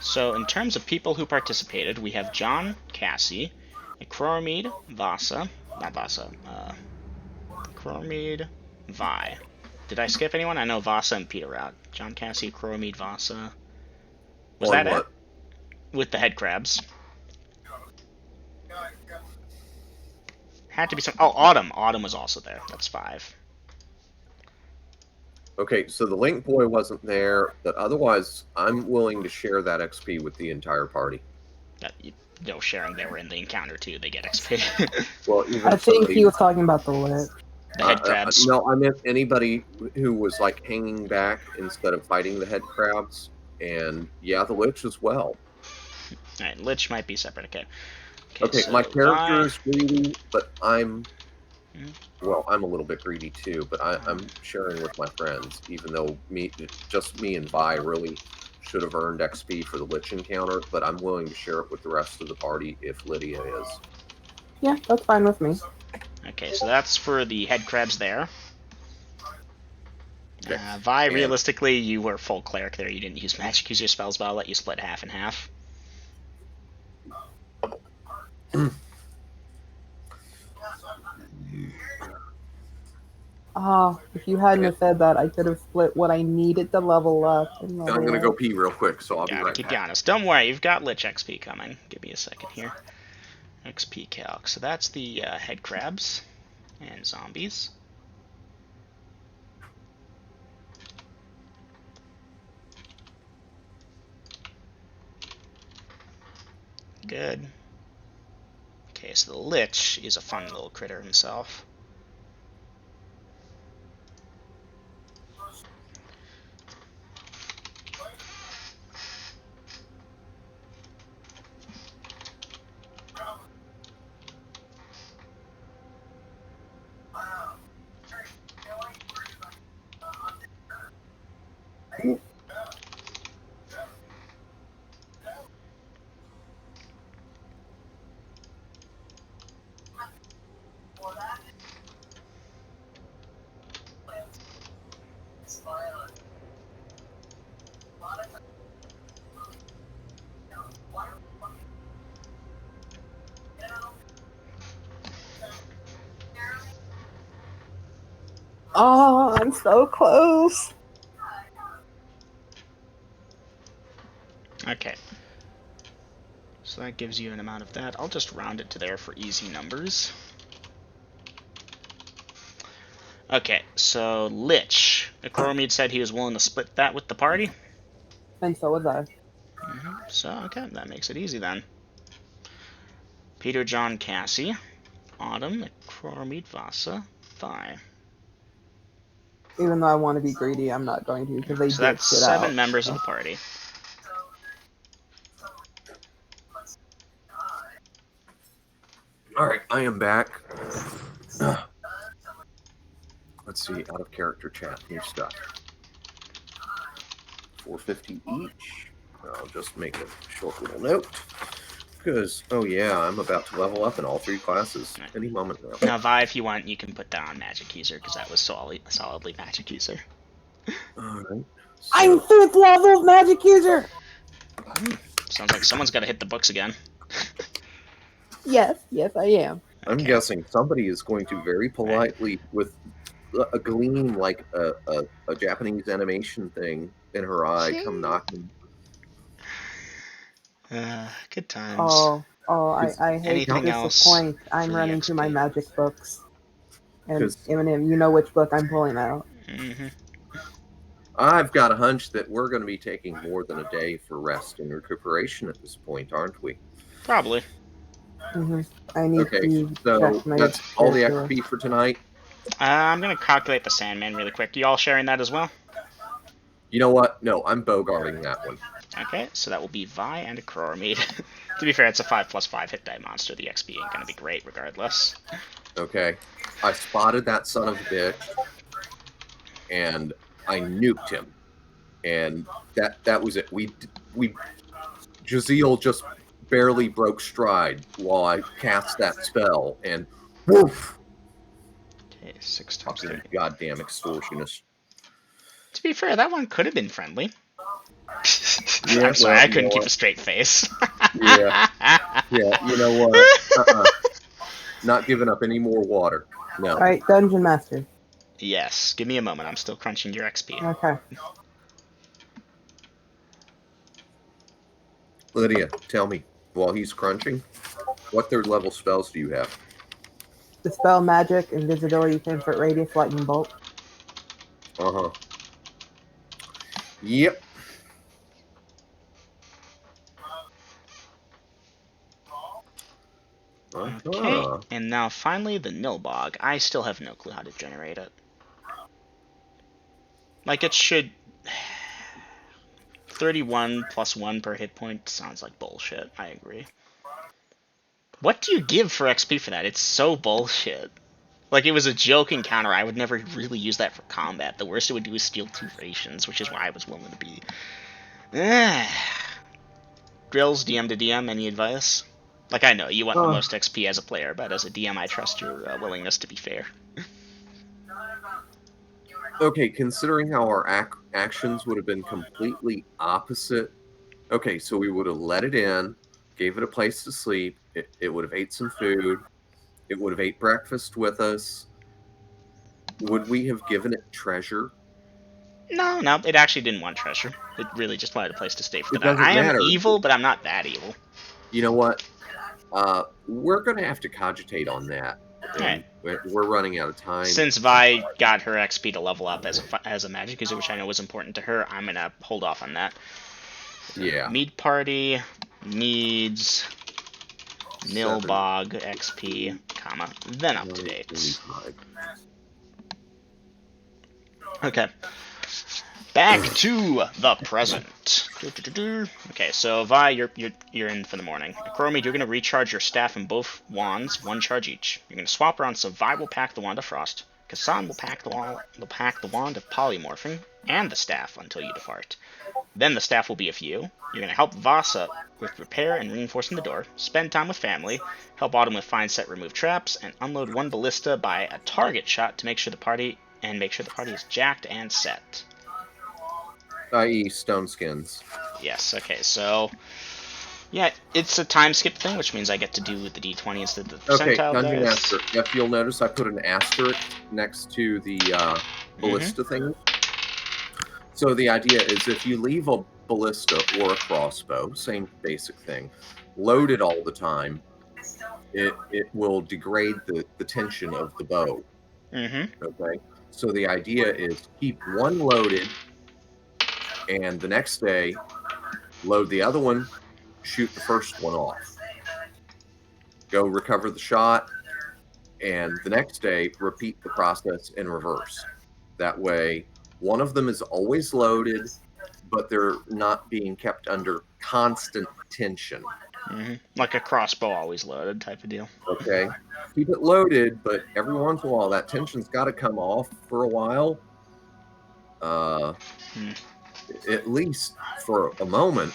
So, in terms of people who participated, we have John, Cassie, Acromede, Vasa, not Vasa, Chromede, Vi. Did I skip anyone? I know Vasa and Peter out. John Cassie, Chromede, Vasa. Was On that what? it? With the head crabs. Had to be some. Oh, Autumn. Autumn was also there. That's 5. Okay, so the Link Boy wasn't there, but otherwise, I'm willing to share that XP with the entire party. No sharing. They were in the encounter too. They get XP. Well, even I think somebody, he was talking about the Lich. The head crabs. no, I meant anybody who was like hanging back instead of fighting the head crabs, and yeah, the Lich as well. Alright, Lich might be separate. Okay, so my character Vi- is greedy, but I'm Hmm. I'm a little bit greedy too. But I'm sharing with my friends, even though just me and Vi really should have earned XP for the Lich encounter. But I'm willing to share it with the rest of the party if Lydia is. Yeah, that's fine with me. Okay, so that's for the head crabs there. Okay. Vi, And- realistically, you were full cleric there. You didn't use magic user spells, but I'll let you split half and half. If you hadn't have said that, I could have split what I needed to level up. And I'm level gonna go up. pee real quick, so I'll be Gotta right keep back. you honest. Don't worry, you've got Lich XP coming. Give me a second here. XP calc. So that's the head crabs and zombies. Good. Okay, so the Lich is a fun little critter himself. Oh, I'm so close. Okay. So that gives you an amount of that. I'll just round it to there for easy numbers. Okay, so Lich. Acromede said he was willing to split that with the party. And so was I. So, okay, that makes it easy then. Peter, John, Cassie. Autumn, Acromede, Vasa, Vi. Even though I want to be greedy, I'm not going to because they So did that's sit 7 out. members of the party. All right, I am back. Let's see, out of character chat, new stuff. 450 each. I'll just make a short little note. Because, oh yeah, I'm about to level up in all 3 classes any moment now. Now, Vi, if you want, you can put down Magic User, because that was solidly Magic User. Alright. I'm 5th level magic user! Sounds like someone's got to hit the books again. Yes, I am. I'm guessing somebody is going to very politely, with a gleam like a Japanese animation thing in her eye, come knocking. Good times. I hate Anything to else disappoint. I'm for the running to my XP? magic books. And 'Cause- Eminem, you know which book I'm pulling out. Mm-hmm. I've got a hunch that we're going to be taking more than a day for rest and recuperation at this point, aren't we? Probably. I need Okay, to so check my that's all the character. XP for tonight. I'm going to calculate the Sandman really quick. You all sharing that as well? You know what? No, I'm bogarting that one. Okay, so that will be Vi and a Acromede. To be fair, it's a 5+5 hit die monster. The XP ain't going to be great regardless. Okay, I spotted that son of a bitch, and I nuked him, and that was it. Jaziel just barely broke stride while I cast that spell, and woof! Okay, 6 times Fucking 3. goddamn extortionist. To be fair, that one could have been friendly. Yeah, I'm sorry, well, I you couldn't know keep what? a straight face. Yeah, you know what? Not giving up any more water. No. All right, Dungeon Master. Yes. Give me a moment. I'm still crunching your XP. Okay. Lydia, tell me, while he's crunching, what third level spells do you have? Dispel Magic, Invisibility, 10-foot Radius, Lightning Bolt. Uh-huh. Yep. Okay, and now finally the Nilbog. I still have no clue how to generate it. Like, it should... 31 plus 1 per hit point sounds like bullshit. I agree. What do you give for XP for that? It's so bullshit. Like, it was a joke encounter. I would never really use that for combat. The worst it would do is steal 2 rations, which is why I was willing to be... Drills, DM to DM, any advice? Like, I know, you want the most XP as a player, but as a DM, I trust your willingness to be fair. Okay, considering how our actions would have been completely opposite. Okay, so we would have let it in, gave it a place to sleep. It would have ate some food. It would have ate breakfast with us. Would we have given it treasure? No, it actually didn't want treasure. It really just wanted a place to stay for the It night. doesn't I am matter. evil, but I'm not that evil. You know what? We're going to have to cogitate on that. And we're running out of time. Since Vi got her XP to level up as a magic user, which I know was important to her, I'm going to hold off on that. Yeah. Mead Party needs Nilbog XP, comma, then up to date. Okay. Back to the present. Okay, so Vi, you're in for the morning. Chromie, you're gonna recharge your staff and both wands, 1 charge each. You're gonna swap around, so Vi will pack the wand of frost. Kassan will pack the wand of polymorphing and the staff until you depart. Then the staff will be with you. You're gonna help Vasa with repair and reinforcing the door, spend time with family, help Autumn with find, set, remove traps, and unload 1 ballista by a target shot to make sure the party is jacked and set. I.e. stone skins. Yes, okay, so... Yeah, it's a time skip thing, which means I get to do the D20 instead of the percentile Dungeon dice. Master. If you'll notice, I put an asterisk next to the ballista thing. So the idea is if you leave a ballista or a crossbow, same basic thing, loaded all the time, it will degrade the tension of the bow. Okay? So the idea is keep one loaded, and the next day, load the other one, shoot the first one off. Go recover the shot, and the next day, repeat the process in reverse. That way, one of them is always loaded, but they're not being kept under constant tension. Like a crossbow always loaded type of deal. Okay? Keep it loaded, but every once in a while, that tension's got to come off for a while. At least for a moment.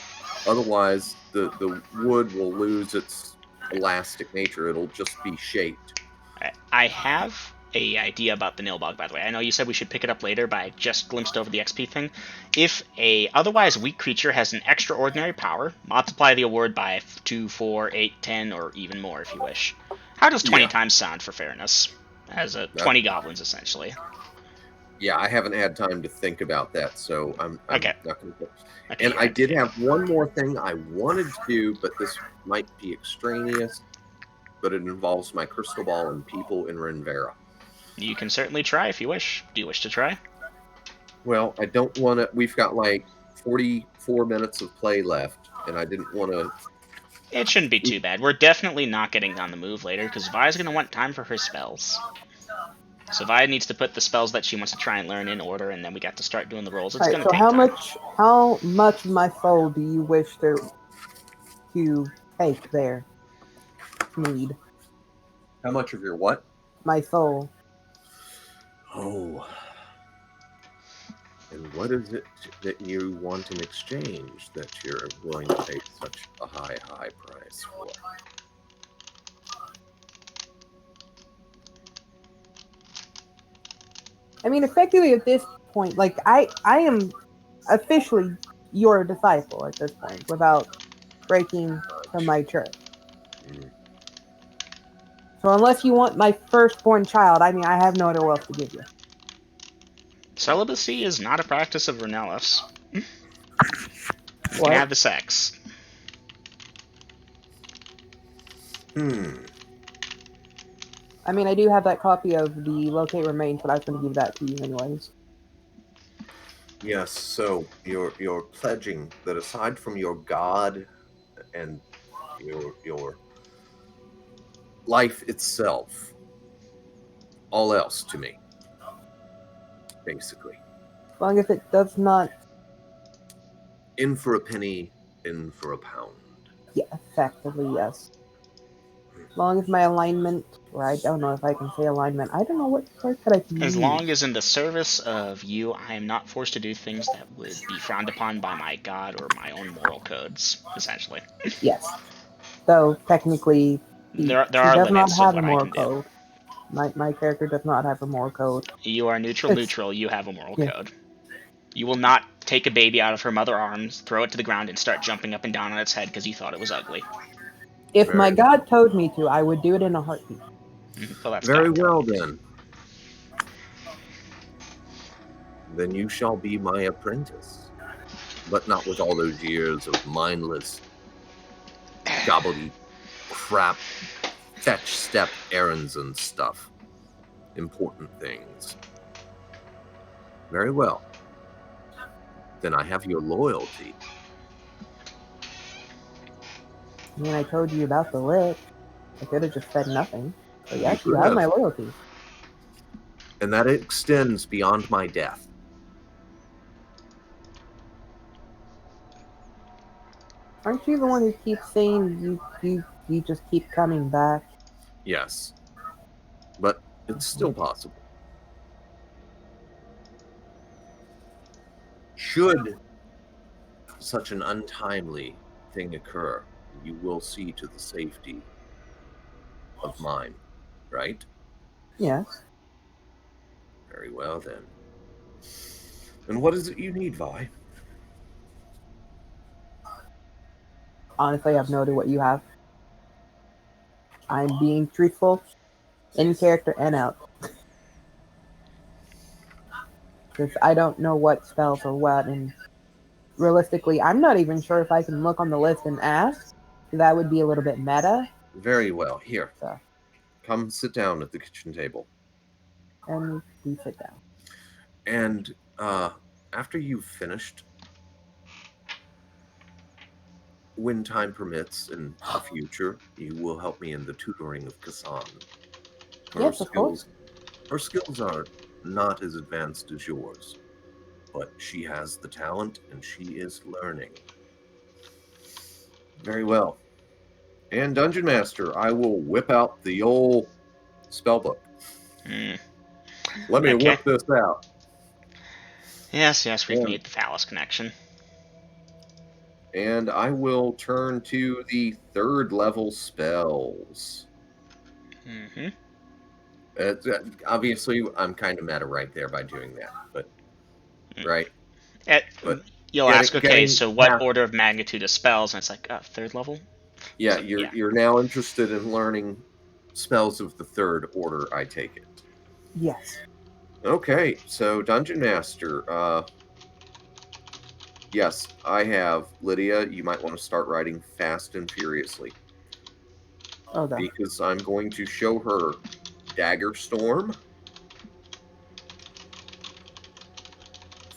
Otherwise, the wood will lose its elastic nature. It'll just be shaped. I have a idea about the Nilbog, by the way. I know you said we should pick it up later, but I just glimpsed over the XP thing. If a otherwise weak creature has an extraordinary power, multiply the award by 2, 4, 8, 10, or even more if you wish. How does 20 times sound for fairness? As 20 goblins, essentially. Yeah, I haven't had time to think about that, so I'm okay. Not going to. Okay, and I did have one more thing I wanted to do, but this might be extraneous, but it involves my crystal ball and people in Renvera. You can certainly try if you wish. Do you wish to try? Well, I don't want to... We've got like 44 minutes of play left, and I didn't want to... It shouldn't be too bad. We're definitely not getting on the move later, because Vi's going to want time for her spells. So Vi needs to put the spells that she wants to try and learn in order, and then we got to start doing the rolls. It's going to take time. How much of my soul do you wish to take there? Need. How much of your what? My soul. Oh. And what is it that you want in exchange that you're willing to pay such a high price for? I mean, effectively at this point, like, I am officially your disciple at this point, without breaking from my church. So unless you want my firstborn child, I mean, I have no other wealth to give you. Celibacy is not a practice of Renellis. You What? can have the sex. I mean, I do have that copy of the Locate Remains, but I was going to give that to you anyways. Yes, so you're pledging that aside from your god and your life itself, all else to me, basically. As long as it does not, In for a penny, in for a pound. yeah, effectively, yes. As long as my alignment, or I don't know if I can say alignment, I don't know what word could I use. As long as in the service of you, I am not forced to do things that would be frowned upon by my god or my own moral codes, essentially. Yes. Though, technically, There she are does not limits of have a what I moral can do. code. My character does not have a moral code. You are neutral, It's- neutral, you have a moral yeah. code. You will not take a baby out of her mother arms, throw it to the ground, and start jumping up and down on its head because you thought it was ugly. If my Very- god told me to, I would do it in a heartbeat. Well, that's Very God well, telling you. then. Then you shall be my apprentice. But not with all those years of mindless, gobbledygook crap, fetch step errands and stuff. Important things. Very well. Then I have your loyalty. I mean, I told you about the Lich. I could have just said nothing. But yes, You you could have have. my loyalty. And that extends beyond my death. Aren't you the one who keeps saying you just keep coming back? Yes. But it's still possible. Should such an untimely thing occur, you will see to the safety of mine, right? Yes. Very well, then. And what is it you need, Vi? Honestly, I have no idea what you have. I'm being truthful, in character and out. Because I don't know what spells or what, and realistically, I'm not even sure if I can look on the list and ask. That would be a little bit meta. Very well. Here, So, come sit down at the kitchen table. and we sit down. And after you've finished, when time permits in the future, you will help me in the tutoring of Kassan. Yes, of course. Her skills are not as advanced as yours, but she has the talent and she is learning. Very well. And Dungeon Master, I will whip out the old spellbook. Let me Okay. whip this out. Yes, we've Yeah. made the phallus connection. And I will turn to the 3rd level spells. Mm-hmm. Obviously, I'm kind of meta right there by doing that, but right. But You'll getting- ask, okay, getting so what past- order of magnitude of spells? And it's like, 3rd level? Yeah, So, you're now interested in learning spells of the 3rd order, I take it. Yes. Okay, so Dungeon Master, yes, I have Lydia. You might want to start writing fast and furiously Oh, no. because I'm going to show her Dagger Storm,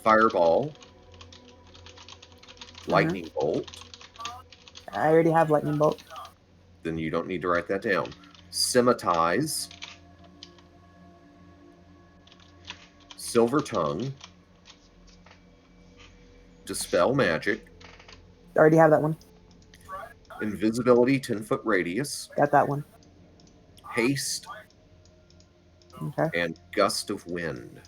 Fireball, Lightning Bolt. I already have Lightning Bolt. Then you don't need to write that down. Scimitize, Silver Tongue, Dispel Magic, I already have that one. Invisibility 10-foot radius, Got that one. Haste, Okay. and Gust of Wind.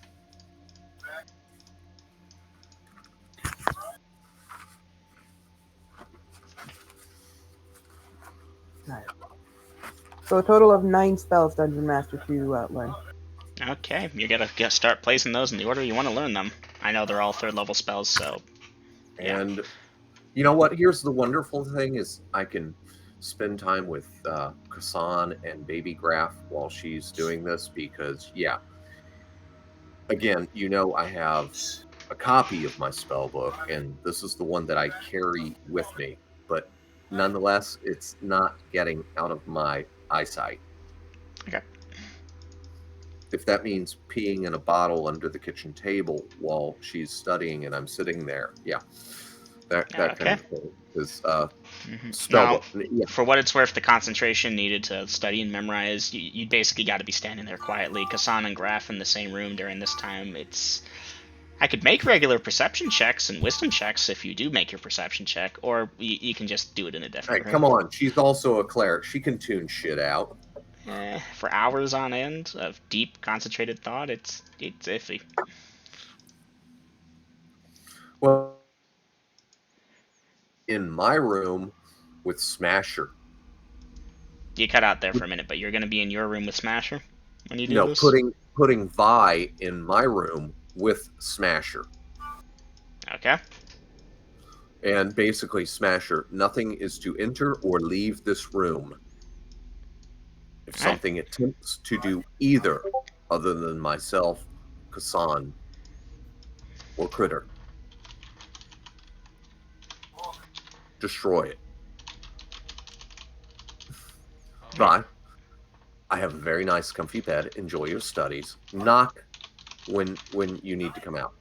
So a total of 9 spells, Dungeon Master, to learn. Okay, you gotta start placing those in the order you want to learn them. I know they're all 3rd level spells, so... Yeah. And you know what? Here's the wonderful thing is I can spend time with Kasan and Baby Graph while she's doing this because, yeah, again, I have a copy of my spell book, and this is the one that I carry with me. But nonetheless, it's not getting out of my eyesight. Okay. If that means peeing in a bottle under the kitchen table while she's studying and I'm sitting there, yeah, that kind of thing is spell Now, book. Yeah. for what it's worth, the concentration needed to study and memorize, you basically got to be standing there quietly. Kasan and Graf in the same room during this time. I could make regular perception checks and wisdom checks if you do make your perception check, or you can just do it in a different room. Come on, she's also a cleric. She can tune shit out. For hours on end of deep, concentrated thought, it's iffy. Well, in my room with Smasher. You cut out there for a minute, but you're going to be in your room with Smasher when you do this? Putting Vi in my room with Smasher. Okay. And basically, Smasher, nothing is to enter or leave this room. If something attempts to do either other than myself, Kasan, or Critter, destroy it. Vi, I have a very nice comfy bed. Enjoy your studies. Knock when you need to come out.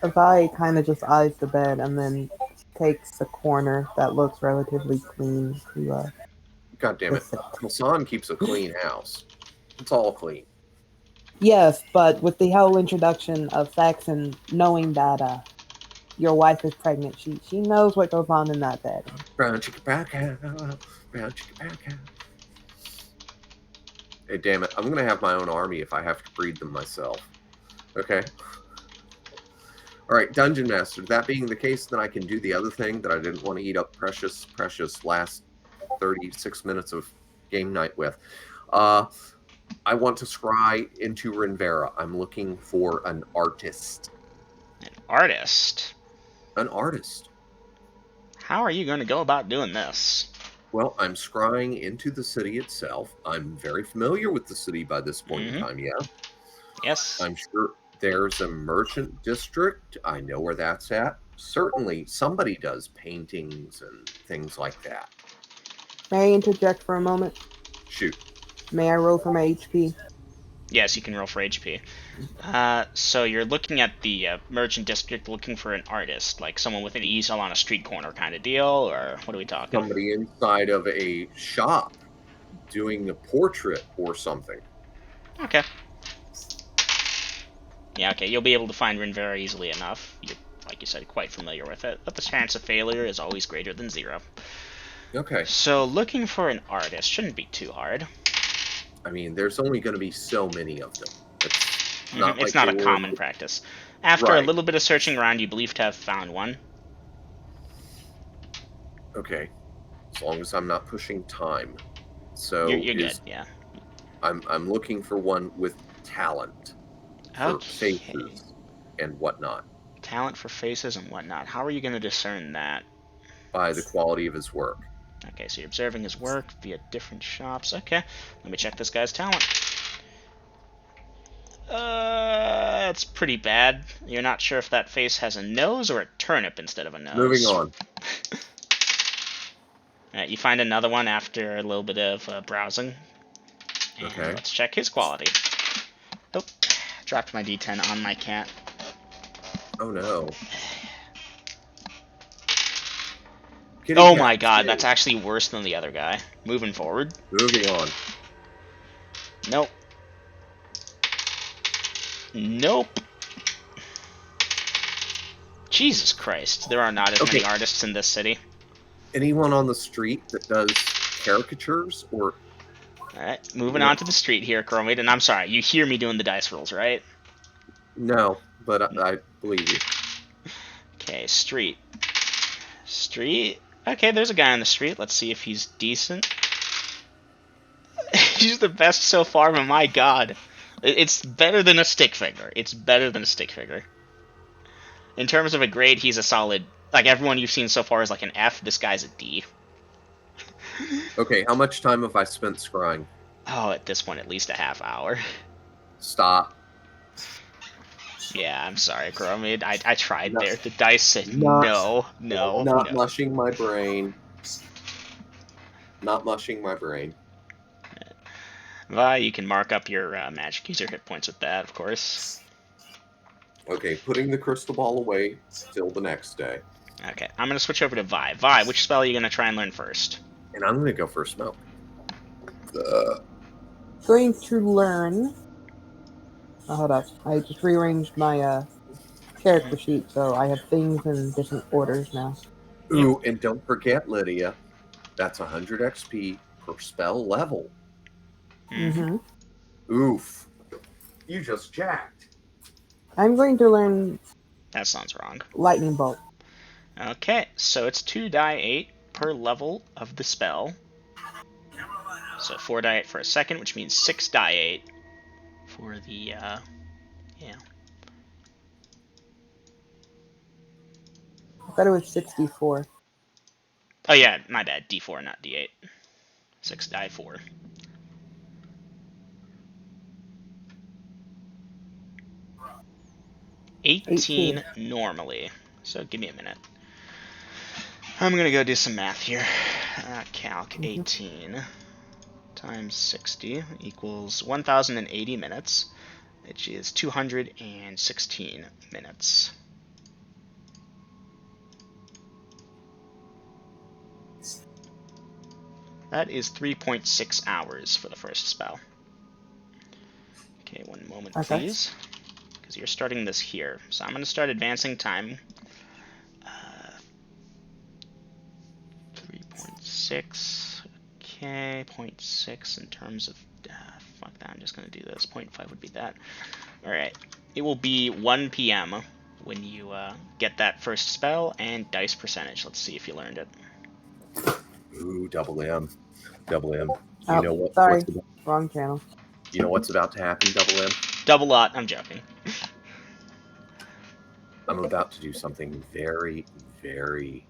Vi kind of just eyes the bed and then takes a corner that looks relatively clean to God damn it. Hassan keeps a clean house. It's all clean. Yes, but with the whole introduction of sex and knowing that your wife is pregnant, she knows what goes on in that bed. Brown chicken brown cow. Brown chicken brown cow. Hey, damn it. I'm going to have my own army if I have to breed them myself. Okay? Alright, Dungeon Master. That being the case, then I can do the other thing that I didn't want to eat up precious last 36 minutes of game night with. I want to scry into Renvera. I'm looking for an artist. An artist? An artist. How are you going to go about doing this? Well, I'm scrying into the city itself. I'm very familiar with the city by this point in time, yeah? Yes. I'm sure there's a merchant district. I know where that's at. Certainly, somebody does paintings and things like that. May I interject for a moment? Shoot. May I roll for my HP? Yes, you can roll for HP. So you're looking at the merchant district looking for an artist, like someone with an easel on a street corner kind of deal, or what are we talking? Somebody inside of a shop doing a portrait or something. Okay. Yeah, okay, you'll be able to find Renvera easily enough. You're, like you said, quite familiar with it, but the chance of failure is always greater than 0. Okay. So looking for an artist shouldn't be too hard. I mean, there's only going to be so many of them. It's not a common practice. After a little bit of searching around, you believe to have found one. Okay. As long as I'm not pushing time. So you're good, yeah. I'm looking for one with talent. For faces and whatnot. Talent for faces and whatnot. How are you going to discern that? By the quality of his work. Okay, so you're observing his work via different shops. Okay, let me check this guy's talent. It's pretty bad. You're not sure if that face has a nose or a turnip instead of a nose. Moving on. Alright, you find another one after a little bit of browsing. And okay. Let's check his quality. Oh, dropped my D10 on my cat. Oh no. Oh my god, that's actually worse than the other guy. Moving forward. Moving on. Nope. Nope. Jesus Christ, there are not as many artists in this city. Anyone on the street that does caricatures or... Alright, moving on to the street here, Chromate, and I'm sorry, you hear me doing the dice rolls, right? No, but I believe you. Okay, street. Street? Okay, there's a guy on the street. Let's see if he's decent. He's the best so far, but my god. It's better than a stick figure. It's better than a stick figure. In terms of a grade, he's a solid Like everyone you've seen so far is like an F. This guy's a D. Okay, how much time have I spent scrying? Oh, at this point, at least a half hour. Stop. Yeah, I'm sorry, Crow. I mean, I tried No. there. The dice said Not, no, no, not no. mushing my brain. Not mushing my brain. Well, you can mark up your magic user hit points with that, of course. Okay, putting the crystal ball away till the next day. Okay, I'm going to switch over to Vi. Vi, which spell are you going to try and learn first? And I'm going to go for a smoke. Going to learn. Oh, hold up. I just rearranged my character sheet, so I have things in different orders now. Ooh, and don't forget, Lydia, that's 100 XP per spell level. Mm-hmm. Oof. You just jacked. I'm going to learn That sounds wrong. Lightning Bolt. Okay, so it's 2 die 8 per level of the spell. So 4 die 8 for a second, which means 6 die 8 for the, yeah. I thought it was 64. Oh yeah, my bad, D4, not D8. 6 die 4. $18 normally. So give me a minute. I'm gonna go do some math here. Calc 18 times 60 equals 1,080 minutes, which is 216 minutes. That is 3.6 hours for the first spell. Okay, one moment, please. Because you're starting this here. So I'm going to start advancing time. 3.6. Okay, 0.6 in terms of... fuck that, I'm just going to do this. 0.5 would be that. Alright. It will be 1 p.m. when you get that first spell, and dice percentage. Let's see if you learned it. Ooh, double M. Double M. Oh, You know what? sorry. Wrong channel. You know what's about to happen, Double M? Double lot, I'm joking. I'm about to do something very, very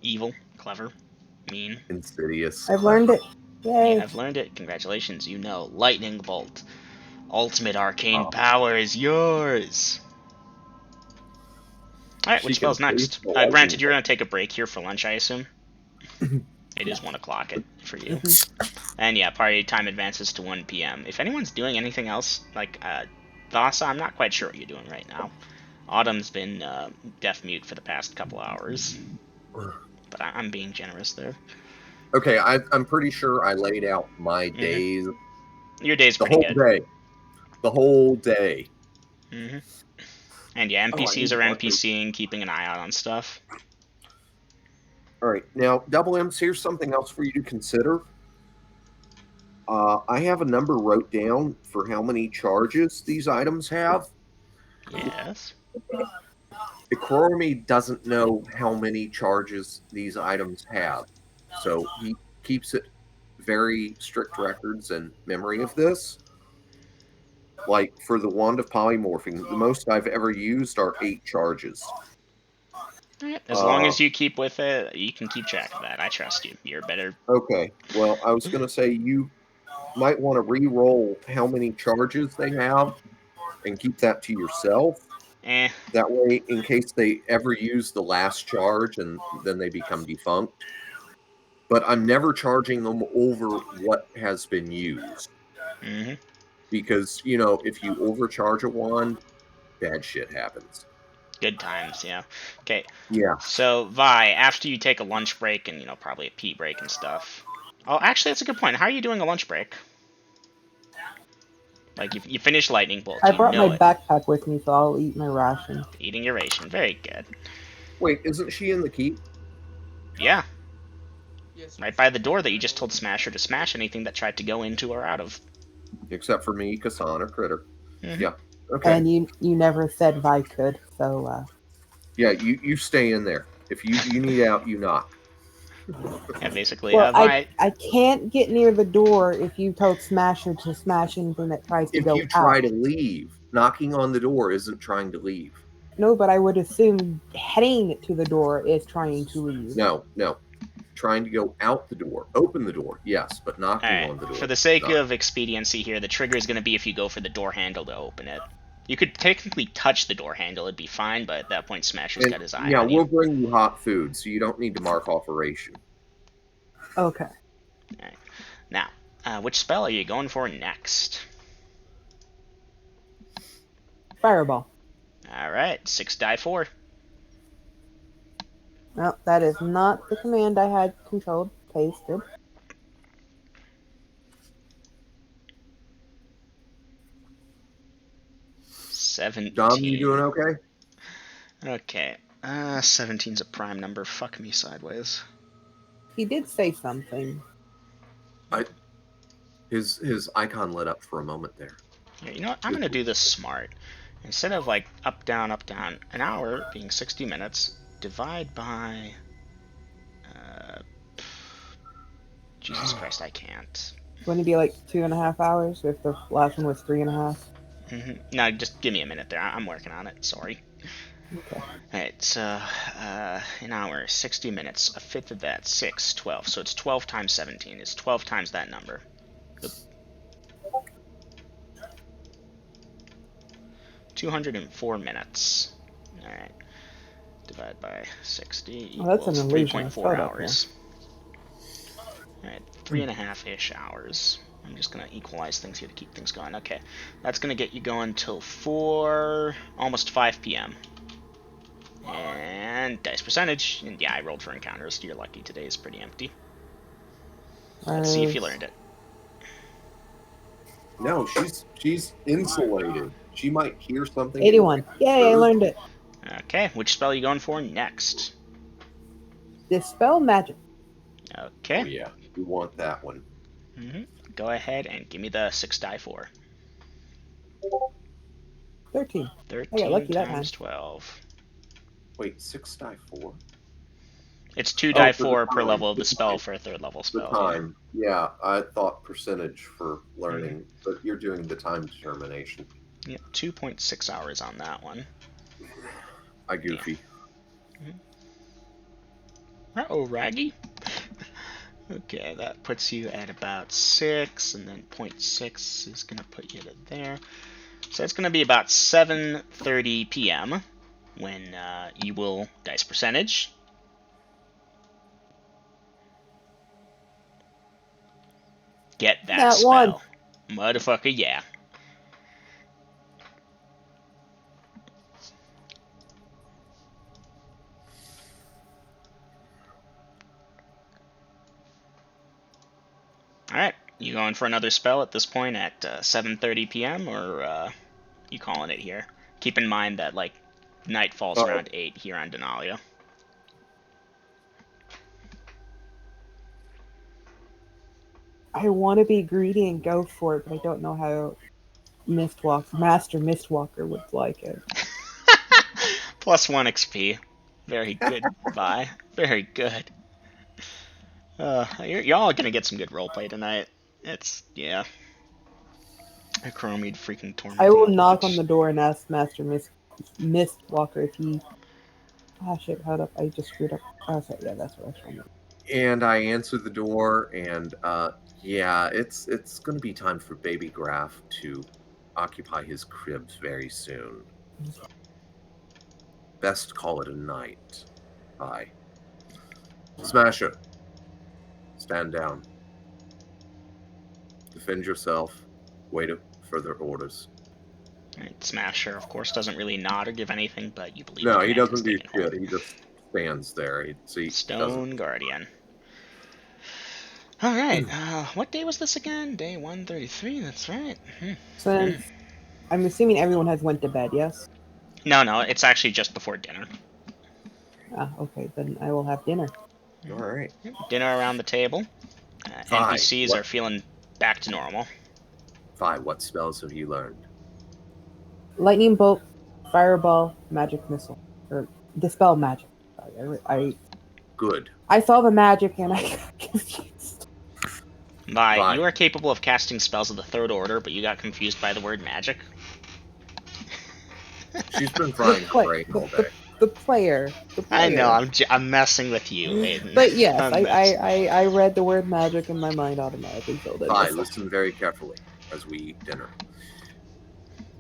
Evil, clever, mean. insidious. I've learned it. Yay. I've learned it. Congratulations, you know. Lightning Bolt. Ultimate arcane power is yours. Alright, which spell's next? Granted, you're going to take a break here for lunch, I assume. It is 1 o'clock for you. And yeah, party time advances to 1 p.m. If anyone's doing anything else, like Vasa, I'm not quite sure what you're doing right now. Autumn's been deaf mute for the past couple hours. But I'm being generous there. Okay, I'm pretty sure I laid out my days. Your day's the pretty whole good. Day. The whole day. And yeah, NPCs are NPCing, keeping an eye out on stuff. All right, now Double M's. Here's something else for you to consider. I have a number wrote down for how many charges these items have. Yes. Ikorami doesn't know how many charges these items have, so he keeps it very strict records and memory of this. Like for the Wand of Polymorphing, the most I've ever used are 8 charges. As long as you keep with it, you can keep track of that. I trust you. You're better. Okay, well, I was going to say you might want to re-roll how many charges they have and keep that to yourself. That way, in case they ever use the last charge and then they become defunct. But I'm never charging them over what has been used. Because, you know, if you overcharge a wand, bad shit happens. Good times, yeah. Okay. Yeah. So, Vi, after you take a lunch break and, you know, probably a pee break and stuff. Oh, actually, that's a good point. How are you doing a lunch break? Like, you finish Lightning Bolt. I brought my backpack with me, so I'll eat my ration. Eating your ration. Very good. Wait, isn't she in the keep? Yeah. Right by the door that you just told Smasher to smash anything that tried to go into or out of. Except for me, Kassan, or Critter. Yeah. Okay. And you never said Vi could, so... Yeah, you stay in there. If you need out, you knock. Yeah, basically. Well, I can't get near the door if you told Smasher to smash anything that tries to go out. If you try to leave, knocking on the door isn't trying to leave. No, but I would assume heading to the door is trying to leave. No. Trying to go out the door. Open the door, yes, but knocking Alright, on the door. for the sake no. of expediency here, the trigger is going to be if you go for the door handle to open it. You could technically touch the door handle, it'd be fine, but at that point Smasher's got his eye Yeah, on we'll you. bring you hot food, so you don't need to mark off a ration. Okay. Alright. Now, which spell are you going for next? Fireball. Alright, 6 die 4. No, that is not the command I had controlled. Pasted. Dom, you doing 17. okay? Okay. 17's a prime number. Fuck me sideways. He did say something. His icon lit up for a moment there. Yeah, you know what? I'm gonna do this smart. Instead of like up, down, an hour being 60 minutes, divide by... Jesus Christ, I can't. Wouldn't it be like 2.5 hours if the last one was 3.5? No, just give me a minute there. I'm working on it. Sorry. Okay. Alright, so an hour, 60 minutes, a fifth of that, 6, 12. So it's 12 times 17. It's 12 times that number. Oop. 204 minutes. Alright. Divide by 60 Oh, that's an equals illusion. I 3.4 saw that hours. Alright, 3.5-ish hours. I'm just going to equalize things here to keep things going. Okay, that's going to get you going till 4, almost 5 p.m. And dice percentage. And yeah, I rolled for encounters. You're lucky today is pretty empty. Let's see if you learned it. No, she's insulated. She might hear something. 81. Yay, I learned it. Okay, which spell are you going for next? Dispel magic. Okay. Oh, yeah, we want that one. Go ahead and give me the 6 die 4. 13. 13 I got lucky that times time. 12. Wait, 6 die 4? It's 2 die for the 4 per time, level of the the spell time. for a 3rd level The spell. time. Yeah, I thought percentage for learning, but you're doing the time determination. Yeah, 2.6 hours on that one. I goofy. Uh-oh, Raggy. Okay, that puts you at about 6, and then 0.6 is going to put you to there. So it's going to be about 7:30 p.m. when you will dice percentage. Get that spell. One. Motherfucker, yeah. Alright, you going for another spell at this point at 7:30 p.m. or you calling it here? Keep in mind that like night falls around 8 here on Denalia. I want to be greedy and go for it, but I don't know how Master Mistwalker would like it. Plus 1 XP. Very good. Bye. Very good. Y'all are gonna get some good roleplay tonight. It's, yeah. A Chromid freaking torment. I will knock on the door and ask Master Mistwalker if he... Ah, shit, hold up. I just screwed up. Oh, sorry. Yeah, that's what I was trying to... And I answer the door, and yeah, it's going to be time for Baby Graf to occupy his cribs very soon. Best call it a night. Bye. Smasher, stand down. Defend yourself. Wait for further orders. Right, Smasher, of course, doesn't really nod or give anything, but you believe No, the he command is doesn't do taken hold. shit. He just stands there. Stone Guardian. Alright, what day was this again? Day 133, that's right. So I'm assuming everyone has went to bed, yes? No, it's actually just before dinner. Ah, okay, then I will have dinner. All right. Dinner around the table. Fine. NPCs What- are feeling back to normal. Fine. What spells have you learned? Lightning bolt, fireball, magic missile. Or dispel magic. Sorry, Good. I saw the magic and I got confused. You are capable of casting spells of the 3rd order, but you got confused by the word magic. She's been frying her brain all day. The player. I know, I'm messing with you, Aiden. But yes, I'm messing. I read the word magic and my mind automatically filled in. Vi, with listen very carefully as we eat dinner.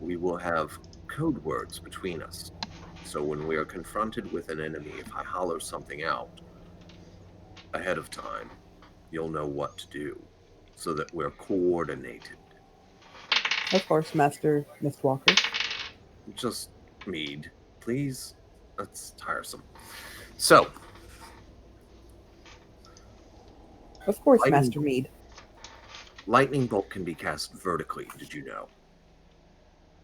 We will have code words between us. So when we are confronted with an enemy, if I holler something out ahead of time, you'll know what to do so that we're coordinated. Of course, Master Mistwalker. Just Mead, please. That's tiresome. So, Of course, Lightning- Master Mead. lightning bolt can be cast vertically, did you know?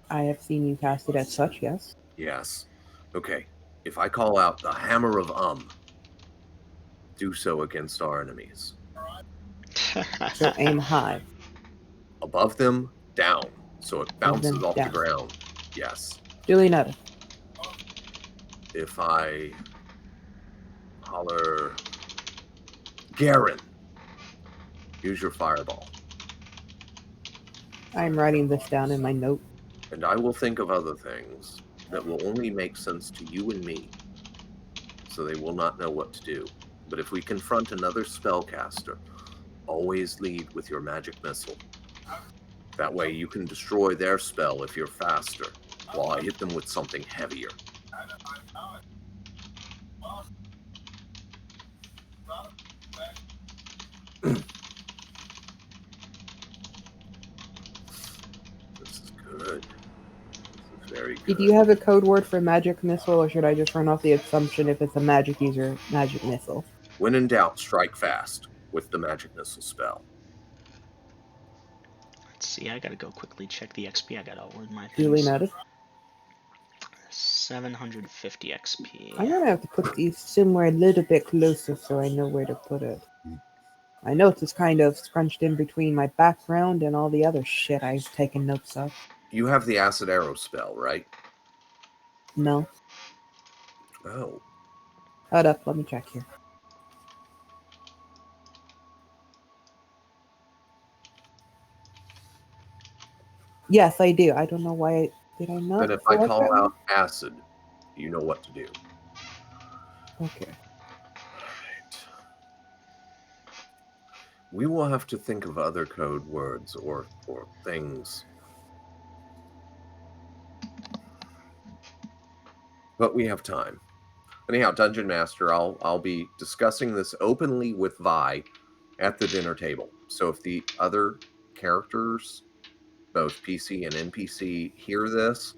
I have seen you cast it as such, yes. Yes. Okay. If I call out the hammer of do so against our enemies. So aim high. Above them, down. So it bounces them off down. the ground. Yes. Duly noted. If I holler Garen, use your fireball. I'm writing this down in my note. And I will think of other things that will only make sense to you and me. So they will not know what to do. But if we confront another spellcaster, always lead with your magic missile. That way you can destroy their spell if you're faster, while I hit them with something heavier. This is good. This is very good. Do you have a code word for magic missile, or should I just run off the assumption if it's a magic user, magic missile? When in doubt, strike fast with the magic missile spell. Let's see, I gotta go quickly check the XP. I gotta word my Duly things. noted. 750 XP. I'm gonna have to put these somewhere a little bit closer so I know where to put it. My notes is kind of scrunched in between my background and all the other shit I've taken notes of. You have the acid arrow spell, right? No. Oh. Hold up, let me check here. Yes, I do. I don't know why. Did I not? Then if I select call that one? out acid, you know what to do. Okay. Alright. We will have to think of other code words or things. But we have time. Anyhow, Dungeon Master, I'll be discussing this openly with Vi at the dinner table. So if the other characters, both PC and NPC, hear this,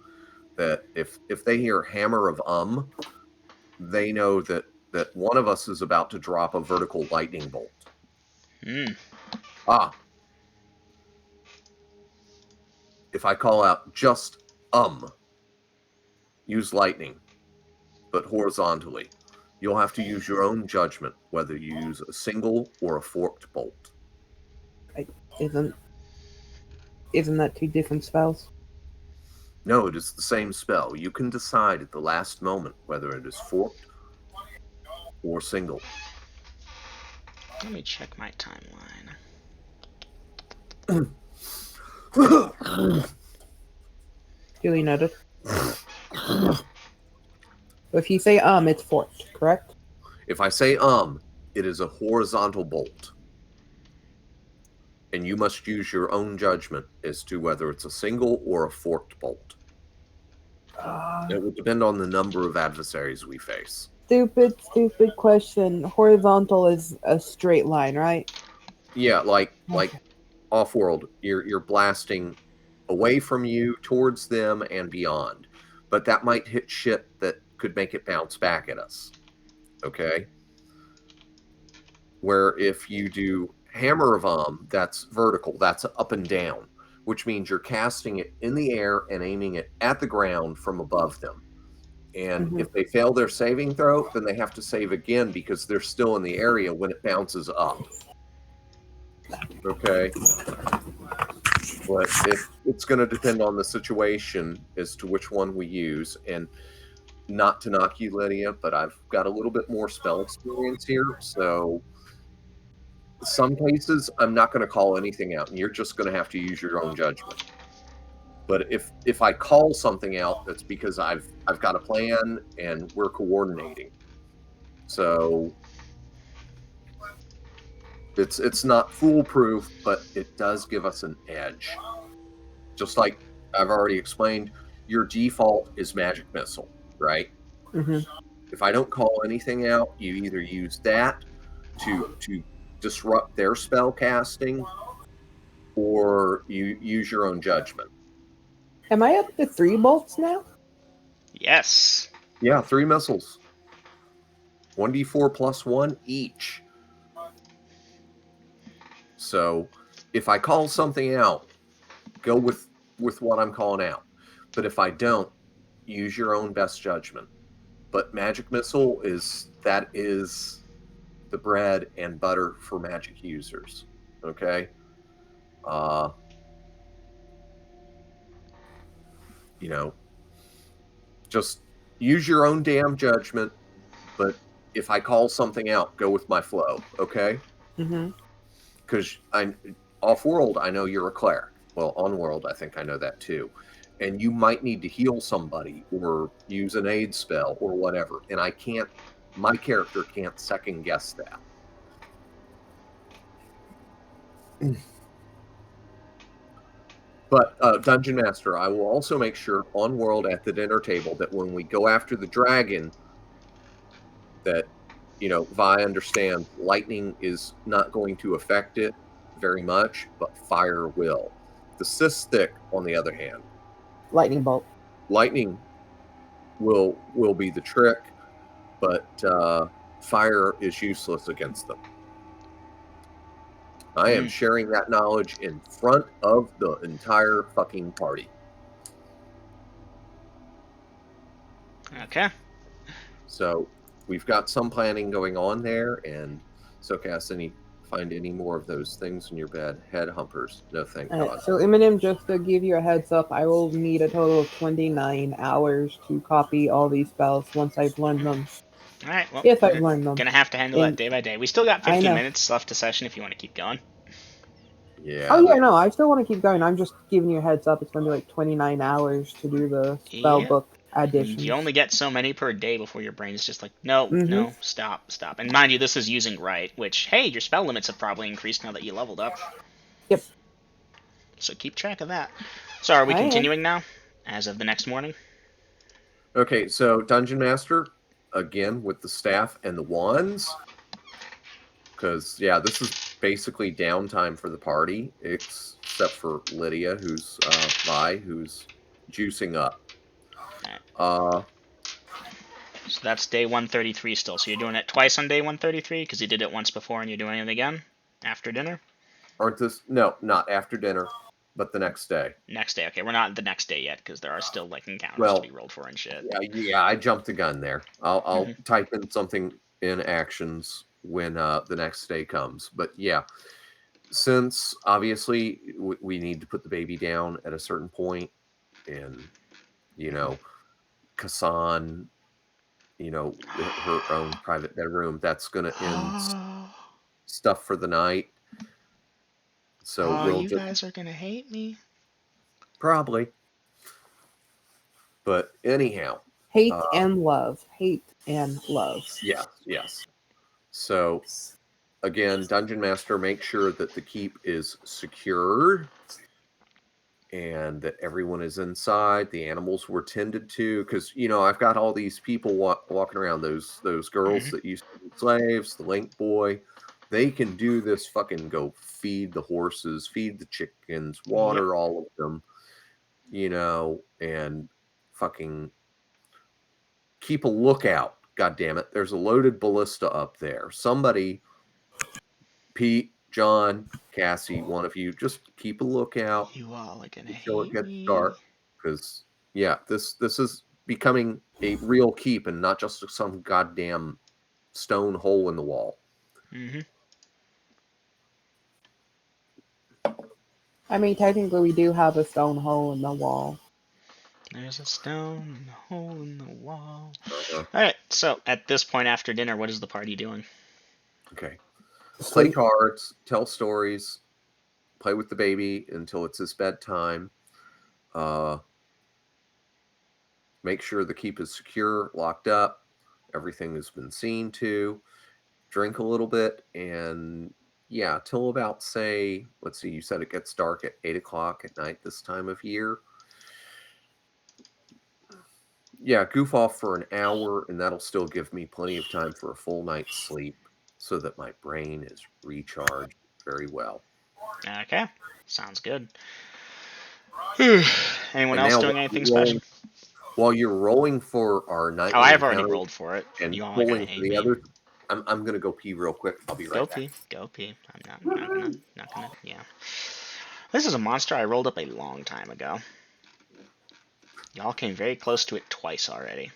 that if they hear hammer of they know that one of us is about to drop a vertical lightning bolt. If I call out just use lightning, but horizontally, you'll have to use your own judgment whether you use a single or a forked bolt. Isn't that two different spells? No, it is the same spell. You can decide at the last moment whether it is forked or single. Let me check my timeline. Duly noted. If you say it's forked, correct? If I say it is a horizontal bolt. And you must use your own judgment as to whether it's a single or a forked bolt. It will depend on the number of adversaries we face. Stupid question. Horizontal is a straight line, right? Yeah, like off-world, you're blasting away from you, towards them, and beyond. But that might hit shit that could make it bounce back at us. Okay? Where if you do hammer of that's vertical, that's up and down, which means you're casting it in the air and aiming it at the ground from above them. And if they fail their saving throw, then they have to save again because they're still in the area when it bounces up. Okay? But it's going to depend on the situation as to which one we use. And not to knock you, Lydia, but I've got a little bit more spell experience here, so some cases I'm not going to call anything out, and you're just going to have to use your own judgment. But if I call something out, that's because I've got a plan and we're coordinating. So it's not foolproof, but it does give us an edge. Just like I've already explained, your default is magic missile, right? Mm-hmm. If I don't call anything out, you either use that to disrupt their spell casting, or you use your own judgment. Am I up to 3 bolts now? Yes. Yeah, 3 missiles. 1d4 plus 1 each. So if I call something out, go with what I'm calling out. But if I don't, use your own best judgment. But magic missile is the bread and butter for magic users. Okay? You know, just use your own damn judgment, but if I call something out, go with my flow, okay? Mm-hmm. Because off-world, I know you're a cleric. Well, on-world, I think I know that too. And you might need to heal somebody or use an aid spell or whatever. And my character can't second guess that. But Dungeon Master, I will also make sure on-world at the dinner table that when we go after the dragon, that Vi understands lightning is not going to affect it very much, but fire will. The Stick, on the other hand, Lightning bolt. lightning will be the trick, but fire is useless against them. I am sharing that knowledge in front of the entire fucking party. Okay. So we've got some planning going on there, and Socas, find any more of those things in your bed? Head humpers. No, thank God. So Eminem, just to give you a heads up, I will need a total of 29 hours to copy all these spells once I've learned them. All right. Well, If I've we're learned them. gonna have to handle that day by day. We still got 15 minutes left to session if you want to keep going. Yeah. Oh yeah, no, I still want to keep going. I'm just giving you a heads up. It's going to be like 29 hours to do the spell book addition. You only get so many per day before your brain is just like, no, stop. And mind you, this is using right, which, hey, your spell limits have probably increased now that you leveled up. Yep. So keep track of that. So are we continuing now, as of the next morning? Okay, so Dungeon Master, again, with the staff and the wands. Because, yeah, this is basically downtime for the party, except for Lydia, who's who's juicing up. Right. So that's day 133 still. So you're doing it twice on day 133 because you did it once before and you're doing it again after dinner? No, not after dinner, but the next day. Next day. Okay, we're not the next day yet because there are still like encounters to be rolled for and shit. Yeah, I jumped the gun there. I'll type in something in actions when the next day comes. But yeah, since obviously we need to put the baby down at a certain point, and Kassan, her own private bedroom, that's gonna end stuff for the night. So you guys are gonna hate me. Probably. But anyhow, hate and love. Yes. So again, Dungeon Master, make sure that the keep is secured and that everyone is inside. The animals were tended to, because I've got all these people walking around. Those girls that used to be slaves, the link boy, they can do this. Fucking go feed the horses, feed the chickens, water all of them, and fucking keep a lookout. God damn it! There's a loaded ballista up there. Somebody, Pete, John, Cassie, one of you, just keep a lookout. You all are gonna until hate it gets me. dark, because this is becoming a real keep and not just some goddamn stone hole in the wall. I mean, technically, we do have a stone hole in the wall. There's a stone hole in the wall. Alright, so at this point after dinner, what is the party doing? Okay. Play cards, tell stories, play with the baby until it's his bedtime. Make sure the keep is secure, locked up. Everything has been seen to. Drink a little bit, and yeah, till about, say, let's see, you said it gets dark at 8 o'clock at night this time of year. Yeah, goof off for an hour, and that'll still give me plenty of time for a full night's sleep so that my brain is recharged very well. Okay, sounds good. Anyone And else now, doing anything special? while you're rolling for our Oh, nightly I've already encounter rolled for it. and You all are gonna pulling for hate the me. other, I'm going to go pee real quick. I'll be right back. Go pee. I'm not gonna. Yeah. This is a monster I rolled up a long time ago. Y'all came very close to it twice already.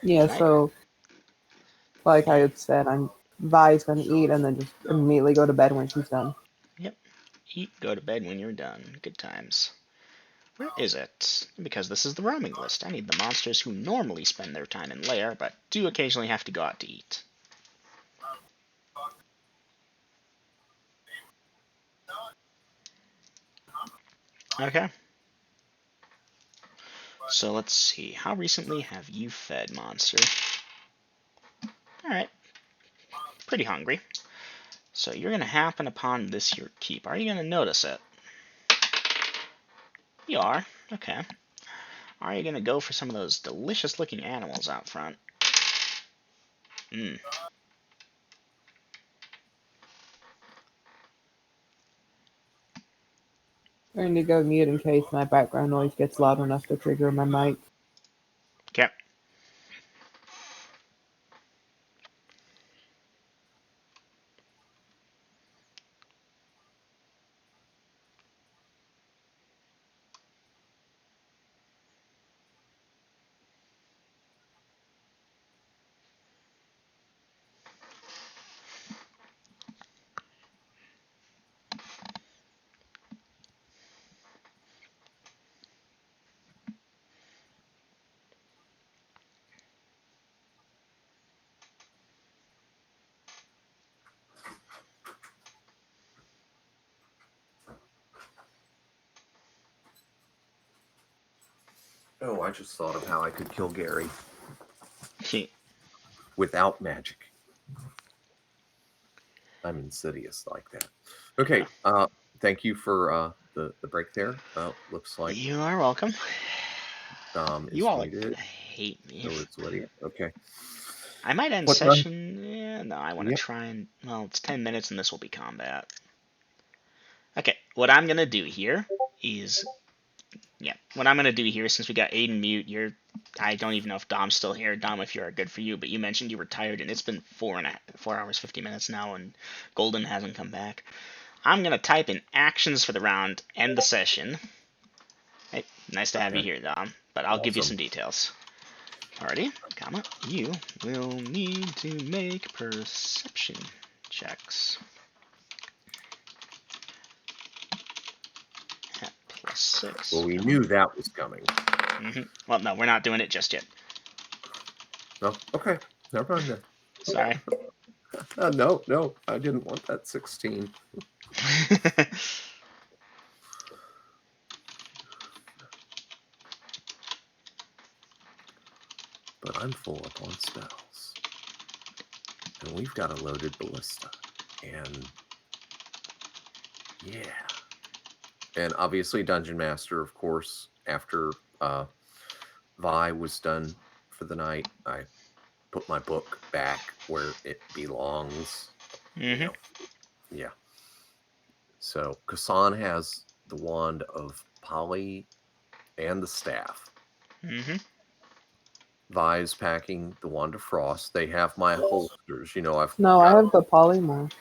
Yeah, Can I- so like I had said, Vi's gonna eat and then just immediately go to bed when she's done. Yep. Eat, go to bed when you're done. Good times. Where is it? Because this is the roaming list. I need the monsters who normally spend their time in lair, but do occasionally have to go out to eat. Okay. So let's see. How recently have you fed, monster? Alright. Pretty hungry. So you're going to happen upon this here keep. Are you going to notice it? You are. Okay. Are you going to go for some of those delicious looking animals out front? Mmm. Going to go mute in case my background noise gets loud enough to trigger my mic. Okay. Oh, I just thought of how I could kill Gary without magic. I'm insidious like that. Okay, thank you for the break there. Looks like You are welcome. Dom is You all are muted. going to hate me. So is Lydia. Okay. I might end What time? session. Yeah, no, I want to Yep. try and. Well, it's 10 minutes and this will be combat. Okay, what I'm going to do here is. Yeah, what I'm going to do here, since we got Aiden mute, I don't even know if Dom's still here. Dom, if you're good for you, but you mentioned you were tired, and it's been 4 hours, 50 minutes now, and Golden hasn't come back. I'm going to type in actions for the round, end the session. Hey, nice to have you here, Dom, but I'll give you some details. Party, comma, you will need to make perception checks. At +6. Well, we knew that was coming. Well, no, we're not doing it just yet. No, okay. Never mind then. Sorry. No, I didn't want that 16. But I'm full up on spells. And we've got a loaded ballista. And yeah. And obviously Dungeon Master, of course, after Vi was done for the night, I put my book back where it belongs. You know. Yeah. So Kassan has the wand of Polly and the staff. Vi's packing the wand of frost. They have my holsters. You know, No, I have the polymorph.